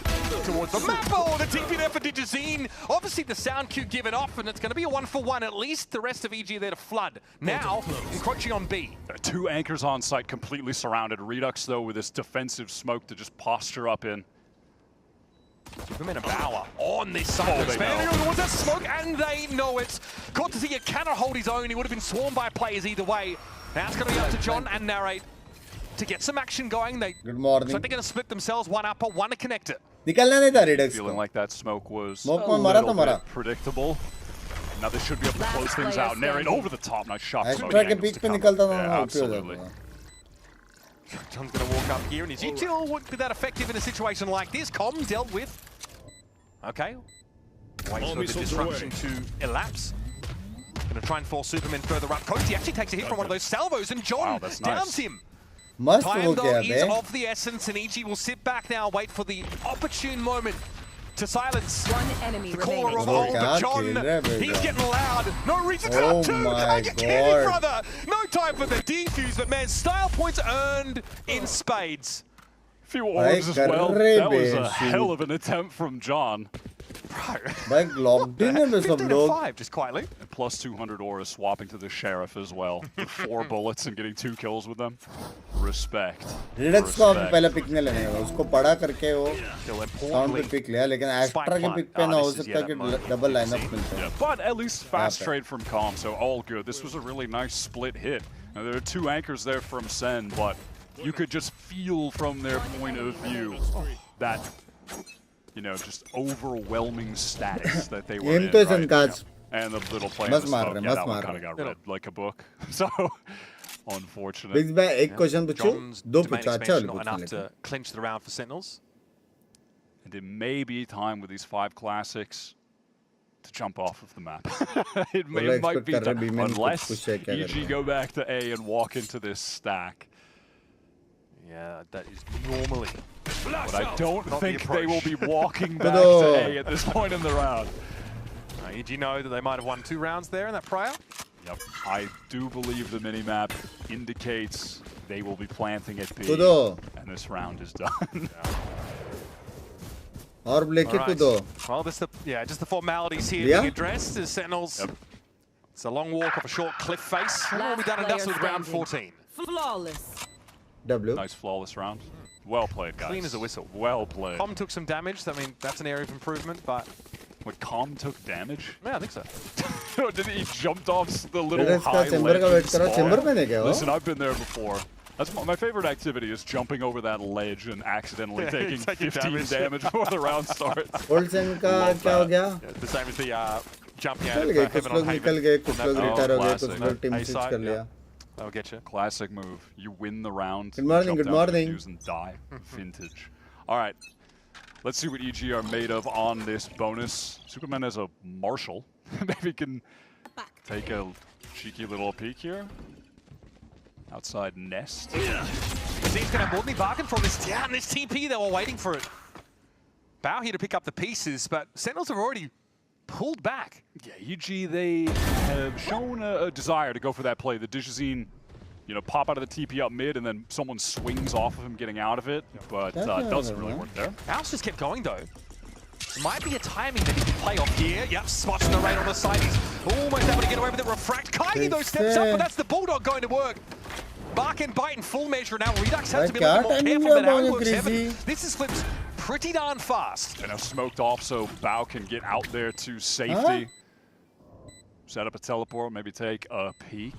towards the map. Oh, the TP there for Digizine. Obviously the sound cue given off, and it's going to be a 1-for-1 at least. The rest of EG there to flood. Now encroaching on B. There are 2 anchors on site, completely surrounded. Redux though with this defensive smoke to just posture up in. Superman and Bauer on this side. Expanding towards that smoke, and they know it. Cortezia cannot hold his own. He would have been swarmed by players either way. Now it's going to be up to John and Narrate to get some action going. Good morning. So they're going to split themselves, one upper, one to connect it. निकलना नहीं था Redux को. Feeling like that smoke was a little bit predictable. Now they should be able to close things out. Narrate over the top. Nice shot. Extra के बीच पे निकलता था ना absolutely. John's going to walk up here, and his util wouldn't be that effective in a situation like this. Com dealt with. Okay. Waits for the disruption to elapse. Going to try and force Superman further up. Coasty actually takes a hit from one of those salvos, and John downs him. Time though is of the essence, and EG will sit back now, wait for the opportune moment to silence the caller of old. But John, he's getting loud. No reason to up 2. Can I get candy, brother? No time for the defuse, but man, style points earned in spades. Few orbs as well. That was a hell of an attempt from John. Like locked in में सब लोग. 5 just quietly. And plus 200 aura swapping to the sheriff as well. With 4 bullets and getting 2 kills with them. Respect. Redux को हम पहले pick नहीं लेने का. उसको पढ़ा करके वो साउंड पे पिक लिया, लेकिन एक्स्ट्रा के पिक पे ना हो सकता कि डबल लाइनअप मिलता है. But at least fast trade from Com, so all good. This was a really nice split hit. Now, there are 2 anchors there from SEN, but you could just feel from their point of view that, you know, just overwhelming status that they were in right now. And the little play in the smoke, yeah, that one kind of got read like a book. So, unfortunate. Big मैं एक question पूछूं, 2 पूछा, अच्छा वाले पूछने enough to clinch the round for Sentinels. And it may be time with these 5 classics to jump off of the map. it might be time, unless EG go back to A and walk into this stack. Yeah, that is normally. But I don't think they will be walking back to A at this point in the round. Did you know that they might have won 2 rounds there in that prior? Yep. I do believe the minimap indicates they will be planting at B, and this round is done. Orb leke kudo. Well, this just the formalities here being addressed as Sentinels. Yep. It's a long walk off a short cliff face. We'll be done and dusted with round 14. Flawless. W. Nice flawless round. Well played, guys. Clean as a whistle. Well played. Com took some damage. I mean, that's an area of improvement, but... What, Com took damage? Yeah, I think so. Did he jumped off the little high ledge? Listen, I've been there before. That's my favorite activity is jumping over that ledge and accidentally taking 15 damage before the round starts. Old Sen ka kya ho gaya? The same as the jumping out of heaven on haven. Nikal gaye, kuch log retire ho gaye, kuch log team switch kar liya. That'll get you. Classic move. You win the round. Good morning, good morning. And die. Vintage. All right. Let's see what EG are made of on this bonus. Superman has a Marshall. Maybe can take a cheeky little peek here. Outside nest. He's going to more than bargain from this. Yeah, and this TP, they were waiting for it. Bao here to pick up the pieces, but Sentinels have already pulled back. Yeah, EG, they have shown a desire to go for that play. The Digizine, pop out of the TP up mid, and then someone swings off of him getting out of it, but doesn't really work there. Bao's just kept going, though. It might be a timing that he can play off here. Yep, spots the raid on the side. He's almost able to get away with it. Refract. Kaigi, though, steps up, but that's the Bulldog going to work. Bark and bite in full measure. Now Redux has to be a little more careful than how he works heaven. This is flipped pretty darn fast. And now smoked off so Bao can get out there to safety. Set up a teleport, maybe take a peek.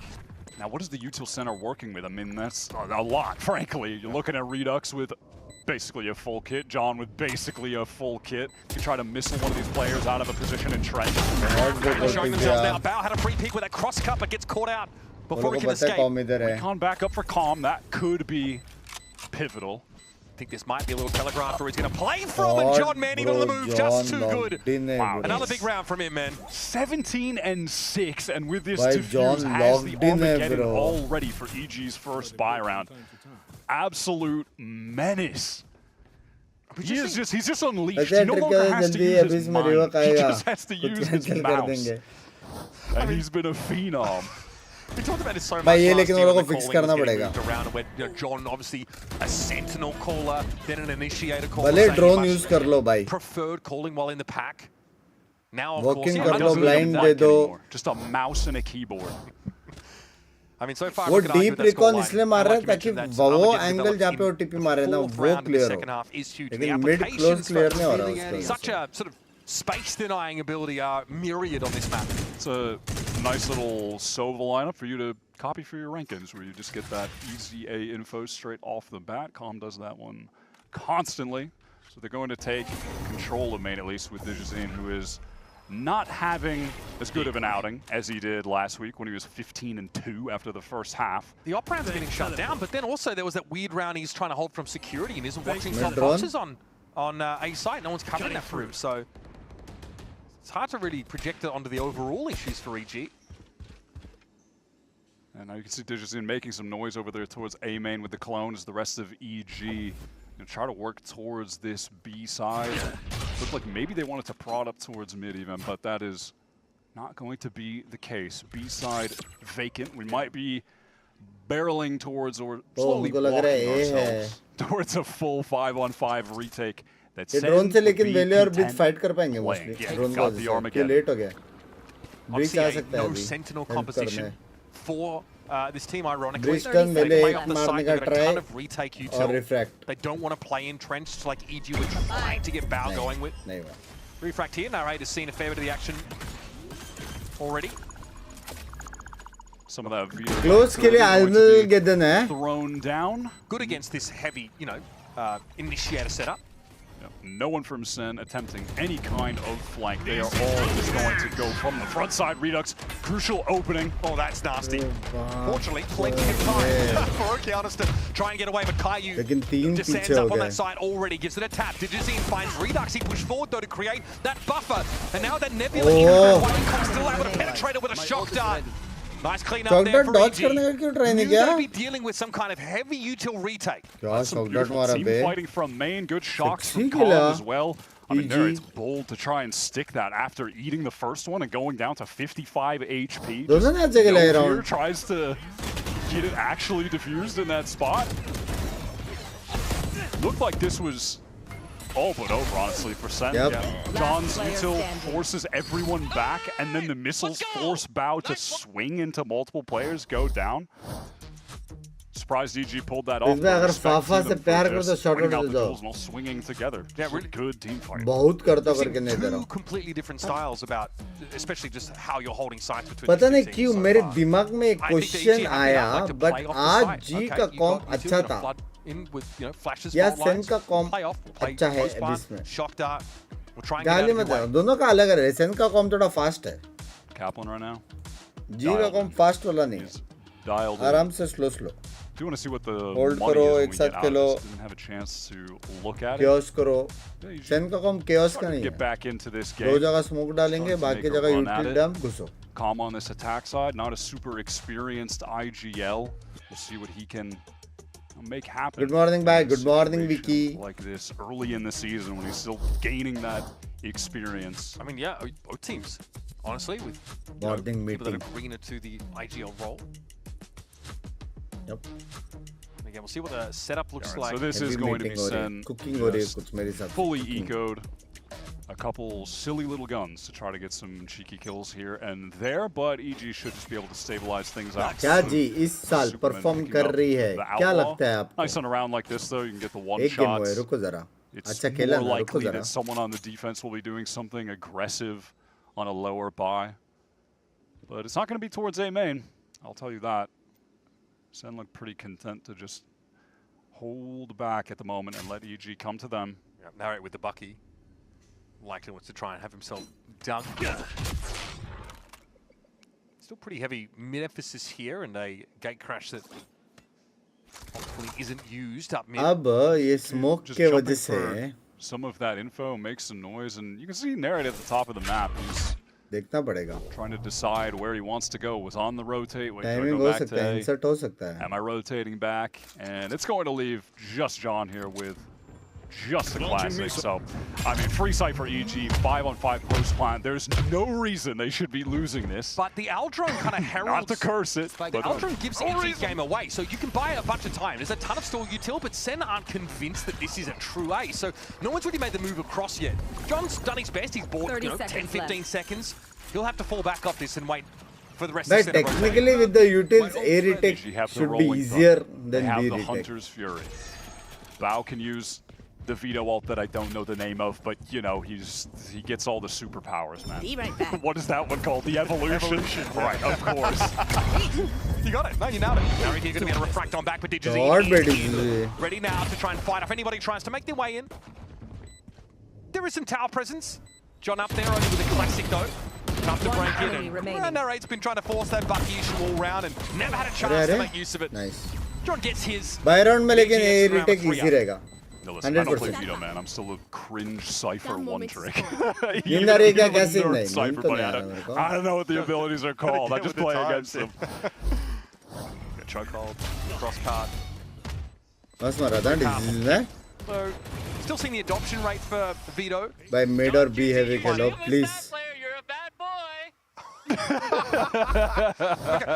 Now what is the util center working with? I mean, that's a lot, frankly. You're looking at Redux with basically a full kit, John with basically a full kit. You try to missile one of these players out of a position in trench. Showing themselves now. Bao had a free peek with that cross cut, but gets caught out before he can escape. Recon back up for Com. That could be pivotal. I think this might be a little telegraph where he's going to play from, and John Manning on the move, just too good. Wow, another big round from him, man. 17-6, and with this defuse has the Armageddon all ready for EG's first buy round. Absolute menace. He's just unleashed. He no longer has to use his mind. He just has to use his mouse. And he's been a phenom. We talked about it so much last year when the calling moved around, where John obviously a sentinel caller, then an initiator caller. Bale drone use kar lo bhai. Preferred calling while in the pack. Now of walking course kar lo, blind de do. Just a mouse and a keyboard. I mean, so far वो deep recon इसलिए मार रहा है ताकि वो angle जहाँ पे वो TP मारे ना वो clear हो. लेकिन mid close clear नहीं हो रहा उसका. Such a sort of space-denying ability are myriad on this map. It's a nice little Sova lineup for you to copy for your rankings, where you just get that easy A info straight off the bat. Com does that one constantly. So they're going to take control of main, at least with Digizine, who is not having as good of an outing as he did last week when he was 15-2 after the first half. The op rounds are getting shut down, but then also there was that weird round he's trying to hold from security and isn't watching top boxes on A site. No one's covering that for him, so it's hard to really project it onto the overall issues for EG. And now you can see Digizine making some noise over there towards A main with the clone as the rest of EG try to work towards this B side. Looked like maybe they wanted to prod up towards mid even, but that is not going to be the case. B side vacant. We might be barreling towards or slowly walking ourselves towards a full 5-on-5 retake. That's drone se lekin Vele aur Binks fight kar payenge mostly. Drone got the Armageddon. Late ho gaya. Obviously no sentinel composition for this team, ironically. They play off the side, they've got a ton of retake util. They don't want to play entrenched like EG were trying to get Bao going with. Refract here, Narrate has seen a fair bit of the action already. Some of that video close ke liye Almal Gedan hai. Thrown down. Good against this heavy, initiator setup. No one from SEN attempting any kind of flank. They are all just going to go from the front side. Redux, crucial opening. Oh, that's nasty. Fortunately, plenty of time for Okeanis to try and get away, but Caillou just stands up on that side already, gives it a tap. Digizine finds Redux. He pushed forward, though, to create that buffer. And now that Nebula in still able to penetrate it with a shock dart. Nice clean up there for dodge EG. करने का क्यों try नहीं You're going किया? to be dealing with some kind of heavy util retake. क्या Some shot beautiful मारा team bay? fighting from main. Good shocks from Sexy Colin killer. as well. I mean, there it's EG. bold to try and stick that after eating the first one and going down to 55 HP. दोनों ने अच्छे खेले No round. Fear tries to get it actually diffused in that spot. Looked like this was all but over, honestly, for SEN. Yep. Yeah. John's util forces everyone back, and then the missiles force Bao to swing into multiple players, go down. Surprised EG pulled that off. इसमें अगर फाफा से प्यार करो तो shot out दे दो. All swinging together. Yeah, really good team fight. बहुत करता करके नहीं दे रहा. Two completely different styles about, especially just how you're holding sights between. पता नहीं क्यों मेरे दिमाग में एक क्वेश्चन आया, but आज जी का कॉम्प अच्छा था. या सेन का कॉम्प अच्छा है अभी इसमें. गाली मत दो. दोनों का अलग है. सेन का कॉम्प थोड़ा फास्ट है. Kaplan right now. जी का कॉम्प फास्ट वाला नहीं है. आराम से slow. Do you want to see what the Hold money करो, is when एक we साथ get out Khelo. of this? Didn't have a chance to look at Chaos it. करो. सेन का कॉम्प chaos का नहीं Get है. back into this game. दो जगह स्मोक डालेंगे, Starting to बाकी make a जगह run at यूटिल it. डम घुसो. Calm on this attack side, not a super experienced IGL. We'll see what he can make happen. Good morning, bye. Good morning, Vicky. Like this early in the season when he's still gaining that experience. I mean, yeah, both teams, honestly, with morning people that meeting. are greener to the IGL role. Yep. Again, we'll see what the setup looks Right, like. so this is going to be SEN fully ecoed. A couple silly little guns to try to get some cheeky kills here and there, but EG should just be able to stabilize things out. क्या जी इस साल perform कर रही है? क्या लगता है आपको? Nice on a round like this though, you can get the one एक गेम shots. हुए, रुको जरा. It's अच्छा खेला more ना, रुको likely जरा. that someone on the defense will be doing something aggressive on a lower buy. But it's not going to be towards A main, I'll tell you that. SEN look pretty content to just hold back at the moment and let EG come to them. Yeah, narrate with the Bucky. Likely wants to try and have himself dunked. Still pretty heavy mid-emphasis here, and a gate crash that hopefully isn't used up mid. अब ये smoke के वजह से some of that info makes some noise, and you can see Narrate at the top of the map. He's देखना पड़ेगा. Trying to decide where he wants to go. Was on the rotate. Wait, Timing हो सकता है, insert हो सकता है. Am I rotating back? And it's going to leave just John here with just a classic. So, I mean, free sight for EG, 5-on-5 post plant. There's no reason they should be losing this. But the Aldrone kind of heralds... Not to curse it. Like, the Aldrone gives EG's game away, so you can buy it a bunch of time. There's a ton of stall util, but SEN aren't convinced that this is a true A, so no one's really made the move across yet. John's done his best. He's bought, 10, 15 seconds. He'll have to fall back off this and wait for the rest of the But technically, with the utils, A retake should be easier than they have B the retake. Hunter's Fury. Bao can use the veto ult that I don't know the name of, but you know, he gets all the superpowers, man. Be right back. What is that one called? The evolution? Right, of course. You got it. No, you nailed it. Now you're going to be able to refract on back, but Digis ready now to try and fight off anybody tries to make their way in. There is some tower presence. John up there only with a classic though. Tough to break in, and Narrate's been trying to force that Bucky issue all round and never had a chance to make use of it. Nice. John gets his. By round में लेकिन A retake easy रहेगा. No, listen, I don't play veto, man. I'm still a cringe Cypher one trick. Nindar क्या कैसे नहीं? Cypher, तो buddy, नहीं I don't know what the abilities are called. I just play against them. Chokehold, cross card. बस मारा था disease में. So, still seeing the adoption rate for Vito. By mid or B heavy Khelo, please. Okay,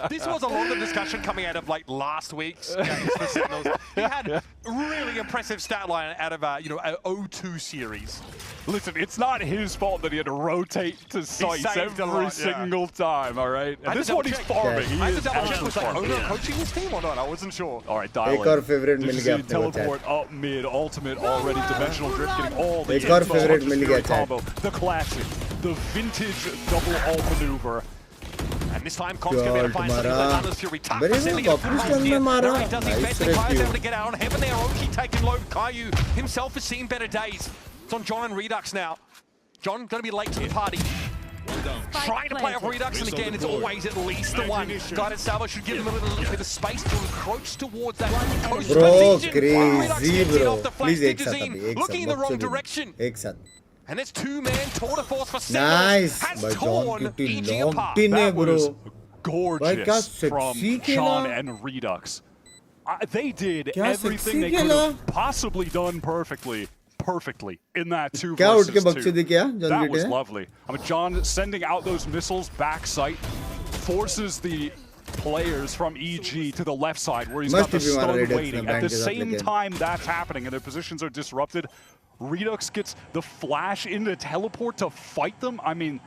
this was a lot of discussion coming out of like last week's games for Sentinels. He had a really impressive stat line out of an O2 series. Listen, it's not his fault that he had to rotate to sites every single time, all right? And this is what he's farming. I had to double check, was like Owner coaching his team or not? I wasn't sure. All right, dial एक और favorite मिल गया अपने को teleport up mid, ultimate already, dimensional drift, getting all the एक और favorite मिल गया combo. The classic, the vintage double ult maneuver. And this time, Com's going to be able to find something like Hunter's Fury. Tough for sending it across here. He does his best, and Kai's able to get out on heaven there. Oki taking low. Caillou himself has seen better days. It's on John and Redux now. John going to be late to the party. Trying to play off Redux, and again, it's always at least the one. Guided Salvo should give him a little bit of space to encroach towards that coast Bro, position. crazy bro. Please एक साथ Digizine, अभी, एक looking in the साथ, wrong बच्चों direction. एक साथ. And it's two-man tour de force for Nice, Sentinels. by Has John torn Cutie EG apart. locked in That bro. was gorgeous from John and Redux. They did everything they could have possibly done perfectly in that 2 versus 2. That was lovely. I mean, John sending out those missiles back sight forces the players from EG to the left side where he's got the stun waiting. At the same time that's happening and their positions are disrupted, Redux gets the flash into teleport to fight them. I mean,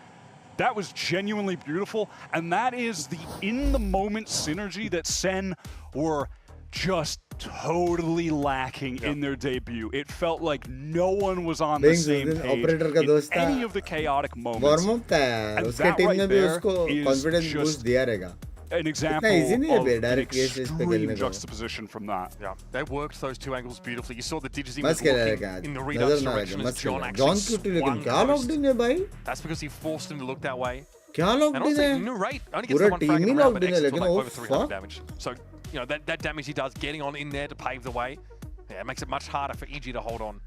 that was genuinely beautiful, and that is the in-the-moment synergy that SEN were just totally lacking in their debut. It felt like no one was on the same page in any of the chaotic moments. And that right there is just an example of an extreme juxtaposition from that. Yeah, they worked those 2 angles beautifully. You saw the Digizzy was looking in the Redux direction as John actually swung post. That's because he forced him to look that way. And also, Narrate only gets the 1 frag in the round, but X for like over 300 damage. So, you know, that damage he does getting on in there to pave the way, yeah, it makes it much harder for EG to hold on.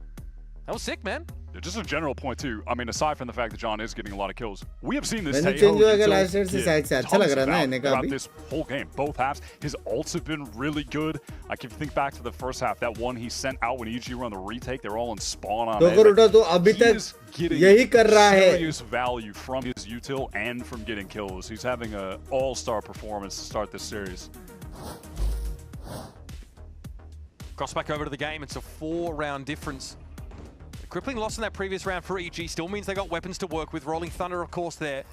That was sick, man. Just a general point too. I mean, aside from the fact that John is getting a lot of kills, we have seen this throughout this whole game, both halves. His ults have been really good. Like if you think back to the first half, that one he sent out when EG were on the retake, they're all in spawn on it. He is getting serious value from his util and from getting kills. He's having an all-star performance to start this series. Cross back over to the game. It's a 4-round difference. Crippling loss in that previous round for EG still means they got weapons to work with. Rolling Thunder, of course, there.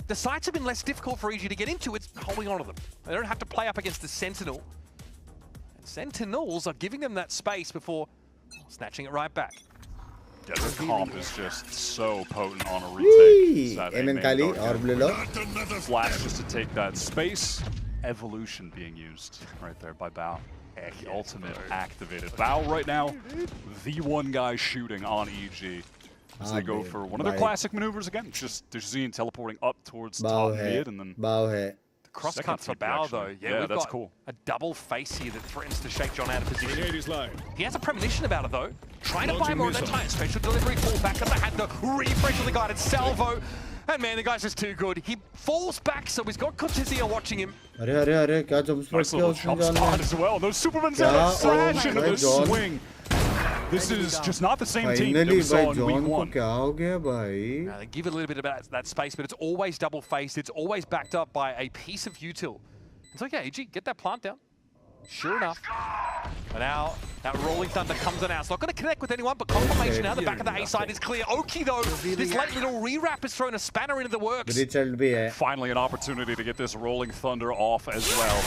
The sites have been less difficult for EG to get into. It's holding on to them. They don't have to play up against the Sentinel. And Sentinels are giving them that space before snatching it right back. Yeah, the comp is just so potent on a retake. Flash just to take that space. Evolution being used right there by Bao. The ultimate activated. Bao right now, the one guy shooting on EG. As they go for one of their classic maneuvers again. Just Digizzy teleporting up towards top mid and then the crosscut for Bao though. Yeah, that's cool. A double face here that threatens to shake John out of position. He has a premonition about it though. Trying to buy more of that time. Special delivery fall back on the had the refresh of the guided salvo. And man, the guy's just too good. He falls back, so he's got Kutizia watching him. Nice little jump spot as well. Those Supermans out crash into the swing. This is just not the same team that we saw in week 1. They give it a little bit of that space, but it's always double-faced. It's always backed up by a piece of util. It's like, yeah, EG, get that plant down. Sure enough. And now that Rolling Thunder comes in out. It's not going to connect with anyone, but confirmation now. The back of the A side is clear. Oki, though, this late little re-wrap has thrown a spanner into the works. Finally an opportunity to get this Rolling Thunder off as well.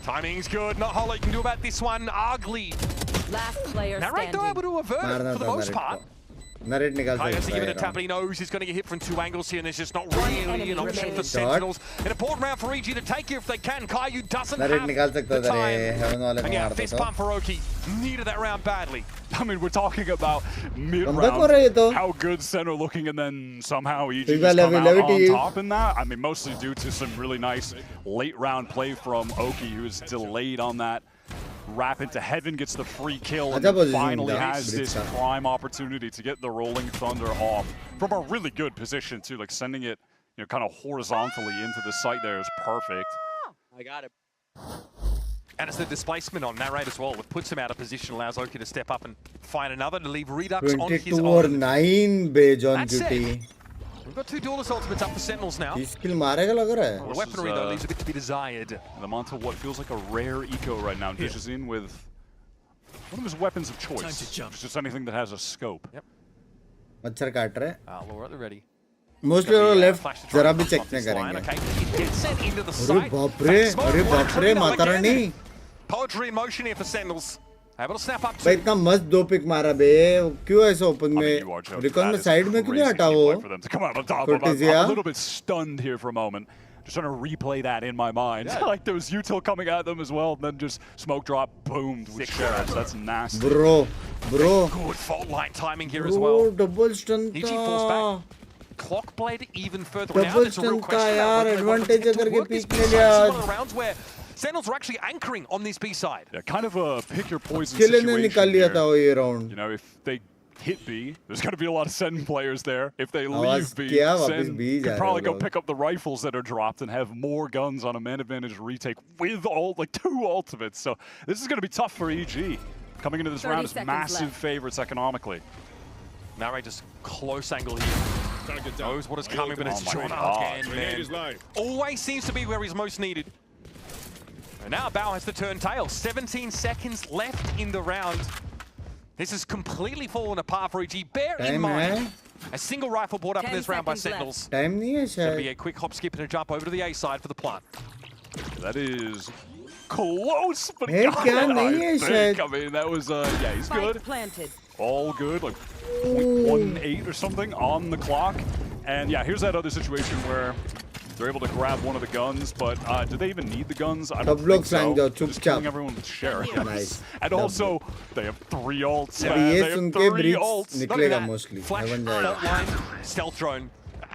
Timing's good. Not a whole lot you can do about this one. Ugly. Last player Narrate, though, able to avert it for the most part. Kai's to give it a tap, but he knows he's going to get hit from 2 angles here, and there's just not really an option for Sentinels. An important round for EG to take here if they can. Caillou doesn't have the time. And yeah, fist pump for Oki. Needed that round badly. I mean, we're talking about mid-round, how good SEN are looking, and then somehow EG just come out on top in that. I mean, mostly due to some really nice late-round play from Oki, who's delayed on that. Wrap into heaven, gets the free kill, and then finally has this prime opportunity to get the Rolling Thunder off from a really good position too, like sending it, you know, kind of horizontally into the site there is perfect. I got it. And it's the displacement on Narrate as well, which puts him out of position, allows Oki to step up and find another to leave Redux on his own. 9 Bej on duty. We've got 2 duelist ultimates up for Sentinels now. Skill मारेगा लग रहा है. The weaponry though leaves a bit to be desired. And I'm onto what feels like a rare eco right now. Dishes in with one of his weapons of choice. It's just anything that has a scope. Yep. मच्छर काट रहे. Outlaw at the ready. Mostly left. जरा भी check नहीं करेंगे. अरे बाप रे Mata Rani. Poetry in motion here for Sentinels. Able to snap up भाई इतना मस्त 2 पिक मारा बे. क्यों ऐसे ओपन में रिकॉन में साइड में क्यों नहीं हटा वो? I'm a little bit stunned here for a moment. Just trying to replay that in my mind. Like there was util coming at them as well, and then just smoke drop boomed with sheriffs. That's nasty. Bro. Good fault line timing here as well. Double stun EG falls back. Clock blade even further out. Double stun का यार advantage अगर के peak ले लिया. Rounds where Sentinels are actually anchoring on this B side. Yeah, kind of a pick your poison situation. निकाल लिया था वो ये round. You know, if they hit B, there's going to be a lot of SEN players there. If they leave B, SEN could probably go pick up the rifles that are dropped and have more guns on a man advantage retake with like 2 ultimates. So this is going to be tough for EG. Coming into this round as massive favorites economically. Narrator's close angle here. Knows what is coming, but it's John again, man. Always seems to be where he's most needed. And now Bao has to turn tail. 17 seconds left in the round. This has completely fallen apart for EG. Bear in mind, a single rifle brought up in this round by Sentinels. It's going to be a quick hop, skip, and a jump over to the A side for the plant. That is close, but I mean, that was, yeah, he's good. All good, like 0.18 or something on the clock. And yeah, here's that other situation where they're able to grab one of the guns, but do they even need the guns? I don't think so. They're just killing everyone with share. Nice. And also, they have 3 ults. Yeah. They have 3 ults. Mostly. Flash, line, stealth drone.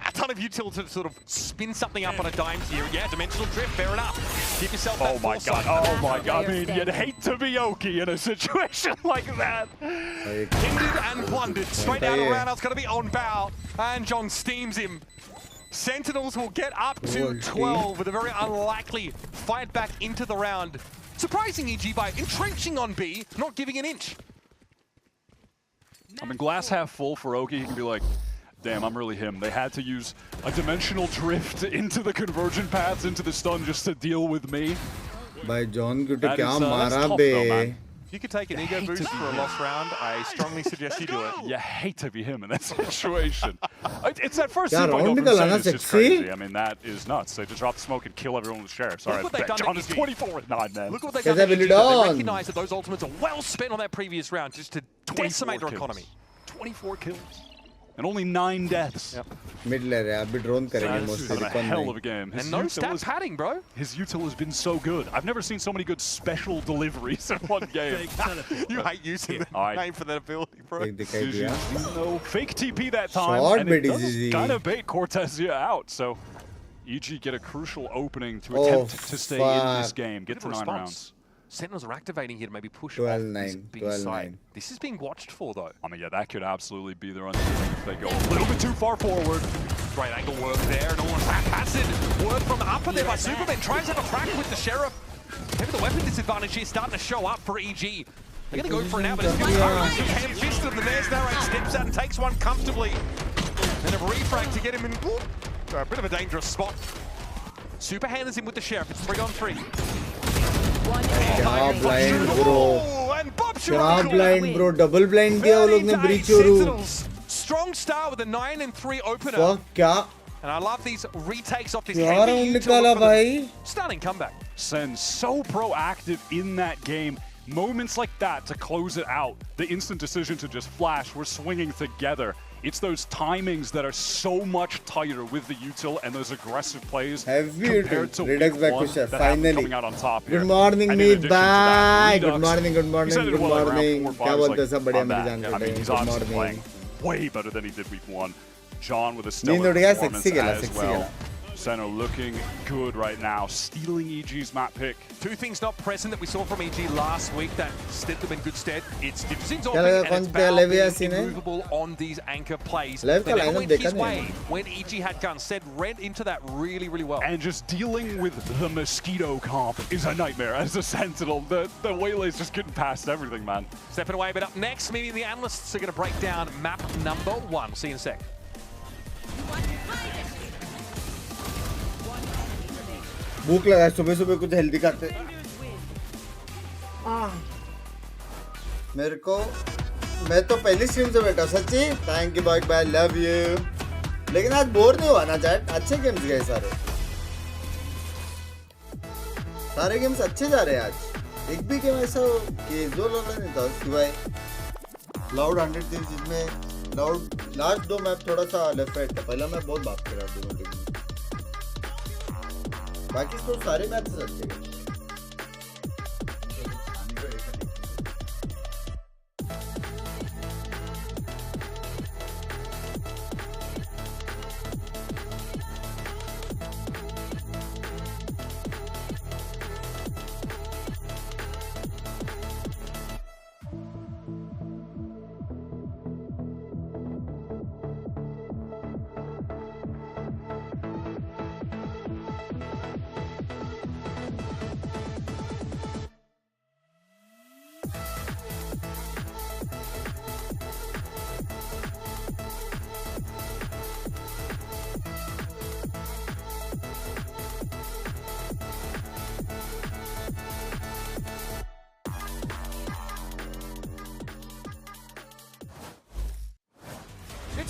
A ton of util to sort of spin something up on a dime here. Yeah, dimensional drift, fair enough. Give yourself that foresight. Oh my god, I mean, you'd hate to be Oki in a situation like that. Hindered and plundered. Straight out of round, it's going to be on Bao. And John steams him. Sentinels will get up to 12 with a very unlikely fight back into the round. Surprising EG by entrenching on B, not giving an inch. I mean, glass half full for Oki, he can be like, damn, I'm really him. They had to use a dimensional drift into the convergent paths, into the stun just to deal with me. By John, that's tough though, man. If you could take an ego boost for a lost round, I strongly suggest you do it. You hate to be him in that situation. It's that first tip I know from SEN is just crazy. I mean, that is nuts. They just drop the smoke and kill everyone with share. Sorry, John is 24-9, man. Look what they've done. They recognize that those ultimates are well spent on that previous round just to decimate their economy. 24 kills. And only 9 deaths. Yep. Middle area, अभी drone करेंगे most of the hell of a game. And no stat padding, bro. His util has been so good. I've never seen so many good special deliveries in one game. You hate using the name for that ability, bro. No fake TP that time, and it does kind of bait Cortezia out. So EG get a crucial opening to attempt to stay in this game, get to 9 rounds. Sentinels are activating here to maybe push off this big side. This is being watched for, though. I mean, yeah, that could absolutely be their understanding if they go a little bit too far forward. Great angle work there, and almost haphazard work from the upper there by Superman. Tries to have a crack with the Sheriff. Maybe the weapon disadvantage here starting to show up for EG. They're going to go for it now, but it's good. Ham-fisted, and there's Narrate steps out and takes one comfortably. And a refrag to get him in a bit of a dangerous spot. Super handers him with the Sheriff. It's 3-on-3. क्या blind bro, क्या blind bro, double blind दिया वो लोग ने breach और strong start with a 9-3 opener. Fuck क्या? And I love these retakes off this क्या round निकाला भाई? Stunning comeback. SEN so proactive in that game. Moments like that to close it out. The instant decision to just flash. We're swinging together. It's those timings that are so much tighter with the util and those aggressive plays compared to week 1 that have coming out on top here. Good morning, meet bye. Good morning, good morning, good morning. क्या बोलते हैं सब बढ़िया मेरी जान करते हैं. He's obviously playing way better than he did week 1. John with a stellar performance as well. SEN looking good right now, stealing EG's map pick. 2 things not present that we saw from EG last week that stood them in good stead. It's Dipson's open and it's Bao being immovable on these anchor plays. They never went his way when EG had guns. SEN read into that really, really well. And just dealing with the Mosquito comp is a nightmare as a Sentinel. The Waylay's just getting past everything, man. Stepping away, but up next, maybe the analysts are going to break down map number 1. See you in a sec. भूख लगा सुबह सुबह कुछ healthy खाते मेरे को मैं तो पहली स्ट्रीम से बैठा सच्ची thank you bye bye love you लेकिन आज बोर नहीं हुआ ना चैट अच्छे गेम्स गए सारे गेम्स अच्छे जा रहे हैं आज एक भी गेम ऐसा कि जो लगा नहीं था सिवाय लाउड 100 थी जिसमें लाउड लास्ट 2 मैप थोड़ा सा लेफ्ट राइट था पहला मैप बहुत बात कर रहा था दोनों बाकी तो सारे मैचेस अच्छे गए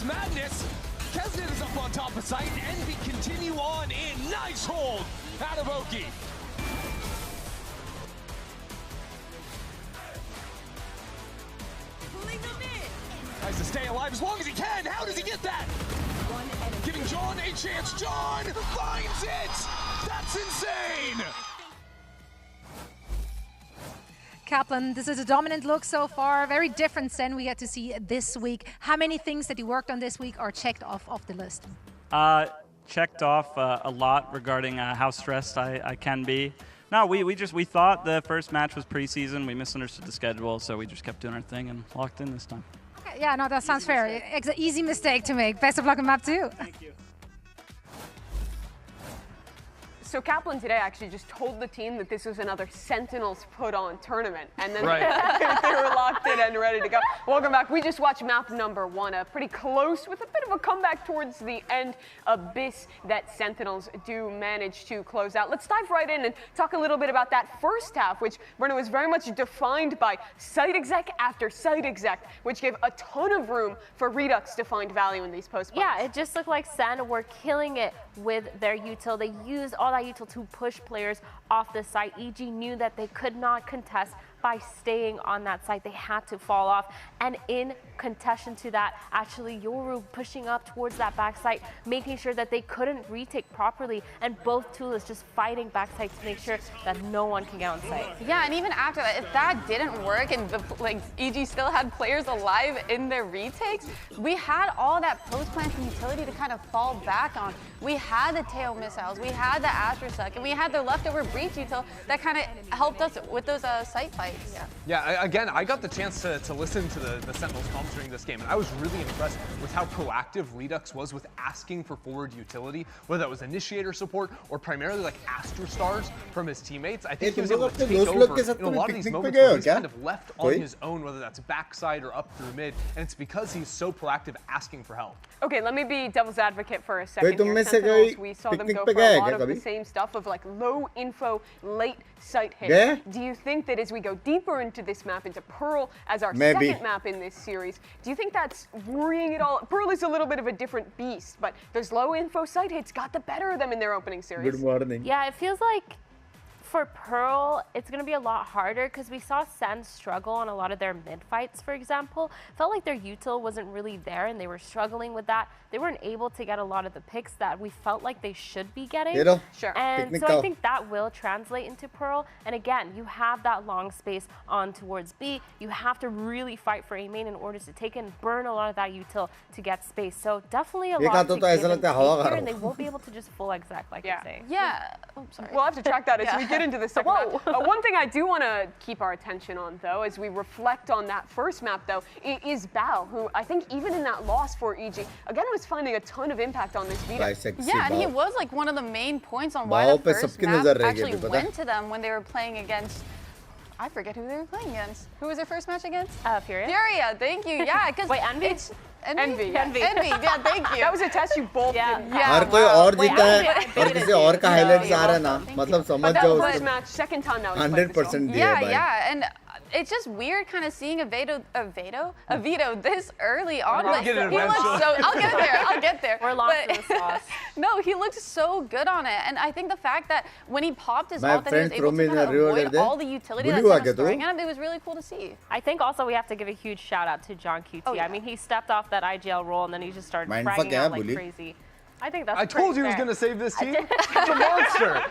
madness. Kesnet is up on top of site. Envy continue on in. Nice hold out of Oki. Tries to stay alive as long as he can. How does he get that? Giving John a chance. John finds it. That's insane. Kaplan, this is a dominant look so far. Very different SEN we get to see this week. How many things that you worked on this week are checked off the list? Checked off a lot regarding how stressed I can be. No, we thought the first match was preseason. We misunderstood the schedule, so we just kept doing our thing and locked in this time. Okay, yeah, no, that sounds fair. It's an easy mistake to make. Best of luck in map 2. Thank you. So Kaplan today actually just told the team that this was another Sentinels put-on tournament, and then they were locked in and ready to go. Welcome back. We just watched map number 1, pretty close with a bit of a comeback towards the end. Abyss that Sentinels do manage to close out. Let's dive right in and talk a little bit about that first half, which Brenna was very much defined by site exec after site exec, which gave a ton of room for Redux to find value in these post plays. Yeah, it just looked like SEN were killing it with their util. They used all that util to push players off the site. EG knew that they could not contest by staying on that site. They had to fall off. And in contention to that, actually Yoru pushing up towards that backside, making sure that they couldn't retake properly, and both Tulas just fighting backside to make sure that no one can get on site. Yeah, and even after that, if that didn't work and EG still had players alive in their retakes, we had all that post-planting utility to kind of fall back on. We had the tail missiles, we had the Astrosuck, and we had the leftover breach util that kind of helped us with those site fights. Yeah, again, I got the chance to listen to the Sentinels comms during this game, and I was really impressed with how proactive Redux was with asking for forward utility, whether that was initiator support or primarily like Astro Stars from his teammates. I think he was able to take over in a lot of these moments where he's kind of left on his own, whether that's backside or up through mid, and it's because he's so proactive asking for help. Okay, let me be devil's advocate for a second here. Sentinels, we saw them go for a lot of the same stuff of like low info, late site hits. Do you think that as we go deeper into this map, into Pearl as our second map in this series, do you think that's worrying at all? Pearl is a little bit of a different beast, but those low info site hits got the better of them in their opening series. Good morning. Yeah, it feels like for Pearl, it's going to be a lot harder because we saw SEN struggle on a lot of their mid fights, for example. Felt like their util wasn't really there and they were struggling with that. They weren't able to get a lot of the picks that we felt like they should be getting. Sure. And so I think that will translate into Pearl. And again, you have that long space on towards B. You have to really fight for A main in order to take and burn a lot of that util to get space. So definitely a lot to give and take here, and they won't be able to just full exec like you're saying. Yeah. Oh, sorry. We'll have to track that as we get into the second map. One thing I do want to keep our attention on, though, as we reflect on that first map, though, is Bao, who I think even in that loss for EG, again, was finding a ton of impact on this Vita. Yeah, and he was like one of the main points on why the first map actually went to them when they were playing against, I forget who they were playing against. Who was their first match against? Furia. Furia, thank you. Yeah, because wait, Envy? Envy, yeah, thank you. That was a test you both did. हर कोई और जीता है और किसी और का highlights आ रहा है ना, मतलब समझ जाओ उसको. Match, second time now. 100% दिया भाई. Yeah, and it's just weird kind of seeing a Vito this early on. Like, he looks so, I'll get there. We're lost in the sauce. No, he looks so good on it. And I think the fact that when he popped his ult, that he was able to kind of avoid all the utility that was throwing at him, it was really cool to see. I think also we have to give a huge shout out to John QT. I mean, he stepped off that IGL role and then he just started fragging out like crazy. I think that's I told you he was going to save this team. He's a monster.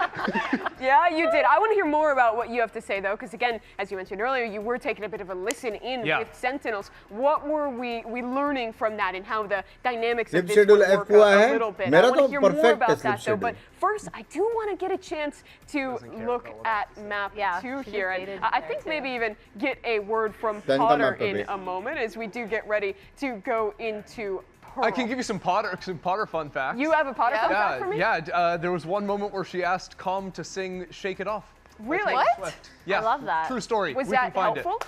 Yeah, you did. I want to hear more about what you have to say, though, because, again, as you mentioned earlier, you were taking a bit of a listen in with Sentinels. What were we learning from that and how the dynamics of this would work a little bit? I want to hear more about that, though. But first, I do want to get a chance to look at map 2 here. And I think maybe even get a word from Potter in a moment as we do get ready to go into Pearl. I can give you some Potter fun facts. You have a Potter fun fact for me? Yeah, there was one moment where she asked Calm to sing Shake It Off. Really? What? Yeah. I love that. True story. Was we that can find helpful?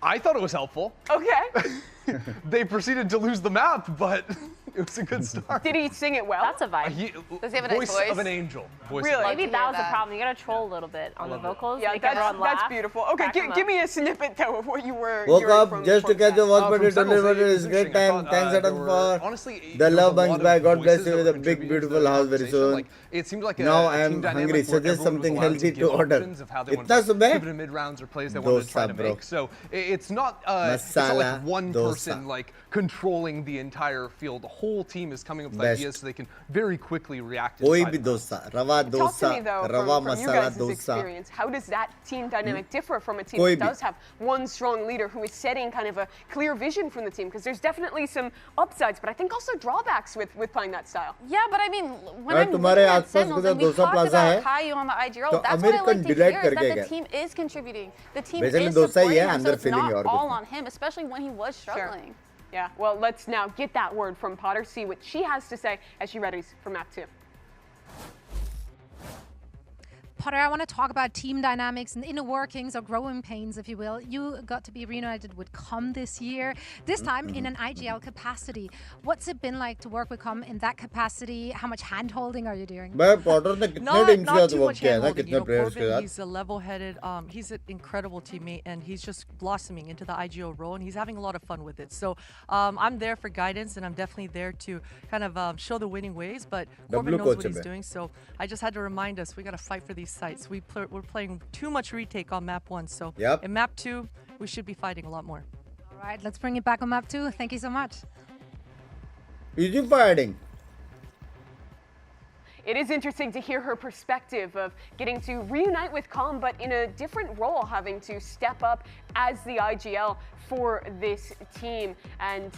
I thought it was helpful. Okay. They proceeded to lose the map, but It was a good start. Did he sing it well? That's a vibe. Does he have a nice Voice of an angel. Voice Really? Maybe that was the problem. You gotta troll a little bit on the vocals. Yeah, make everyone laugh. that's beautiful. Okay, give me a snippet though of what you were. Woke up just to catch the WatchParty tournament. It's great time. Thanks Adam for the love bunks by. God bless you with a big beautiful house very soon. It seemed like now I am hungry. Suggest something healthy to order. Itna subah? Mid rounds or plays they wanted to try to make. So it's not like one person like controlling the entire field. The whole team is coming up with ideas so they can very quickly react. Koi bhi dosa, rava Talk dosa, to me though, rava from you masala guys' dosa. experience, how does that team dynamic differ from a team Koi that bhi. does have one strong leader who is setting kind of a clear vision from the team? Because there's definitely some upsides, but I think also drawbacks with playing that style. Yeah, but I mean, when अगर I'm तुम्हारे looking at आसपास Sentinels कोई and we dosa talked plaza है, about Caillou on the IG role, तो that's what I American like to delight hear is करके that the गया. team is contributing. The team Basically is dosa he supporting है, him, so अंदर it's feeling not और all कुछ on him, especially when he was struggling. Yeah, well, let's now get that word from Potter, see what she has to say as she readies for map 2. Potter, I want to talk about team dynamics and inner workings or growing pains, if you will. You got to be reunited with Com this year, this time in an IGL capacity. What's it been like to work with Com in that capacity? How much hand-holding are you doing? Potter ने कितने teams के साथ work किया ना, कितने players के साथ? He's a level-headed, he's an incredible teammate, and he's just blossoming into the IGL role, and he's having a lot of fun with it. So I'm there for guidance, and I'm definitely there to kind of show the winning ways, but Corbin knows what he's doing, so I just had to remind us, we got to fight for these sites. We're playing too much retake on map 1, so in map 2, we should be fighting a lot more. All right, let's bring it back on map 2. Thank you so much. Is you fighting? It is interesting to hear her perspective of getting to reunite with Com, but in a different role, having to step up as the IGL for this team. And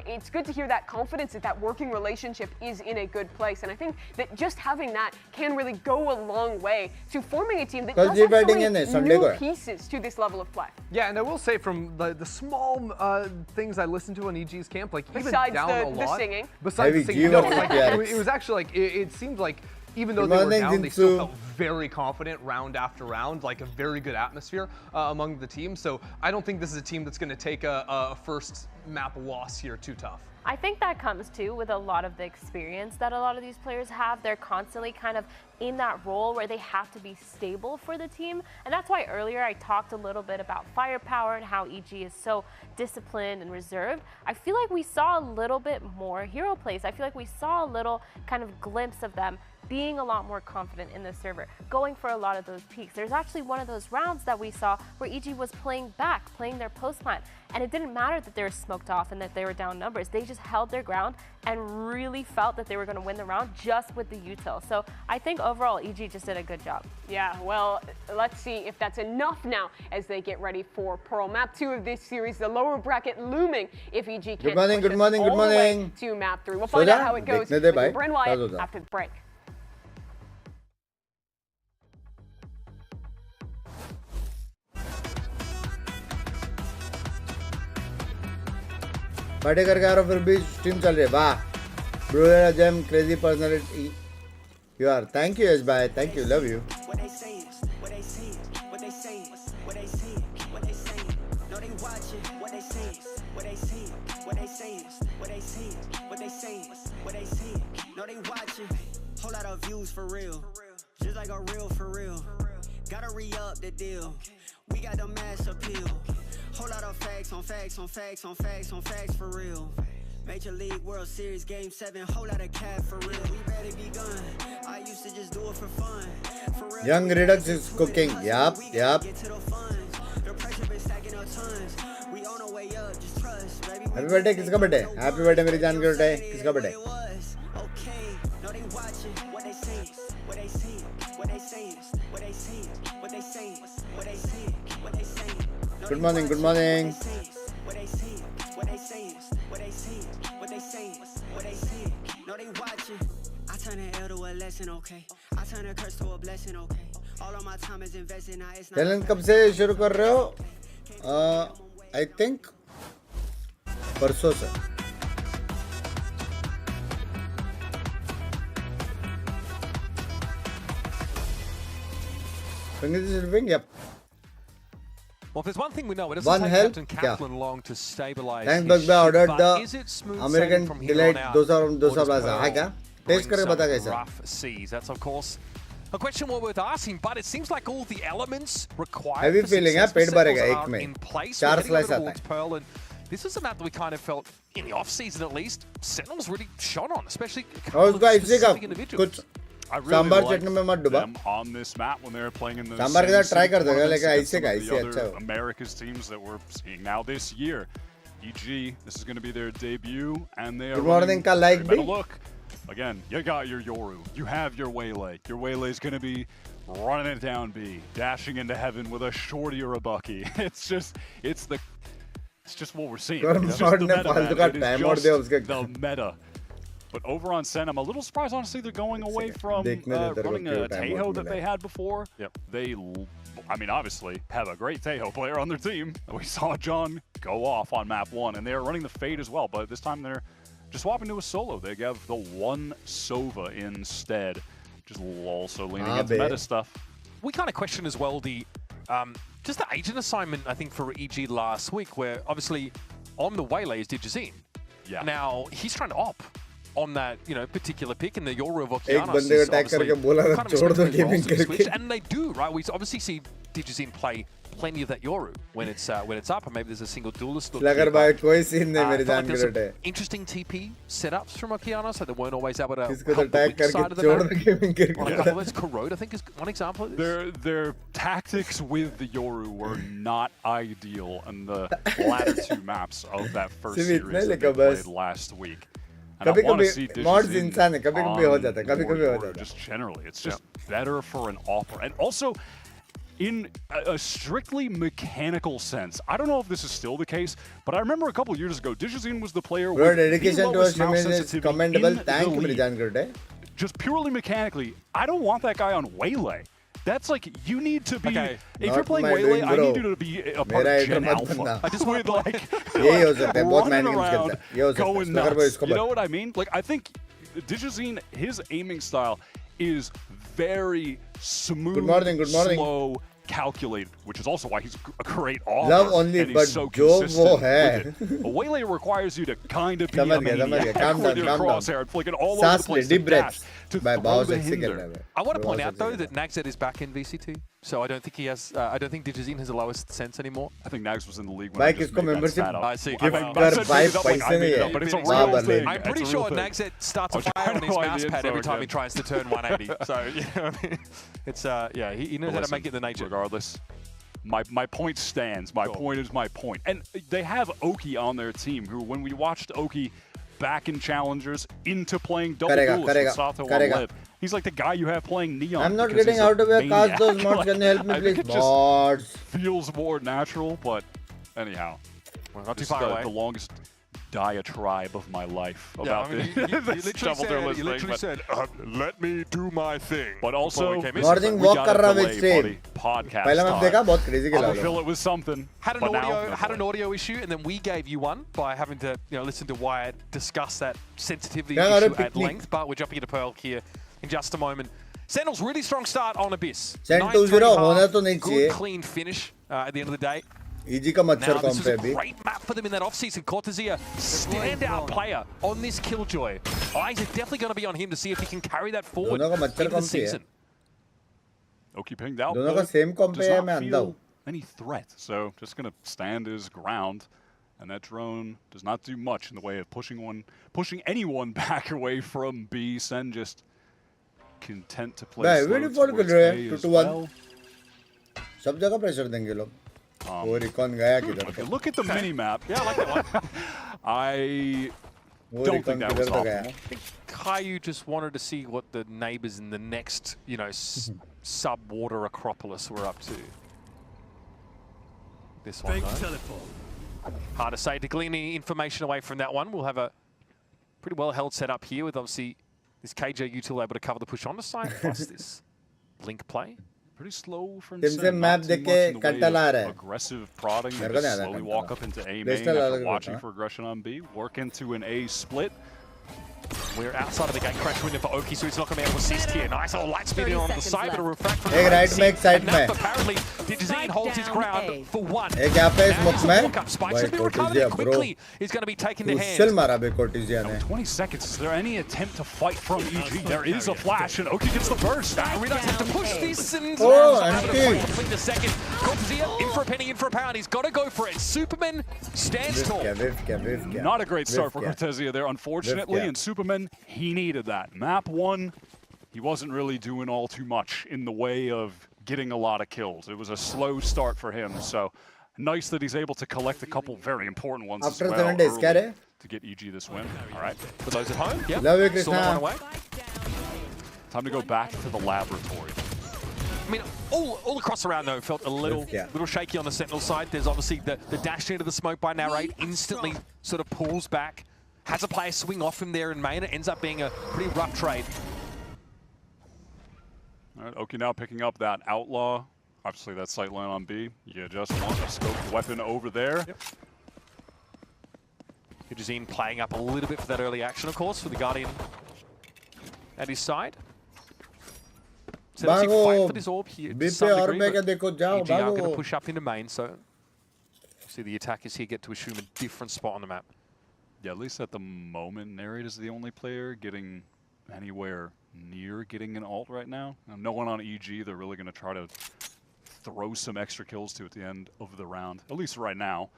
it's good to hear that confidence that that working relationship is in a good place. And I think that just having that can really go a long way to forming a team that does have so many new pieces to this level of play. Yeah, and I will say from the small things I listened to on EG's camp, like besides even down a lot, the singing. Besides the singing, no, like, it was actually like, it seemed like even though they were down, they still felt very confident round after round, like a very good atmosphere among the team. So I don't think this is a team that's going to take a first map loss here too tough. I think that comes too with a lot of the experience that a lot of these players have. They're constantly kind of in that role where they have to be stable for the team. And that's why earlier I talked a little bit about firepower and how EG is so disciplined and reserved. I feel like we saw a little bit more hero plays. I feel like we saw a little kind of glimpse of them being a lot more confident in the server, going for a lot of those peaks. There's actually one of those rounds that we saw where EG was playing back, playing their post plant, and it didn't matter that they were smoked off and that they were down numbers. They just held their ground and really felt that they were going to win the round just with the util. So I think overall EG just did a good job. Yeah, well, let's see if that's enough now as they get ready for Pearl. Map 2 of this series, the lower bracket looming if EG can't push us all the way to map 3. We'll find out how it goes with Bryn Wyatt after the break. Party करके आ रहा हूँ फिर भी stream चल रही है वाह ब्रूलेरा gem crazy personality you are thank you Yash भाई thank you love you Whole lot of facts on facts on facts on facts on facts for real. Major League World Series Game 7, whole lot of cap for real. We better be gone. I used to just do it for fun. For real. Young Redux is cooking. Yup. The pressure been stacking up tons. We on our way up, just trust, baby. Happy birthday किसका birthday? Happy birthday मेरी जान का birthday किसका birthday? Okay, no they watching what they say, what they see, what they say, what they see, what they say, what they see, what they say. Good morning, good morning. What they see, what they say, what they see, what they say, what they see. No, they watching. I turn an L to a lesson, okay. I turn a curse to a blessing, okay. All of my time is invested, now it's not. Challenge कब से शुरू कर रहे हो? I think परसों से. Fingers is sleeping, yep. Well, if there's one thing we know, it One doesn't help, take Captain Kaplan long to stabilize. Thanks, Bugby. I ordered is it smooth the American from Delight here on out, dosa plaza. Hai kya? Taste करके बता कैसा? Rough seas. That's of course a question well worth asking, but it seems like all the elements required Heavy for feeling है, success पेट भरेगा are एक में. in place. 4 We're slice heading over आता towards है. Pearl, and this is a map that we kind of felt in the off-season at least, Sentinels really shone on, especially a couple of specific individuals. I really sambar liked चटनी में मत डुबा. them on this map when they were playing in the sambar के साथ try कर दोगे, tournaments लेकिन against ऐसे some का of ऐसे the अच्छा other हो. America's teams that we're seeing now this year. EG, this is going to be their debut, and they are Good morning, ka like better bhi. look. Again, you got your Yoru, you have your Waylay. Your Waylay is going to be running it down B, dashing into heaven with a shorty or a bucky. It's just what we're seeing. It's just the meta, man. It is just the meta. But over on Sen, I'm a little surprised, honestly, they're going away from running a Tejo that they had before. Yep. They, I mean, obviously, have a great Tejo player on their team. We saw John go off on map 1, and they're running the Fade as well, but this time they're just swapping to a solo. They have the one Sova instead, just also leaning into meta stuff. We kind of question as well the just the agent assignment, I think, for EG last week, where obviously on the Waylay is Digizine. Yeah. Now, he's trying to op on that, particular pick, and the Yoru of एक Okeanos बंदे को tag करके बोला था छोड़ दो gaming करके. and they do, right? We obviously see Digizine play plenty of that Yoru when it's up, and maybe there's a single duelist. लगर भाई कोई सीन नहीं मेरे जान के रोटे. Interesting TP setups from Okeanos, so they weren't always able to किसको तो help the tag weak करके side of the छोड़ map. दो gaming करके. On a couple of those, Corrode, I think, is one example of this. Their tactics with the Yoru were not ideal in the latter two maps of that first series that they played last week. And I want to see mods इंसान है, कभी-कभी हो जाता है, कभी-कभी हो जाता है. Just generally, it's just better for an offer. And also, in a strictly mechanical sense, I don't know if this is still the case, but I remember a couple years ago, Digizine was the player with dedication the to lowest us mouse is sensitivity commendable. in Thank the you, league. Mirijan Gurte. Just purely mechanically, I don't want that guy on Waylay. That's like, you need to be, if you're playing Waylay, I need you to be a part of Gen Alpha. I just with like, running around, going nuts. You know what I mean? Like, I think Digizine, his aiming style is very smooth, slow, calculated, which is also why he's a great offer. Love only, and he's but so jo consistent wo hai. with it. A Waylay requires you to kind of be a Calm maniac down, with your calm down. crosshair and flicking all over the place deep to dash, breaths. to Bhai, throw बहुत the sexy hinder. कर रहा है. I want to point out though that Nagzed is back in VCT, so I don't think he has. I don't think Digizine has the lowest sense anymore. I think Nags was in the league when Bhai, I just किसको made that membership stat up. I see. gift I कर said भाई made it up like पैसे I made नहीं it है. up, but it's a वाह, real भले. thing. I'm pretty It's a sure real thing. Nagzed starts a I was fire trying on to his find the mouse pad info every time he again. tries to turn 180. So it's yeah, he knows how to make it the nature. Regardless, my point stands. My point is my point. And they have Oki on their team, who when we watched Oki back in Challengers into playing double duelist with Sato on Liv, he's like the guy you have playing Neon. I'm not getting out of your cast those mods. Can you help me, please? Mods. Feels more natural, but anyhow, not too this far is away. the longest diatribe of my life about you literally said, let me do my thing. But also, morning walk कर रहा है stream. Podcast. पहला मैं देखा बहुत crazy I feel it was something. Had an audio issue, and then we gave you one by having to listen to Wyatt discuss that sensitivity issue at length. But we're jumping into Pearl here in just a moment. Sentinels really strong start on Abyss. 9-2-0 होना तो नहीं चाहिए. Good clean finish at the end of the day. EG का मच्छर Now, कौन this is पे a अभी? great map for them in that off-season. Cortezia, standout player on this Killjoy. Eyes are definitely going to be on him to see if he can carry that forward दोनों का मच्छर into the कौन पे है? season. Oki pinged out. दोनों का same comp does पे है, not मैं अंधा feel हूँ. any threat, so just going to stand his ground. And that drone does not do much in the way of pushing anyone back away from B. Sen just content to play slow towards A as well. सब जगह pressure देंगे लोग. वो recon गया किधर? If you look at the mini map, yeah, I like that one. I don't think that was optimal. I think Caillou just wanted to see what the neighbors in the next, sub-water acropolis were up to. This one, though. Hard to say. To glean any information away from that one, we'll have a pretty well-held setup here with obviously this KJ util able to cover the push on the side, plus this link play. Pretty slow from Sen, map देख के कंटा ला रहा है. Aggressive prodding, they just slowly walk up into A main after watching for aggression on B, work into an A split. We're outside of the gate crash window for Oki, so he's not going to be able to assist here. Nice little light speed on the side, but a refract from एक right में एक side में. Apparently Digizine holds his ground for one. एक यहाँ पे smoke में Spikes have been recovered and quickly is going to be taken to hand. Crucial मारा बे Cortizia ने. 20 seconds. Is there any attempt to fight from EG? There is a flash, and Oki gets the burst. Redux has to push this and complete the second. Cortizia in for a penny, in for a pound. He's got to go for it. Superman stands tall. Not a great start for Cortezia there, unfortunately, and Superman, he needed that. Map 1, he wasn't really doing all too much in the way of getting a lot of kills. It was a slow start for him, so nice that he's able to collect a couple very important ones after as well 7 days, to get EG this win. All right, for those at home, love you, Krishna. Time to go back to the laboratory. I mean, all across the round, though, felt a little shaky on the Sentinel side. There's obviously the dash into the smoke by Narrate, instantly sort of pulls back, has a player swing off him there in main. It ends up being a pretty rough trade. All right, Oki now picking up that Outlaw. Obviously, that sight line on B. You just want a scoped weapon over there. Digizine playing up a little bit for that early action, of course, for the Guardian at his side. So let's fight for this orb here to some degree, but EG are going to push up into main, so see the attackers here get to assume a different spot on the map. Yeah, at least at the moment, Narrate is the only player getting anywhere near getting an ult right now. No one on EG. They're really going to try to throw some extra kills to at the end of the round, at least right now.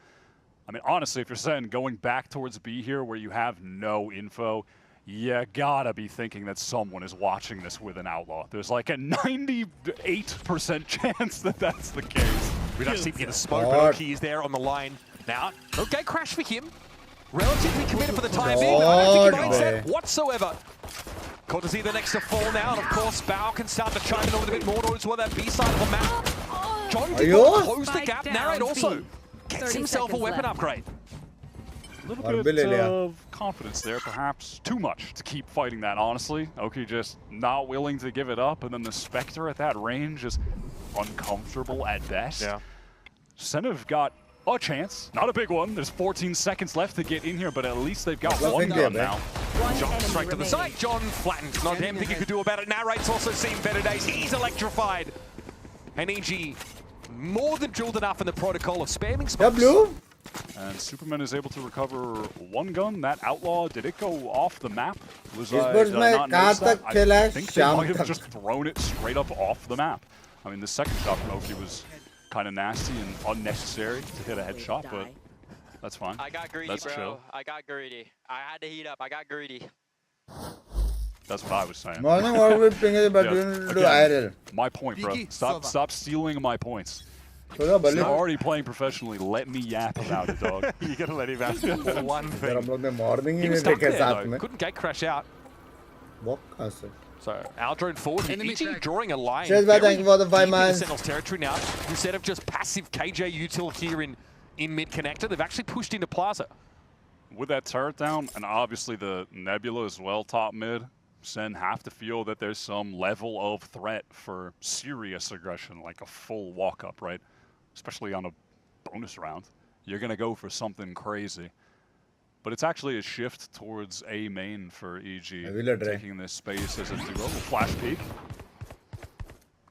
I mean, honestly, if you're saying going back towards B here where you have no info, you gotta be thinking that someone is watching this with an Outlaw. There's like a 98% chance that that's the case. We don't see the smoke, but he's there on the line now. Okay, crash for him. Relatively committed for the time being. I don't think he minds that whatsoever. Cortezia the next to fall now, and of course, Bao can start to chime in a little bit more towards that B side of the map. John did not close the gap. Narrate also gets himself a weapon upgrade. A little bit of confidence there, perhaps too much to keep fighting that, honestly. Oki just not willing to give it up, and then the Spectre at that range is uncomfortable at best. Yeah. SEN have got a chance, not a big one. There's 14 seconds left to get in here, but at least they've got one gun now. John straight to the side. John flattened. Not a damn thing he could do about it. Narrate's also seen better days. He's electrified. And EG more than drilled enough in the protocol of spamming spots. And Superman is able to recover one gun. That Outlaw, did it go off the map? Was I not notice that? I think they might have just thrown it straight up off the map. I mean, the second shot from Oki was kind of nasty and unnecessary to hit a headshot, but that's fine. I got greedy, that's bro. Chill. I got greedy. I had to heat up. I got greedy. That's what I was saying. My point, bro. Stop stealing my points. You're already playing professionally. Let me yap about it, dog. You gotta let him have one thing. He was stuck there, though. Couldn't gate crash out. So, Aldrin forward. EG drawing a line. Cheers, man. Thank you for the 5 months. Sentinel's territory now. Instead of just passive KJ util here in mid-connector, they've actually pushed into Plaza. With that turret down, and obviously the Nebula as well, top mid, SEN have to feel that there's some level of threat for serious aggression, like a full walk-up, right? Especially on a bonus round. You're going to go for something crazy. But it's actually a shift towards A main for EG, taking this space as a duo. Flash peek.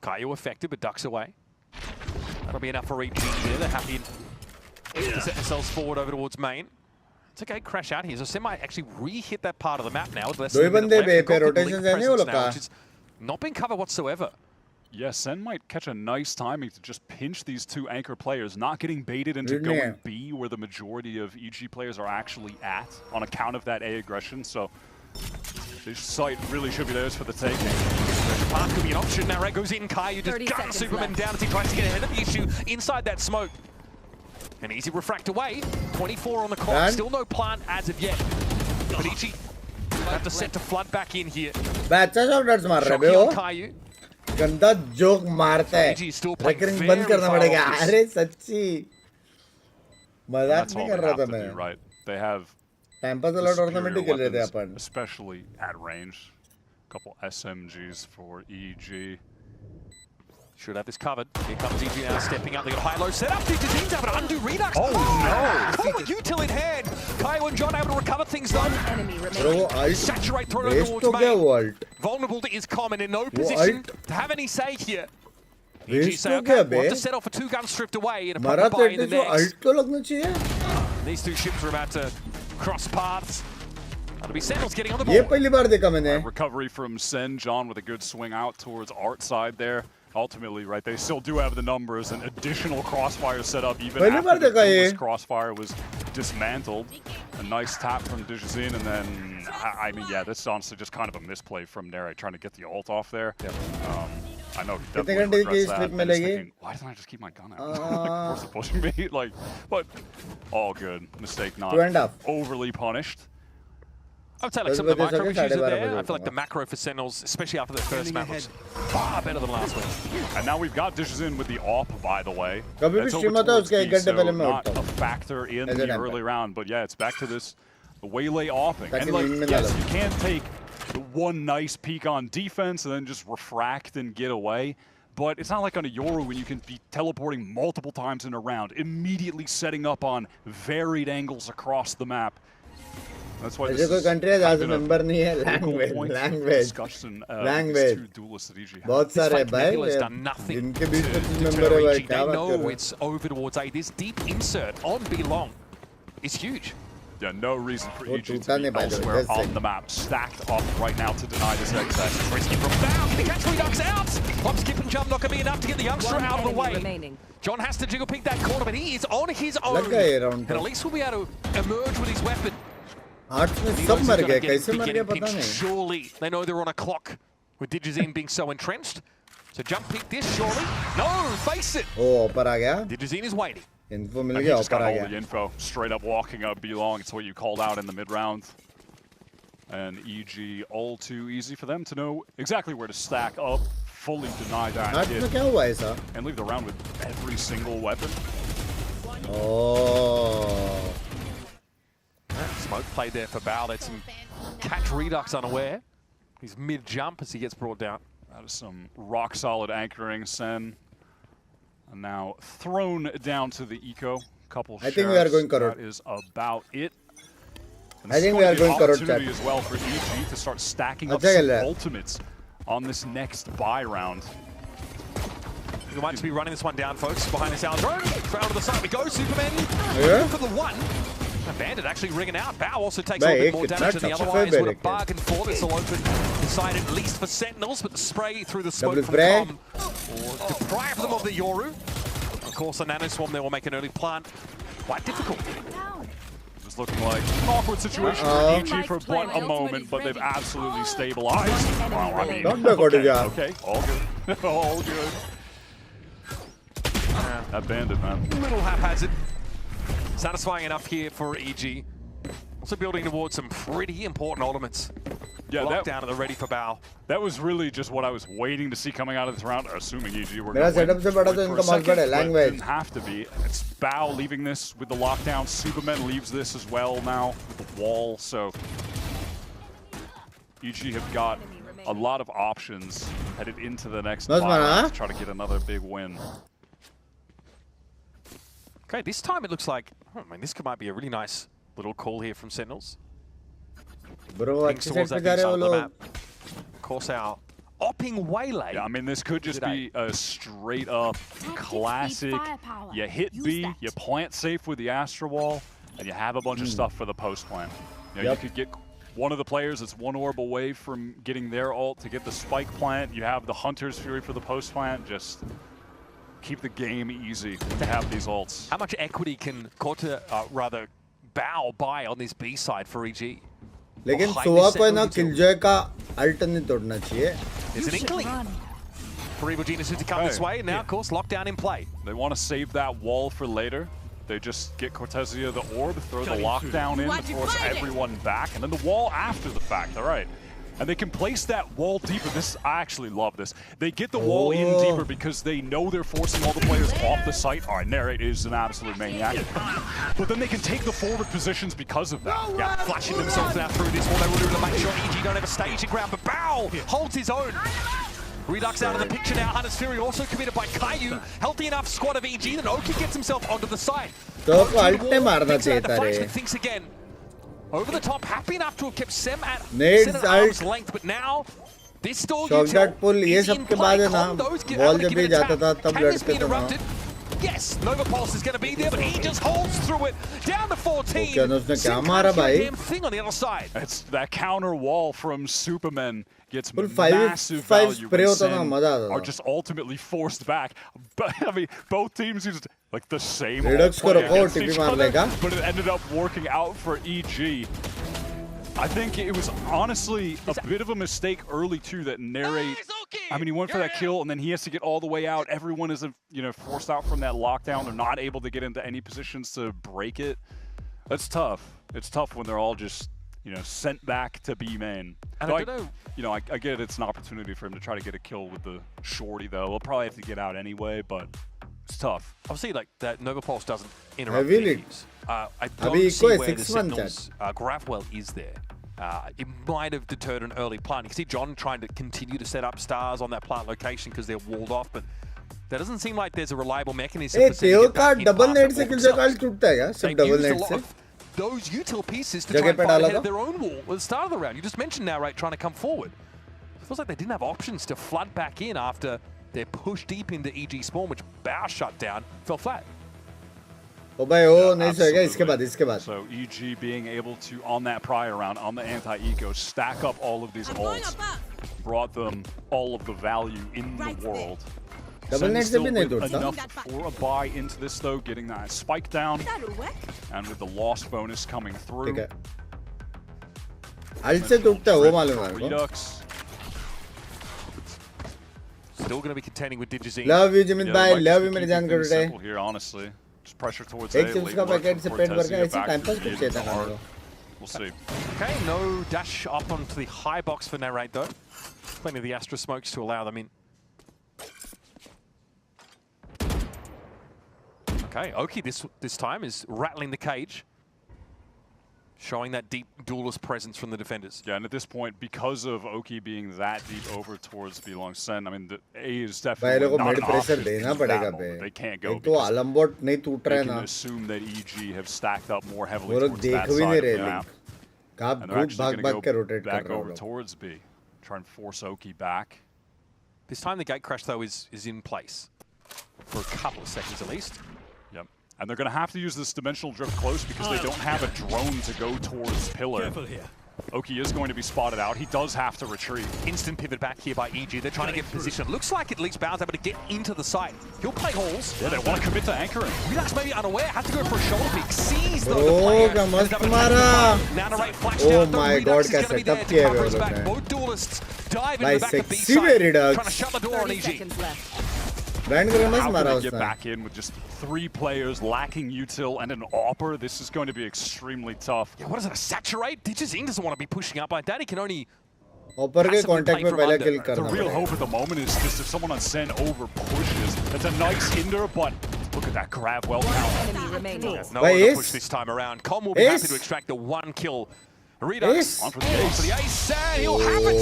Caillou affected, but ducks away. That'll be enough for EG here. They're happy to set themselves forward over towards main. It's okay, crash out here. So SEN might actually re-hit that part of the map now. With less than a minute left. Which is not being covered whatsoever. Yeah, SEN might catch a nice timing to just pinch these two anchor players, not getting baited into going B, where the majority of EG players are actually at, on account of that A aggression. So this site really should be theirs for the taking. Park could be an option. Now Red goes in. Caillou just guns Superman down as he tries to get ahead of the issue inside that smoke. An easy refract away. 24 on the clock. Still no plant as of yet. But EG have to set to flood back in here. Shocky on Caillou. गंदा joke मारता है recurring बंद करना पड़ेगा अरे सच्ची मजाक नहीं कर रहा था मैं टाइम पास वाला टूर्नामेंट ही खेल रहे थे अपन especially at range. Couple SMGs for EG. Should have this covered. Here comes EG now stepping up. They got high-low set up. Digizine's have an undo redux. Oh no! Full util in hand. Caillou and John able to recover things though. Saturate thrown over towards main. Vulnerable to is common in no position to have any say here. EG say, okay, we'll have to settle for 2 guns stripped away and a proper buy in the next. These 2 ships are about to cross paths. That'll be Sentinels getting on the board. Recovery from Sen, John with a good swing out towards Art side there. Ultimately, right, they still do have the numbers, an additional crossfire set up even after the Duelist crossfire was dismantled. A nice tap from Dijazin, and then, I mean, yeah, this is honestly just kind of a misplay from Nayak trying to get the ult off there. I know he definitely regrets that. I'm just thinking, why didn't I just keep my gun out? Of course, pushing me, like, but all good. Mistake not overly punished. I would say like some of the micro issues are there. I feel like the macro for Sentinels, especially after their first map, was far better than last week. And now we've got Dijazin with the AWP, by the way. It's over towards B, so not a factor in the early round. But yeah, it's back to this waylay AWPing. And like, yes, you can take the one nice peek on defense and then just refract and get away. But it's not like on a Yoru when you can be teleporting multiple times in a round, immediately setting up on varied angles across the map. That's why this is country as a member नहीं है language बहुत सारे भाई जिनके बीच 25 member है भाई क्या बात कर रहे हैं it's over towards A. This deep insert on B long is huge. Yeah, no reason for EG to be elsewhere on the map. Stacked up right now to deny this exit. Risky from down. Can he catch 3 ducks out? Pop, skip and jump not going to be enough to get the youngster out of the way. John has to jiggle pick that corner, but he is on his own. And at least we'll be able to emerge with his weapon. Surely they know they're on a clock with Dijazin being so entrenched. So jump pick this, surely. No, face it. Oh, ऊपर आ गया. Dijazin is waiting. Info मिल गया, ऊपर आ गया. He just got all the info. Straight up walking up B-long. It's what you called out in the mid-round. And EG all too easy for them to know exactly where to stack up. Fully deny that hit. And leave the round with every single weapon. Oh. Smoke played there for Bao. That's some catch Redux unaware. He's mid-jump as he gets brought down. That is some rock-solid anchoring, Sen. And now thrown down to the eco. Couple I think we are going That is about it. And I think we are going opportunity as well for EG to start stacking up some ultimates on this next buy round. You might just be running this one down, folks. Behind this Allen drone. Round to the side we go. Superman for the one. Bandit actually rigging out. Bao also takes a little bit more damage than the otherwise. Would have bargained for this. Will open the side at least for Sentinels, but the spray through the smoke from Com will deprive them of the Yoru. Of course, a Nano Swarm there will make an early plant quite difficult. Just looking like an awkward situation for EG for a moment, but they've absolutely stabilized. Wow, I mean, okay, all good. All good. That Bandit, man. A little haphazard. Satisfying enough here for EG. Also building towards some pretty important ultimates. Yeah, locked down at the ready for Bao. That was really just what I was waiting to see coming out of this round, assuming EG were going to win. Language. Didn't have to be. It's Bao leaving this with the lockdown. Superman leaves this as well now with the wall. So EG have got a lot of options headed into the next round to try to get another big win. Okay, this time it looks like, I mean, this might be a really nice little call here from Sentinels. Binks towards that side of the map. Of course, our opping waylay. Yeah, I mean, this could just be a straight up classic. You hit B, you plant safe with the Astra Wall, and you have a bunch of stuff for the post plant. You know, you could get one of the players that's one orb away from getting their ult to get the spike plant. You have the Hunter's Fury for the post plant. Just keep the game easy to have these ults. How much equity can Bao buy on this B side for EG? लेकिन सुवा को ना killjoy का alt नहीं तोड़ना चाहिए. There's an inkling for Evil Geniuses to come this way, and now, of course, lockdown in play. They want to save that wall for later. They just get Cortesia the orb, throw the lockdown in to force everyone back, and then the wall after the fact. All right. And they can place that wall deeper. I actually love this. They get the wall in deeper because they know they're forcing all the players off the site. All right, Narrate is an absolute maniac. But then they can take the forward positions because of that. Yeah, flashing themselves out through this wall. They will do to make sure EG don't have a staging ground. But Bao holds his own. Redux out of the picture now. Hunter's Fury also committed by Caillou. Healthy enough squad of EG. Then Oki gets himself onto the site. Thinks again. Over the top, happy enough to have kept Sem at arm's length, but now This stall shock util dot पुल ये is सब in के play. बाद है ना Condos get ball able to जब give भी it a जाता tap. था तब Can this लड़ते be थे ना interrupted? Yes, Nova Pulse is going to be there, but he just holds through it. Down to 14. क्या उसने क्या मारा भाई Damn thing on the other side. It's that counter wall from Superman gets Full massive five value spray when होता था, Sen मजा आता था. are just ultimately forced back. But I mean, both teams used like the same Redux को play रखो, against TP each मार other, लेगा. but it ended up working out for EG. I think it was honestly a bit of a mistake early too that Narrate. I mean, he went for that kill and then he has to get all the way out. Everyone is, forced out from that lockdown. They're not able to get into any positions to break it. That's tough. It's tough when they're all just, sent back to B main. And So I don't know. I get it's an opportunity for him to try to get a kill with the shorty though. He'll probably have to get out anyway, but it's tough. Obviously, like that Nova Pulse doesn't interrupt Heavy the lead. teams. I अभी don't see eco है where the 6-1 Sentinels Gravwell is there. It might have deterred an early plant. You can see John trying to continue to set up stars on that plant location because they're walled off, but there doesn't seem like there's a reliable mechanism A for Sen to तेओ get का back in double past net that से wall किल से themselves. काल टूटता है क्या सिर्फ They've double used a net lot से of those util pieces to जगह try and पे fight डाला ahead था? of their own wall at the start of the round. You just mentioned Narrate trying to come forward. It feels like they didn't have options to flood back in after they pushed deep into EG spawn, which Bow shut down, fell flat. ओ भाई ओ नहीं सोएगा इसके बाद So EG being able to, on that prior round, on the anti-eco, stack up all of these ults, brought them all of the value in the world. Double net से Still भी नहीं with टूटता enough for a buy into this though, getting that spike down, and with the loss bonus coming through. ठीक है alt से टूटता है वो मालूम है मेरे को Redux. Still going to be contending with Digizine. Love you Jimit भाई like लव to यू मेरे keep जान things करोड़े simple here, honestly. Just pressure towards एक A, चिप्स late का work पैकेट से from पेट भर Cortez के to ऐसे get टाइम back पास to कुछ the चाहिए था heart. मेरे को We'll see. Okay, no dash up onto the high box for Narrate though. Plenty of the Astra smokes to allow them in. Okay, Oki this time is rattling the cage, showing that deep duelist presence from the defenders. Yeah, and at this point, because of Oki being that deep over towards Belong Sen, I mean, the A is भाई definitely लोगों को not mid an pressure option देना in पड़ेगा that बे moment. They can't go एक तो because आलमबोट नहीं टूट रहा they है can ना assume that EG have stacked up more वो heavily लोग towards देख that भी नहीं side रहे of the link map. Cup And they're group actually भाग going भाग to के go रोटेट कर back रहे हो over लोग towards B. Try and force Oki back. This time the gate crash though is in place for a couple of seconds at least. Yep. And they're going to have to use this dimensional drift close because they don't have a drone to go towards Pillar. Careful here. Oki is going to be spotted out. He does have to retreat. Instant pivot back here by EG. They're trying to get position. Looks like at least Bow's able to get into the site. He'll play halls. Yeah, they want to commit to anchoring. Redux maybe unaware. Has to go for a shoulder pick. Sees though Bro, the player. क्या मस्त Ended up मारा. attacking. Now Narrate flashed Oh out. though. my Redux God, is क्या gonna be setup there to किया है cover वो his लोग back. ने. Both duelists dive भाई into the back of B sexy है side. Redux. Trying to shut the door on EG. Band कर मस्त How मारा can they get उसने back in with just 3 players lacking util and an AWPer? This is going to be extremely tough. Yeah, what is it, a saturate? Digizine doesn't want to be pushing up like that. He can only ऊपर के contact में पहले किल The करना real पड़ेगा hope at the moment is just if someone on Sen over pushes. That's a nice hinder, but look at that grab well count. Enemy remaining. no Wait, one to Ace? push this time around. Com will be happy Ace? to extract the 1 kill. Redux Ace? on for the ace, and he'll have it.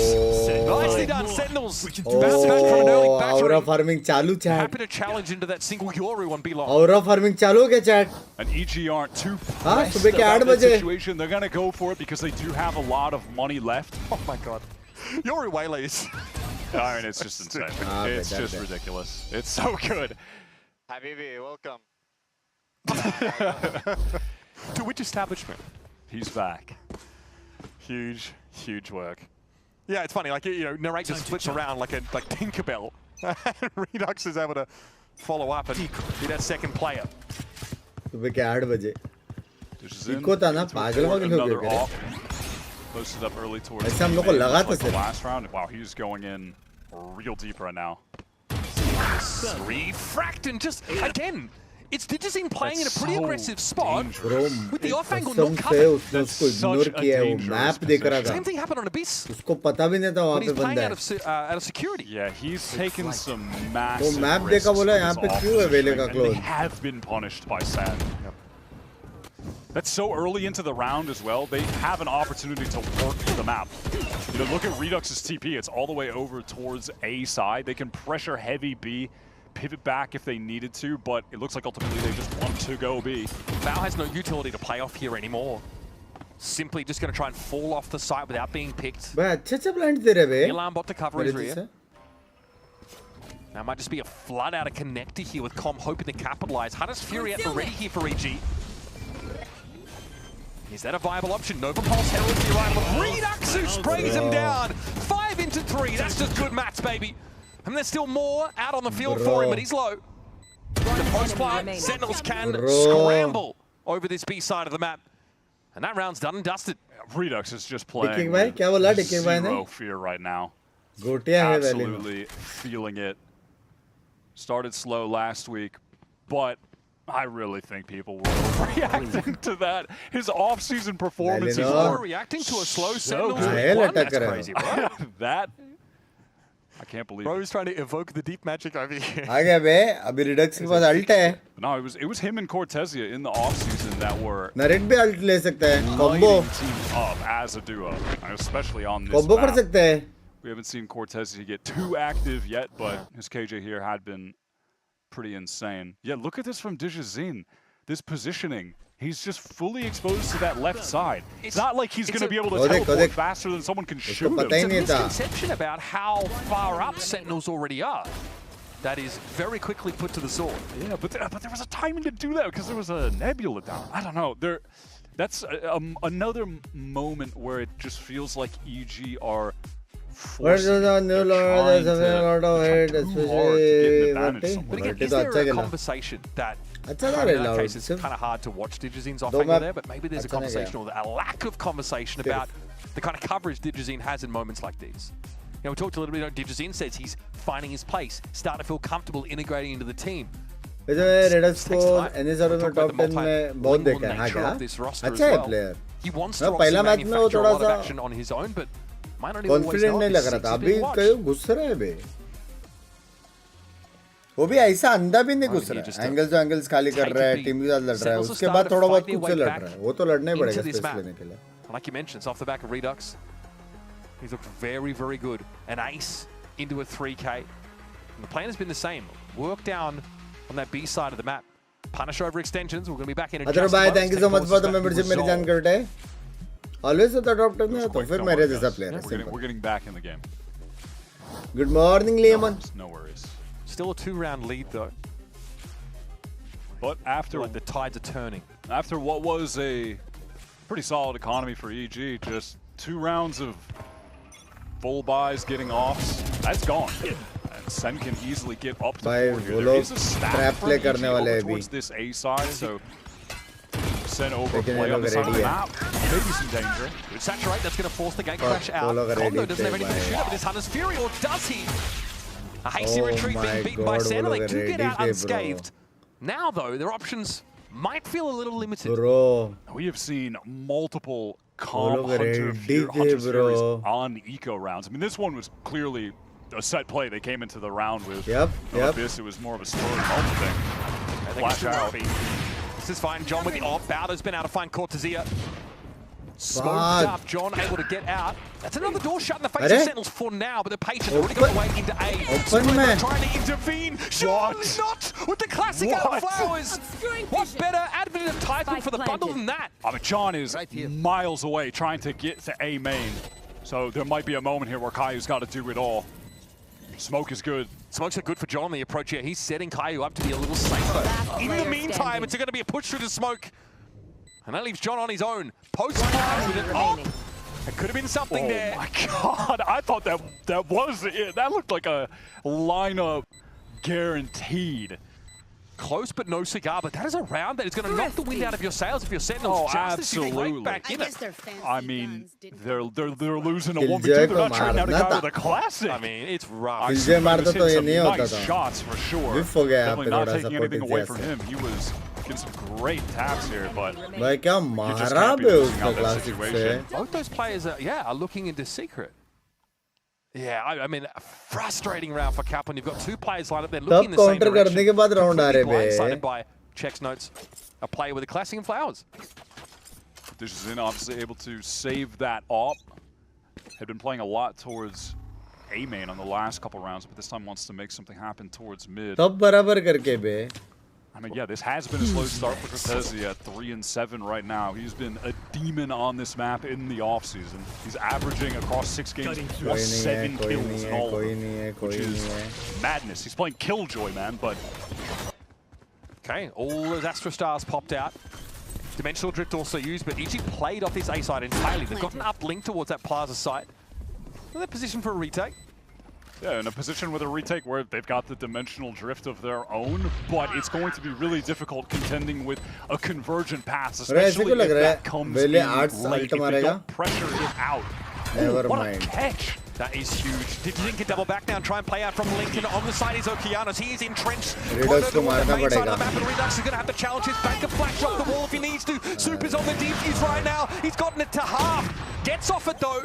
Nicely done, Sentinels. Oh, Bounce back from an early aura battery. farming चालू chat Happy to challenge into that single Yoru on B-Long. aura farming चालू हो गया chat And EG aren't too हाँ pressed सुबह के 8 about the बजे situation. They're going to go for it because they do have a lot of money left. Oh my god. Yoru waylays. I mean, it's just insane. It's bet, just bet. ridiculous. It's so good. Habibi, welcome. To which establishment? He's back. Huge, huge work. Yeah, it's funny. Like, Narrate just flips around like Tinkerbell. Redux is able to follow up and be that second player. सुबह के 8 बजे Dishes in. Eco था ना पागल वागल हो Another गए off. Posted up early towards ऐसे हम लोग को the लगा था like the सिर्फ last round. Wow, he's going in real deep right now. Refract and just, again, it's Digizine playing That's in a pretty so aggressive spot dangerous. with the off angle कसम not से covered. उसने उसको ignore किया है वो map देख रहा था Same thing happened on Abyss उसको पता भी नहीं था वहाँ when पे he's playing बंदा out है of security. Yeah, he's taken some वो massive मैप risks देखा बोला with यहाँ his पे क्यों है वेले का off-positioning, and they close have been punished by Sen. That's so early into the round as well. They have an opportunity to work the map. Look at Redux's TP. It's all the way over towards A side. They can pressure heavy B, pivot back if they needed to, but it looks like ultimately they just want to go B. Val has no utility to play off here anymore. Simply just going to try and fall off the site without being picked. अच्छा plant दे रहे बे. Alarm bot to cover his rear. Now might just be a flood out of connector here with Com hoping to capitalize. Hunter's Fury at the ready here for EG. Is that a viable option? Nova Pulse Herald to the right. Redux who sprays him down. 5 into 3. That's just good mats, baby. And there's still more out on the field for him, but he's low. The post plant, Sentinels can scramble over this B side of the map. And that round's done and dusted. Redux is just playing zero fear right now. Absolutely feeling it. Started slow last week, but I really think people were reacting to that. His off-season performance is reacting to a slow Sentinels. That's crazy, bro. That I can't believe. Bro, he's trying to evoke the deep magic over here. No, it was him and Cortezia in the off-season that were Narit bhi ult le sakta hai. Combo team up as a duo, especially on this map. Kar sakte hai. We haven't seen Cortezia get too active yet, but his KJ here had been pretty insane. Yeah, look at this from Dijazine. This positioning. He's just fully exposed to that left side. It's not like he's going to be able to teleport faster than someone can shoot him. It's a misconception about how far up Sentinels already are. That is very quickly put to the sword. Yeah, but there was a timing to do that because there was a nebula down. I don't know. That's another moment where it just feels like EG are forcing But again, is there a conversation that in that case it's kind of hard to watch Digizine's off angle there, but maybe there's a conversation or a lack of conversation about the kind of coverage Digizine has in moments like these. You know, we talked a little bit about Digizine says he's finding his place, starting to feel comfortable integrating into the team. He wants to manufacture a lot of action on his own, but might not even always नहीं लग रहा था अभी कहीं घुस रहा है बे वो भी ऐसा अंधा भी नहीं घुस रहा है एंगल्स खाली कर रहा है टीम के साथ लड़ रहा है उसके बाद थोड़ा बहुत खुद से लड़ रहा है वो तो लड़ना ही पड़ेगा स्पेस लेने के लिए like you mentioned it's off the back of Redux. He's looked very good, an ace into a 3k, and the plan has been the same. Work down on that B side of the map, punish over extensions. We're going to be back in a just bye. Thank you so much for the membership मेरी जान करते हैं always with the top 10 है तो फिर मेरे जैसा player है we're getting back in the game. Good morning Lehman. No worries. Still a 2-round lead though. But after like the tides are turning. After what was a pretty solid economy for EG, just 2 rounds of full buys getting offs, that's gone. And Sen can easily get up to 4 here. There is a stack from EG over towards this A side, so Sen overplay on the side of the map. Maybe some danger. Good saturate, that's going to force the gate crash out. Kondo doesn't have anything to shoot up with his Hunter's Fury, or does he? A hasty retreat being beaten by Sen, and they do get out unscathed. Now though, their options might feel a little limited. We have seen multiple Hunter Furies on eco rounds. I mean, this one was clearly a set play. They came into the round with. This, it was more of a spur moment thing. Flash out. This is fine. John with the off. Bowder's been able to find Cortezia. Smoked up. John able to get out. That's another door shut in the face of Sentinels for now, but the patient already got away into A. Trying to intervene. Sure not with the classic out of flowers. What better advent of Typhoon for the bundle than that? I mean, John is miles away trying to get to A main. So there might be a moment here where Kaiu's got to do it all. Smoke is good. Smokes are good for John, the approach here. He's setting Kaiu up to be a little safer. In the meantime, it's going to be a push through the smoke. And that leaves John on his own. Post-fire with it. Oh! It could have been something there. Oh my god, I thought that was it. That looked like a lineup guaranteed. Close but no cigar, but that is a round that is going to knock the wind out of your sails if you're Sentinels. Absolutely. Right back in it. I mean, they're losing a 1v2. They're not trying out a guy with a classic. I mean, it's rough. He's some nice shots for sure. Definitely not taking anything away from him. He was getting some great taps here, but भाई क्या मारा बे उसका classic से. Both those players are looking into secret. Yeah, I mean, a frustrating round for Kaplan. You've got 2 players lined up there looking in the same direction. करने के बाद round आ रहे बे. Blindsided by Check's notes. A player with a classic and flowers. Dijazine obviously able to save that op. Had been playing a lot towards A main on the last couple rounds, but this time wants to make something happen towards mid. तब बराबर करके बे. I mean, yeah, this has been a slow start for Cortezi at 3-7 right now. He's been a demon on this map in the offseason. He's averaging across 6 games plus 7 kills in all of them, which is madness. He's playing Killjoy, man, but... Okay, all those Astro Stars popped out. Dimensional Drift also used, but EG played off this A side entirely. They've got an uplink towards that Plaza site. And they're positioned for a retake. Yeah, in a position with a retake where they've got the dimensional drift of their own, but it's going to be really difficult contending with a convergent pass, especially if that comes in late, if they don't pressure it out. Never what mind. A catch! That is huge. Did Link double back now and try and play out from Lincoln? On the side is Okeanos. He is entrenched. Redux को मारना पड़ेगा. Redux is going to have to challenge his bank of flash off the wall if he needs to. Super's on the defuse right now. He's gotten it to half. Gets off it though.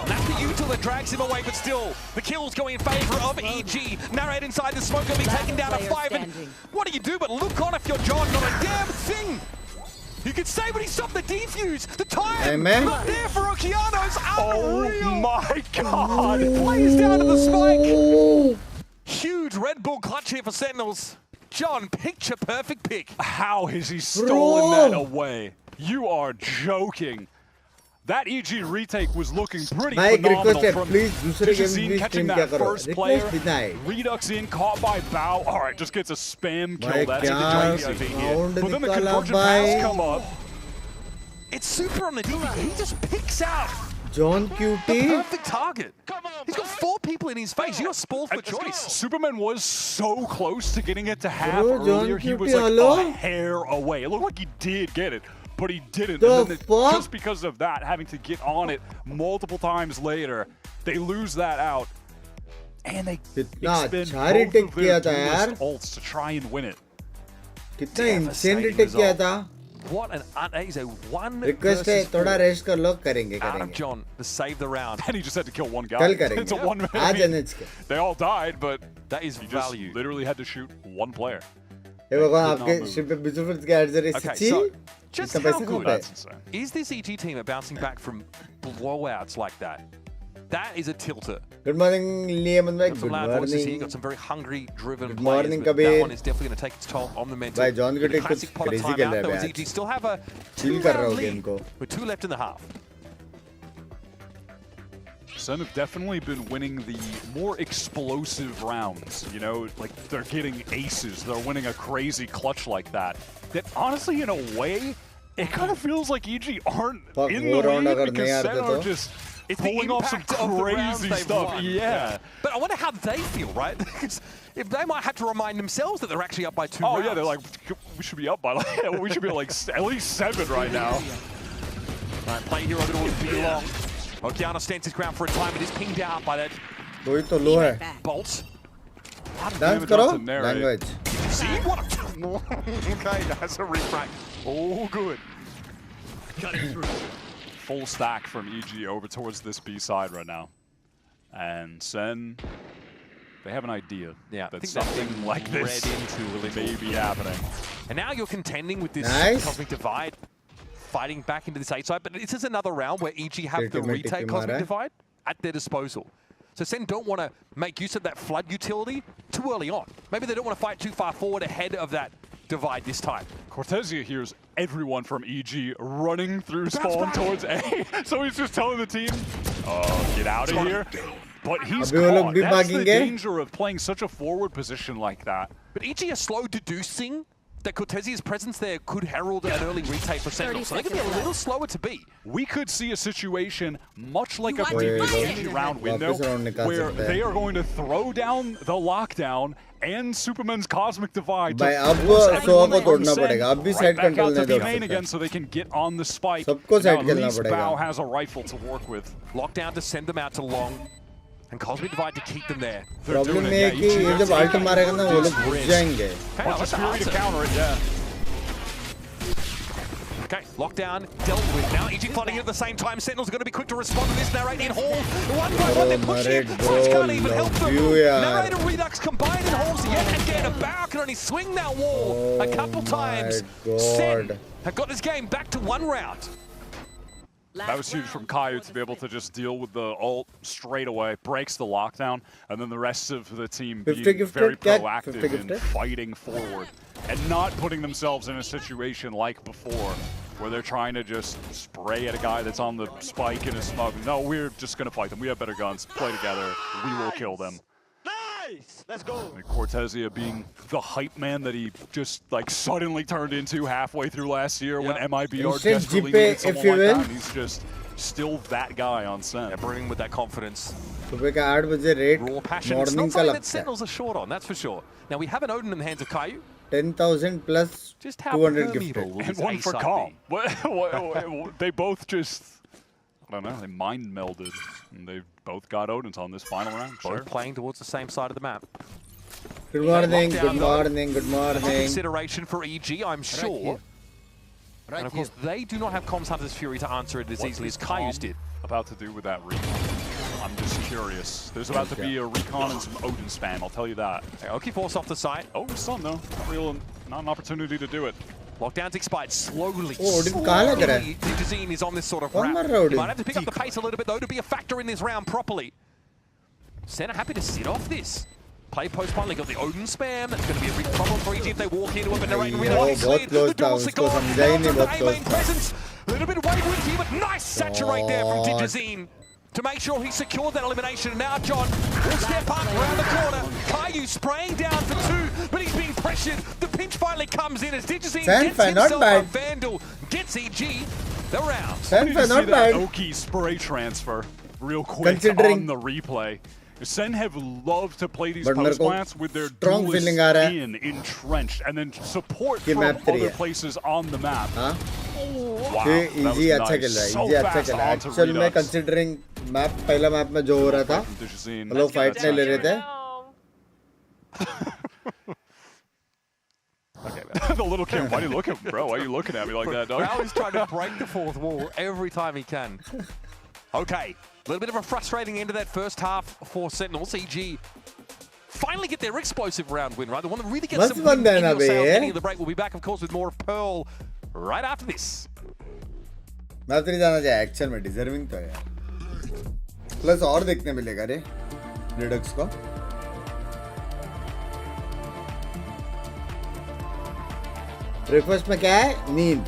That's the util that drags him away, but still, the kill's going in favor of EG. Narrate inside the smoke, going to be taken down at 5. And what do you do but look on if you're John? Not a damn thing! You could say when he stopped the defuse, the time not there for Okeanos. Unreal! Oh my god! Plays down to the spike. Huge Red Bull clutch here for Sentinels. John, picture perfect pick. How has he stolen that away? You are joking. That EG retake was looking pretty phenomenal from Tishazine catching that first player. Redux in, caught by Bao. All right, just gets a spam kill. That's crazy here. But then the convergent pass come up. It's Super on the DP. He just picks out John the perfect target. He's got 4 people in his face. You're spoiled for choice. Superman was so close to getting it to half earlier. He was like a hair away. It looked like he did get it, but he didn't. And then just because of that, having to get on it multiple times later, they lose that out. And they expend both of their duelist ults to try and win it. कितना insane retake किया था. What an he's a one request है थोड़ा rest कर लो करेंगे out of John to save the round. And he just had to kill one guy. कल करेंगे. It's a one man. आज NH के. They all died, but that is value. Just literally had to shoot one player. Hey, भगवान आपके ship पे Mithul के ads are okay, so just how good is this EG team at bouncing back from blowouts like that? That is a tilter. Good morning, Liam and Mike. Good morning. Got some very hungry, driven players. But that one is definitely going to take its toll on the mental. By John the classic pot of time out, though, as EG still have a 2-round lead with 2 left in the half. SEN have definitely been winning the more explosive rounds. You know, like they're getting aces. They're winning a crazy clutch like that. That honestly, in a way, it kind of feels like EG aren't in the lead because SEN are just pulling off some crazy stuff. Yeah. But I wonder how they feel, right? Because if they might have to remind themselves that they're actually up by 2 rounds. Oh yeah, they're like, we should be up by like, we should be like at least 7 right now. All right, play here over towards B long. Okeanos stands his ground for a time, but is pinged out by that bolt. Dance karo. Language. See what? Okay, that's a refract. Oh, good. Cutting through. Full stack from EG over towards this B side right now. And SEN, they have an idea that something like this may be happening. And now you're contending with this Cosmic Divide, fighting back into this A side, but this is another round where EG have the retake Cosmic Divide at their disposal. So SEN don't want to make use of that flood utility too early on. Maybe they don't want to fight too far forward ahead of that divide this time. Cortezia hears everyone from EG running through spawn towards A. So he's just telling the team, get out of here. But he's caught. That's the danger of playing such a forward position like that. But EG are slow deducing that Cortezia's presence there could herald an early retake for Sentinel. So they could be a little slower to be. We could see a situation much like a previous EG round window where they are going to throw down the lockdown and Superman's Cosmic Divide to force everyone right back out to the main again so they can get on the spike. Now at least Bao has a rifle to work with. Lockdown to send them out to long. And Cosmic Divide to keep them there. Problem है कि ये जब ult मारेगा ना वो लोग घुस जाएंगे. Fury to counter it, yeah. Okay, lockdown dealt with. Now EG flooding in at the same time. Sentinels are going to be quick to respond to this. Narrate in Hall. One by one, they're pushing. Flash can't even help them. Narrate and Redux combined in Halls yet again. A Bao can only swing that wall a couple times. SEN have got this game back to 1 round. That was huge from Caillou to be able to just deal with the ult straight away, breaks the lockdown, and then the rest of the team being very proactive in fighting forward and not putting themselves in a situation like before where they're trying to just spray at a guy that's on the spike in a smoke. No, we're just going to fight them. We have better guns. Play together. We will kill them. Let's go. And Cortezia being the hype man that he just like suddenly turned into halfway through last year when MIBR desperately needed someone like that. And he's just still that guy on SEN. Yeah, bringing with that confidence. सुबह का 8 बजे rate Raw passion. morning It's not का something that लगता है. Sentinels are short on, that's for sure. Now we have an Odin in the hands of Caillou. 10,000 plus Just how 200 gifted. And one for Calm. They both just, I don't know, they mind melded. And they've both got Odins on this final round. Both playing towards the same side of the map. Good morning, good morning, good morning. Consideration for EG, I'm sure. And of course, they do not have Comms Hunter's Fury to answer it as easily as Caillou's did. About to do with that recon? I'm just curious. There's about to be a recon and some Odin spam, I'll tell you that. Oki force off the site. Oh, some though. Not an opportunity to do it. Lockdown's expired slowly. Oh, Odin kahan lag raha hai? Digizine is on this sort of wrap. He might have to pick up the pace a little bit though to be a factor in this round properly. SEN are happy to sit off this. Play post finally got the Odin spam. That's going to be a big problem for EG if they walk into it. But narrating really clean. The dual cigar. The A main presence. A little bit of wayward here, but nice saturate there from Digizine to make sure he secured that elimination. And now John will step up around the corner. Caillou spraying down for 2, but he's being pressured. The pinch finally comes in as Digizine gets himself a Vandal, gets EG the round. Not bad. Oki spray transfer real quick on the replay. SEN have loved to play these post plants with their duelist entrenched and then support from other places on the map. Huh? Wow, easy अच्छा खेल रहा है, easy अच्छा खेल रहा है. Actually मैं considering map पहला map में जो हो रहा था, लोग fight नहीं ले रहे थे. Okay, the little kid, why are you looking, bro? Why are you looking at me like that, dog? Now he's trying to break the fourth wall every time he can. Okay, a little bit of a frustrating end of that first half for Sentinels. EG finally get their explosive round win, right? The one that really gets some wind in your sails getting the break. We'll be back, of course, with more of Pearl right after this. मैं तो नहीं जाना चाहिए actual में deserving तो है plus और देखने मिलेगा रे रिडक्स को ब्रेकफास्ट में क्या है नींद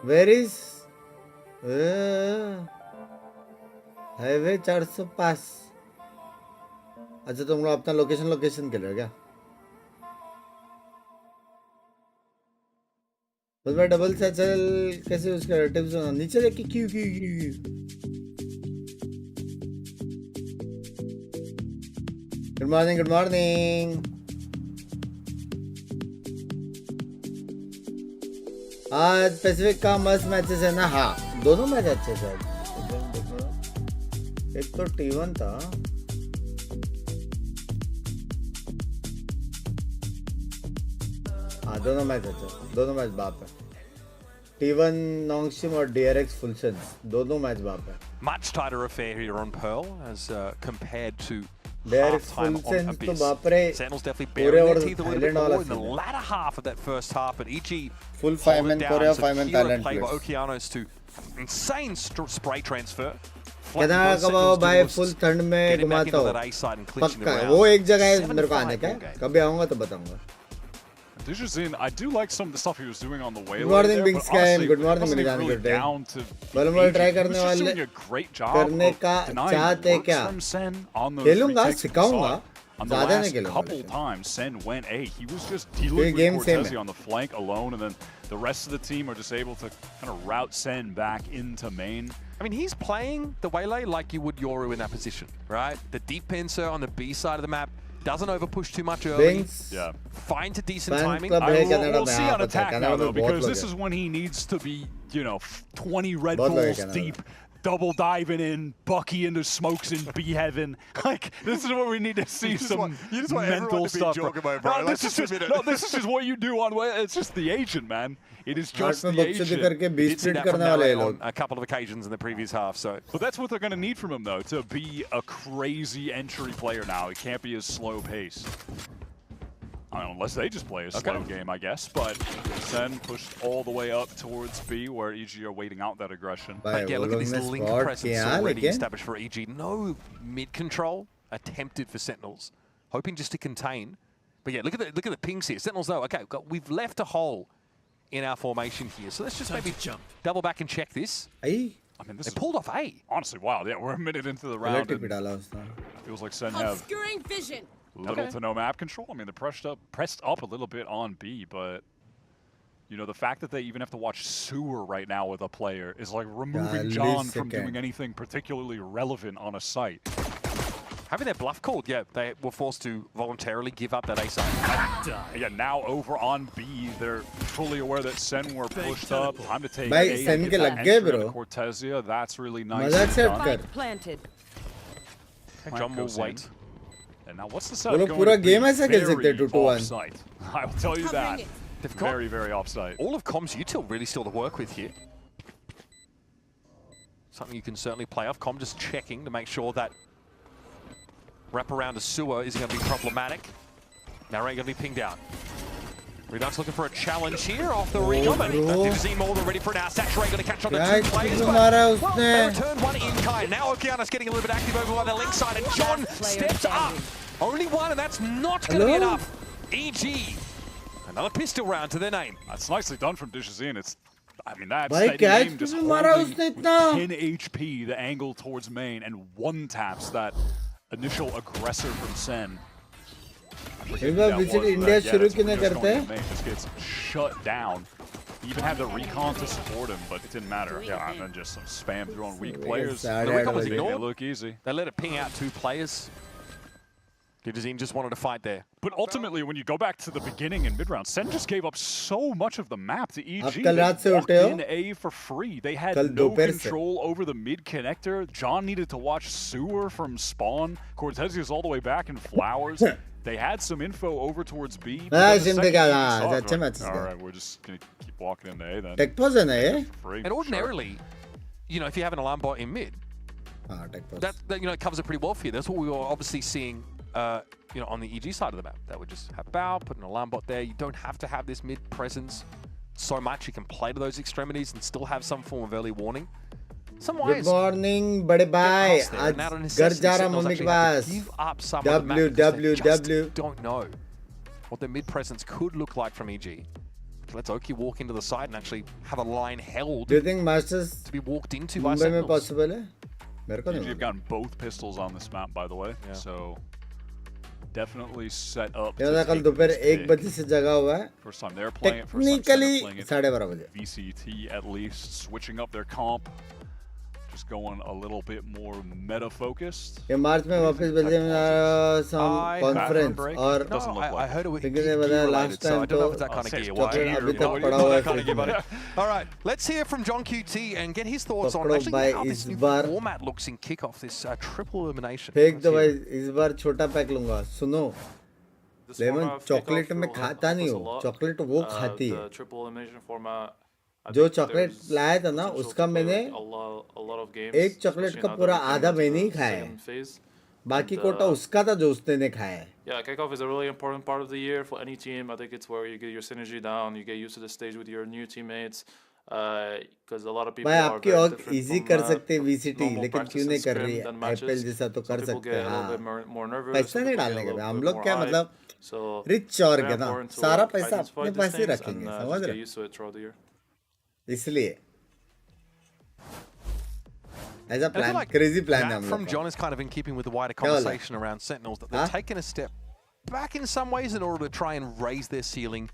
Where is हाईवे 400 पास अच्छा तुम लोग अपना लोकेशन के लिए क्या बस मैं डबल से चल कैसे यूज कर टिप्स नीचे देख के क्यों गुड मॉर्निंग आज पैसिफिक का मस्त मैचेस है ना हाँ दोनों मैच अच्छे थे एक तो T1 था हाँ दोनों मैच बाप है T1 Nongshim और DRX Fulsons दोनों मैच बाप है Much tighter affair here on Pearl as compared to DRX Fulsons तो बाप रे Sentinels definitely bearing their teeth a little bit more in the latter half of that first half, but EG full 5-man Korea 5-man Thailand play by Okeanos to insane spray transfer. Kedar कबाओ भाई full ठंड में घुमाता हूँ पक्का वो एक जगह है मेरे को आने का कभी आऊँगा तो बताऊँगा Digizine, I do like some of the stuff he was doing on the way. Good morning, Binks game. Good morning, मेरे जान करते हैं. बलमल ट्राई करने वाले करने का चाहते क्या? खेलूँगा, सिखाऊँगा. ज़्यादा नहीं खेलूँगा. Couple times, SEN went A. He was just dealing with Cortezia on the flank alone, and then the rest of the team are just able to kind of route SEN back into main. I mean, he's playing the Waylay like you would Yoru in that position, right? The deep pincer on the B side of the map. Doesn't over push too much early. Binks. Yeah. Finds a decent timing. We'll see on attack now, though, because this is when he needs to be, 20 red balls deep, double diving in, Bucky into smokes in B heaven. Like, this is where we need to see some mental stuff. Bro. This is just what you do on. It's just the agent, man. It is just the agent. Did see that from Nayak on a couple of occasions in the previous half. So, but that's what they're going to need from him, though, to be a crazy entry player now. It can't be as slow pace. I don't know, unless they just play a slow game, I guess. But SEN pushed all the way up towards B, where EG are waiting out that aggression. But yeah, look at this link presence already established for EG. No mid control attempted for Sentinels, hoping just to contain. But yeah, look at the pings here. Sentinels though, okay, we've left a hole in our formation here, so let's just maybe double back and check this. I mean, this is pulled off A. Honestly, wow. Yeah, we're a minute into the round. It feels like SEN have vision. Little to no map control. I mean, they're pressed up a little bit on B, but you know, the fact that they even have to watch sewer right now with a player is like removing John from doing anything particularly relevant on a site. Having their bluff called, yeah, they were forced to voluntarily give up that A site. Yeah, now over on B, they're fully aware that SEN were pushed up. Time to take A. SEN ke lag gaye, bro. Cortesia, that's really nice. Planted. John will wait. And now what's the setup going पूरा game ऐसा खेल सकते हैं 2-1. I will tell you that. They've got very offside. All of Com's util really still to work with here. Something you can certainly play off. Com just checking to make sure that wrap around a sewer isn't going to be problematic. Now Ray going to be pinged out. Redux looking for a challenge here off the recon. Dizzy more than ready for an out. Saturate going to catch on the two players. Well, they return one in kind. Now Okeanos getting a little bit active over on the link side, and John steps up. Only one, and that's not going to be enough. EG, another pistol round to their name. That's nicely done from Dishazine. It's, I mean, that's steady just holding 10 HP, the angle towards main, and one taps that initial aggressor from SEN. VCT India शुरू क्यों नहीं करते? Just gets shut down. Even had the recon to support him, but it didn't matter. Yeah, and then just some spam through on weak players. The recon was ignored. It look easy. They let it ping out 2 players. Didazine just wanted to fight there. But ultimately, when you go back to the beginning in mid-round, SEN just gave up so much of the map to EG. They walked in A for free. They had no control over the mid connector. John needed to watch sewer from spawn. Cortesia's all the way back in flowers. They had some info over towards B. All right, we're just going to keep walking into A then. And ordinarily, you know, if you have an alarm bot in mid, that you know, covers it pretty well for you. That's what we were obviously seeing, you know, on the EG side of the map. That would just have bow, put an alarm bot there. You don't have to have this mid presence so much. You can play to those extremities and still have some form of early warning. Good morning, bade bhai. आज घर जा रहा mummy के पास. WWW. Don't know what the mid presence could look like from EG. Let's Oki walk into the side and actually have a line held. Do you think Masters to be walked into by Mumbai में possible है? मेरे को नहीं. You've gotten both pistols on this map, by the way. Yeah. So definitely set up. यार कल दोपहर 1 बजे से जगा हुआ है. First time they're playing it. Technically 12:30 बजे. VCT at least switching up their comp. Just going a little bit more meta focused. ये मार्च में वापस बेल्जियम some conference और I heard it was last time. So I don't know if it's that kind of gear. अभी तक पड़ा हुआ है. All right, let's hear from John QT and get his thoughts on actually how this new format looks in Kickoff, this triple elimination. फेंक दो भाई, इस बार छोटा पैक लूंगा. सुनो, लेमन चॉकलेट में खाता नहीं हो, चॉकलेट वो खाती है. Triple elimination format. जो चॉकलेट लाया था ना, उसका मैंने एक चॉकलेट का पूरा आधा मैंने ही खाया है. बाकी कोटा उसका था जो उसने ने खाया है. Yeah, Kickoff is a really important part of the year for any team. I think it's where you get your synergy down, you get used to the stage with your new teammates. Because a lot of people भाई आपकी और easy कर सकते हैं VCT, लेकिन क्यों नहीं कर रही है? IPL जैसा तो कर सकते हैं. हाँ, पैसा नहीं डालने का. हम लोग क्या मतलब रिच और क्या ना, सारा पैसा अपने पास ही रखेंगे, समझ रहे? इसलिए as a plan, like crazy plan that from John is kind of in keeping with the wider conversation around Sentinels, that they're taking a step back in some ways in order to try and raise their ceiling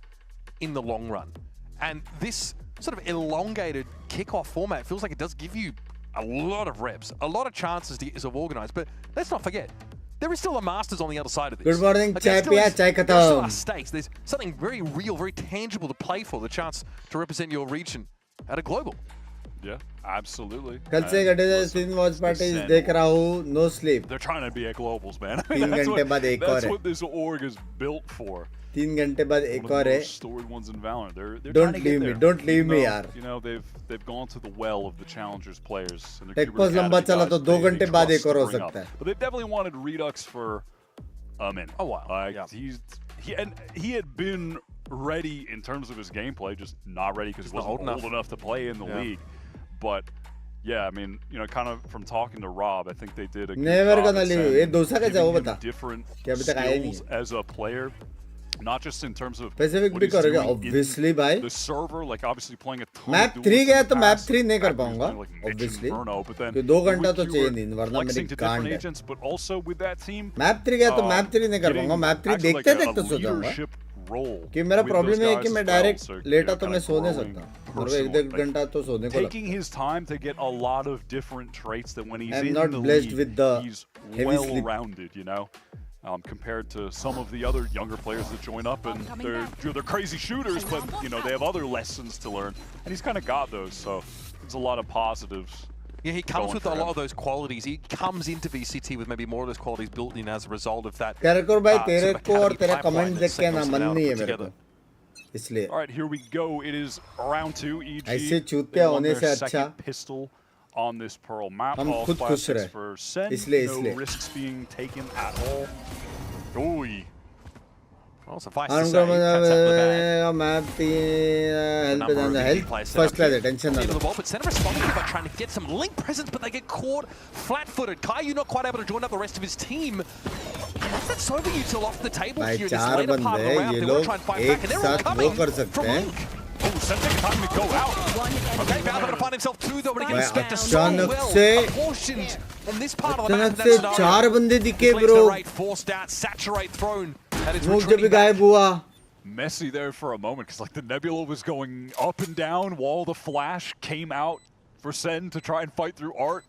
in the long run. And this sort of elongated Kickoff format feels like it does give you a lot of reps, a lot of chances to get yourself organized. But let's not forget, there is still a Masters on the other side of this. Good morning, chai piya, chai khatam. There still are stakes. There's something very real, very tangible to play for, the chance to represent your region at a global. Yeah, absolutely. कल से घटे scene watch party देख रहा हूँ, no sleep. They're trying to be at globals, man. 3 घंटे बाद एक और है. That's what this org is built for. 3 घंटे बाद एक और है. Storied ones in Valorant. They're don't leave me. Don't leave me, यार. You know they've gone to the well of the challengers players. Tech pause लंबा चला तो 2 घंटे बाद एक और हो सकता है. But they definitely wanted Redux for a minute. Oh wow. He had been ready in terms of his gameplay, just not ready because he wasn't old enough to play in the league. But yeah, I mean, you know, kind of from talking to Rob, I think they did a good job giving him different skills as a player. Not just in terms of Pacific भी करेगा obviously भाई. The server, like obviously playing a ton map 3 गया तो map 3 नहीं कर पाऊंगा obviously. तो 2 घंटा तो चाहिए नहीं वरना मेरी कांड है. But also with that team, map 3 गया तो map 3 नहीं कर पाऊंगा. map 3 देखते देखते सो जाऊंगा. कि मेरा प्रॉब्लम है कि मैं डायरेक्ट लेटा तो मैं सो नहीं सकता. मेरे 1 घंटा तो सोने को लगता है. Taking his time to get a lot of different traits that when he's in not the blessed league, with the he's well-rounded, you know. Compared to some of the other younger players that join up, and they're crazy shooters, but you know they have other lessons to learn, and he's kind of got those. So there's a lot of positives. Yeah, he comes with a lot of those qualities. He comes into VCT with maybe more of those qualities built in as a result of that. भाई तेरे को और तेरा comment देख के ना मन नहीं है मेरे को. इसलिए. All right, here we go. It is round 2. EG. ऐसे चूतिया होने से अच्छा. Pistol on this Pearl map. हम खुद खुश रहे. For SEN. No risks being taken at all. Oy. Well, suffice to say, map health first class attention. But SEN responding by trying to get some link presence, but they get caught flat-footed. Caillou not quite able to join up the rest of his team. That's that Sova util off the table here in this later part of the round. They want to try and fight back, and they're all coming from Link. Oh, SEN taking time to go out. Okay, Valve going to find himself 2 though, but he gets spent so well apportioned on this part of the map. से 4 बंदे दिखे bro. Forced out, saturate thrown. Messy there for a moment because like the Nebula was going up and down while the flash came out for SEN to try and fight through Art,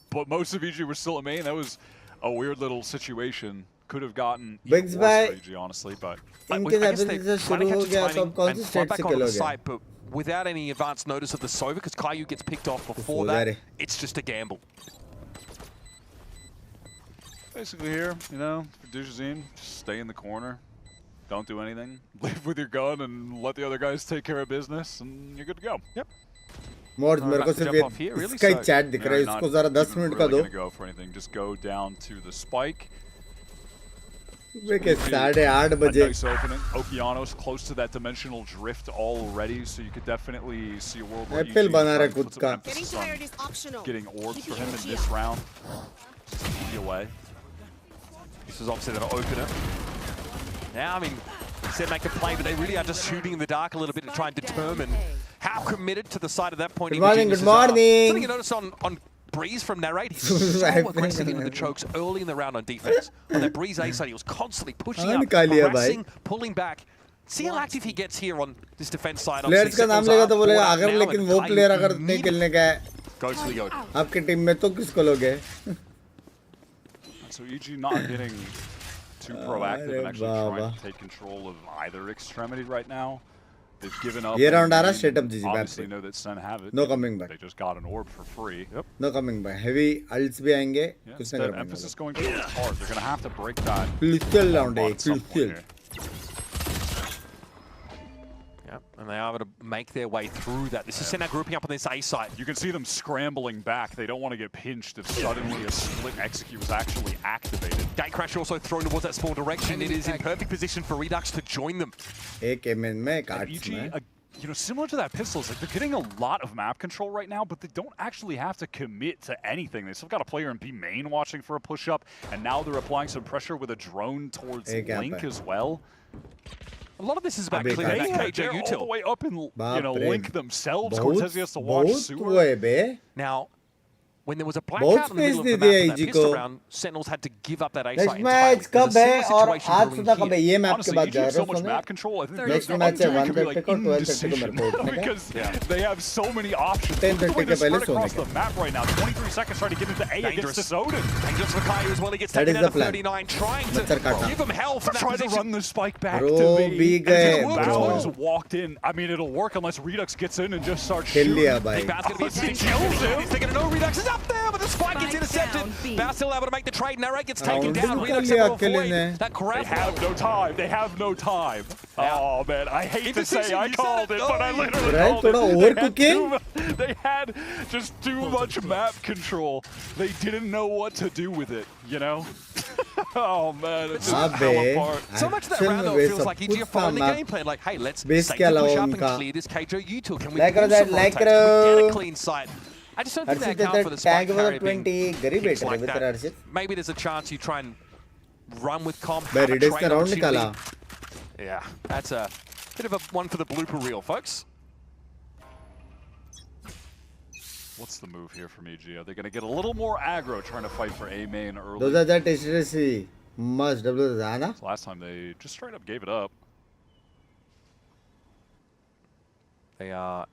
but most of EG was still a main. That was a weird little situation. Could have gotten Binks for EG, honestly, but I guess they're trying to catch the timing and fly back onto the site, but without any advance notice of the Sova, because Caillou gets picked off before that, it's just a gamble. Basically here, you know, for Dujazine, just stay in the corner. Don't do anything. Leave with your gun and let the other guys take care of business, and you're good to go. Yep. Mods मेरे को सिर्फ इसका ही chat दिख रहा है. इसको ज़रा 10 minute का दो. Go for anything. Just go down to the spike. Wicket 8:30 बजे. Nice opening. Okeanos close to that dimensional drift already, so you could definitely see a world where Apple बना रहा खुद का. Getting orbs for him in this round. Just away. This is obviously going to open it. Now, I mean, SEN make a play, but they really are just shooting in the dark a little bit to try and determine how committed to the side of that point. Good morning, good morning. Something you notice on Breeze from Narrate, he's so aggressive into the chokes early in the round on defense. On that Breeze A side, he was constantly pushing up, harassing, pulling back. See how active he gets here on this defense side. Players का नाम लेगा तो बोलेगा अगर लेकिन वो player अगर नहीं खेलने का है goes to the Yoda. आपके टीम में तो किसको लोगे? So EG not getting too proactive and actually trying to take control of either extremity right now. They've given up. ये round आ रहा straight up GG back. Obviously know that SEN have it. No coming back. They just got an orb for free. Yep. No coming back. Heavy ults भी आएंगे. कुछ नहीं कर पाएंगे. Emphasis going towards hard. They're going to have to break that. Critical round है. Critical. Yep, and they are able to make their way through that. This is SEN now grouping up on this A side. You can see them scrambling back. They don't want to get pinched if suddenly a split execute was actually activated. Gatecrash also thrown towards that spawn direction. It is in perfect position for Redux to join them. एक MN में cards में. You know, similar to that pistol, it's like they're getting a lot of map control right now, but they don't actually have to commit to anything. They still got a player in B main watching for a push-up, and now they're applying some pressure with a drone towards Link as well. A lot of this is about clearing that KJ util. All the way up in, you know, Link themselves. Cortez has to watch Sewer. Now, when there was a blackout in the middle of the map in that pistol round, Sentinels had to give up that A site entirely. कब है और आज सुधा कब है ये map के बाद जा रहे हो map control. I think next match है 1:30 pick और 12:30 को मेरे को because they have so many options. 10:30 के पहले सोने the map right now. 23 seconds trying to get into A against this Odin. Dangerous for Caillou as well. He gets taken out of 39, trying to give him hell from that trying position. to run the spike back to B. Bowers walked in. I mean, it'll work unless Redux gets in and just starts shooting. Big Bow's going to be a stick. He's thinking, no, Redux is up there, but the spike gets intercepted. Bow's still able to make the trade. Narrate gets taken down. Redux able to avoid that grab. They have no time. They have no time. Oh, man. I hate to say I called it, but I literally called it. They had just too much map control. They didn't know what to do with it, you know? Oh, man. It just fell apart. So much of that round, though, feels like EG are following the game plan. Like, hey, let's push up and clear this K2 U2. Can we pull some rotates? Can we get a clean site? I just don't think they account for the spike carry being things like that. Maybe there's a chance you try and run with comp, have a trade opportunity. Yeah, that's a bit of a one for the blooper reel, folks. What's the move here from EG? Are they going to get a little more aggro trying to fight for A main early? Those are that HDC must double the Zana. Last time they just straight up gave it up. They are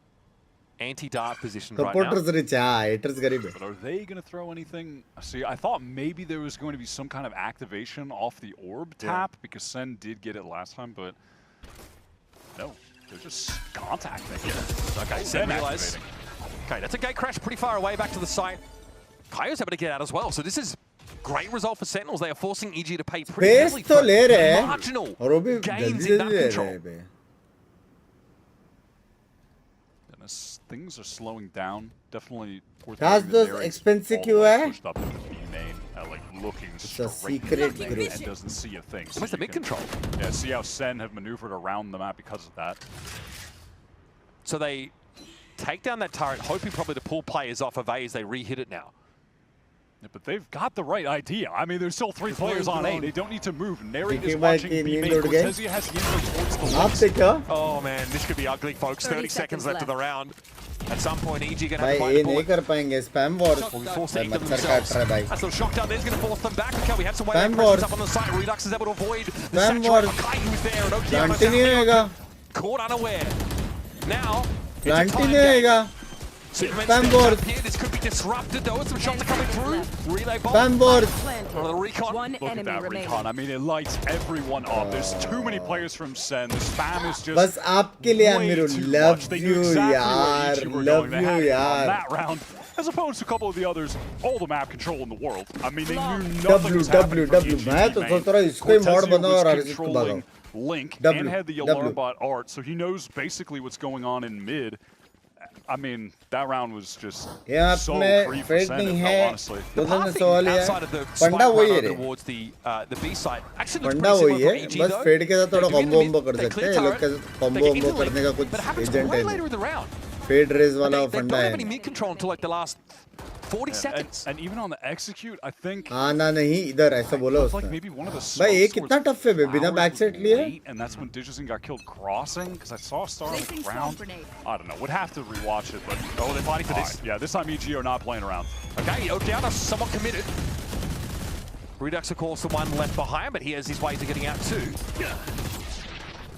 anti-dart position right now. But are they going to throw anything? See, I thought maybe there was going to be some kind of activation off the orb tap because Sen did get it last time, but no, they're just contacting it. Okay, Sen realized. Okay, that's a gate crash pretty far away back to the site. Kaio's able to get out as well, so this is great result for Sentinels. They are forcing EG to pay pretty heavily for marginal gains in that control. Things are slowing down. Definitely worth those expensive pushed up into B main, like looking straight secret group and doesn't see a thing. Where's the mid control? Yeah, see how Sen have maneuvered around the map because of that. So they take down that turret, hoping probably to pull players off of A as they re-hit it now. Yeah, but they've got the right idea. I mean, there's still 3 players on A. They don't need to move. Neri is watching B main. Cortezia has the info towards the left. Oh man, this could be ugly, folks. 30 seconds left of the round. At some point, EG gonna have to find a bullet. Spam wars. That's a little shock down there. He's gonna force them back. Okay, we have some way pressures up on the site. Redux is able to avoid the saturate. Kai who's there, and Okiano caught unaware. Now, Spam board. This could be disrupted though. Some shots are coming through. Relay bomb. Spam board. The recon. Look at that recon. I mean, it lights everyone up. There's too many players from Sen. The spam is just बस आपके लिए Amiru love you यार, love you यार. That round, as opposed to a couple of the others, all the map control in the world. I mean, they knew nothing was happening from EG मैं तो सोच रहा हूँ इसको ही mod बनाओ और अर्जित को भगाओ. Link and had the alarm bot art, so he knows basically what's going on in mid. I mean, that round was just so free for Sen, honestly. Outside of the spike run towards the B side. Actually, looks pretty similar for EG though. बस fade के साथ थोड़ा combo कर सकते हैं. ये लोग के साथ combo करने का कुछ agent है. Fade raise वाला फंडा है. They don't have any mid control until like the last 40 seconds. And even on the execute, I think. आना नहीं इधर ऐसा बोला उसने. Like maybe one of the भाई ये कितना tough है बिना backside लिए. And that's when Digizin got killed crossing because I saw a star on the ground. I don't know. Would have to rewatch it, but they're fighting for this. Yeah, this time EG are not playing around. Okay, Okiano's somewhat committed. Redux, of course, the one left behind, but he has his ways of getting out too.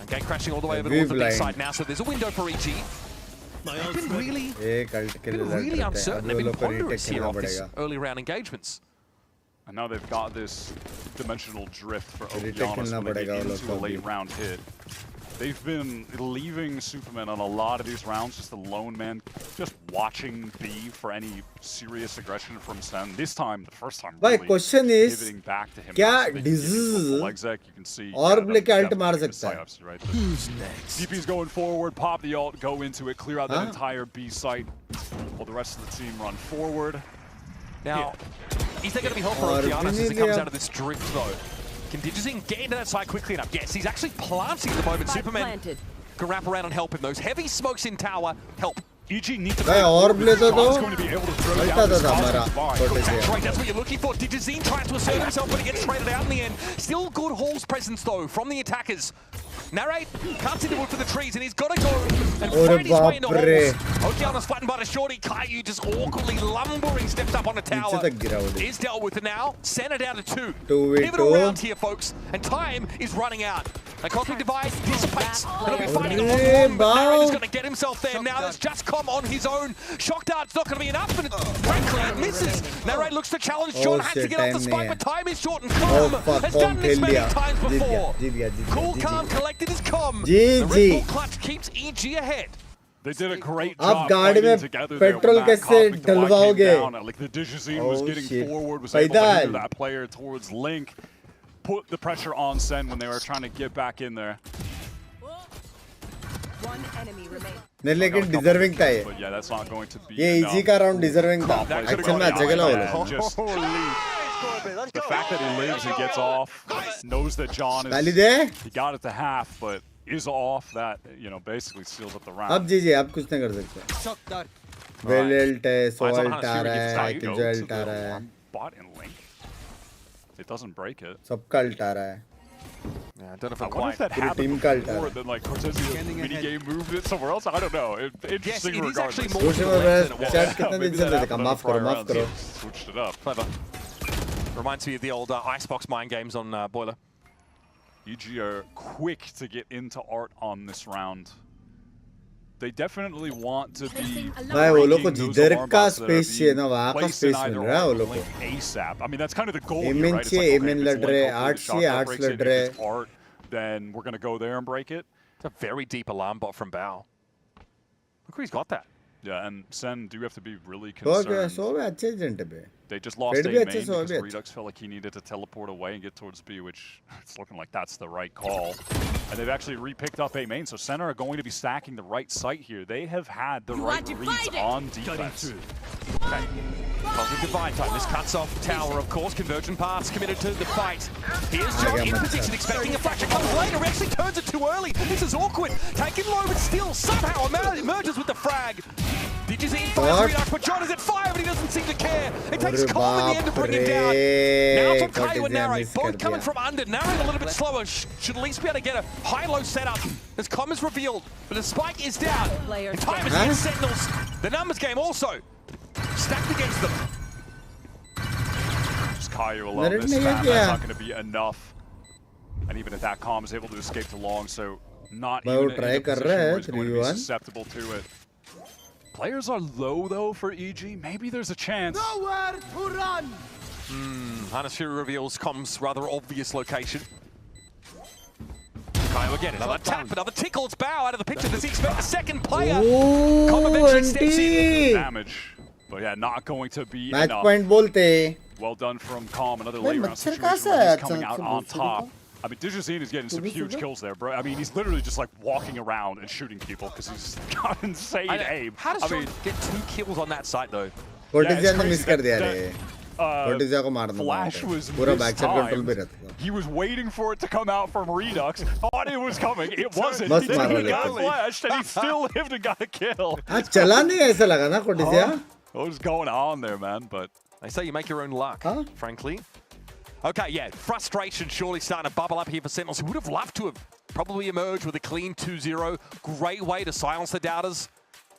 Okay, crashing all the way over towards the big side now, so there's a window for EG. They've been really uncertain. They've been ponderous here off this early round engagements. And now they've got this dimensional drift for Okianos when they get into a late round hit. They've been leaving Superman on a lot of these rounds, just a lone man, just watching B for any serious aggression from Sen. This time, the first time, really question is, pivoting back to him. क्या disease orb लेके ult मार सकता है? Who's next? DP's going forward, pop the ult, go into it, clear out that entire B site, while the rest of the team run forward. Now, is there going to be help for Okianos as it comes out of this drift though? Can Digizin get into that side quickly enough? Yes, he's actually planting at the moment. Superman can wrap around and help him. Those heavy smokes in tower help. EG needs to orb ले तो going to be able to throw down this that's what you're looking for. Digizin tries to assert himself, but he gets traded out in the end. Still good Hall's presence though from the attackers. Narrate cuts into wood for the trees, and he's got to go and find his way into holes. Okeana's flattened by the shorty. Caillou just awkwardly lumbering, steps up on the tower. Is dealt with now. Center down to 2. Pivotal round here, folks, and time is running out. A cosmic device dissipates, and he'll be fighting a lot more, but Narrate is going to get himself there. Now there's just come on his own. Shock dart's not going to be enough, but frankly it misses. Narrate looks to challenge John, has to get off the spike, but time is short, and Calm has done this many times before. Cool, calm, collected his Calm. The Red Bull clutch keeps EG ahead. They did a great job fighting together there. Petrol कैसे डलवाओगे? Like the Digizine was getting forward, was able to hinder that player towards Link. Put the pressure on Sen when they were trying to get back in there. One enemy remains. नहीं लेकिन deserving था ये. But yeah, that's not going to be. ये easy का round deserving था. Actually में अच्छा खेला The fact that he lives and gets off, knows that John is. He got it to half, but is off. That basically seals up the round. अब जीजिए आप कुछ नहीं कर सकते. Velelt है, Salt आ रहा है, Killjoy आ रहा है. Bot and Link. It doesn't break it. सबका ult आ रहा है. Yeah, I don't know if that happened before, then like Cortezia minigame moved it somewhere else. I don't know. Interesting regardless. Switched it up. Clever. Reminds me of the old Icebox mind games on Boiler. EG are quick to get into art on this round. They definitely want to be space ASAP. I mean, that's kind of the goal here, right? It's like, okay, art, then we're going to go there and break it. It's a very deep alarm bot from Bao. Look where he's got that. Yeah, and Sen do have to be really concerned. They just lost A main because Redux felt like he needed to teleport away and get towards B, which it's looking like that's the right call. And they've actually re-picked up A main, so Center are going to be stacking the right site here. They have had the right reads on defense. Okay. Cosmic Divine time. This cuts off Tower, of course. Convergent Paths committed to the fight. Here's John in position, expecting a fracture. Comes later, actually turns it too early. This is awkward. Taken low, but still somehow emerges with the frag. Digizine finds Redux, but John is at fire, but he doesn't seem to care. It takes Calm in the end to bring him down. Now from Caillou and Narrate, both coming from under. Narrate a little bit slower, should at least be able to get a high-low setup. As Calm is revealed, but the spike is down. And time is against Sentinels. The numbers game also stacked against them. Just Caillou alone this time, that's not going to be enough. And even if that Calm is able to escape to long, so not even in a position where he's going to be susceptible to it. Players are low though for EG. Maybe there's a chance. Nowhere to run. Harness Fury reveals Calm's rather obvious location. Caillou again, another tap, another tickle. It's Bao out of the picture. Does he expect a second player? Calm eventually steps in. Damage. But yeah, not going to be Match enough. point bolte. Well done from Calm. Another late round situation where he's coming out on top. I mean, Digizine is getting some huge kills there, bro. I mean, he's literally just like walking around and shooting people because he's got insane aim. How does John get 2 kills on that site though? Flash was missed time. He was waiting for it to come out from Redux. Thought it was coming. It wasn't. Then he got flashed and he still lived and got a kill. What was going on there, man? But they say you make your own luck, frankly. Okay, yeah, frustration surely starting to bubble up here for Sentinels, who would have loved to have probably emerged with a clean 2-0. Great way to silence the doubters.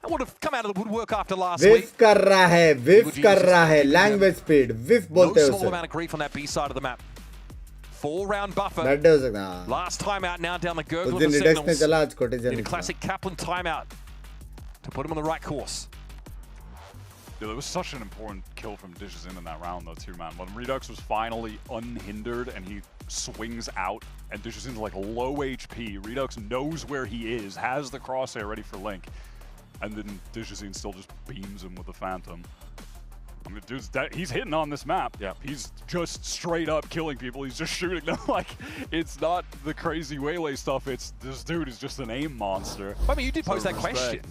That would have come out of the woodwork after last week. Whiff kar raha hai, language speed, whiff bolte no small amount of grief on that B side of the map. 4-round buffer. Last timeout now down the gurgle of the Sentinels. In a classic Kaplan timeout to put him on the right course. Yeah, there was such an important kill from Digizine in that round, though, too, man. When Redux was finally unhindered and he swings out, and Digizine's like low HP, Redux knows where he is, has the crosshair ready for Link, and then Digizine still just beams him with the Phantom. I mean, dude's he's hitting on this map. Yeah, he's just straight up killing people. He's just shooting them. Like, it's not the crazy Waylay stuff. It's this dude is just an aim monster. I mean, you did pose that question.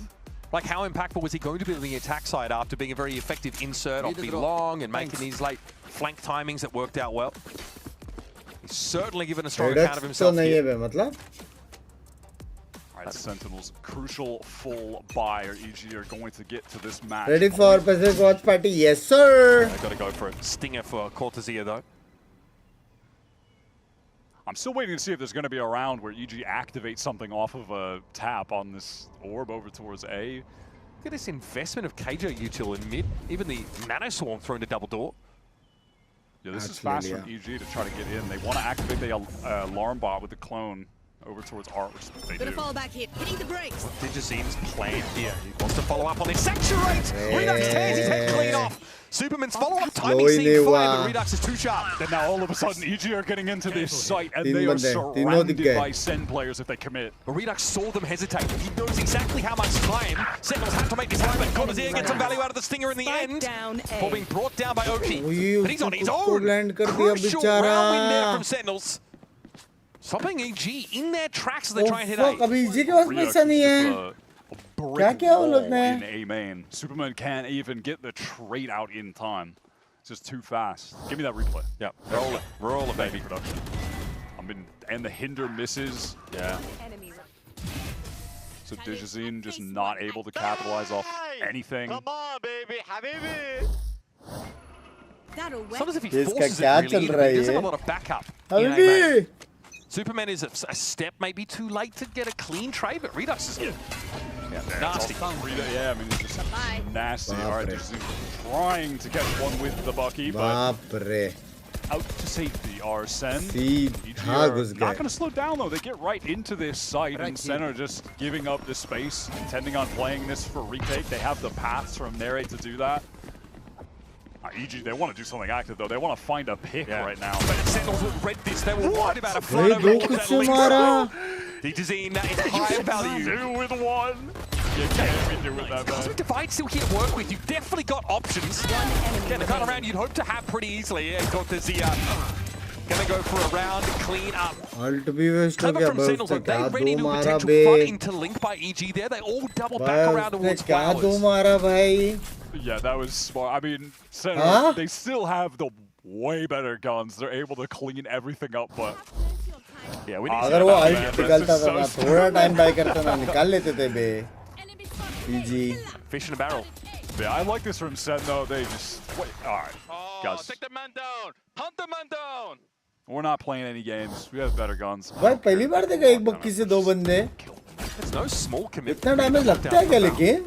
Like, how impactful was he going to be on the attack side after being a very effective insert off B long and making these late flank timings that worked out well? He's certainly given a strong account of himself here. Alright, Sentinels, crucial full buy, or EG are going to get to this match. Ready for Pacific Watch Party? Yes, sir! They've got to go for a stinger for Cortezia, though. I'm still waiting to see if there's going to be a round where EG activates something off of a tap on this orb over towards A. Look at this investment of KJ Util in mid. Even the Nano Swarm thrown to double door. Yeah, this is fast from EG to try to get in. They want to activate the alarm bot with the clone over towards Art, which they do. Fall back here. Hitting the brakes. Digizine's plan here. He wants to follow up on this. Saturate! Redux tears his head clean off. Superman's follow-up timing seemed fine, but Redux is too sharp. And now all of a sudden, EG are getting into this site, and they are surrounded by SEN players if they commit. But Redux saw them hesitate. He knows exactly how much time Sentinels have to make this happen. Corsair gets some value out of the Stinger in the end. Before being brought down by Oki. But he's on his own. Crucial round win there from Sentinels. Stopping EG in their tracks as they try and hit A. अभी EG के पास पैसा नहीं है. क्या वो लोग ने? In A main, Superman can't even get the trade out in time. It's just too fast. Give me that replay. Yeah, roll it, baby. Production. And the hinder misses. Yeah. So Digizine just not able to capitalize off anything. Come on, baby, Habibi. Sometimes if he forces it really, he doesn't have a lot of backup. Habibi. Superman is a step maybe too late to get a clean trade, but Redux is nasty. Yeah, I mean, it's just nasty. All right, just trying to catch one with the Bucky, but out to safety are SEN. Not going to slow down, though. They get right into this site, and SEN are just giving up this space, intending on playing this for retake. They have the paths from Narrate to do that. EG, they want to do something active, though. They want to find a pick right now. But Sentinels would read this. They were worried about a flood over Digizine, that is high value. 2 with 1. You can't be doing that, man. Cosmic Divide still here to work with. You've definitely got options. Again, the kind of round you'd hope to have pretty easily. Yeah, Cortezia gonna go for a round clean up. Clever from Sentinels, are they ready to potential fun into link by EG there? They all double back around towards Flowers. Yeah, that was smart. I mean, Sentinel, they still have the way better guns. They're able to clean everything up, but yeah, we need to fish in a barrel. Yeah, I like this from SEN though. They just wait. All right, guys. Take the man down. Hunt the man down. We're not playing any games. We have better guns. भाई पहली बार देखा एक बक्की से 2 बंदे. It's no small commitment. इतना damage लगता है क्या लेकिन?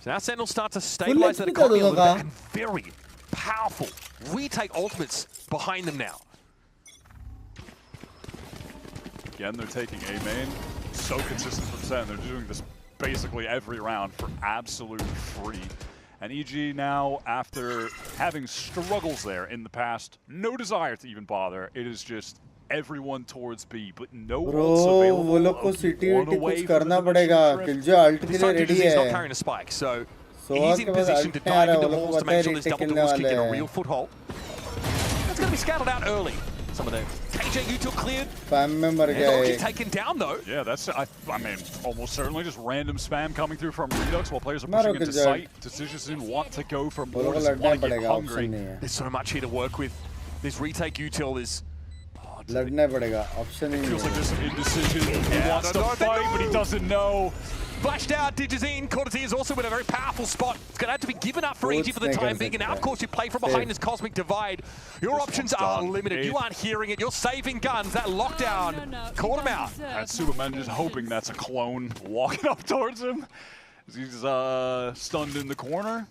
So now Sentinels start to stabilize that economy a little bit, and very powerful retake ultimates behind them now. Again, they're taking A main. So consistent from SEN. They're doing this basically every round for absolute free. And EG now, after having struggles there in the past, no desire to even bother. It is just everyone towards B, but no one's available. वो लोग को city कुछ करना पड़ेगा. Killjoy ult के लिए ready है. He's not carrying a spike, so he's in position to dive into walls to make sure this double doors can get a real foothold. That's going to be scouted out early. Some of them. KJ Util cleared. Spam में मर गया है. Taken down though. Yeah, that's I mean almost certainly just random spam coming through from Redux while players are pushing into sight. Decisions want to go for more. Want to get hungry. There's so much here to work with. This retake Util is. लड़ना पड़ेगा. Option ही नहीं. Feels like there's some indecision. He wants to fight, but he doesn't know. Flashed out, Digizine. Cortezia is also in a very powerful spot. It's going to have to be given up for EG for the time being. And now, of course, you play from behind this Cosmic Divide. Your options are limited. You aren't hearing it. You're saving guns. That lockdown caught him out. And Superman just hoping that's a clone walking up towards him. He's stunned in the corner.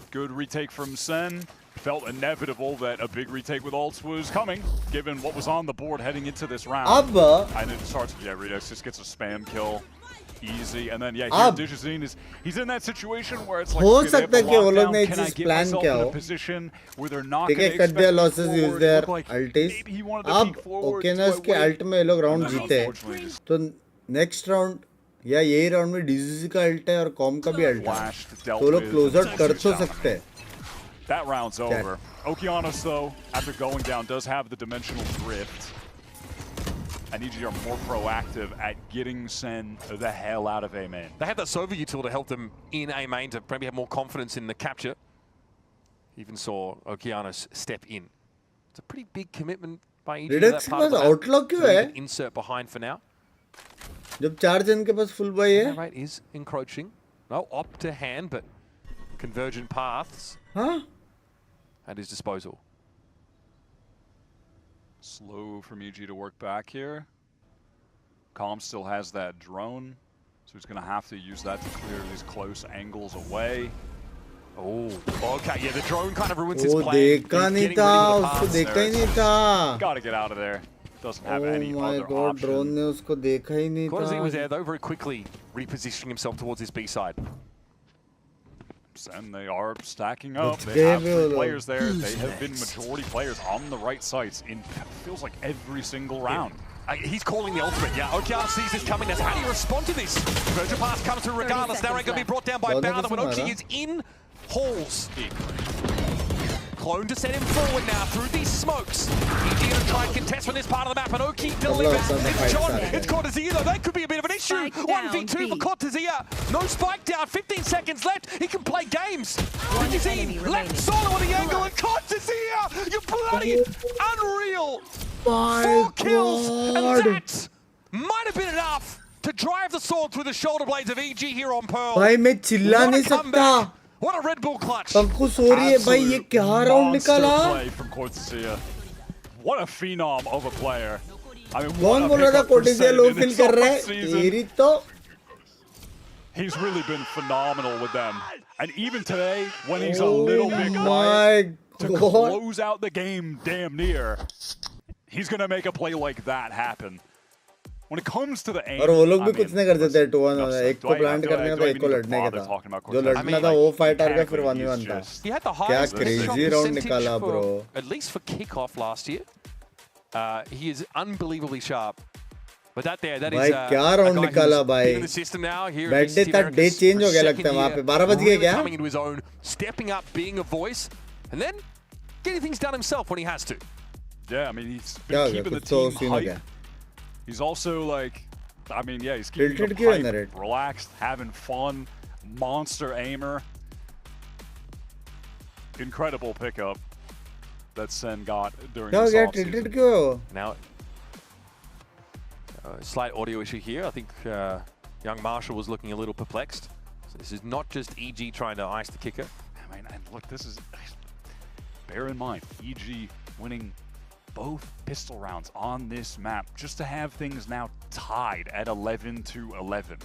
Good retake from SEN. Felt inevitable that a big retake with ults was coming, given what was on the board heading into this round. And it starts, yeah, Redux just gets a spam kill. Easy, and then yeah, here Digizine he's in that situation where it's like, हो सकता है कि वो लोग ने can I जिस get plan myself किया in a हो, position where they're not ठीक going है, to cut their expect losses, use their ultis. अब Okeanos के ult में ये लोग round जीते, तो next round या यही round में DZC का ult है और Com का भी ult है, तो लोग close out कर तो सकते हैं. That round's over. Okeanos, though, after going down, does have the dimensional drift. And EG are more proactive at getting SEN the hell out of A main. They had that Sova util to help them in A main to maybe have more confidence in the capture. Even saw Okeanos step in. It's a pretty big commitment by EG. Redux के पास Outlaw क्यों है? Insert behind for now. जब 4 जन के पास full buy है. Rate is encroaching. No op to hand, but convergent paths. Huh? At his disposal. Slow from EG to work back here. Calm still has that drone, so he's going to have to use that to clear these close angles away. Oh, okay, yeah, the drone kind of ruins his plan. देखा नहीं था, उसको देखा ही नहीं था. Got to get out of there. Doesn't have any other God, option. drone ने उसको देखा ही नहीं था. He was there though, very quickly repositioning himself towards his B side. And they are stacking up. They have 3 players there. They have been majority players on the right sites in feels like every single round. He's calling the ultimate, yeah. OKR sees this coming. Now, how do you respond to this? Virgin Pass comes through regardless. Now going to be brought down by Bowser when Oki is in halls. Clone to set him forward now through these smokes. EG going to try and contest from this part of the map, and Oki delivers. It's John, it's Cortezia though. That could be a bit of an issue. 1v2 for Cortezia. No spike down, 15 seconds left. He can play games. Cortezia left solo on the angle, and Cortezia, you're bloody unreal. 4 kills, and that might have been enough to drive the sword through the shoulder blades of EG here on Pearl. भाई मैं चिल्ला नहीं सकता. What a Red Bull clutch. Panku sorry है भाई, ये क्या round निकाला? What a phenom of a player. I mean, कौन बोल रहा था कोटेसिया लो फील कर रहा है? तेरी तो. He's really been phenomenal with them. And even today, when he's a little bit quiet to close out the game damn near, he's going to make a play like that happen. When it comes to the aim, और वो लोग भी कुछ नहीं कर सकते. 2-1 एक को प्लांट करने का था, एक को लड़ने का था. जो लड़ना था वो फाइटर का फिर 1v1 था. क्या crazy round निकाला bro. At least for Kickoff last year, he is unbelievably sharp. But that is भाई क्या round निकाला भाई. बैट डे तक डे चेंज हो गया लगता है वहाँ पे. 12 बज गए क्या? Coming into his own, stepping up, being a voice, and then getting things done himself when he has to. Yeah, I mean, he's been keeping the team hype. He's also like, I mean, yeah, he's keeping them hype, relaxed, having fun, monster aimer. Incredible pickup that SEN got during this offseason. Now, slight audio issue here. I think young Marshall was looking a little perplexed. So this is not just EG trying to ice the kicker. I mean, and look, this is, bear in mind, EG winning both pistol rounds on this map just to have things now tied at 11-11.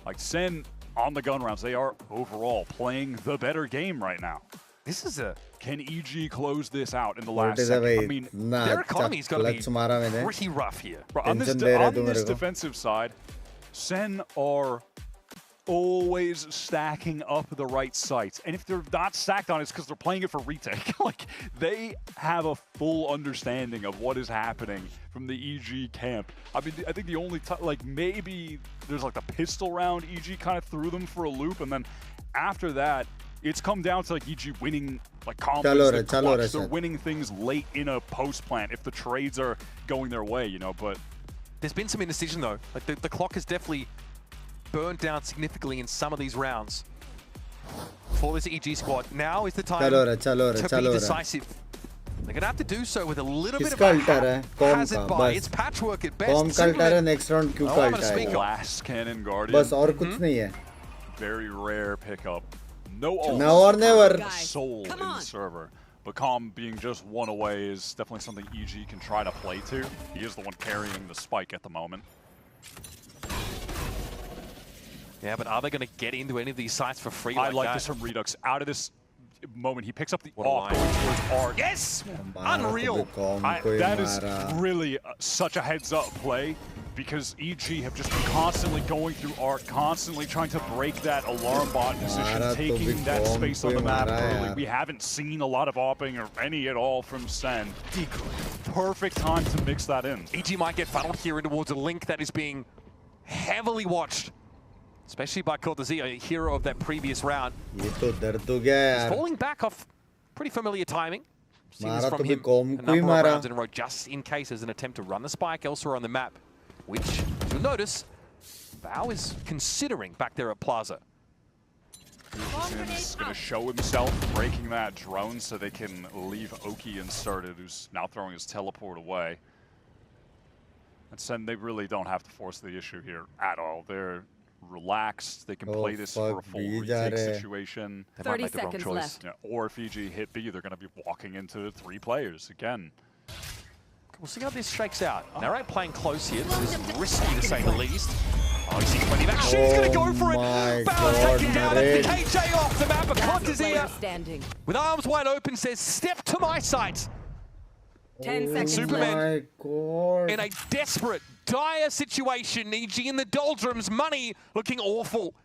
Like SEN on the gun rounds, they are overall playing the better game right now. This is a... Can EG close this out in the last second? I mean, their economy's got to be pretty rough here. On this defensive side, SEN are always stacking up the right sites. And if they're not stacked on it, it's because they're playing it for retake. Like, they have a full understanding of what is happening from the EG camp. I mean, I think the only like maybe there's like the pistol round EG kind of threw them for a loop, and then after that, it's come down to like EG winning like confidence. They're winning things late in a post plant if the trades are going their way, you know. But there's been some indecision though. Like the clock is definitely burned down significantly in some of these rounds for this EG squad. Now is the time to be decisive. They're going to have to do so with a little bit of a hazard buy. It's patchwork at best. Next round क्यों का अल्टा है? Glass Cannon Guardian. बस और कुछ नहीं है. Very rare pickup. No ult. Now or never. Soul in the server. But Calm being just one away is definitely something EG can try to play to. He is the one carrying the spike at the moment. Yeah, but are they going to get into any of these sites for free I like this from Redux. Out of this moment, he picks up the AWP going towards Art. Yes! Unreal! That is really such a heads-up play because EG have just been constantly going through Art, constantly trying to break that alarm bot position, taking that space on the map early. We haven't seen a lot of AWPing or any at all from SEN. Perfect time to mix that in. EG might get funneled here in towards a link that is being heavily watched. Especially by Cortezia, a hero of that previous round. He's falling back off pretty familiar timing. Seen this from him a number of rounds in a row, just in case as an attempt to run the spike elsewhere on the map, which you'll notice Bao is considering back there at Plaza. He's going to show himself breaking that drone so they can leave Oki inserted, who's now throwing his teleport away. And SEN, they really don't have to force the issue here at all. They're relaxed. They can play this for a full retake situation. 30 seconds left. Yeah, or if EG hit B, they're going to be walking into 3 players again. We'll see how this shakes out. Nayak playing close here. This is risky to say the least. Oh, he's seeing plenty of action. He's going to go for it. Bauer taken down. It's KJ off the map. But Contizia, with arms wide open, says, step to my sight. 10 seconds Superman in a desperate, dire situation. EG in the doldrums. Money looking awful.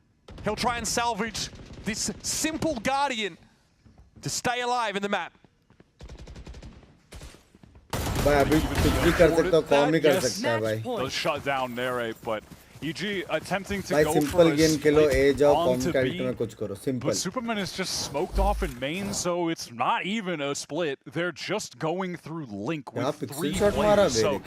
He'll try and salvage this simple Guardian to stay alive in the map. They'll shut down Narrate, but EG attempting to go for a split onto B, but Superman is just smoked off in main, so it's not even a split. They're just going through Link with 3 players, so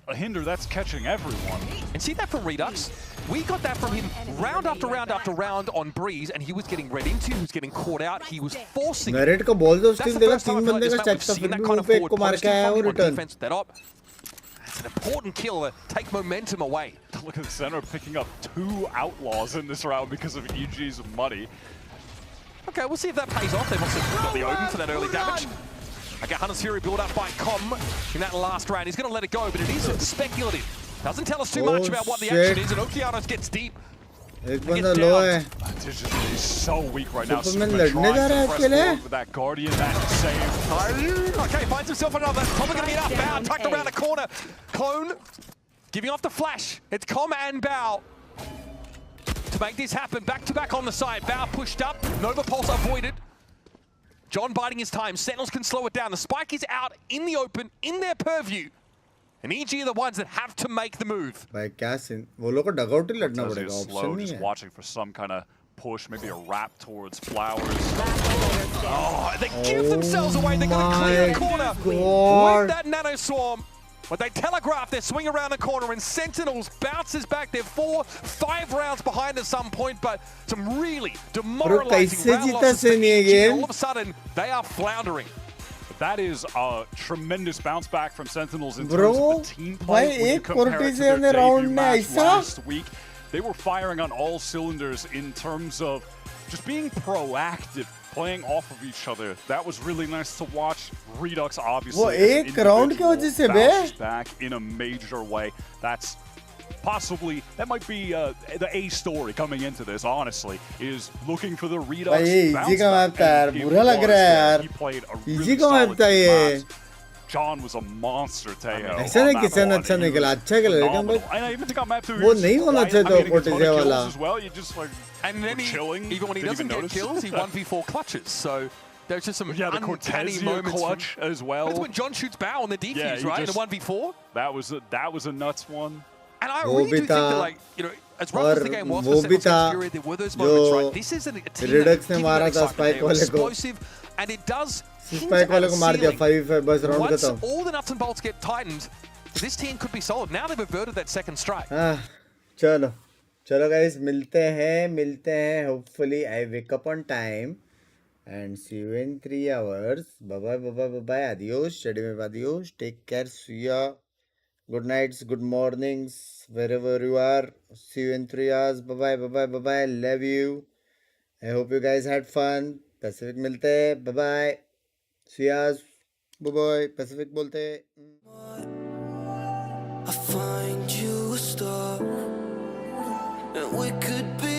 a hinder that's catching everyone. And see that from Redux? We got that from him round after round after round on Breeze, and he was getting read into, he was getting caught out, he was forcing it. Narrate का ball तो That's still the देगा first time 3 I feel बंदे like का this check map था we've seen that kind फिर भी of पे forward को मार के आया posting और from return. defense with that op. That's an important kill to take momentum away. Look at the center picking up 2 outlaws in this round because of EG's money. Okay, we'll see if that pays off. They've also got the Odin for that early damage. Okay, Hunter's Fury build up by Com in that last round. He's going to let it go, but it is speculative. Doesn't tell us too much about what the action is, and Okeanos gets deep. एक बंदा लो है. He's so weak right now. Superman लड़ने जा रहा है अकेले. With that Guardian, that save. Okay, finds himself another. Probably going to be enough. Bao tucked around the corner. Clone giving off the flash. It's Com and Bao to make this happen. Back to back on the side. Bao pushed up. Nova Pulse avoided. John biding his time. Sentinels can slow it down. The spike is out in the open, in their purview. And EG are the ones that have to make the move. भाई क्या scene वो लोग को dugout ही लड़ना पड़ेगा Slow, option नहीं just है. watching for some kind of push, maybe a wrap towards Flowers. Oh, they give themselves away. They're going to clear the corner with that Nano Swarm. But they telegraph their swing around the corner, and Sentinels bounces back. They're 4-5 rounds behind at some point, but some really demoralizing round losses for EG. All of a sudden, they are floundering. That is a tremendous bounce back from Sentinels in terms of the team play. When you compare it to their debut match last week, they were firing on all cylinders in terms of just being proactive, playing off of each other. That was really nice to watch. Redux obviously bounced back in a major way. That's possibly, that might be the A story coming into this, honestly, is looking for the Redux bounce back. He played a really solid class. John was a monster, Teo. ऐसा नहीं किसी ने अच्छा निकला, अच्छा खेला लेकिन भाई वो नहीं होना चाहिए तो कोटिज़िया वाला. And then even when he doesn't get kills, he 1v4 clutches. So there's just some uncanny moments clutch as well. But it's when John shoots Bao on the defuse, right? In a 1v4. That was a nuts one. And I really do think that, like, you know, as rough as the game was for Sentinels Fury, there were those moments, right? This is a team that's giving that excitement. They were explosive, and it does hint at a ceiling. Once all the nuts and bolts get tightened, this team could be solid. Now they've averted that second strike. चलो guys, मिलते हैं. Hopefully I wake up on time and see you in 3 hours. Bye. Adios. Adios. Take care. See ya. Good nights, good mornings, wherever you are. See you in 3 hours. Bye. Love you. I hope you guys had fun. Pacific milte. Bye. See ya. Bye. Pacific bolte. I find you a star, and we could be